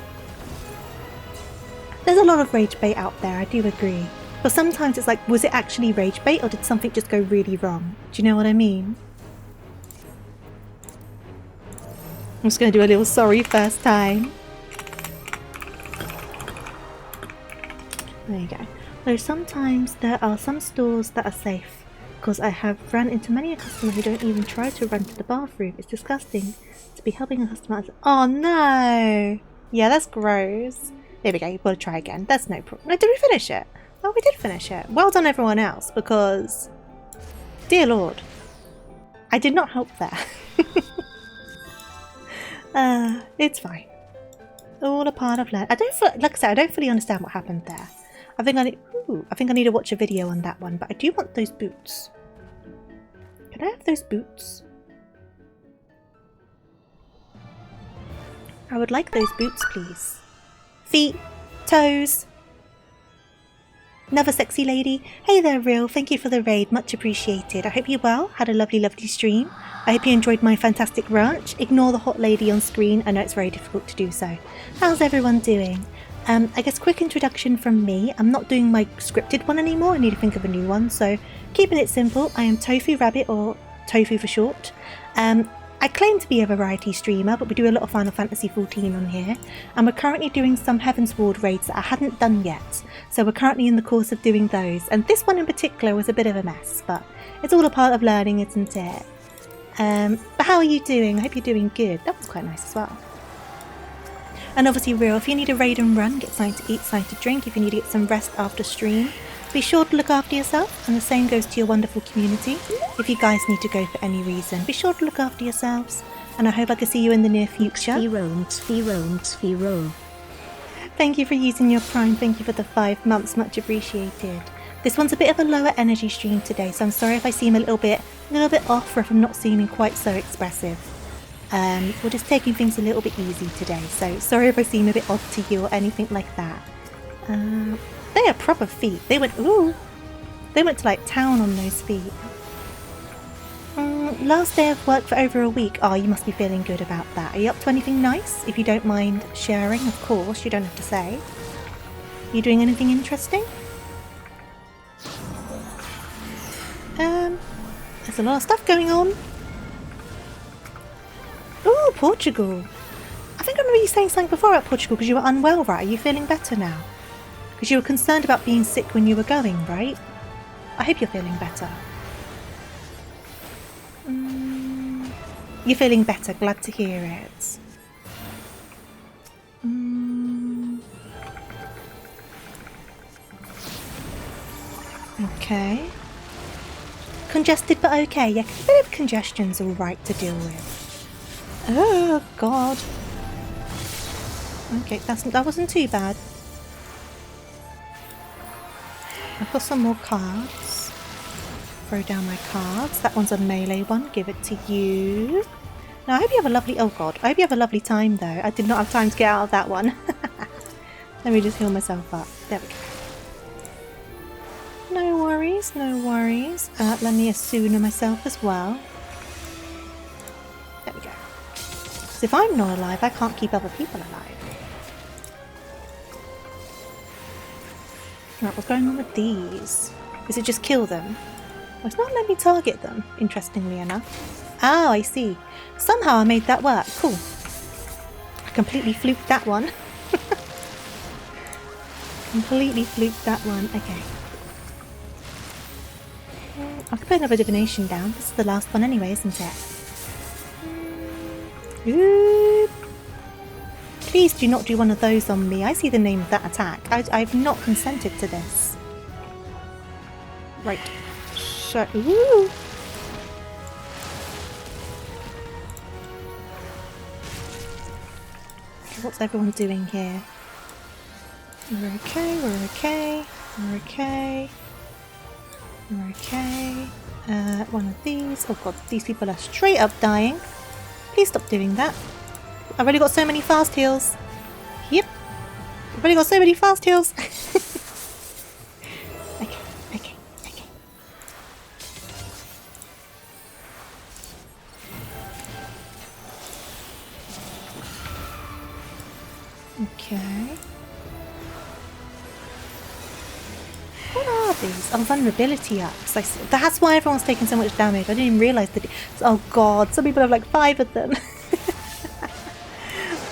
There's a lot of rage bait out there. I do agree. But sometimes it's like, was it actually rage bait or did something just go really wrong? Do you know what I mean? I'm just going to do a little sorry first time. There you go. Though sometimes there are some stores that are safe, because I have run into many a customer who don't even try to run to the bathroom. It's disgusting to be helping a customer. Oh no! Yeah, that's gross. There we go, you've got to try again. That's no problem. No, did we finish it? Oh, we did finish it. Well done everyone else, because... Dear Lord. I did not help there. It's fine. All a part of learning. Like I said, I don't fully understand what happened there. I think I need to watch a video on that one, but I do want those boots. Can I have those boots? I would like those boots, please. Feet, toes. Another sexy lady. Hey there, Real. Thank you for the raid. Much appreciated. I hope you're well. Had a lovely, lovely stream. I hope you enjoyed my fantastic ranch. Ignore the hot lady on screen. I know it's very difficult to do so. How's everyone doing? I guess quick introduction from me. I'm not doing my scripted one anymore. I need to think of a new one. So keeping it simple, I am TofuuRabbit, or Tofu for short. I claim to be a variety streamer, but we do a lot of Final Fantasy XIV on here, and we're currently doing some Heavensward raids that I hadn't done yet, so we're currently in the course of doing those, and this one in particular was a bit of a mess, but it's all a part of learning, isn't it? But how are you doing? I hope you're doing good. That was quite nice as well. And obviously, Real, if you need a raid and run, get something to eat, something to drink, if you need to get some rest after stream, be sure to look after yourself, and the same goes to your wonderful community. If you guys need to go for any reason, be sure to look after yourselves, and I hope I can see you in the near future. Thank you for using your Prime, thank you for the 5 months, much appreciated. This one's a bit of a lower energy stream today, so I'm sorry if I seem a little bit off, or if I'm not seeming quite so expressive. We're just taking things a little bit easy today, so sorry if I seem a bit off to you or anything like that. They are proper feet. They went to like town on those feet. Last day of work for over a week. Oh, you must be feeling good about that. Are you up to anything nice? If you don't mind sharing, of course, you don't have to say. Are you doing anything interesting? There's a lot of stuff going on. Ooh, Portugal. I think I remember you saying something before about Portugal because you were unwell, right? Are you feeling better now? Because you were concerned about being sick when you were going, right? I hope you're feeling better. You're feeling better. Glad to hear it. Okay. Congested but okay. Yeah, a bit of congestion's alright to deal with. Oh, God. Okay, that wasn't too bad. I've got some more cards. Throw down my cards. That one's a melee one. Give it to you. Now, I hope you have a lovely... Oh, God. I hope you have a lovely time, though. I did not have time to get out of that one. Let me just heal myself up. There we go. No worries, no worries. Let me Asuna myself as well. There we go. Because if I'm not alive, I can't keep other people alive. Right, what's going on with these? Is it just kill them? Well, it's not letting me target them, interestingly enough. Oh, I see. Somehow I made that work. Cool. I completely fluked that one. Completely fluked that one. Okay. I could put another divination down. This is the last one anyway, isn't it? Ooh. Please do not do one of those on me. I see the name of that attack. I've not consented to this. Right. So, ooh. Okay, what's everyone doing here? We're okay, we're okay, we're okay. We're okay. One of these. Oh god, these people are straight up dying. Please stop doing that. I've already got so many fast heals. Yep. I've already got so many fast heals. Okay, okay, okay. Okay. What are these? Oh, vulnerability ups. That's why everyone's taking so much damage. I didn't even realise that. Oh god, some people have like 5 of them.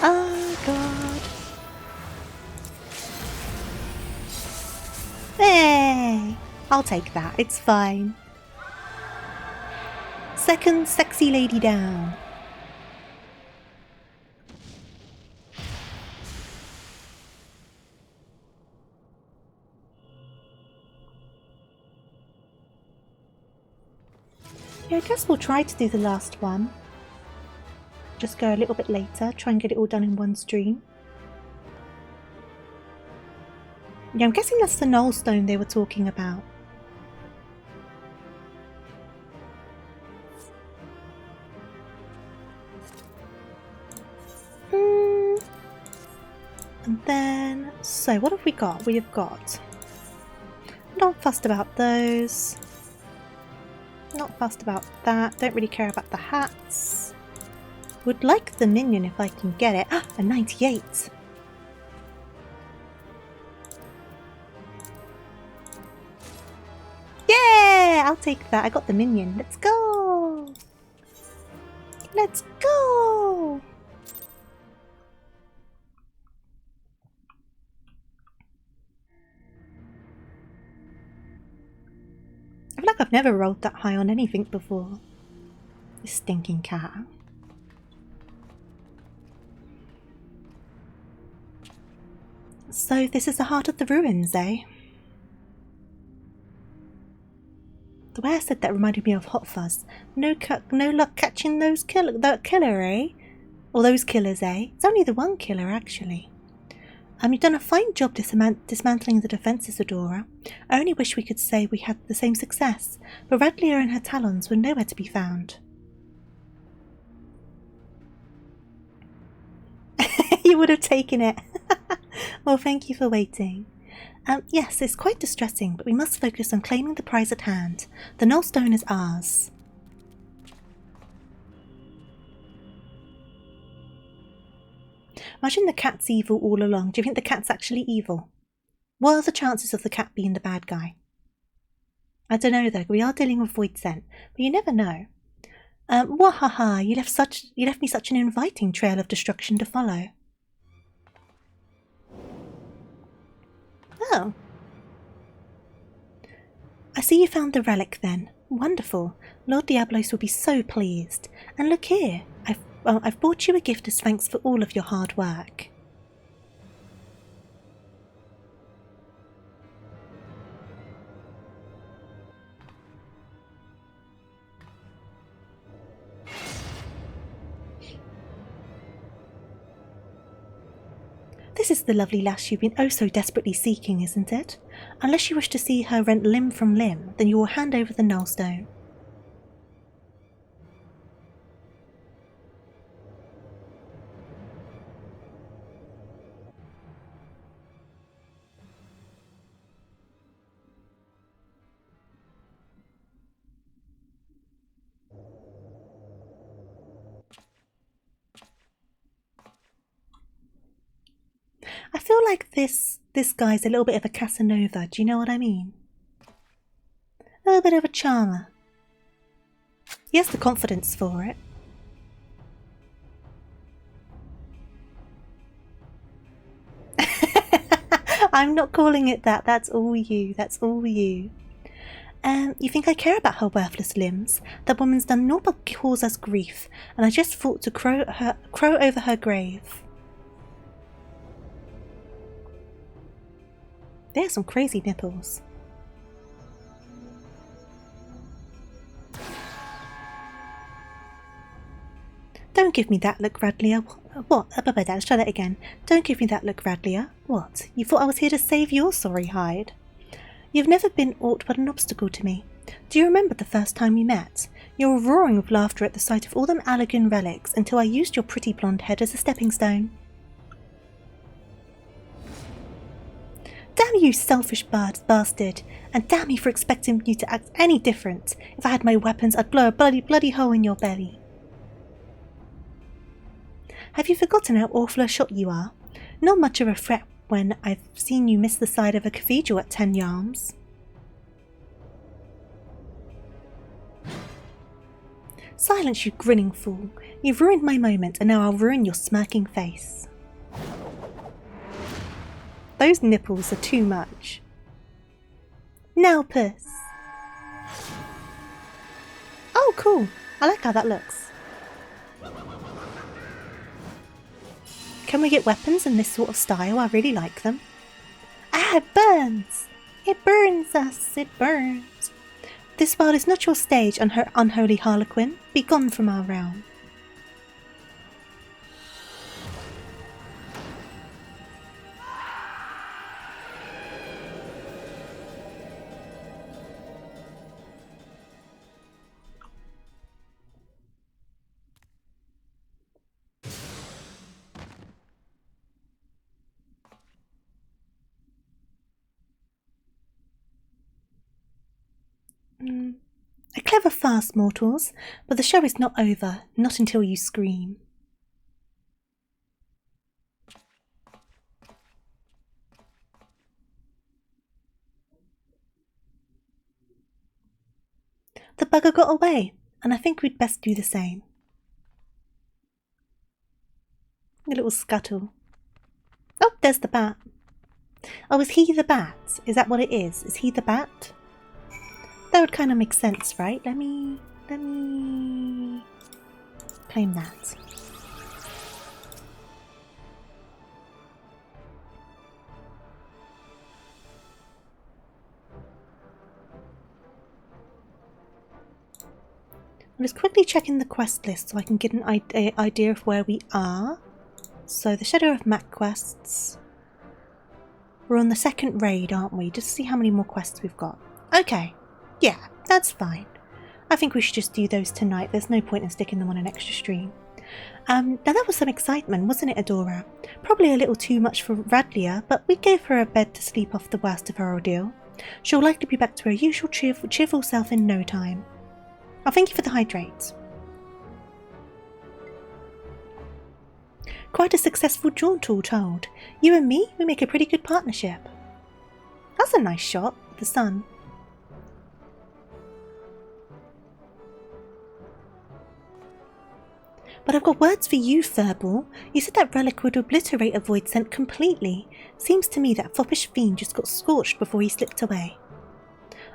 Oh god. Hey, I'll take that. It's fine. Second sexy lady down. Yeah, I guess we'll try to do the last one. Just go a little bit later, try and get it all done in one stream. Yeah, I'm guessing that's the Knoll Stone they were talking about. And then, so what have we got? We have got... Not fussed about those. Not fussed about that. Don't really care about the hats. Would like the minion if I can get it. Ah, a 98. Yeah, I'll take that. I got the minion. Let's go. Let's go. I feel like I've never rolled that high on anything before. This stinking cat. So this is the heart of the ruins, eh? The way I said that reminded me of Hot Fuzz. No luck catching that killer, eh? Or those killers, eh? It's only the one killer, actually. You've done a fine job dismantling the defences, Adora. I only wish we could say we had the same success, but Radlia and her talons were nowhere to be found. You would have taken it. Well, thank you for waiting. Yes, it's quite distressing, but we must focus on claiming the prize at hand. The Knoll Stone is ours. Imagine the cat's evil all along. Do you think the cat's actually evil? What are the chances of the cat being the bad guy? I don't know though, we are dealing with void scent, but you never know. Wahaha, you left me such an inviting trail of destruction to follow. Oh. I see you found the relic then. Wonderful. Lord Diablos will be so pleased. And look here, I've brought you a gift as thanks for all of your hard work. This is the lovely lass you've been oh so desperately seeking, isn't it? Unless you wish to see her rent limb from limb, then you will hand over the nullstone. I feel like this guy's a little bit of a Casanova, do you know what I mean? A little bit of a charmer. He has the confidence for it. I'm not calling it that, that's all you, that's all you. You think I care about her worthless limbs? That woman's done naught but cause us grief, and I just thought to crow over her grave. There's some crazy nipples. Don't give me that look, Radlia. What? Let's try that again. Don't give me that look, Radlia. What? You thought I was here to save your sorry hide? You've never been aught but an obstacle to me. Do you remember the first time we met? You were roaring with laughter at the sight of all them Allergan relics until I used your pretty blonde head as a stepping stone. Damn you, selfish bastard, and damn me for expecting you to act any different. If I had my weapons, I'd blow a bloody hole in your belly. Have you forgotten how awful a shot you are? Not much of a threat when I've seen you miss the side of a cathedral at 10 yards. Silence, you grinning fool. You've ruined my moment, and now I'll ruin your smirking face. Those nipples are too much. Now, puss. Oh, cool. I like how that looks. Can we get weapons in this sort of style? I really like them. Ah, it burns! It burns us, it burns. This world is not your stage, unholy harlequin. Be gone from our realm. A clever farce, mortals, but the show is not over, not until you scream. The bugger got away, and I think we'd best do the same. A little scuttle. Oh, there's the bat. Oh, is he the bat? Is that what it is? Is he the bat? That would kind of make sense, right? Let me claim that. I'm just quickly checking the quest list so I can get an idea of where we are. So the Shadow of Mac quests. We're on the second raid, aren't we? Just to see how many more quests we've got. Okay. Yeah, that's fine. I think we should just do those tonight. There's no point in sticking them on an extra stream. Now that was some excitement, wasn't it, Adora? Probably a little too much for Radlia, but we gave her a bed to sleep off the worst of her ordeal. She'll likely be back to her usual cheerful self in no time. Oh, thank you for the hydrate. Quite a successful jaunt, all told. You and me, we make a pretty good partnership. That's a nice shot, the sun. But I've got words for you, Furball. You said that relic would obliterate a void scent completely. Seems to me that foppish fiend just got scorched before he slipped away.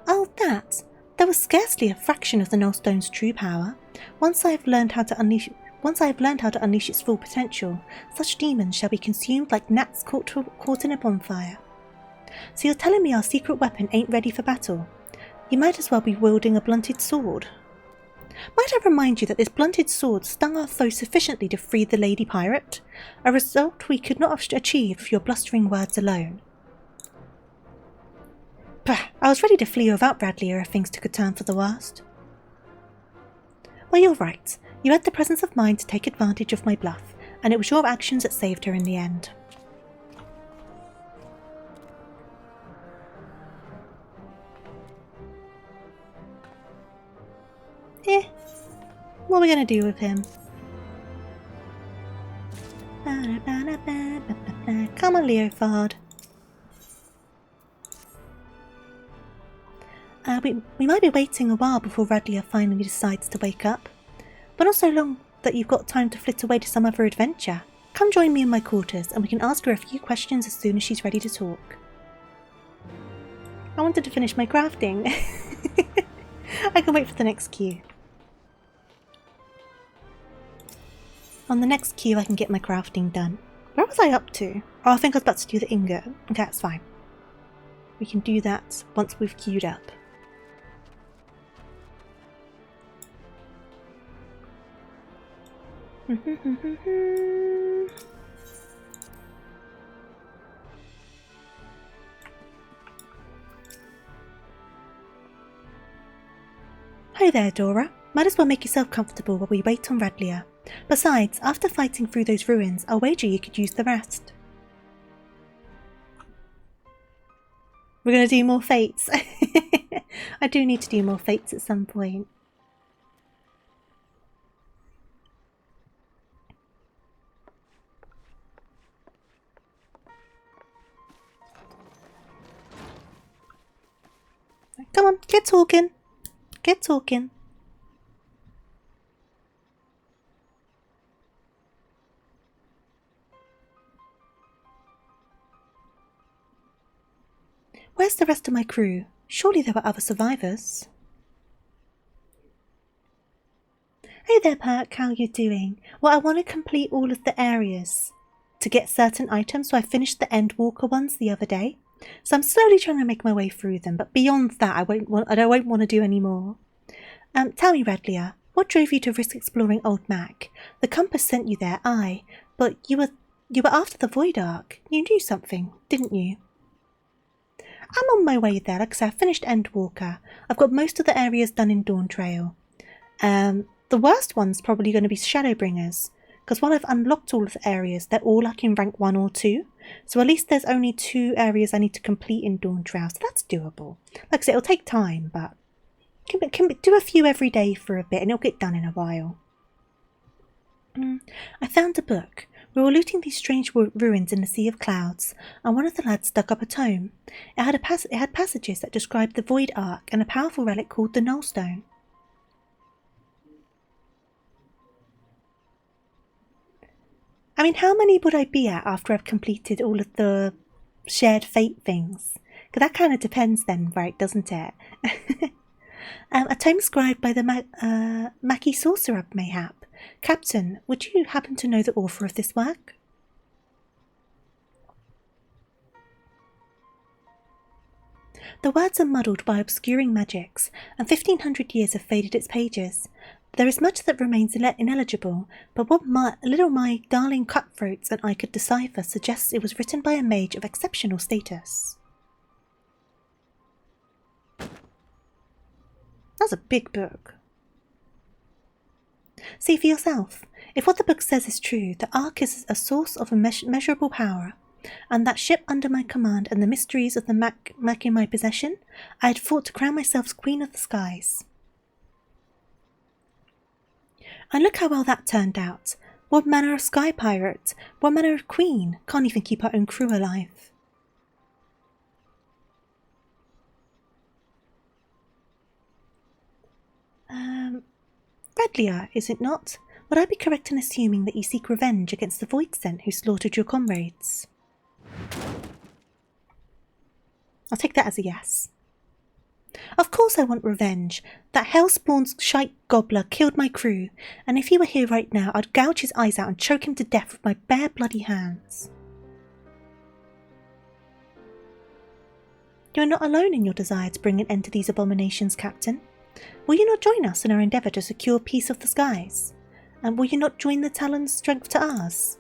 Oh, that! There was scarcely a fraction of the Nullstone's true power. Once I have learned how to unleash its full potential, such demons shall be consumed like gnats caught in a bonfire. So you're telling me our secret weapon ain't ready for battle? You might as well be wielding a blunted sword. Might I remind you that this blunted sword stung our foe sufficiently to free the lady pirate? A result we could not have achieved with your blustering words alone. Bah! I was ready to flee without Radlier if things took a turn for the worst. Well, you're right. You had the presence of mind to take advantage of my bluff, and it was your actions that saved her in the end. What are we going to do with him? Come on, Leofard. We might be waiting a while before Radlier finally decides to wake up, but not so long that you've got time to flit away to some other adventure. Come join me in my quarters and we can ask her a few questions as soon as she's ready to talk. I wanted to finish my crafting. I can wait for the next queue. On the next queue I can get my crafting done. Where was I up to? Oh, I think I was about to do the ingot. Okay, that's fine. We can do that once we've queued up. Hi there, Dora. Might as well make yourself comfortable while we wait on Radlier. Besides, after fighting through those ruins, I'll wager you could use the rest. We're going to do more fates. I do need to do more fates at some point. Come on, get talking. Get talking. Where's the rest of my crew? Surely there were other survivors. Hey there, Perk, how you doing? Well, I want to complete all of the areas to get certain items, so I finished the Endwalker ones the other day. So I'm slowly trying to make my way through them, but beyond that I won't want to do any more. Tell me, Radlier, what drove you to risk exploring Old Mac? The compass sent you there, aye, but you were after the Void Ark. You knew something, didn't you? I'm on my way there. Like I said, I finished Endwalker. I've got most of the areas done in Dawn Trail. The worst one's probably going to be Shadowbringers, because while I've unlocked all of the areas, they're all like in rank 1 or 2. So at least there's only 2 areas I need to complete in Dawn Trail, so that's doable. Like I said, it'll take time, but can do a few every day for a bit and it'll get done in a while. I found a book. We were looting these strange ruins in the Sea of Clouds, and one of the lads dug up a tome. It had passages that described the Void Ark and a powerful relic called the Nullstone. I mean, how many would I be at after I've completed all of the shared fate things? Because that kind of depends then, right, doesn't it? A tome scribed by the Mackie Sorcerer, mayhap. Captain, would you happen to know the author of this work? The words are muddled by obscuring magics, and 1500 years have faded its pages. There is much that remains ineligible, but what little my darling cutthroats and I could decipher suggests it was written by a mage of exceptional status. That's a big book. See for yourself. If what the book says is true, the Ark is a source of immeasurable power, and that ship under my command and the mysteries of the Mac in my possession, I had fought to crown myself Queen of the Skies. And look how well that turned out. What manner of sky pirate? What manner of queen? Can't even keep her own crew alive. Radlier, is it not? Would I be correct in assuming that you seek revenge against the Void Sent who slaughtered your comrades? I'll take that as a yes. Of course I want revenge. That hellspawn's shite gobbler killed my crew, and if he were here right now, I'd gouge his eyes out and choke him to death with my bare bloody hands. You are not alone in your desire to bring an end to these abominations, Captain. Will you not join us in our endeavour to secure peace of the skies? And will you not join the Talon's strength to ours?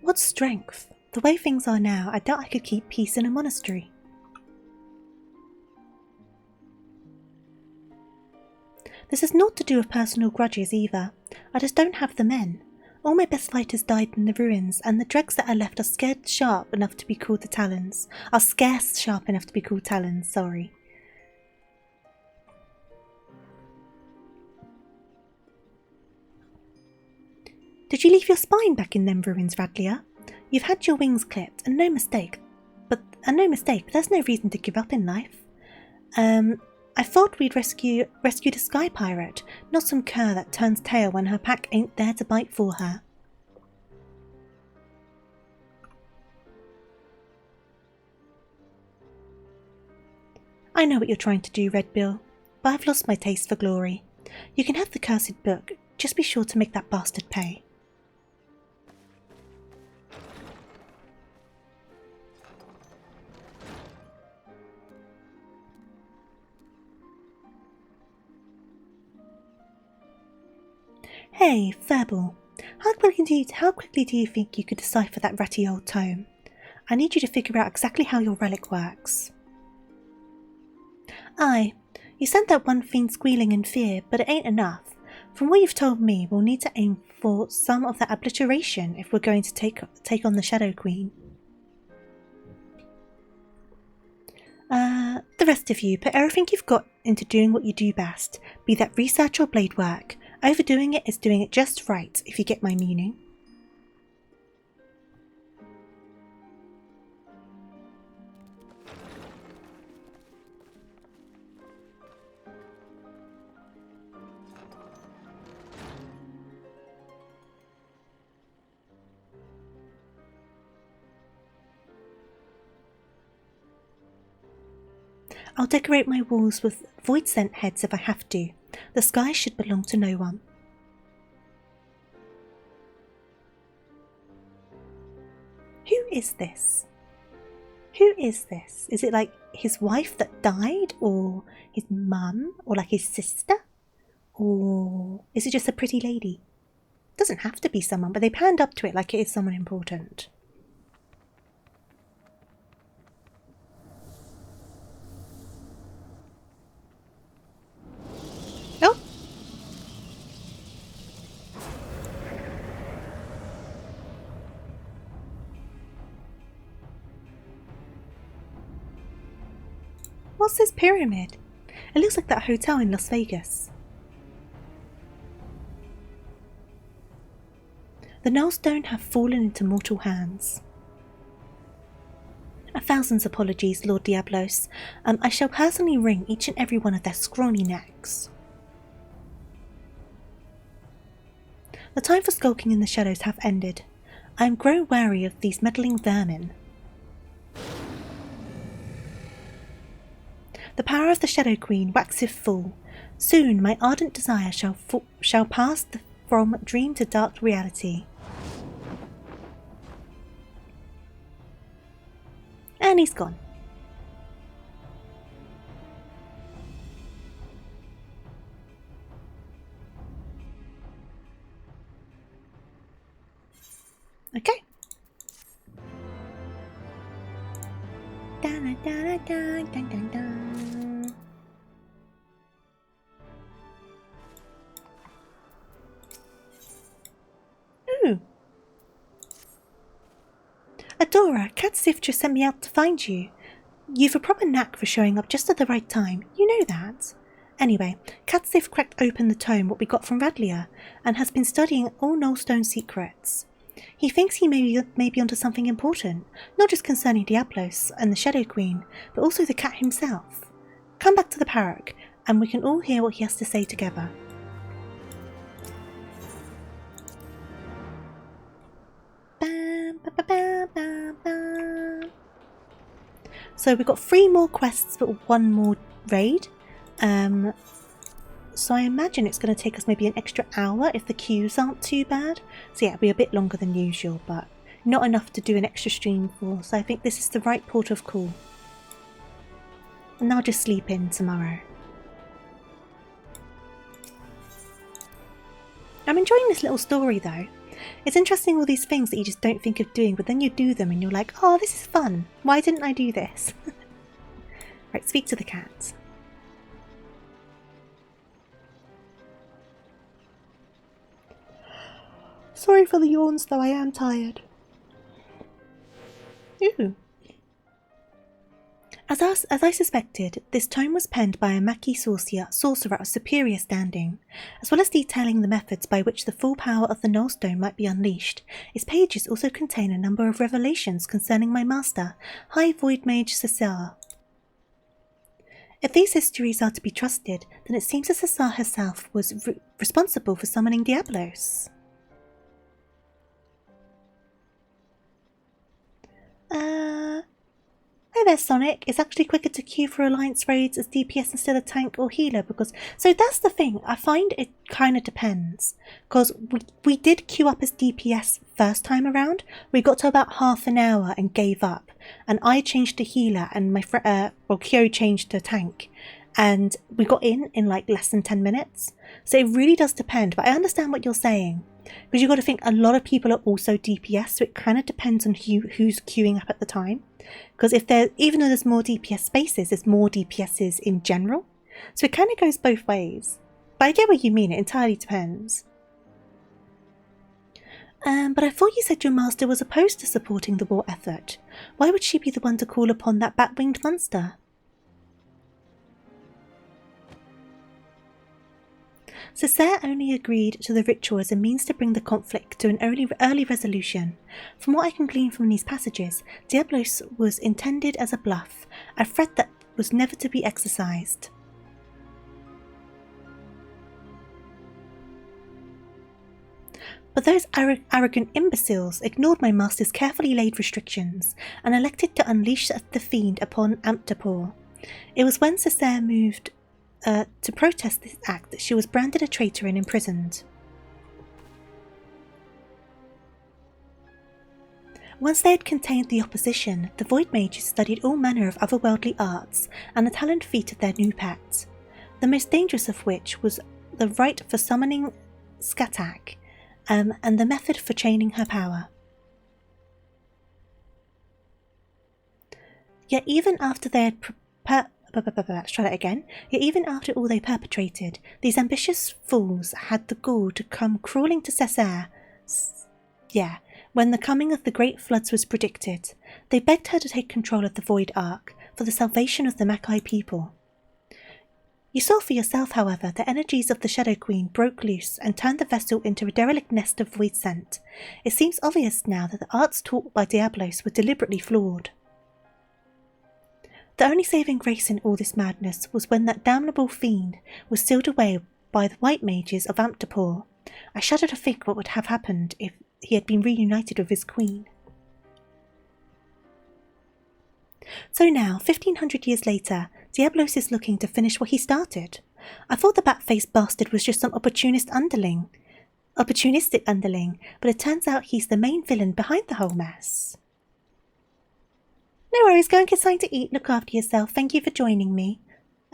What strength? The way things are now, I doubt I could keep peace in a monastery. This is not to do with personal grudges either. I just don't have the men. All my best fighters died in the ruins, and the dregs that are left are scarce sharp enough to be called Talons, sorry. Did you leave your spine back in them ruins, Radlia? You've had your wings clipped, and no mistake, but there's no reason to give up in life. I thought we'd rescued a sky pirate, not some cur that turns tail when her pack ain't there to bite for her. I know what you're trying to do, Red Bill, but I've lost my taste for glory. You can have the cursed book, just be sure to make that bastard pay. Hey, Furball, how quickly do you think you could decipher that ratty old tome? I need you to figure out exactly how your relic works. Aye, you sent that one fiend squealing in fear, but it ain't enough. From what you've told me, we'll need to aim for some of that obliteration if we're going to take on the Shadow Queen. The rest of you, put everything you've got into doing what you do best, be that research or blade work. Overdoing it is doing it just right, if you get my meaning. I'll decorate my walls with void scent heads if I have to. The sky should belong to no one. Who is this? Who is this? Is it like his wife that died? Or his mum? Or like his sister? Or is it just a pretty lady? Doesn't have to be someone, but they panned up to it like it is someone important. Oh! What's this pyramid? It looks like that hotel in Las Vegas. The Nullstone have fallen into mortal hands. 1,000 apologies, Lord Diablos. I shall personally wring each and every one of their scrawny necks. The time for skulking in the shadows have ended. I am grown wary of these meddling vermin. The power of the Shadow Queen waxeth full. Soon my ardent desire shall pass from dream to dark reality. And he's gone. Okay. Da, da, da, da, da, da, da. Ooh. Adora, Catsif just sent me out to find you. You've a proper knack for showing up just at the right time. You know that. Anyway, Catsif cracked open the tome what we got from Radlia, and has been studying all Nullstone secrets. He thinks he may be onto something important, not just concerning Diablos and the Shadow Queen, but also the cat himself. Come back to the Parrock, and we can all hear what he has to say together. Bam, ba, ba, ba, ba, ba. So we've got 3 more quests, but 1 more raid. So I imagine it's going to take us maybe an extra hour if the queues aren't too bad. So yeah, it'll be a bit longer than usual, but not enough to do an extra stream for. So I think this is the right port of call. And I'll just sleep in tomorrow. I'm enjoying this little story though. It's interesting all these things that you just don't think of doing, but then you do them and you're like, oh, this is fun. Why didn't I do this? Right, speak to the cat. Sorry for the yawns, though I am tired. Ooh. As I suspected, this tome was penned by a Maki sorcerer of superior standing. As well as detailing the methods by which the full power of the Nullstone might be unleashed, its pages also contain a number of revelations concerning my master, High Void Mage Cesar. If these histories are to be trusted, then it seems that Cesar herself was responsible for summoning Diablos. Hi there, Sonic. It's actually quicker to queue for Alliance raids as DPS instead of tank or healer because... So that's the thing. I find it kind of depends. Because we did queue up as DPS first time around. We got to about half an hour and gave up. And I changed to healer and my Kyo changed to tank. And we got in like less than 10 minutes. So it really does depend. But I understand what you're saying. Because you've got to think a lot of people are also DPS, so it kind of depends on who's queuing up at the time. Because even though there's more DPS spaces, there's more DPSs in general. So it kind of goes both ways. But I get what you mean, it entirely depends. But I thought you said your master was opposed to supporting the war effort. Why would she be the one to call upon that bat-winged monster? Cesar only agreed to the ritual as a means to bring the conflict to an early resolution. From what I can glean from these passages, Diablos was intended as a bluff, a threat that was never to be exercised. But those arrogant imbeciles ignored my master's carefully laid restrictions and elected to unleash the fiend upon Amtapor. It was when Cesar moved to protest this act that she was branded a traitor and imprisoned. Once they had contained the opposition, the Void Mages studied all manner of otherworldly arts and the talent feat of their new pet, the most dangerous of which was the rite for summoning Skatak, and the method for chaining her power. Yet even after they had let's try that again. Yet even after all they perpetrated, these ambitious fools had the gall to come crawling to Cesar. When the coming of the great floods was predicted, they begged her to take control of the Void Ark for the salvation of the Makai people. You saw for yourself, however, the energies of the Shadow Queen broke loose and turned the vessel into a derelict nest of void scent. It seems obvious now that the arts taught by Diablos were deliberately flawed. The only saving grace in all this madness was when that damnable fiend was sealed away by the white mages of Amtapor. I shudder to think what would have happened if he had been reunited with his queen. So now, 1500 years later, Diablos is looking to finish what he started. I thought the bat-faced bastard was just some opportunistic underling, but it turns out he's the main villain behind the whole mess. No worries, go and get something to eat, look after yourself. Thank you for joining me.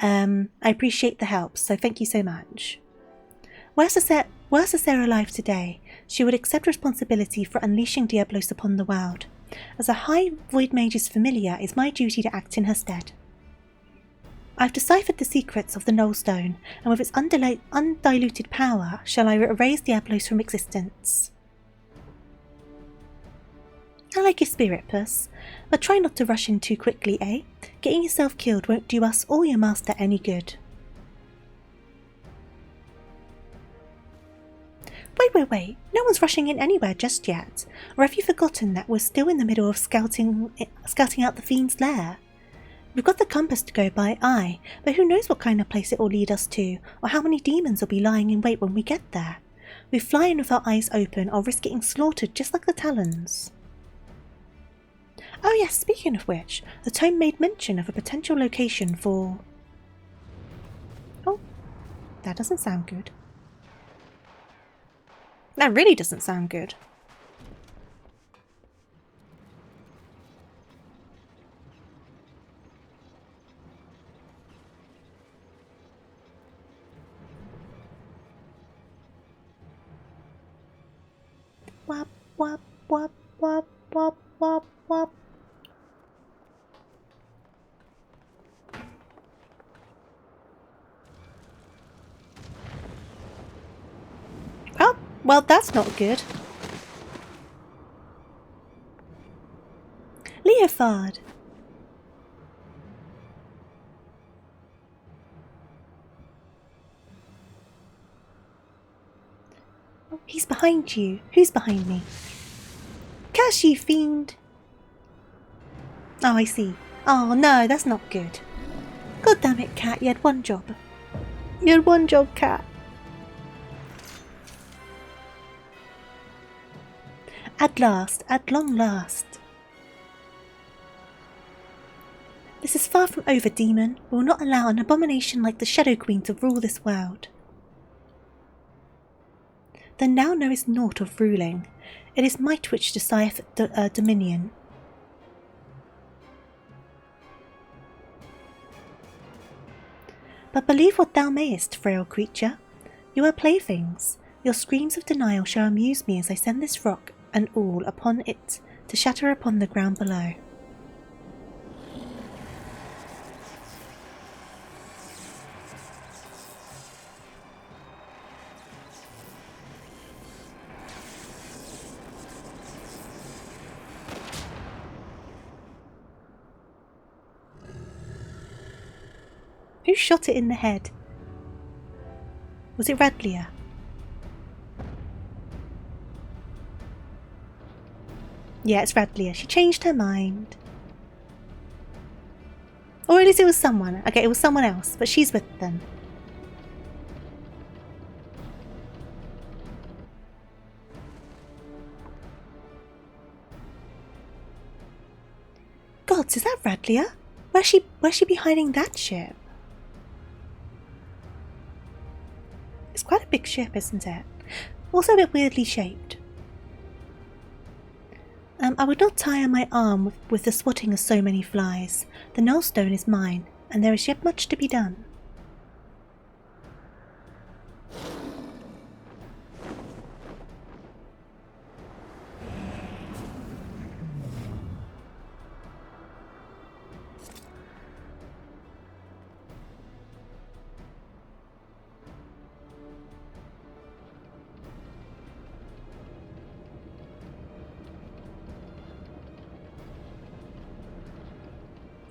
I appreciate the help, so thank you so much. Were Cesar alive today, she would accept responsibility for unleashing Diablos upon the world. As a High Void Mage's familiar, it's my duty to act in her stead. I've deciphered the secrets of the Nullstone, and with its undiluted power shall I erase Diablos from existence. I like your spirit, Puss, but try not to rush in too quickly, eh? Getting yourself killed won't do us or your master any good. Wait. No one's rushing in anywhere just yet. Or have you forgotten that we're still in the middle of scouting out the fiend's lair? We've got the compass to go by, aye, but who knows what kind of place it will lead us to, or how many demons will be lying in wait when we get there. We fly in with our eyes open, or risk getting slaughtered just like the Talons. Oh yes, speaking of which, the tome made mention of a potential location for... Oh, that doesn't sound good. That really doesn't sound good. Wop, wop, wop, wop, wop, wop, wop. Oh, well, that's not good. Leofard. Oh, he's behind you. Who's behind me? Curse you, fiend! Oh, I see. Oh, no, that's not good. God damn it, Cat, you had one job. You had one job, Cat. At last, at long last. This is far from over, demon. We will not allow an abomination like the Shadow Queen to rule this world. Then thou knowest naught of ruling. It is might which decideth dominion. But believe what thou mayest, frail creature. You are playthings. Your screams of denial shall amuse me as I send this rock and all upon it to shatter upon the ground below. Who shot it in the head? Was it Radlia? Yeah, it's Radlia. She changed her mind. Or at least it was someone. Okay, it was someone else, but she's with them. Gods, is that Radlia? Where's she be hiding that ship? It's quite a big ship, isn't it? Also a bit weirdly shaped. I would not tire my arm with the swatting of so many flies. The nullstone is mine, and there is yet much to be done.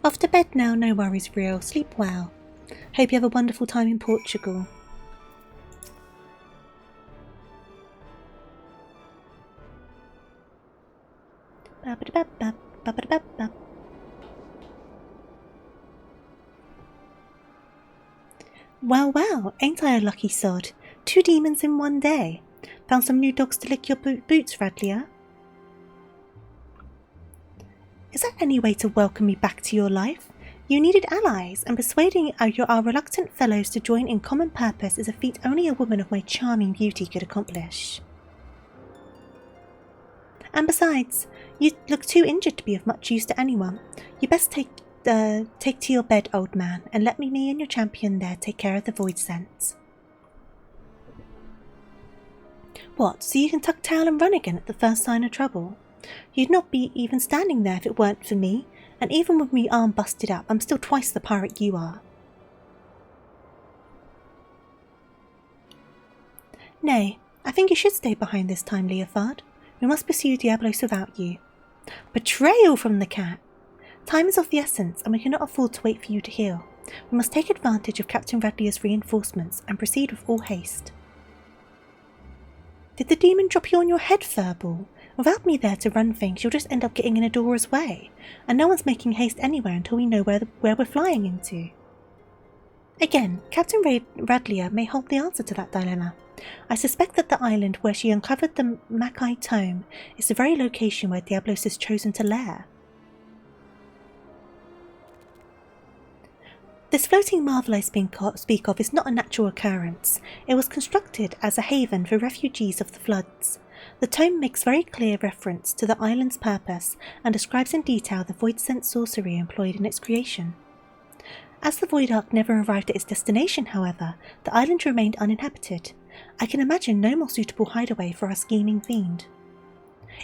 Off to bed now, no worries, Real. Sleep well. Hope you have a wonderful time in Portugal. Well, ain't I a lucky sod? 2 demons in one day. Found some new dogs to lick your boots, Radlia. Is that any way to welcome me back to your life? You needed allies, and persuading our reluctant fellows to join in common purpose is a feat only a woman of my charming beauty could accomplish. And besides, you look too injured to be of much use to anyone. You best take to your bed, old man, and let me and your champion there take care of the void scents. What, so you can tuck tail and run again at the first sign of trouble? You'd not be even standing there if it weren't for me, and even with me arm busted up, I'm still twice the pirate you are. Nay, I think you should stay behind this time, Leofard. We must pursue Diablos without you. Betrayal from the cat! Time is of the essence, and we cannot afford to wait for you to heal. We must take advantage of Captain Radlia's reinforcements and proceed with all haste. Did the demon drop you on your head, Furball? Without me there to run things, you'll just end up getting in Adora's way, and no one's making haste anywhere until we know where we're flying into. Again, Captain Radlia may hold the answer to that dilemma. I suspect that the island where she uncovered the Mackay tome is the very location where Diablos has chosen to lair. This floating marvel I speak of is not a natural occurrence. It was constructed as a haven for refugees of the floods. The tome makes very clear reference to the island's purpose and describes in detail the void-sent sorcery employed in its creation. As the Void Ark never arrived at its destination, however, the island remained uninhabited. I can imagine no more suitable hideaway for our scheming fiend.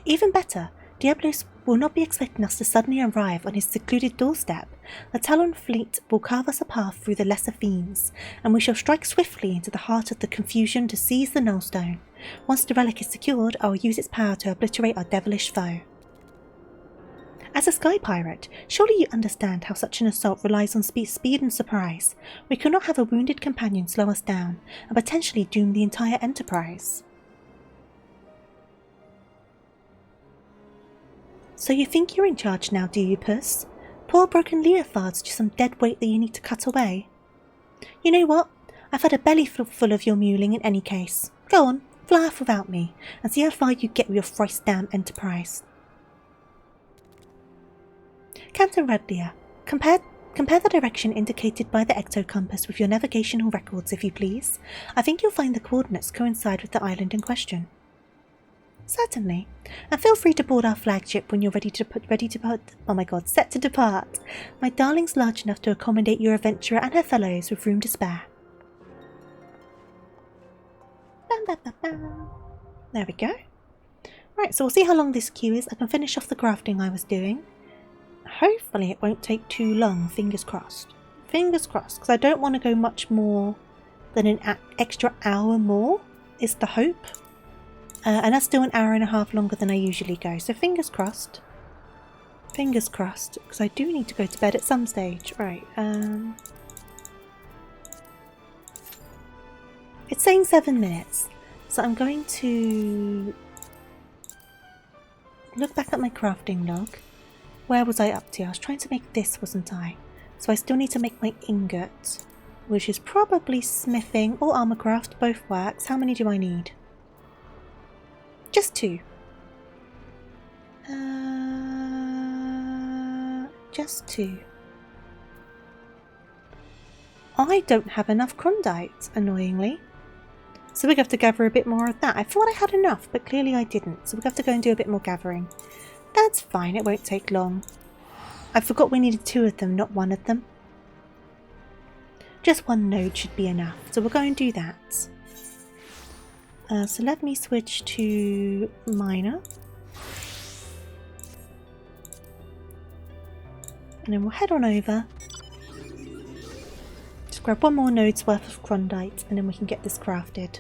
Even better, Diablos will not be expecting us to suddenly arrive on his secluded doorstep. The Talon fleet will carve us a path through the lesser fiends, and we shall strike swiftly into the heart of the confusion to seize the Nullstone. Once the relic is secured, I will use its power to obliterate our devilish foe. As a sky pirate, surely you understand how such an assault relies on speed and surprise. We cannot have a wounded companion slow us down, and potentially doom the entire enterprise. So you think you're in charge now, do you, Puss? Poor broken Leofard's just some dead weight that you need to cut away. You know what? I've had a belly full of your mewling in any case. Go on, fly off without me, and see how far you get with your thrice-damned enterprise. Captain Radlia, compare the direction indicated by the ecto-compass with your navigational records, if you please. I think you'll find the coordinates coincide with the island in question. Certainly, and feel free to board our flagship when you're set to depart. My darling's large enough to accommodate your adventurer and her fellows with room to spare. There we go. Right, so we'll see how long this queue is. I can finish off the crafting I was doing. Hopefully it won't take too long, fingers crossed. Fingers crossed, because I don't want to go much more than an extra hour more, is the hope. And that's still an hour and a half longer than I usually go, so fingers crossed. Fingers crossed, because I do need to go to bed at some stage. Right, it's saying 7 minutes, so I'm going to look back at my crafting log. Where was I up to? I was trying to make this, wasn't I? So I still need to make my ingot, which is probably smithing or armorcraft, both works. How many do I need? Just 2. Just 2. I don't have enough Krondite, annoyingly. So we're going to have to gather a bit more of that. I thought I had enough, but clearly I didn't. So we're going to have to go and do a bit more gathering. That's fine, it won't take long. I forgot we needed 2 of them, not 1 of them. Just 1 node should be enough, so we'll go and do that. So let me switch to miner. And then we'll head on over. Just grab 1 more node's worth of Krondite, and then we can get this crafted.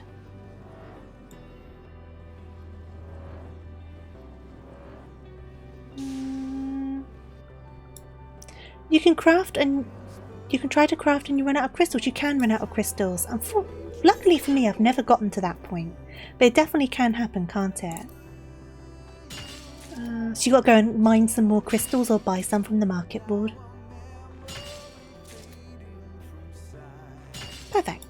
You can craft and you can try to craft and you run out of crystals. You can run out of crystals. And luckily for me, I've never gotten to that point. But it definitely can happen, can't it? So you got to go and mine some more crystals or buy some from the market board. Perfect.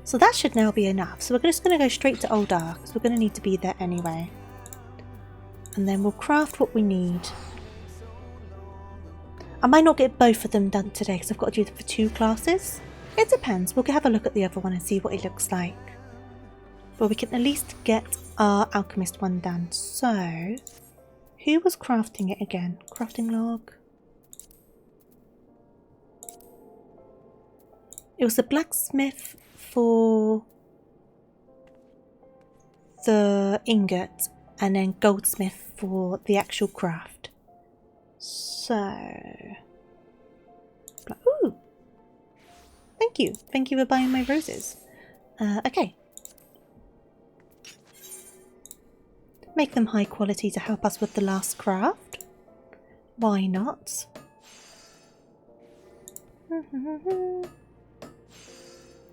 So that should now be enough. So we're just going to go straight to Old Ark, because we're going to need to be there anyway. And then we'll craft what we need. I might not get both of them done today because I've got to do them for 2 classes. It depends. We'll have a look at the other one and see what it looks like. But we can at least get our alchemist one done. So, who was crafting it again? Crafting log. It was the blacksmith for the ingot and then goldsmith for the actual craft. So, ooh, thank you for buying my roses. Okay, make them high quality to help us with the last craft. Why not?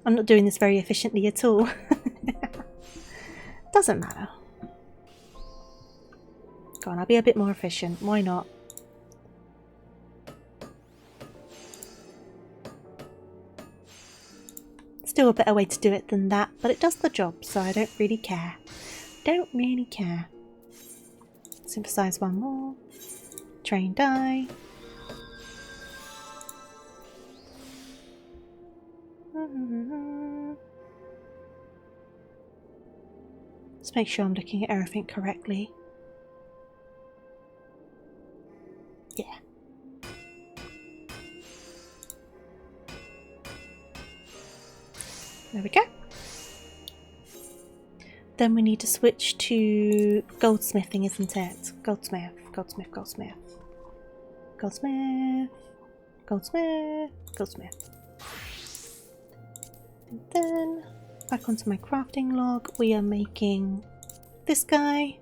I'm not doing this very efficiently at all. Doesn't matter. Go on, I'll be a bit more efficient. Why not? Still a better way to do it than that, but it does the job, so I don't really care. Don't really care. Synthesize one more. Train die. Let's make sure I'm looking at everything correctly. Yeah. There we go. Then we need to switch to goldsmithing, isn't it? Goldsmith, goldsmith, goldsmith. Goldsmith, goldsmith, goldsmith. And then back onto my crafting log, we are making this guy.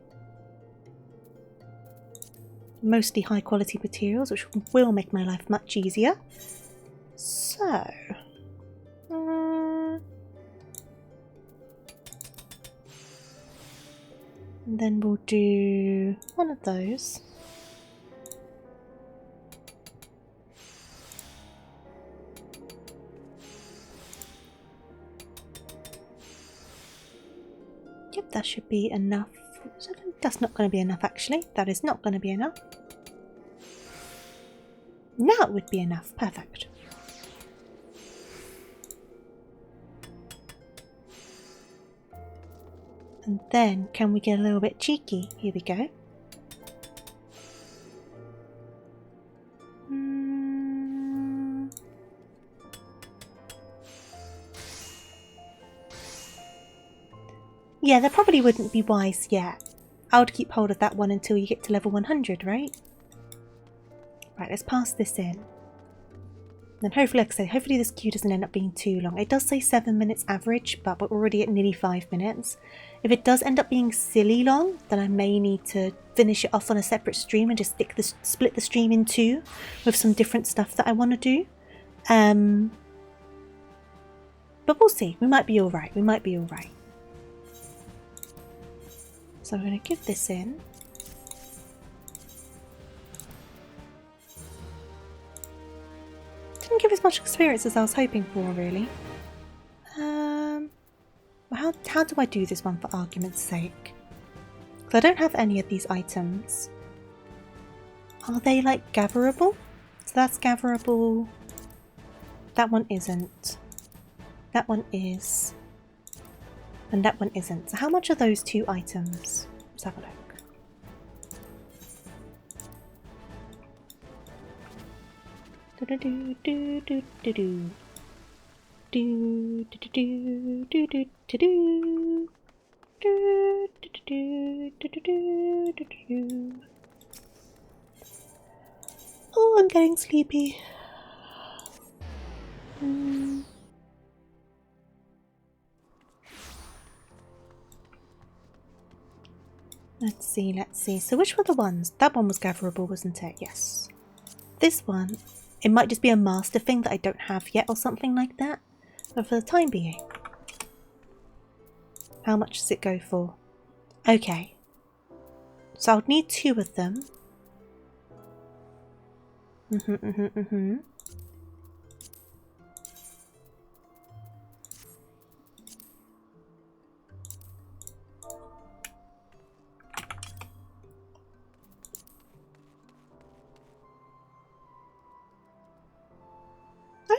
Mostly high quality materials, which will make my life much easier. So, and then we'll do one of those. Yep, that should be enough. That's not going to be enough actually. That is not going to be enough. Now it would be enough. Perfect. And then, can we get a little bit cheeky? Here we go. Yeah, that probably wouldn't be wise yet. I would keep hold of that one until you get to level 100, right? Right, let's pass this in. Then hopefully, like I say, hopefully this queue doesn't end up being too long. It does say 7 minutes average, but we're already at nearly 5 minutes. If it does end up being silly long, then I may need to finish it off on a separate stream and just split the stream in two with some different stuff that I want to do. But we'll see. We might be alright. We might be alright. So I'm going to give this in. Didn't give as much experience as I was hoping for, really. Well, how do I do this one for argument's sake? Because I don't have any of these items. Are they like gatherable? So that's gatherable. That one isn't. That one is. And that one isn't. So how much are those two items? Let's have a look. Oh, I'm getting sleepy. Let's see. So which were the ones? That one was gatherable, wasn't it? Yes. This one, it might just be a master thing that I don't have yet or something like that. But for the time being, how much does it go for? Okay. So I'll need 2 of them.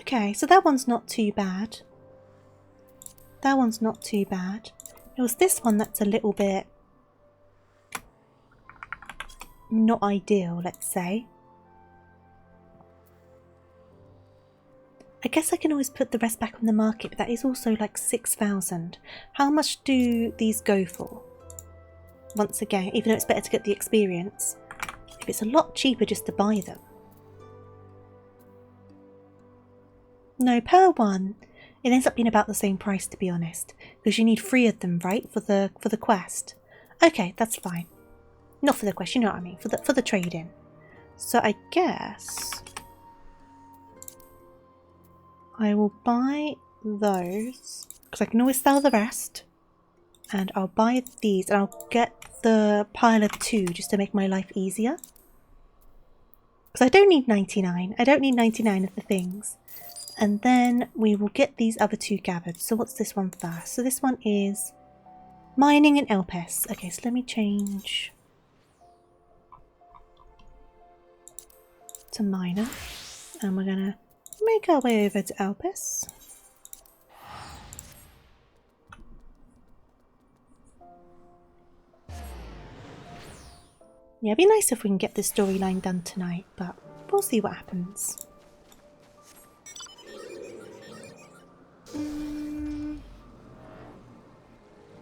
Okay, so that one's not too bad. That one's not too bad. It was this one that's a little bit not ideal, let's say. I guess I can always put the rest back on the market, but that is also like 6,000. How much do these go for? Once again, even though it's better to get the experience, if it's a lot cheaper just to buy them. No, per one, it ends up being about the same price, to be honest, because you need 3 of them, right, for the quest. Okay, that's fine. Not for the quest, you know what I mean, for the trade-in. So I guess I will buy those because I can always sell the rest. And I'll buy these and I'll get the pile of 2 just to make my life easier. Because I don't need 99. I don't need 99 of the things. And then we will get these other 2 gathered. So what's this one first? So this one is mining and Elpis. Okay, so let me change to miner. And we're going to make our way over to Elpis. Yeah, it'd be nice if we can get this storyline done tonight, but we'll see what happens.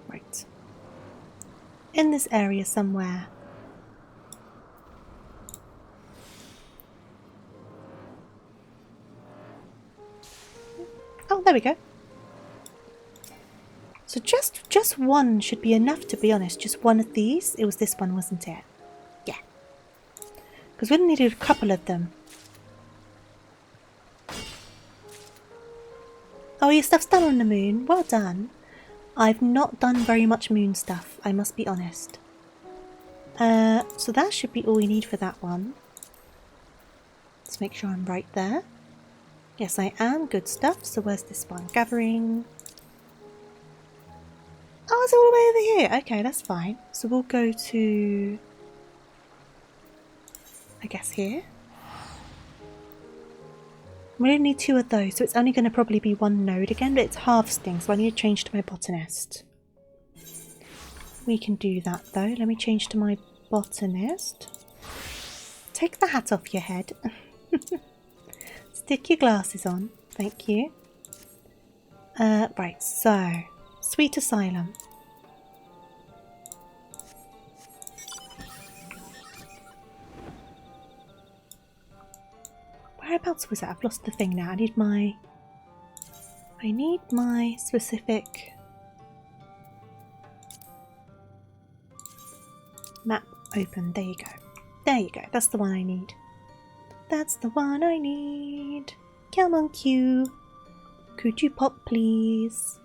Right. In this area somewhere. Oh, there we go. So just one should be enough, to be honest. Just one of these. It was this one, wasn't it? Yeah. Because we needed a couple of them. Oh, your stuff's done on the moon. Well done. I've not done very much moon stuff, I must be honest. So that should be all we need for that one. Let's make sure I'm right there. Yes, I am. Good stuff. So where's this one? Gathering. Oh, it's all the way over here. Okay, that's fine. So we'll go to, I guess, here. We only need 2 of those, so it's only going to probably be 1 node again, but it's harvesting, so I need to change to my botanist. We can do that though. Let me change to my botanist. Take the hat off your head. Stick your glasses on. Thank you. Right, so Sweet Asylum. Whereabouts was it? I've lost the thing now. I need my specific map open. There you go. There you go. That's the one I need. That's the one I need. Come on, Q. Could you pop, please?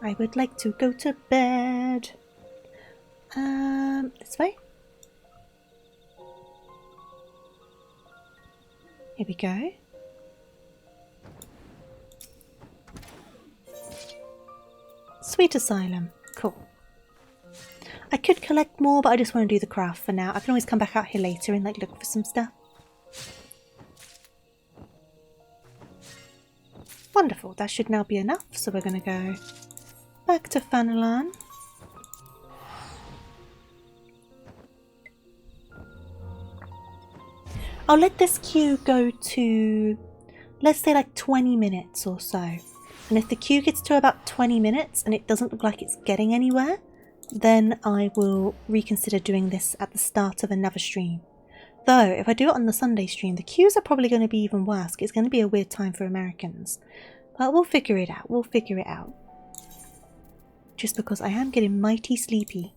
I would like to go to bed. This way. Here we go. Sweet Asylum. Cool. I could collect more, but I just want to do the craft for now. I can always come back out here later and look for some stuff. Wonderful. That should now be enough. So we're going to go back to Fanalan. I'll let this queue go to, let's say 20 minutes or so. And if the queue gets to about 20 minutes and it doesn't look like it's getting anywhere, then I will reconsider doing this at the start of another stream. Though, if I do it on the Sunday stream, the queues are probably going to be even worse. It's going to be a weird time for Americans. But we'll figure it out. We'll figure it out. Just because I am getting mighty sleepy.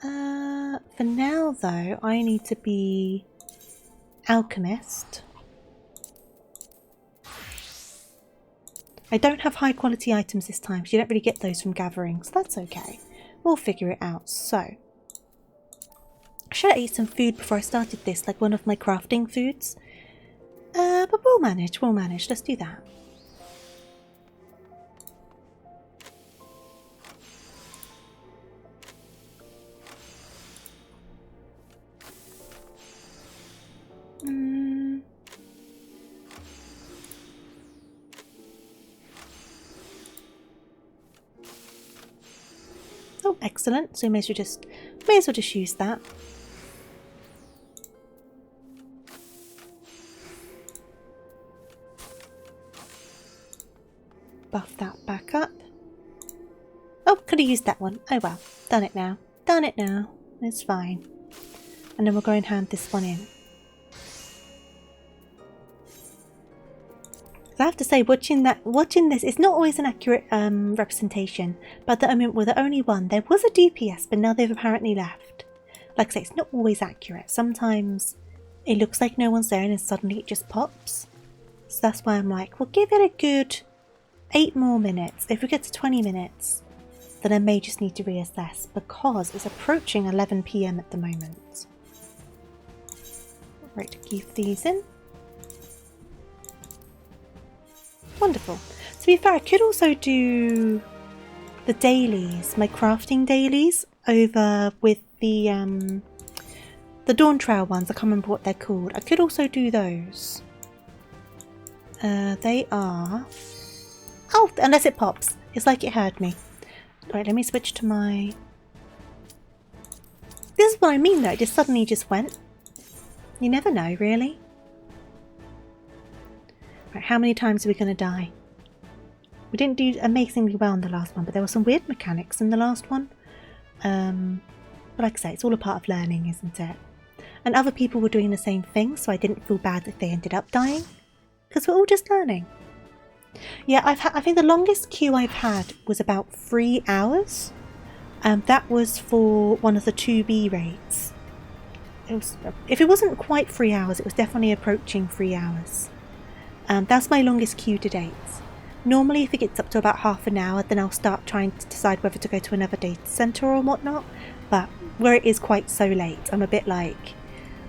For now, though, I need to be Alchemist. I don't have high quality items this time, so you don't really get those from gathering, so that's okay. We'll figure it out. So, I should have ate some food before I started this, like one of my crafting foods. But we'll manage, let's do that. Oh, excellent. So we may as well just use that. Buff that back up. Oh, could have used that one. Oh well. Done it now. Done it now. It's fine. And then we'll go and hand this one in. I have to say, watching this, it's not always an accurate representation, but at the moment we're the only one. There was a DPS, but now they've apparently left. Like I say, it's not always accurate. Sometimes it looks like no one's there and then suddenly it just pops. So that's why I'm like, we'll give it a good 8 more minutes. If we get to 20 minutes, then I may just need to reassess because it's approaching 11 PM at the moment. Right, keep these in. Wonderful. To be fair, I could also do the dailies, my crafting dailies, over with the Dawn Trail ones. I can't remember what they're called. I could also do those. They are... Oh, unless it pops. It's like it heard me. Right, let me switch to my... This is what I mean though, it just suddenly just went. You never know, really. Right, how many times are we going to die? We didn't do amazingly well in the last one, but there were some weird mechanics in the last one. But like I say, it's all a part of learning, isn't it? And other people were doing the same thing, so I didn't feel bad that they ended up dying. Because we're all just learning. Yeah, I think the longest queue I've had was about 3 hours. That was for one of the 2B raids. If it wasn't quite 3 hours, it was definitely approaching 3 hours. That's my longest queue to date. Normally if it gets up to about half an hour, then I'll start trying to decide whether to go to another data centre or whatnot. But where it is quite so late, I'm a bit like,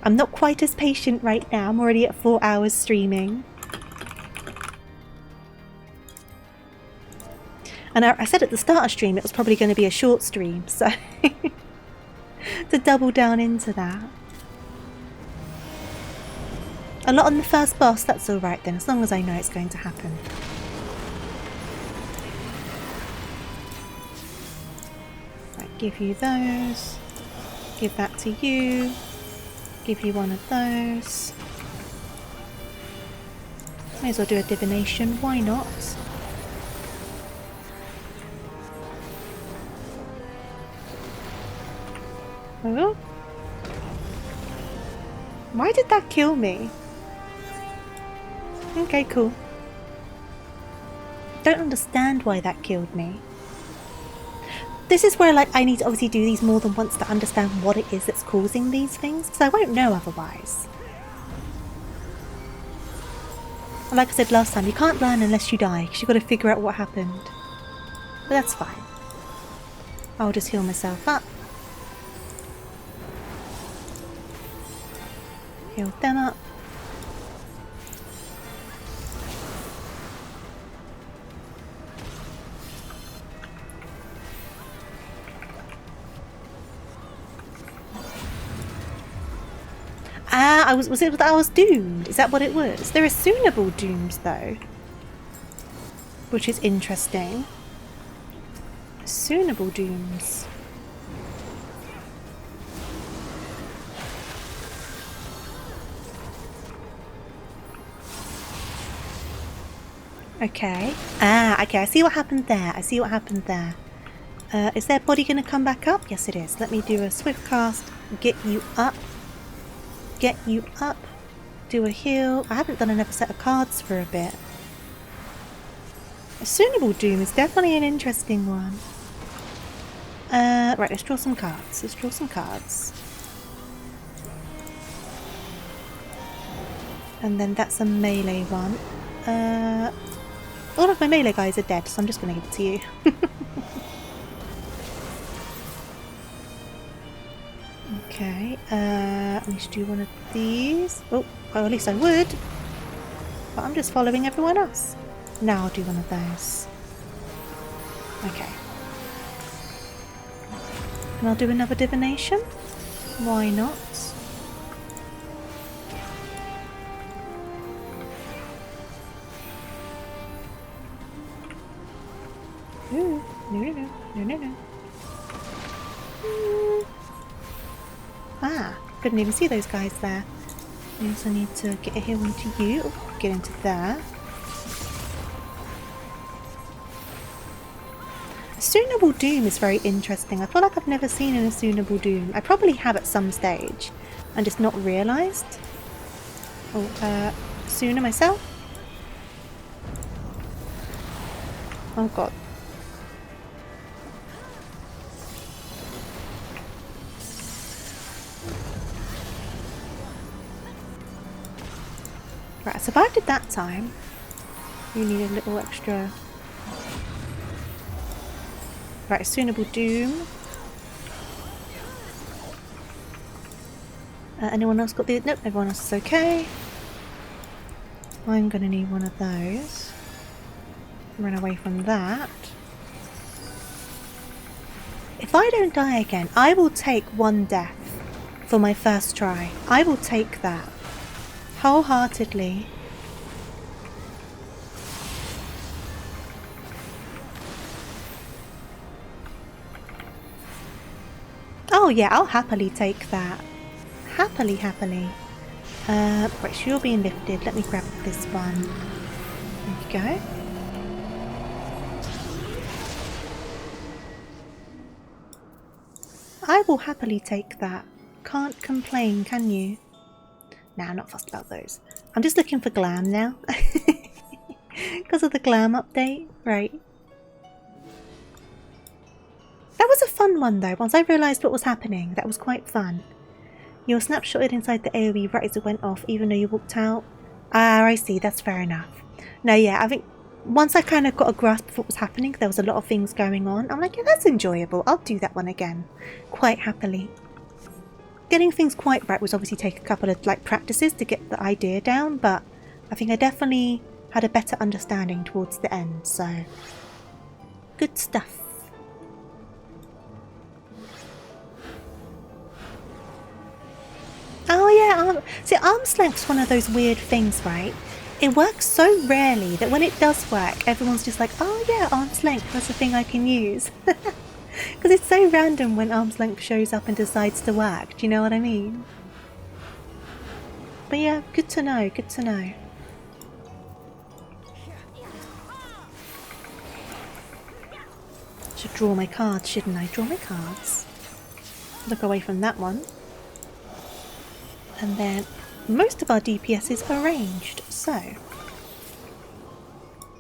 I'm not quite as patient right now. I'm already at 4 hours streaming. And I said at the start of stream it was probably going to be a short stream, so to double down into that. A lot on the first boss, that's alright then, as long as I know it's going to happen. Right, give you those. Give that to you. Give you one of those. May as well do a divination, why not? Oh. Why did that kill me? Okay, cool. Don't understand why that killed me. This is where, like, I need to obviously do these more than once to understand what it is that's causing these things, because I won't know otherwise. And like I said last time, you can't learn unless you die, because you've got to figure out what happened. But that's fine. I'll just heal myself up. Heal them up. Ah, was it that I was doomed? Is that what it was? There are soonable dooms though, which is interesting. Soonable dooms. Okay. Ah, okay, I see what happened there. I see what happened there. Is their body going to come back up? Yes, it is. Let me do a swift cast. Get you up. Get you up. Do a heal. I haven't done another set of cards for a bit. A Soonable Doom is definitely an interesting one. Right, let's draw some cards. Let's draw some cards. And then that's a melee one. All of my melee guys are dead, so I'm just going to give it to you. Okay, I need to do one of these. Oh, well, at least I would. But I'm just following everyone else. Now I'll do one of those. Okay. And I'll do another divination. Why not? Ooh, no. Ah, couldn't even see those guys there. I also need to get a heal into you. Oh, get into there. Soonable Doom is very interesting. I feel like I've never seen an Soonable Doom. I probably have at some stage and just not realised. Oh, Sooner myself? Oh god. Right, I survived it that time. You need a little extra. Right, Soonable Doom. Anyone else got the... Nope, everyone else is okay. I'm going to need one of those. Run away from that. If I don't die again, I will take 1 death for my first try. I will take that. Wholeheartedly. Oh yeah, I'll happily take that. Happily, happily. Right, so you're being lifted. Let me grab this one. There you go. I will happily take that. Can't complain, can you? Nah, I'm not fussed about those. I'm just looking for glam now. Because of the glam update. Right. That was a fun one though. Once I realised what was happening, that was quite fun. You were snapshotted inside the AoE right as it went off, even though you walked out. Ah, I see. That's fair enough. No, yeah, I think once I kind of got a grasp of what was happening, there was a lot of things going on. I'm like, yeah, that's enjoyable. I'll do that one again. Quite happily. Getting things quite right was obviously take a couple of like practices to get the idea down, but I think I definitely had a better understanding towards the end, so good stuff. Oh yeah, see, arm's length's one of those weird things, right? It works so rarely that when it does work, everyone's just like, oh yeah, arm's length, that's a thing I can use. Because it's so random when arm's length shows up and decides to work, do you know what I mean? But yeah, good to know, good to know. Should draw my cards, shouldn't I? Draw my cards. Look away from that one. And then most of our DPSs are ranged, so...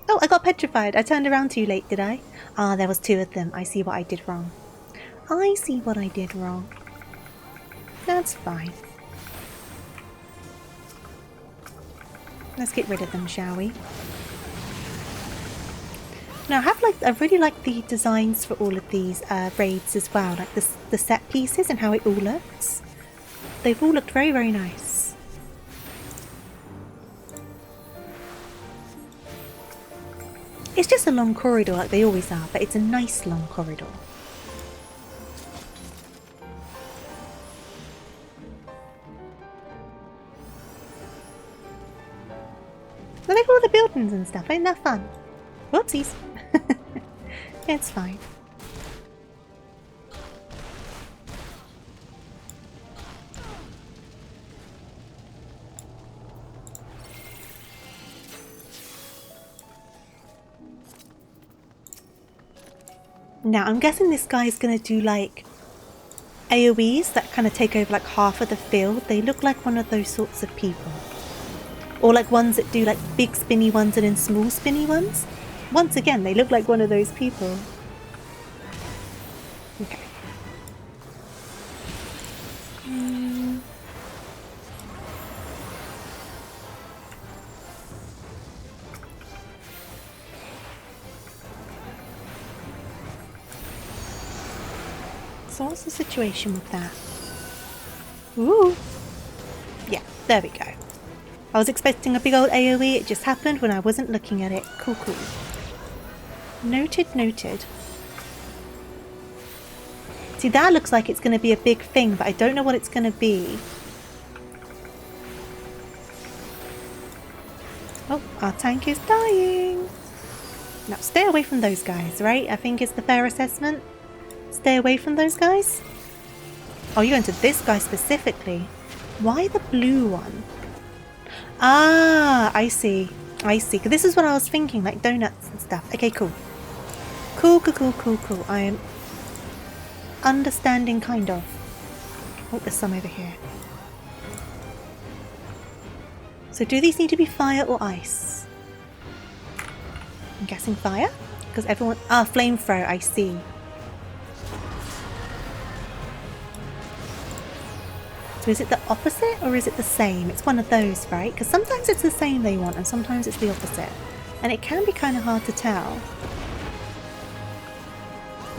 Oh, I got petrified. I turned around too late, did I? Ah, there was 2 of them. I see what I did wrong. I see what I did wrong. That's fine. Let's get rid of them, shall we? Now, I really like the designs for all of these raids as well, like the set pieces and how it all looks. They've all looked very, very nice. It's just a long corridor like they always are, but it's a nice long corridor. Look at all the buildings and stuff, ain't that fun? Whoopsies. It's fine. Now, I'm guessing this guy is going to do like AoEs that kind of take over like half of the field. They look like one of those sorts of people. Or like ones that do like big spinny ones and then small spinny ones. Once again, they look like one of those people. Okay. So what's the situation with that? Ooh. Yeah, there we go. I was expecting a big old AoE, it just happened when I wasn't looking at it. Cool, cool. Noted, noted. See, that looks like it's going to be a big thing, but I don't know what it's going to be. Oh, our tank is dying. Now, stay away from those guys, right? I think it's the fair assessment. Stay away from those guys. Oh, you're into this guy specifically. Why the blue one? Ah, I see. I see. 'Cause this is what I was thinking, like donuts and stuff. Okay, cool. Cool, cool, cool, cool, cool. I am understanding, kind of. Oh, there's some over here. So do these need to be fire or ice? I'm guessing fire? Because everyone... Ah, flamethrower, I see. So is it the opposite or is it the same? It's one of those, right? Because sometimes it's the same they want and sometimes it's the opposite. And it can be kind of hard to tell.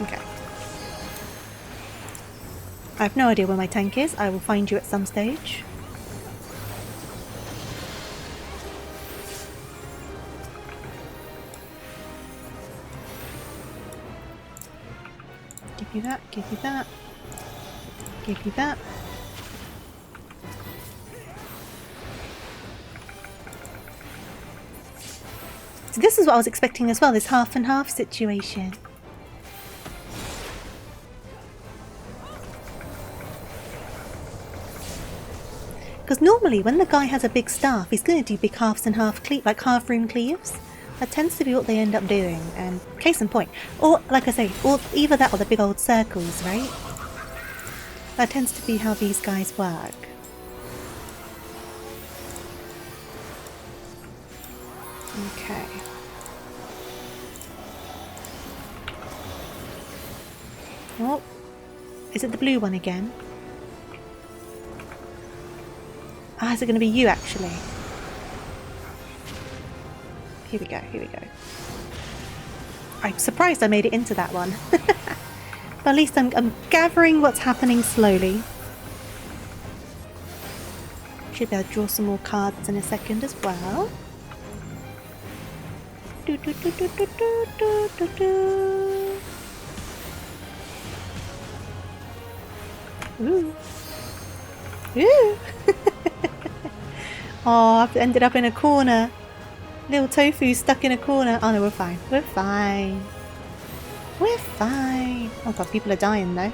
Okay. I have no idea where my tank is. I will find you at some stage. Give you that, give you that. Give you that. So this is what I was expecting as well, this half and half situation. Because normally when the guy has a big staff, he's going to do big halves and half like half rune cleaves. That tends to be what they end up doing, and case in point. Or, like I say, or either that or the big old circles, right? That tends to be how these guys work. Okay. Oh, is it the blue one again? Ah, is it going to be you actually? Here we go, here we go. I'm surprised I made it into that one. But at least I'm gathering what's happening slowly. Should be able to draw some more cards in a second as well. Do, do, do, do, do, do, do, do, do. Ooh. Ooh. Oh, I've ended up in a corner. Little Tofu stuck in a corner. Oh no, we're fine. We're fine. We're fine. Oh god, people are dying though.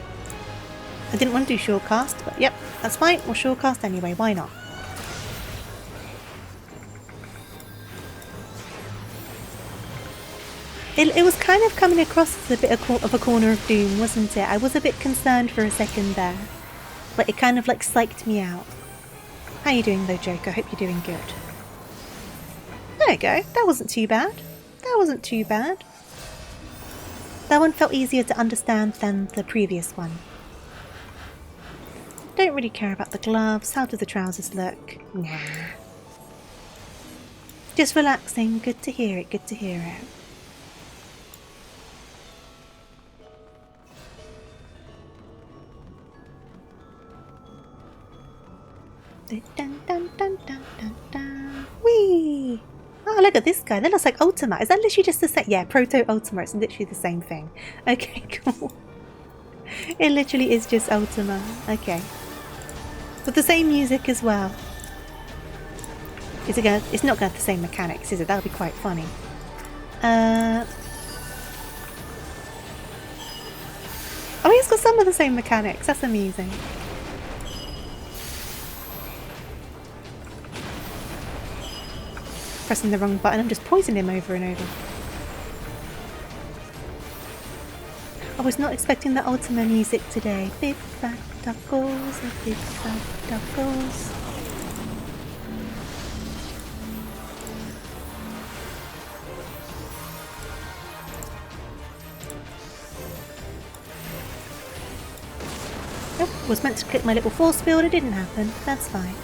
I didn't want to do shortcast, but yep, that's fine. We'll shortcast anyway. Why not? It was kind of coming across as a bit of a corner of doom, wasn't it? I was a bit concerned for a second there. But it kind of like psyched me out. How you doing though, Joker? I hope you're doing good. There we go. That wasn't too bad. That wasn't too bad. That one felt easier to understand than the previous one. Don't really care about the gloves. How do the trousers look? Nah. Just relaxing. Good to hear it. Good to hear it. Dun, dun, dun, dun, dun, dun. Whee! Oh, look at this guy. That looks like Ultima. Is that literally just the same? Yeah, Proto Ultima. It's literally the same thing. Okay, cool. It literally is just Ultima. Okay. With the same music as well. Is it gonna? It's not gonna have the same mechanics, is it? That would be quite funny. Oh, he's got some of the same mechanics. That's amazing. Pressing the wrong button. I'm just poisoning him over and over. I was not expecting the Ultima music today. Big fat duckles, big fat duckles. Oh, was meant to click my little force field. It didn't happen. That's fine.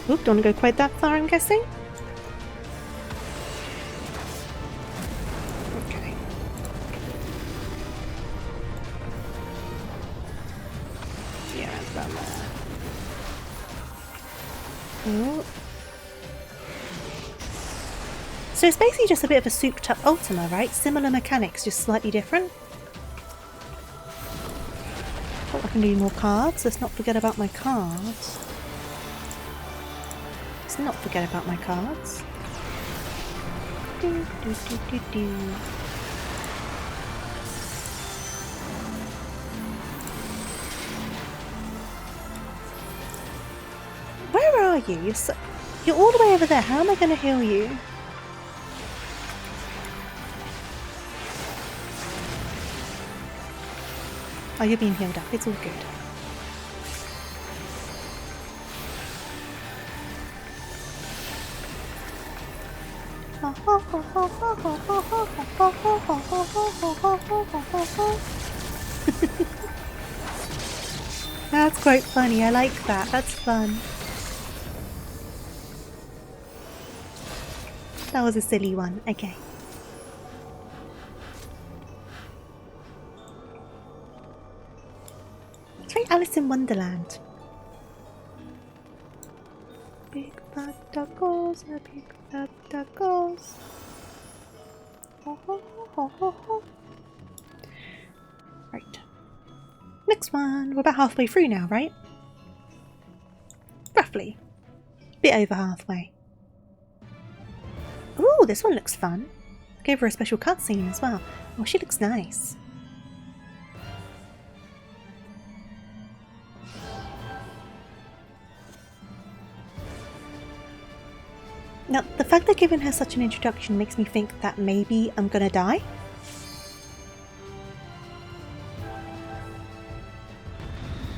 Oop, don't want to go quite that far, I'm guessing. Ooh. So it's basically just a bit of a souped up Ultima, right? Similar mechanics, just slightly different. Oh, I can do more cards. Let's not forget about my cards. Let's not forget about my cards. Do, do, do, do, do. Where are you? You're all the way over there. How am I going to heal you? Oh, you're being healed up. It's all good. That's quite funny. I like that. That's fun. That was a silly one. Okay. Alice in Wonderland. Big fat tacos, big fat tacos. Ho, ho, ho, ho, ho. Right. Next one. We're about halfway through now, right? Roughly. Bit over halfway. Ooh, this one looks fun. Gave her a special cutscene as well. Oh, she looks nice. Now, the fact they're giving her such an introduction makes me think that maybe I'm gonna die.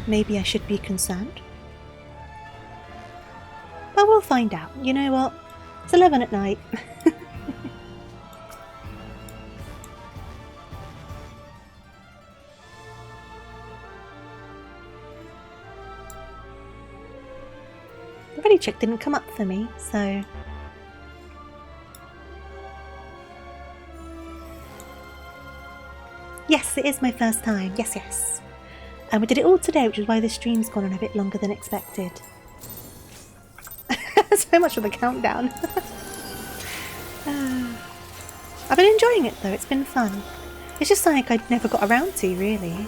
Maybe I should be concerned. But we'll find out. You know what? It's 11 at night. The ready check didn't come up for me, so... Yes, it is my first time. Yes, yes. And we did it all today, which is why this stream's gone on a bit longer than expected. So much for the countdown. I've been enjoying it though, it's been fun. It's just like I'd never got around to, really.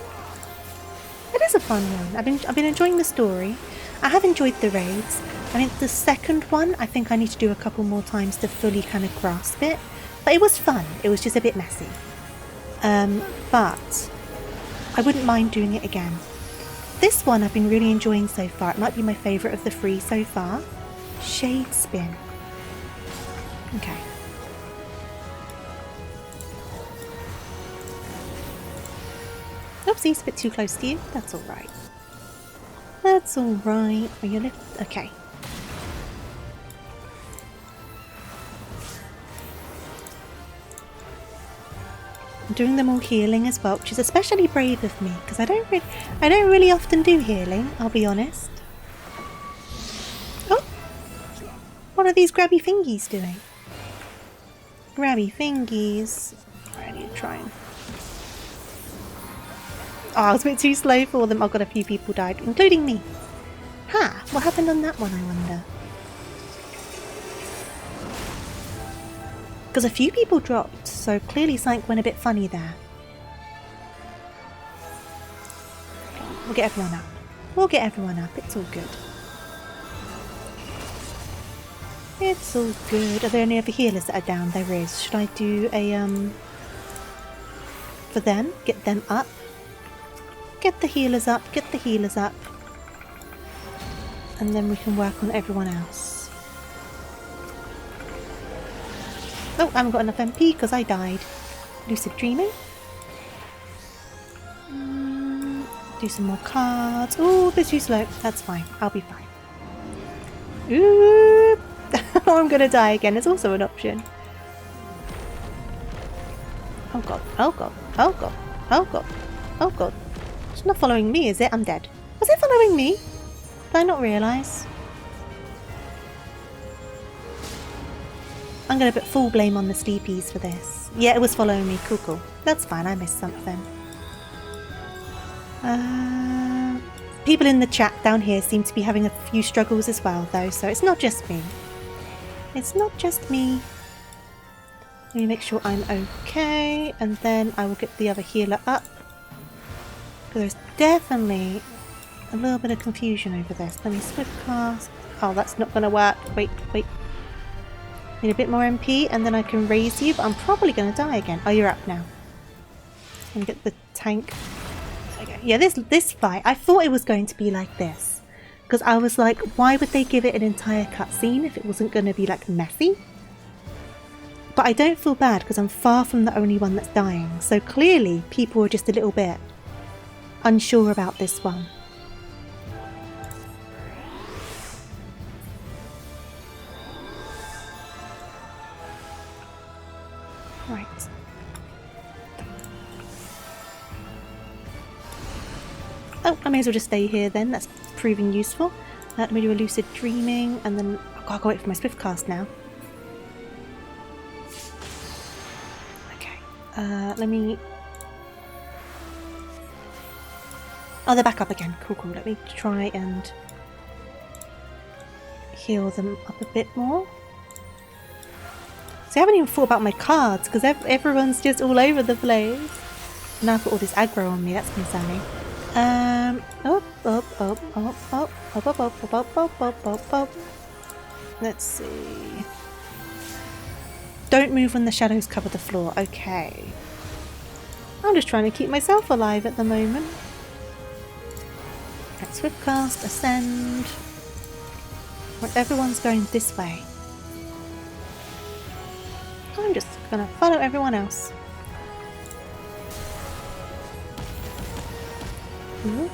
It is a fun one. I've been enjoying the story. I have enjoyed the raids. I think the second one, I think I need to do a couple more times to fully kind of grasp it. But it was fun. It was just a bit messy. But I wouldn't mind doing it again. This one I've been really enjoying so far. It might be my favourite of the 3 so far. Shade spin. Okay. Oopsie, it's a bit too close to you. That's alright. That's alright. Are you lift? Okay. I'm doing them all healing as well, which is especially brave of me because I don't really often do healing, I'll be honest. Oh! What are these grabby fingies doing? Grabby fingies. I need to try and... Oh, I was a bit too slow for them. Oh god, a few people died, including me. Ha! What happened on that one, I wonder? Because a few people dropped, so clearly something went a bit funny there. We'll get everyone up. We'll get everyone up. It's all good. It's all good. Are there any other healers that are down? There is. Should I do a, for them? Get them up? Get the healers up. Get the healers up. And then we can work on everyone else. Oh, I haven't got enough MP because I died. Lucid dreaming. Do some more cards. Oh, a bit too slow. That's fine. I'll be fine. Ooh. I'm going to die again. It's also an option. Oh god. Oh god. Oh god. Oh god. Oh god. It's not following me, is it? I'm dead. Was it following me? Did I not realise? I'm going to put full blame on the sleepies for this. Yeah, it was following me. Cool, cool. That's fine. I missed something. People in the chat down here seem to be having a few struggles as well, though, so it's not just me. It's not just me. Let me make sure I'm okay, and then I will get the other healer up. There's definitely a little bit of confusion over this. Let me swift cast. Oh, that's not going to work. Wait, wait. Need a bit more MP and then I can raise you, but I'm probably going to die again. Oh, you're up now. And get the tank. Okay. Yeah, this fight, I thought it was going to be like this. Because I was like, why would they give it an entire cutscene if it wasn't going to be like messy? But I don't feel bad because I'm far from the only one that's dying. So clearly people were just a little bit unsure about this one. Right. Oh, I may as well just stay here then. That's proving useful. Let me do a lucid dreaming and then... Oh, God, I've got to wait for my swift cast now. Okay. Let me... Oh, they're back up again. Cool, cool. Let me try and heal them up a bit more. See, I haven't even thought about my cards because everyone's just all over the place. Now I've got all this aggro on me. That's concerning. Up. Let's see. Don't move when the shadows cover the floor. Okay. I'm just trying to keep myself alive at the moment. Right, swift cast, ascend. Right, everyone's going this way. I'm just gonna follow everyone else. Ooh,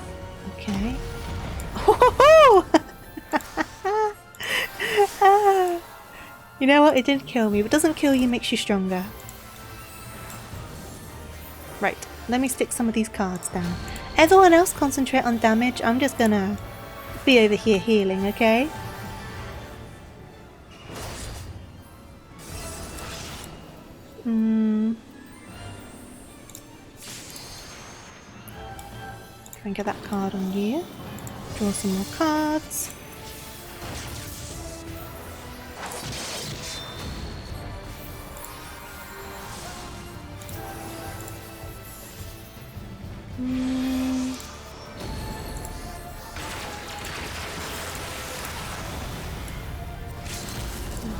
okay. Oh! You know what? It didn't kill me, but doesn't kill you makes you stronger. Right, let me stick some of these cards down. Everyone else concentrate on damage. I'm just gonna be over here healing, okay? Try and get that card on you. Draw some more cards.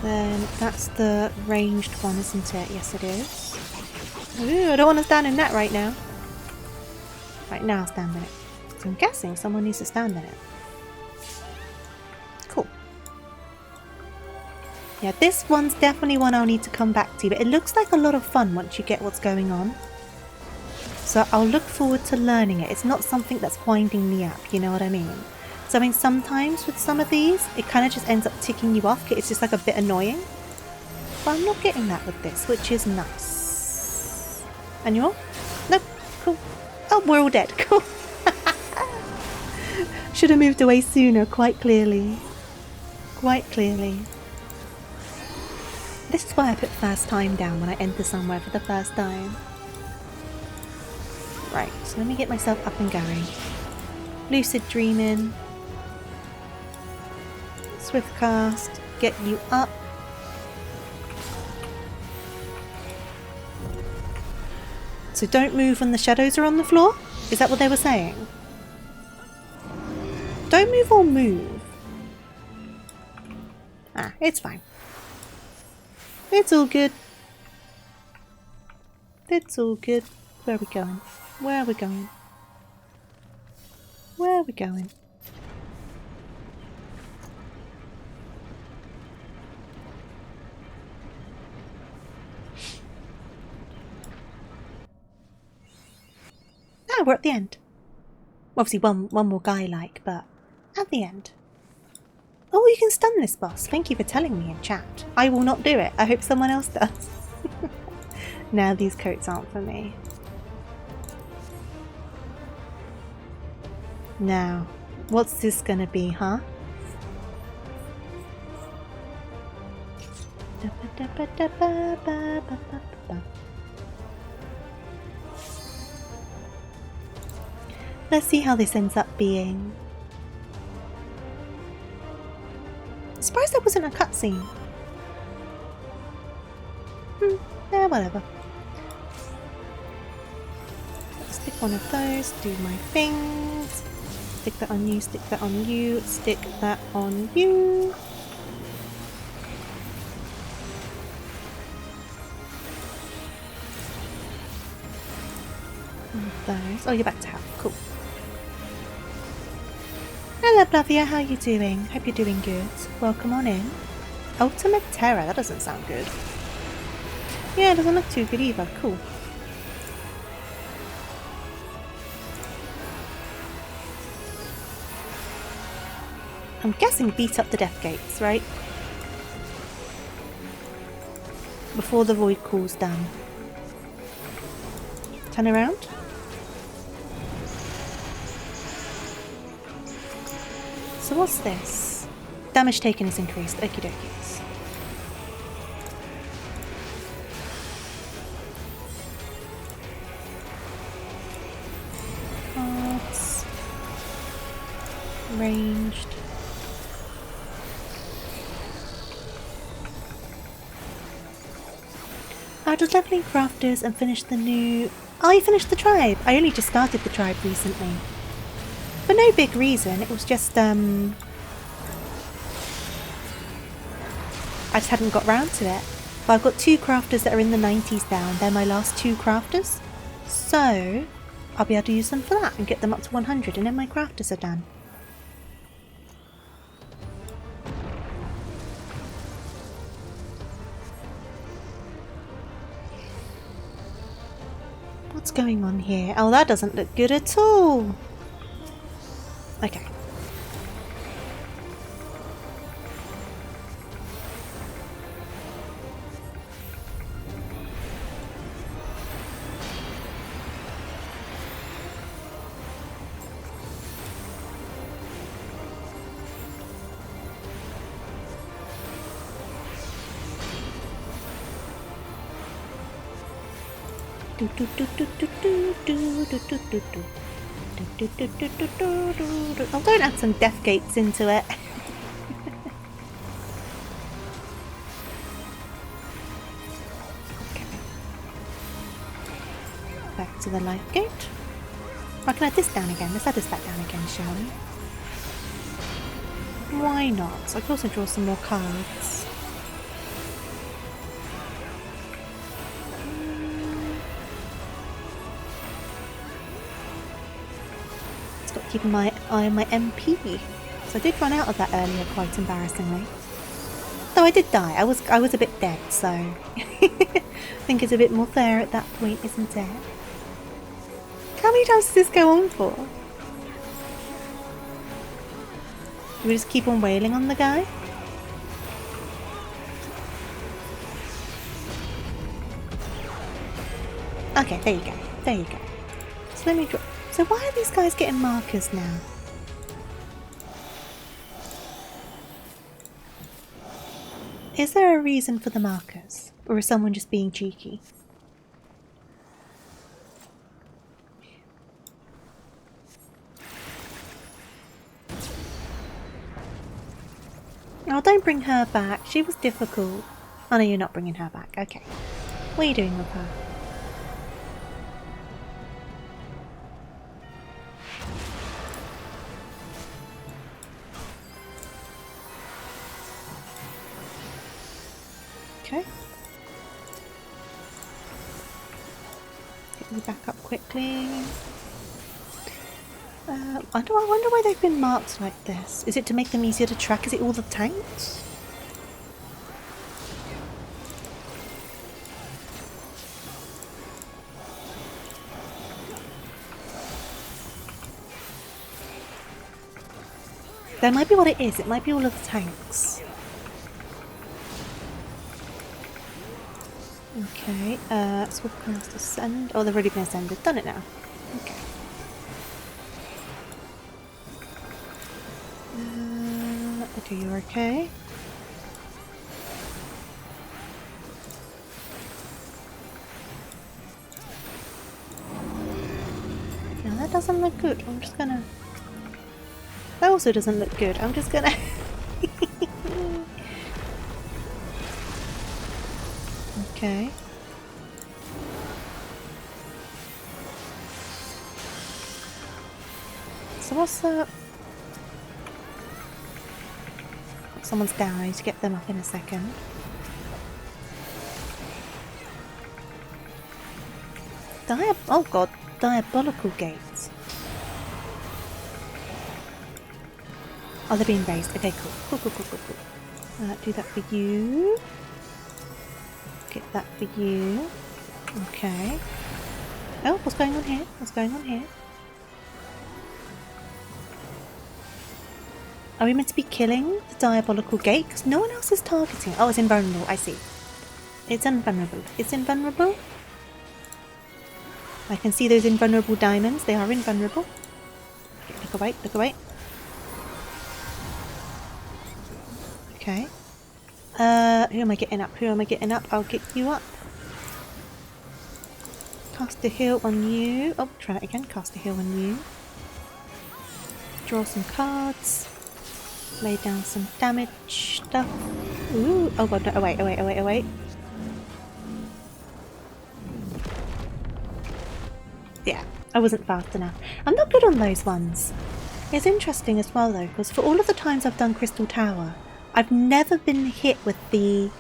Then that's the ranged one, isn't it? Yes, it is. Ooh, I don't want to stand in that right now. Right now, stand in it. So I'm guessing someone needs to stand in it. Cool. Yeah, this one's definitely one I'll need to come back to, but it looks like a lot of fun once you get what's going on. So I'll look forward to learning it. It's not something that's winding me up, you know what I mean? So I mean, sometimes with some of these, it kind of just ends up ticking you off. It's just like a bit annoying. But I'm not getting that with this, which is nice. And you're? Nope. Cool. Oh, we're all dead. Cool. Should have moved away sooner, quite clearly. Quite clearly. This is why I put first time down when I enter somewhere for the first time. Right, so let me get myself up and going. Lucid dreaming. Swift cast. Get you up. So don't move when the shadows are on the floor? Is that what they were saying? Don't move or move? Ah, it's fine. It's all good. It's all good. Where are we going? Where are we going? Where are we going? Ah, we're at the end. Obviously one more guy like, but at the end. Oh, you can stun this boss. Thank you for telling me in chat. I will not do it. I hope someone else does. Now these coats aren't for me. Now, what's this gonna be, huh? Let's see how this ends up being. Surprised there wasn't a cutscene. Yeah, whatever. Let's stick one of those, do my things. Stick that on you, stick that on you, stick that on you. One of those. Oh, you're back to health. Cool. Hello, Blavia. How you doing? Hope you're doing good. Welcome on in. Ultimate Terror. That doesn't sound good. Yeah, it doesn't look too good either. Cool. I'm guessing beat up the death gates, right? Before the void cools down. Turn around. So what's this? Damage taken is increased. Okie dokies. Cards. ranged. I was leveling crafters and finished the new... Oh, you finished the tribe! I only just started the tribe recently. For no big reason, it was just, I just hadn't got round to it. But I've got 2 crafters that are in the 90s down. They're my last 2 crafters. So, I'll be able to use them for that and get them up to 100 and then my crafters are done. What's going on here? Oh, that doesn't look good at all. Okay. Oh, don't add some death gates into it. Okay. Back to the life gate. I can add this down again. Let's add this back down again, shall we? Why not? So I can also draw some more cards. Keeping my eye on my MP. So I did run out of that earlier, quite embarrassingly. Though I did die. I was a bit dead, so I think it's a bit more fair at that point, isn't it? How many times does this go on for? Do we just keep on wailing on the guy? Okay, there you go. There you go. So let me draw. So why are these guys getting markers now? Is there a reason for the markers? Or is someone just being cheeky? Oh, don't bring her back. She was difficult. Oh no, you're not bringing her back. Okay. What are you doing with her? Okay. Get me back up quickly. I wonder why they've been marked like this. Is it to make them easier to track? Is it all the tanks? That might be what it is. It might be all of the tanks. Okay, Swiftcast ascend. Oh, they've already been ascended. Done it now. Okay. Okay, you're okay. Now that doesn't look good. I'm just gonna... That also doesn't look good. I'm just gonna... Okay. So what's the... Someone's down. I need to get them up in a second. Oh god. Diabolical gates. Oh, they're being raised. Okay, cool. Cool. Do that for you. Get that for you. Okay. Oh, what's going on here? What's going on here? Are we meant to be killing the diabolical gate? Because no one else is targeting. Oh, it's invulnerable. I see. It's invulnerable. It's invulnerable. I can see those invulnerable diamonds. They are invulnerable. Okay, look away. Look away. Okay. Who am I getting up? Who am I getting up? I'll get you up. Cast a heal on you. Oh, try that again. Cast a heal on you. draw some cards. Lay down some damage stuff. Ooh, oh god, no, oh wait. Yeah, I wasn't fast enough. I'm not good on those ones. It's interesting as well though, because for all of the times I've done Crystal Tower, I've never been hit with the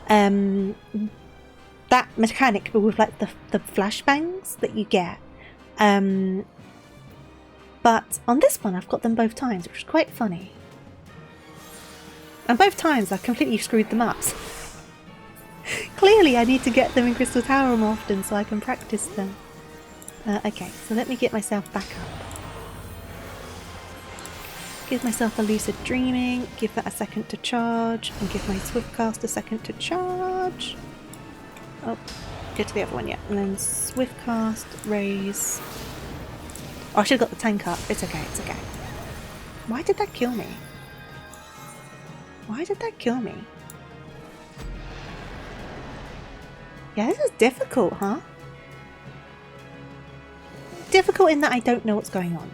that mechanic, but with like the flashbangs that you get. But on this one I've got them both times, which is quite funny. And both times I completely screwed them up. Clearly I need to get them in Crystal Tower more often so I can practice them. Okay, so let me get myself back up. Give myself a Lucid Dreaming, give that a second to charge, and give my Swiftcast a second to charge. Oh, get to the other one yet. And then Swiftcast, raise. Oh, I should have got the tank up. It's okay, it's okay. Why did that kill me? Why did that kill me? Yeah, this is difficult, huh? Difficult in that I don't know what's going on.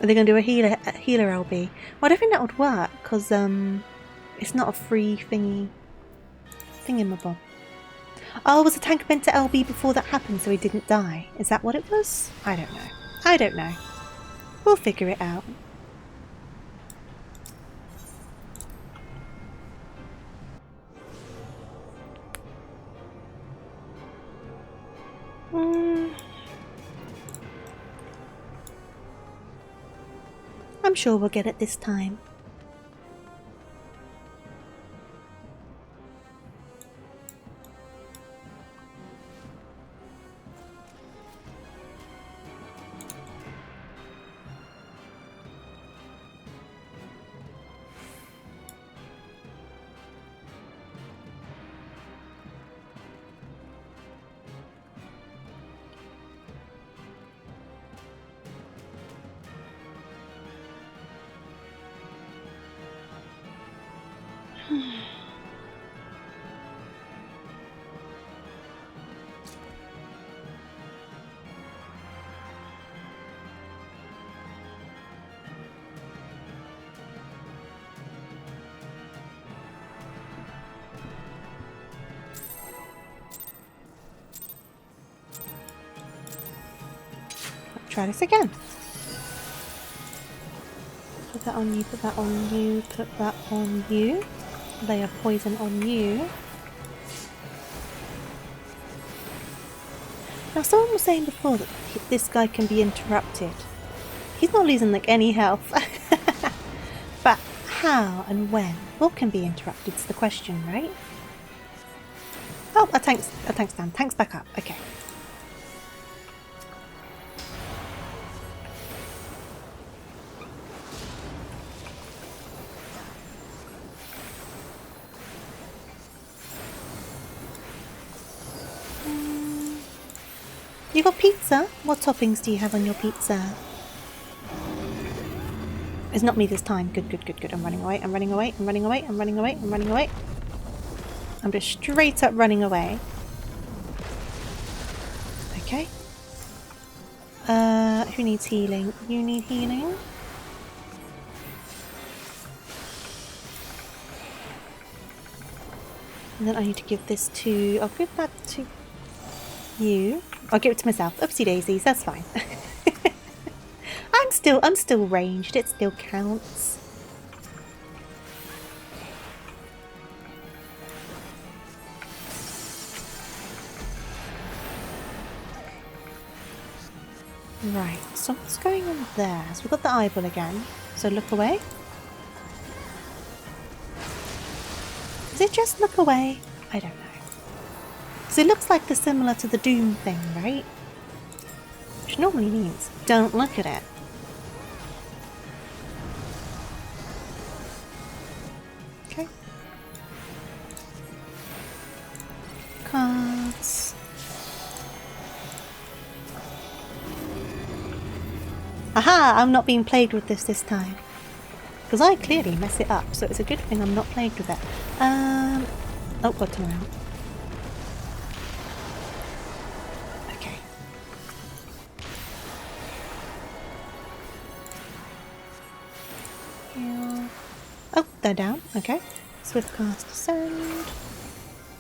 Are they going to do a healer LB? Well, I don't think that would work because it's not a free thingamabob. Oh, was the tank meant to LB before that happened so he didn't die? Is that what it was? I don't know. I don't know. We'll figure it out. I'm sure we'll get it this time. Try this again. Put that on you, put that on you, put that on you. Lay a poison on you. Now someone was saying before that this guy can be interrupted. He's not losing like any health. But how and when? What can be interrupted is the question, right? Oh, a tank's down. Tank's back up. Okay. You got pizza? What toppings do you have on your pizza? It's not me this time. Good. I'm running away. I'm just straight up running away. Okay. Who needs healing? You need healing? And then I need to give this to... I'll give that to you. I'll give it to myself. Oopsie daisies, that's fine. I'm still ranged, it still counts. Right, so what's going on there? So we've got the eyeball again. So look away. Is it just look away? I don't know. Because it looks like they're similar to the Doom thing, right? Which normally means don't look at it. Okay. Cards. Aha! I'm not being plagued with this time. Because I clearly mess it up, so it's a good thing I'm not plagued with it. Oh, got to around. Yeah. Oh, they're down. Okay. Swift cast descend.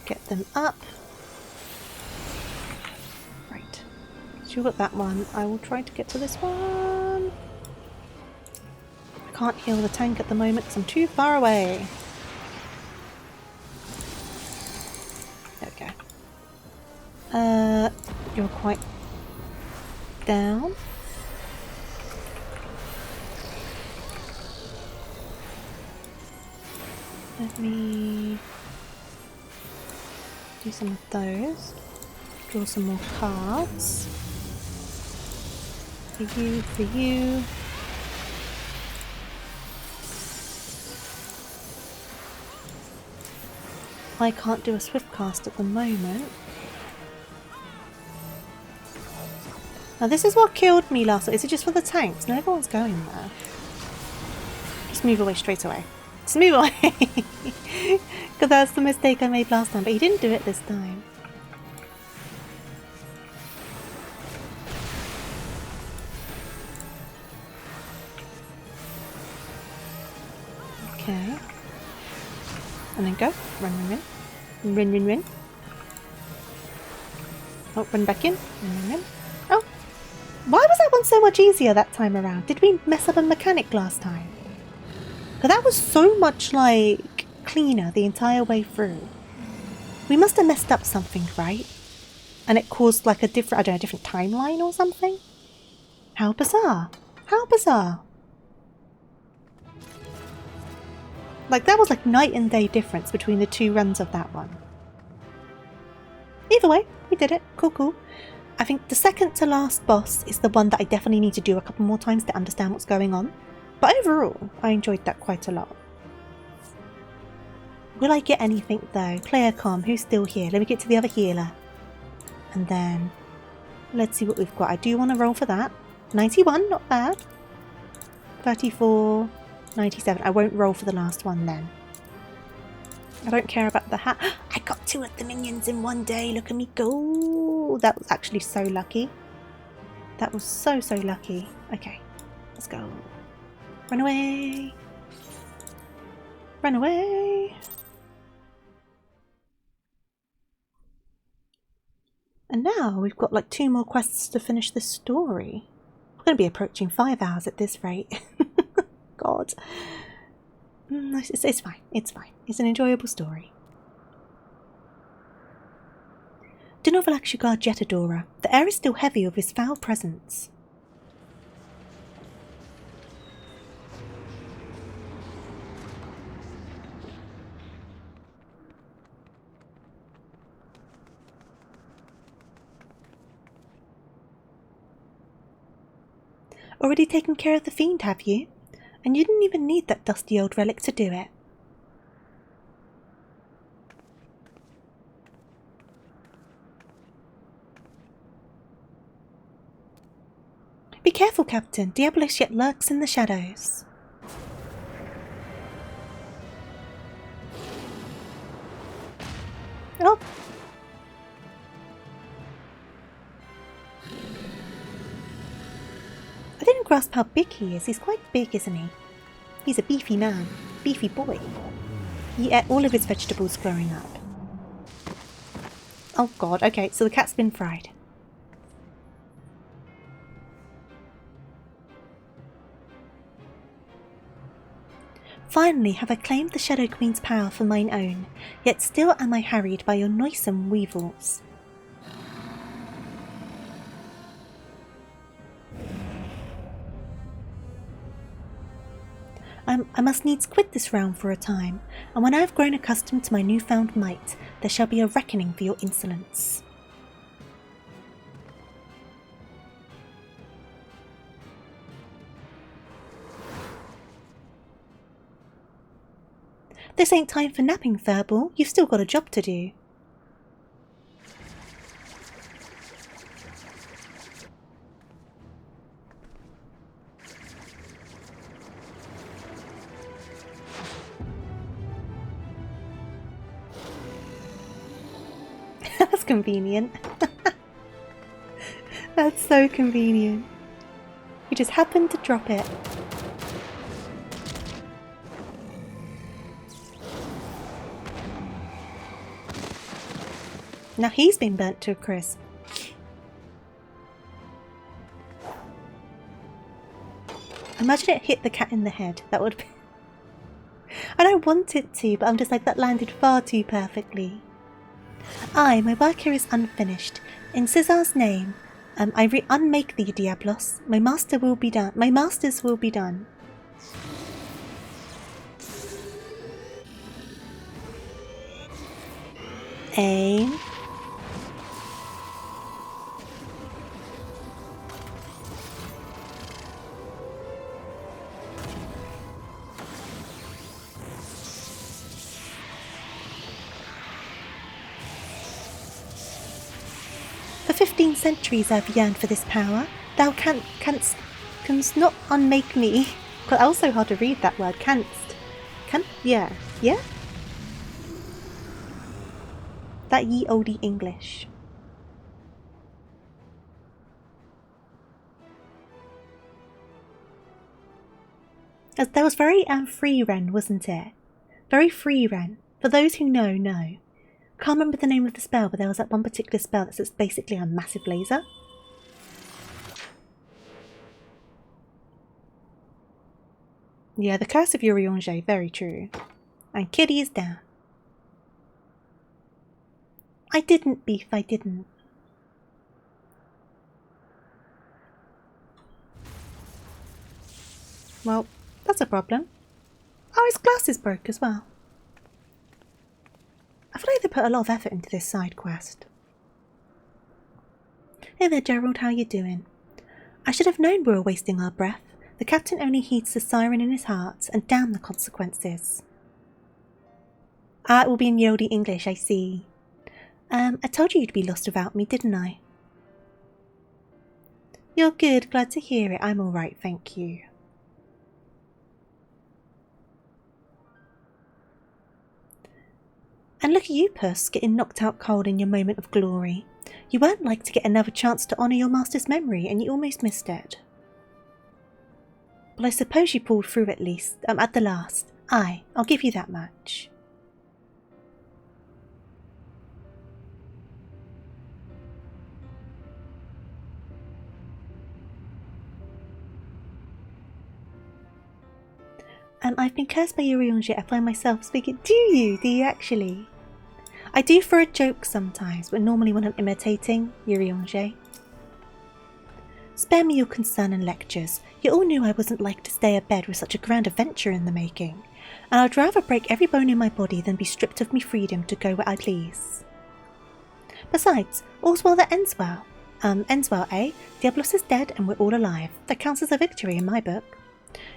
Get them up. Right. So you've got that one. I will try to get to this one. I can't heal the tank at the moment because I'm too far away. There we go. You're quite down. Let me do some of those. Draw some more cards. For you, for you. I can't do a swift cast at the moment. Now this is what killed me last time. Is it just for the tanks? No, everyone's going there. Just move away straight away. Just move away! Because that's the mistake I made last time, but he didn't do it this time. Okay. And then go. Run, run, run. Run, run, run. Oh, run back in. Run, run, run. Oh! Why was that one so much easier that time around? Did we mess up a mechanic last time? Because that was so much, like, cleaner the entire way through. We must have messed up something, right? And it caused, like, a different, I don't know, a different timeline or something? How bizarre. How bizarre. Like, that was like night and day difference between the two runs of that one. Either way, we did it. Cool, cool. I think the second to last boss is the one that I definitely need to do a couple more times to understand what's going on. But overall, I enjoyed that quite a lot. Will I get anything though? Player comm, who's still here? Let me get to the other healer. And then, let's see what we've got. I do want to roll for that. 91, not bad. 34, 97. I won't roll for the last one then. I don't care about the hat. I got 2 of the minions in one day. Look at me go. That was actually so lucky. That was so, so lucky. Okay, let's go. Run away. Run away. And now we've got like 2 more quests to finish this story. We're going to be approaching 5 hours at this rate. God. It's fine. It's fine. It's an enjoyable story. Do not relax your guard yet, Adora. The air is still heavy with his foul presence. Already taken care of the fiend, have you? And you didn't even need that dusty old relic to do it. Be careful, Captain. Diabolos yet lurks in the shadows. Oh! I didn't grasp how big he is. He's quite big, isn't he? He's a beefy man. Beefy boy. He ate all of his vegetables growing up. Oh god, okay, so the cat's been fried. Finally have I claimed the Shadow Queen's power for mine own, yet still am I harried by your noisome weevils. I must needs quit this realm for a time, and when I have grown accustomed to my newfound might, there shall be a reckoning for your insolence. This ain't time for napping, Furball. You've still got a job to do. That's convenient. That's so convenient. You just happened to drop it. Now he's been burnt to a crisp. Imagine it hit the cat in the head. That would be... I don't want it to, but I'm just like, that landed far too perfectly. My work here is unfinished. In Caesar's name, I unmake thee, Diablos. My master will be done. My masters will be done. Aim. For 15 centuries I've yearned for this power. Thou canst not unmake me. But also hard to read that word. Canst. Yeah. Yeah? That ye olde English. As that was very free Ren, wasn't it? Very free Ren. For those who know, know. Can't remember the name of the spell, but there was that one particular spell that's basically a massive laser. Yeah, the curse of Urianger, very true. And Kitty is down. I didn't, Beef, I didn't. Well, that's a problem. Oh, his glasses broke as well. I feel like they put a lot of effort into this side quest. Hey there, Gerald, how you doing? I should have known we were wasting our breath. The captain only heeds the siren in his heart, and damn the consequences. Ah, it will be in Yodi English, I see. I told you you'd be lost without me, didn't I? You're good, glad to hear it. I'm alright, thank you. And look at you, Puss, getting knocked out cold in your moment of glory. You weren't like to get another chance to honour your master's memory, and you almost missed it. Well, I suppose you pulled through at least, at the last. Aye, I'll give you that much. I've been cursed by Urianger. I find myself speaking. Do you actually? I do for a joke sometimes, but normally when I'm imitating Urianger. Spare me your concern and lectures. You all knew I wasn't like to stay abed with such a grand adventure in the making, and I'd rather break every bone in my body than be stripped of me freedom to go where I please. Besides, all's well that ends well. Ends well, eh? Diablos is dead and we're all alive. That counts as a victory in my book.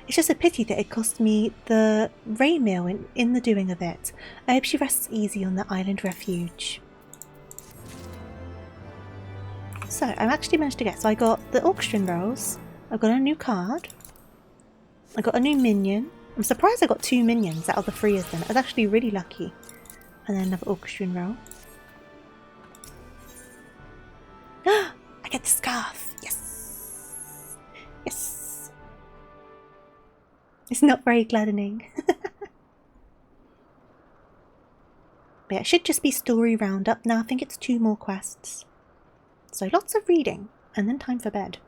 It's just a pity that it cost me the Ray meal in the doing of it. I hope she rests easy on the island refuge. So, I've actually managed to get... So I got the auction rolls. I got a new card. I got a new minion. I'm surprised I got 2 minions out of the 3 of them. I was actually really lucky. And then another auction roll. I get the scarf! Yes! Yes! It's not very gladdening. But yeah, it should just be story roundup now. I think it's 2 more quests. So lots of reading, and then time for bed.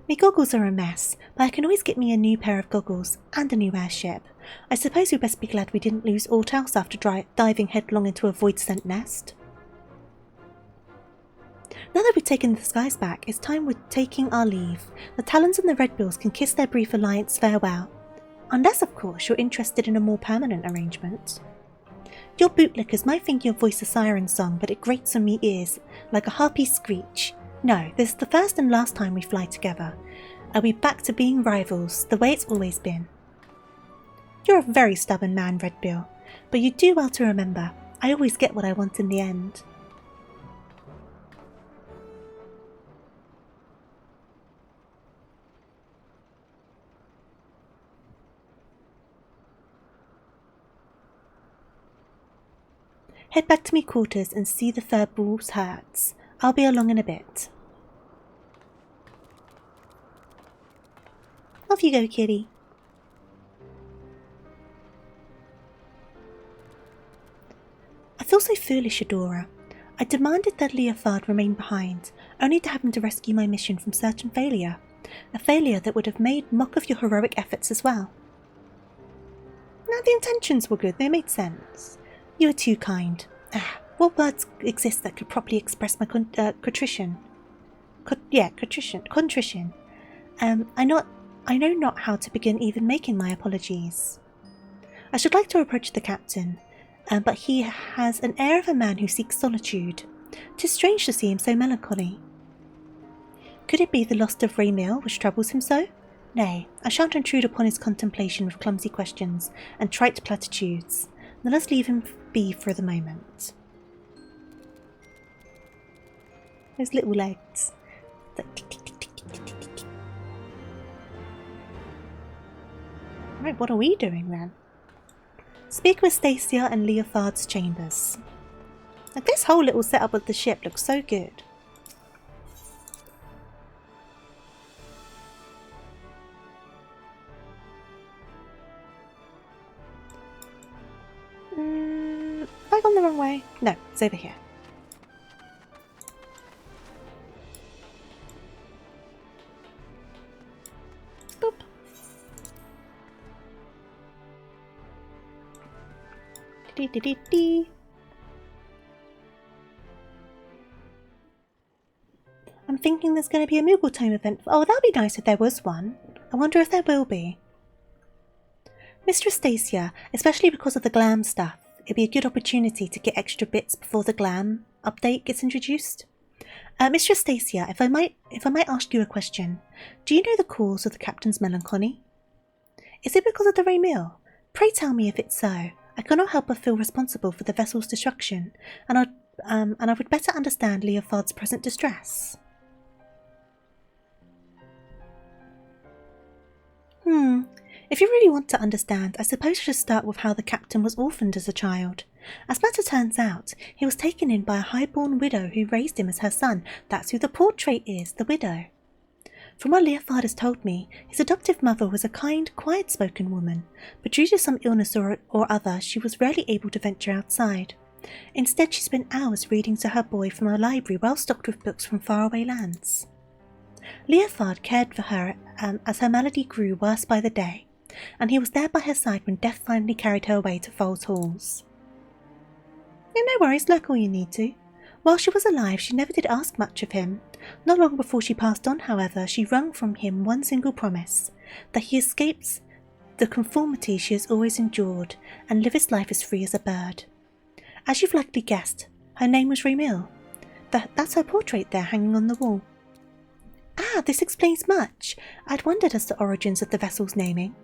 My goggles are a mess, but I can always get me a new pair of goggles and a new airship. I suppose we best be glad we didn't lose aught else after diving headlong into a void-sent nest. Now that we've taken the skies back, it's time we're taking our leave. The Talons and the Redbills can kiss their brief alliance farewell. Unless, of course, you're interested in a more permanent arrangement. Your bootlickers might think your voice a siren song, but it grates on me ears like a harpy screech. No, this is the first and last time we fly together. Are we back to being rivals, the way it's always been? You're a very stubborn man, Redbill, but you do well to remember, I always get what I want in the end. Head back to me quarters and see the furball's hurts. I'll be along in a bit. Off you go, kitty. feel so foolish, Adora. I demanded that Leofard remain behind, only to have him to rescue my mission from certain failure. A failure that would have made mock of your heroic efforts as well. Now, the intentions were good, they made sense. You were too kind. What words exist that could properly express my contrition? Contrition. I know not how to begin even making my apologies. I should like to approach the captain, but he has an air of a man who seeks solitude. 'Tis strange to see him so melancholy. Could it be the loss of Raymil which troubles him so? Nay, I shan't intrude upon his contemplation with clumsy questions and trite platitudes. Let us leave him be for the moment. Those little legs. Like tick, tick, tick, tick, tick, tick, tick, tick. Right, what are we doing then? Speak with Stacia and Leofard's chambers. Like, this whole little setup of the ship looks so good. Have I gone the wrong way? No, it's over here. Boop. Dee. I'm thinking there's going to be a Moogle Tome event. Oh, that'd be nice if there was one. I wonder if there will be. Mistress Stacia, especially because of the glam stuff, it'd be a good opportunity to get extra bits before the glam update gets introduced. Mistress Stacia, if I might ask you a question, do you know the cause of the captain's melancholy? Is it because of the Raymil? Pray tell me if it's so. I cannot help but feel responsible for the vessel's destruction, and I would better understand Leofard's present distress. If you really want to understand, I suppose I should start with how the captain was orphaned as a child. As matter turns out, he was taken in by a high-born widow who raised him as her son. That's who the portrait is, the widow. From what Leofard has told me, his adoptive mother was a kind, quiet-spoken woman, but due to some illness or other, she was rarely able to venture outside. Instead, she spent hours reading to her boy from a library well stocked with books from faraway lands. Leofard cared for her as her malady grew worse by the day, and he was there by her side when death finally carried her away to Foals Halls. Yeah, no worries, look all you need to. While she was alive, she never did ask much of him. Not long before she passed on, however, she wrung from him one single promise, that he escapes the conformity she has always endured, and live his life as free as a bird. As you've likely guessed, her name was Raymil. That's her portrait there, hanging on the wall. Ah, this explains much. I'd wondered as to the origins of the vessel's naming.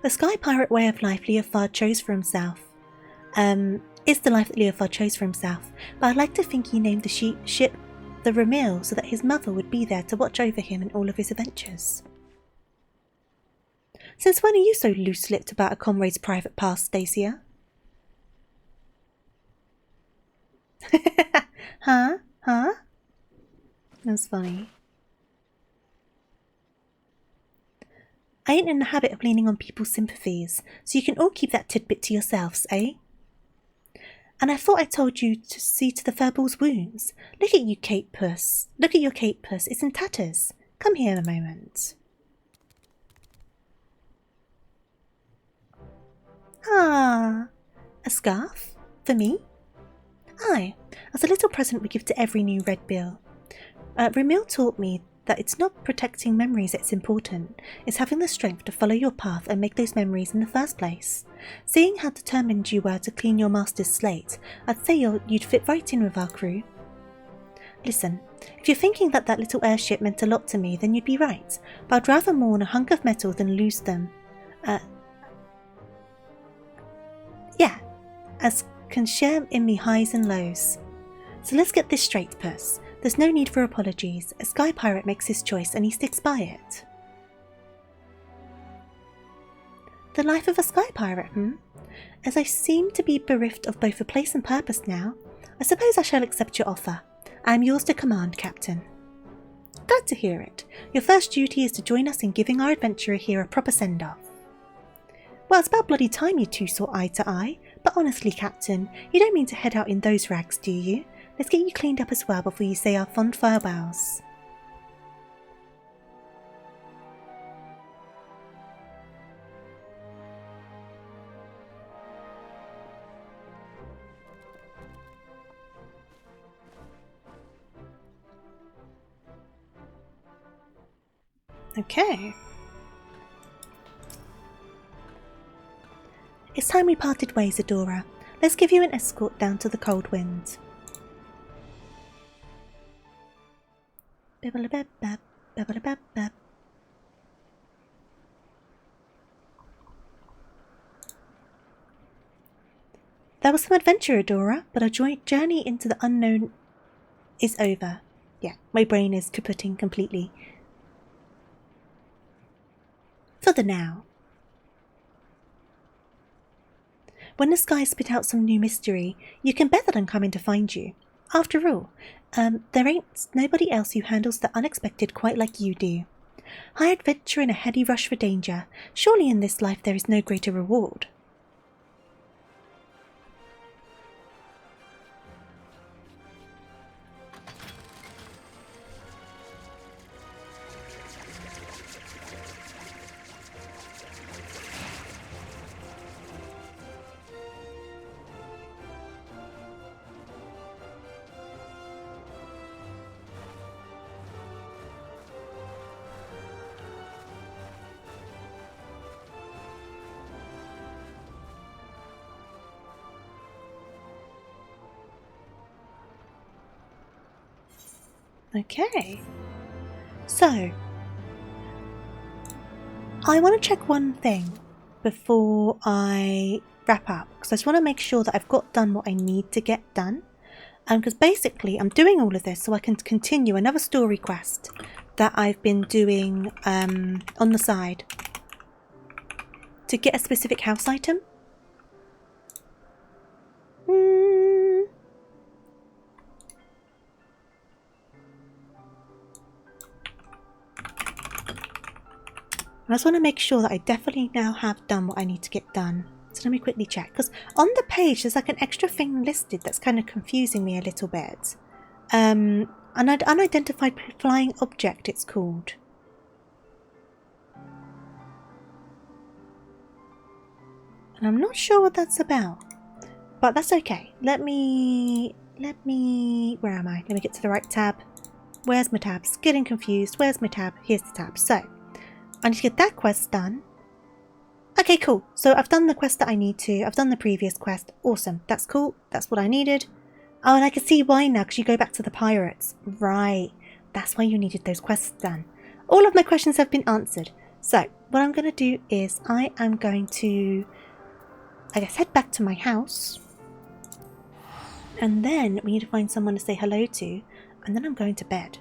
The sky pirate way of life Leofard chose for himself is the life that Leofard chose for himself, but I'd like to think he named the ship the Raymil so that his mother would be there to watch over him in all of his adventures. Since when are you so loose-lipped about a comrade's private past, Stacia? Huh? That's funny. I ain't in the habit of leaning on people's sympathies, so you can all keep that tidbit to yourselves, eh? And I thought I told you to see to the furball's wounds. Look at you, Kate Puss. Look at your Kate Puss. It's in tatters. Come here a moment. Ah, a scarf? For me? Aye, as a little present we give to every new Red Bill. Raymil taught me that it's not protecting memories that's important, it's having the strength to follow your path and make those memories in the first place. Seeing how determined you were to clean your master's slate, I'd say you'd fit right in with our crew. Listen, if you're thinking that little airship meant a lot to me, then you'd be right, but I'd rather mourn a hunk of metal than lose them. As can share in me highs and lows. So let's get this straight, Puss. There's no need for apologies. A sky pirate makes his choice and he sticks by it. The life of a sky pirate, As I seem to be bereft of both a place and purpose now, I suppose I shall accept your offer. I am yours to command, Captain. Glad to hear it. Your first duty is to join us in giving our adventurer here a proper send-off. Well, it's about bloody time you two saw eye to eye. But honestly, Captain, you don't mean to head out in those rags, do you? Let's get you cleaned up as well before you say our fond farewells. Okay. It's time we parted ways, Adora. Let's give you an escort down to the cold wind. Bibblebab, bibblebab. That was some adventure, Adora, but our joint journey into the unknown is over. Yeah, my brain is kaputting completely. For the now. When the skies spit out some new mystery, you can bet that I'm coming to find you. After all, there ain't nobody else who handles the unexpected quite like you do. High adventure and a heady rush for danger. Surely in this life there is no greater reward. Okay, so I want to check one thing before I wrap up, because I just want to make sure that I've got done what I need to get done. Because basically I'm doing all of this so I can continue another story quest that I've been doing on the side to get a specific house item. I just want to make sure that I definitely now have done what I need to get done. So let me quickly check, because on the page there's like an extra thing listed that's kind of confusing me a little bit. An unidentified flying object it's called. And I'm not sure what that's about, but that's okay. Let me, where am I? Let me get to the right tab. Where's my tabs? Getting confused. Where's my tab? Here's the tab. So I need to get that quest done. Okay, cool. So I've done the quest that I need to. I've done the previous quest. Awesome. That's cool. That's what I needed. Oh, and I can see why now, because you go back to the pirates. Right. That's why you needed those quests done. All of my questions have been answered. So what I'm going to do is I am going to, I guess, head back to my house. And then we need to find someone to say hello to. And then I'm going to bed.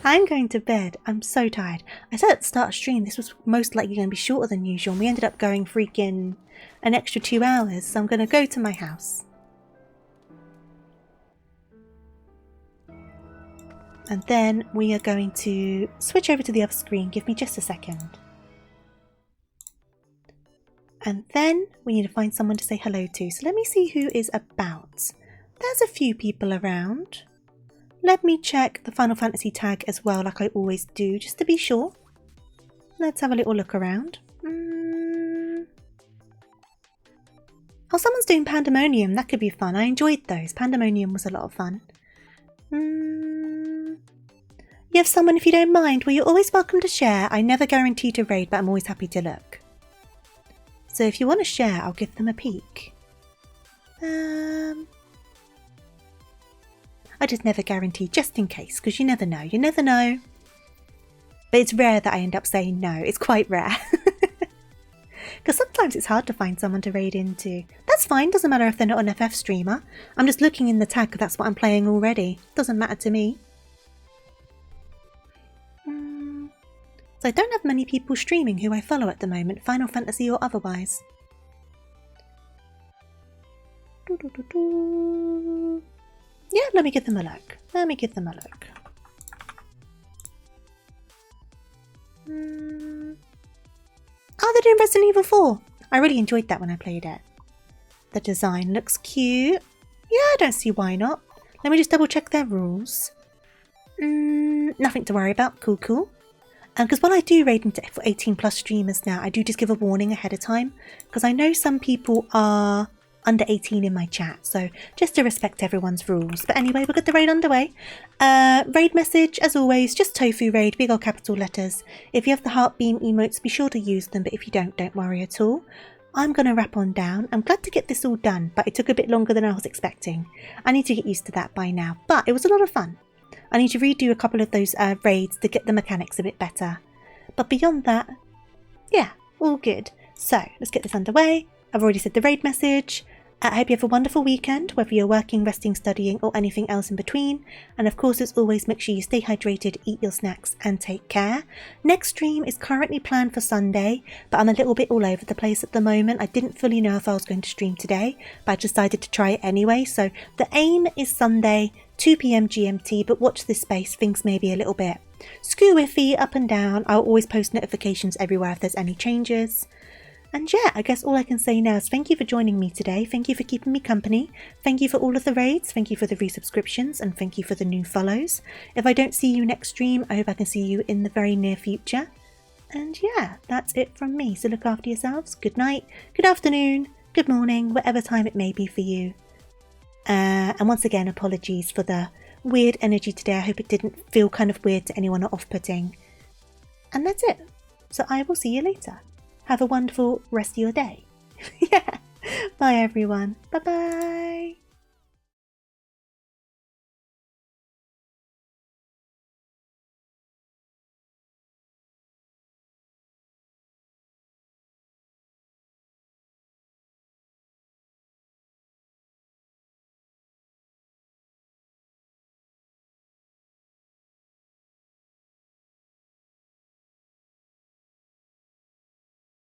I'm going to bed. I'm so tired. I said at the start of stream this was most likely going to be shorter than usual. And we ended up going freaking an extra 2 hours. So I'm going to go to my house. And then we are going to switch over to the other screen. Give me just a second. And then we need to find someone to say hello to. So let me see who is about. There's a few people around. Let me check the Final Fantasy tag as well, like I always do, just to be sure. Let's have a little look around. Oh, someone's doing Pandemonium. That could be fun. I enjoyed those. Pandemonium was a lot of fun. You have someone, if you don't mind. Well, you're always welcome to share. I never guarantee to raid, but I'm always happy to look. So if you want to share, I'll give them a peek. I just never guarantee, just in case, because you never know. You never know. But it's rare that I end up saying no. It's quite rare. Because sometimes it's hard to find someone to raid into. That's fine. Doesn't matter if they're not an FF streamer. I'm just looking in the tag because that's what I'm playing already. Doesn't matter to me. So I don't have many people streaming who I follow at the moment, Final Fantasy or otherwise. Yeah, let me give them a look. Let me give them a look. Oh, they're doing Resident Evil 4. I really enjoyed that when I played it. the design. Looks cute. Yeah, I don't see why not. Let me just double check their rules. Nothing to worry about. Cool, cool. Because when I do raid into 18 plus streamers now, I do just give a warning ahead of time. Because I know some people are under 18 in my chat. So just to respect everyone's rules. But anyway, we'll get the raid underway. Raid message, as always, just Tofu Raid, big old capital letters. If you have the heart beam emotes, be sure to use them. But if you don't worry at all. I'm going to wrap on down. I'm glad to get this all done, but it took a bit longer than I was expecting. I need to get used to that by now. But it was a lot of fun. I need to redo a couple of those raids to get the mechanics a bit better. But beyond that, yeah, all good. So, let's get this underway. I've already said the raid message. I hope you have a wonderful weekend, whether you're working, resting, studying, or anything else in between. And of course, as always, make sure you stay hydrated, eat your snacks, and take care. Next stream is currently planned for Sunday, but I'm a little bit all over the place at the moment. I didn't fully know if I was going to stream today, but I decided to try it anyway. So the aim is Sunday, 2 PM GMT, but watch this space, things may be a little bit screw-iffy, up and down. I'll always post notifications everywhere if there's any changes. And yeah, I guess all I can say now is thank you for joining me today. Thank you for keeping me company. Thank you for all of the raids. Thank you for the resubscriptions. And thank you for the new follows. If I don't see you next stream, I hope I can see you in the very near future. And yeah, that's it from me. So look after yourselves. Good night, good afternoon, good morning, whatever time it may be for you. And once again, apologies for the weird energy today. I hope it didn't feel kind of weird to anyone or off-putting. And that's it. So I will see you later. Have a wonderful rest of your day. Yeah. Bye everyone. Bye bye.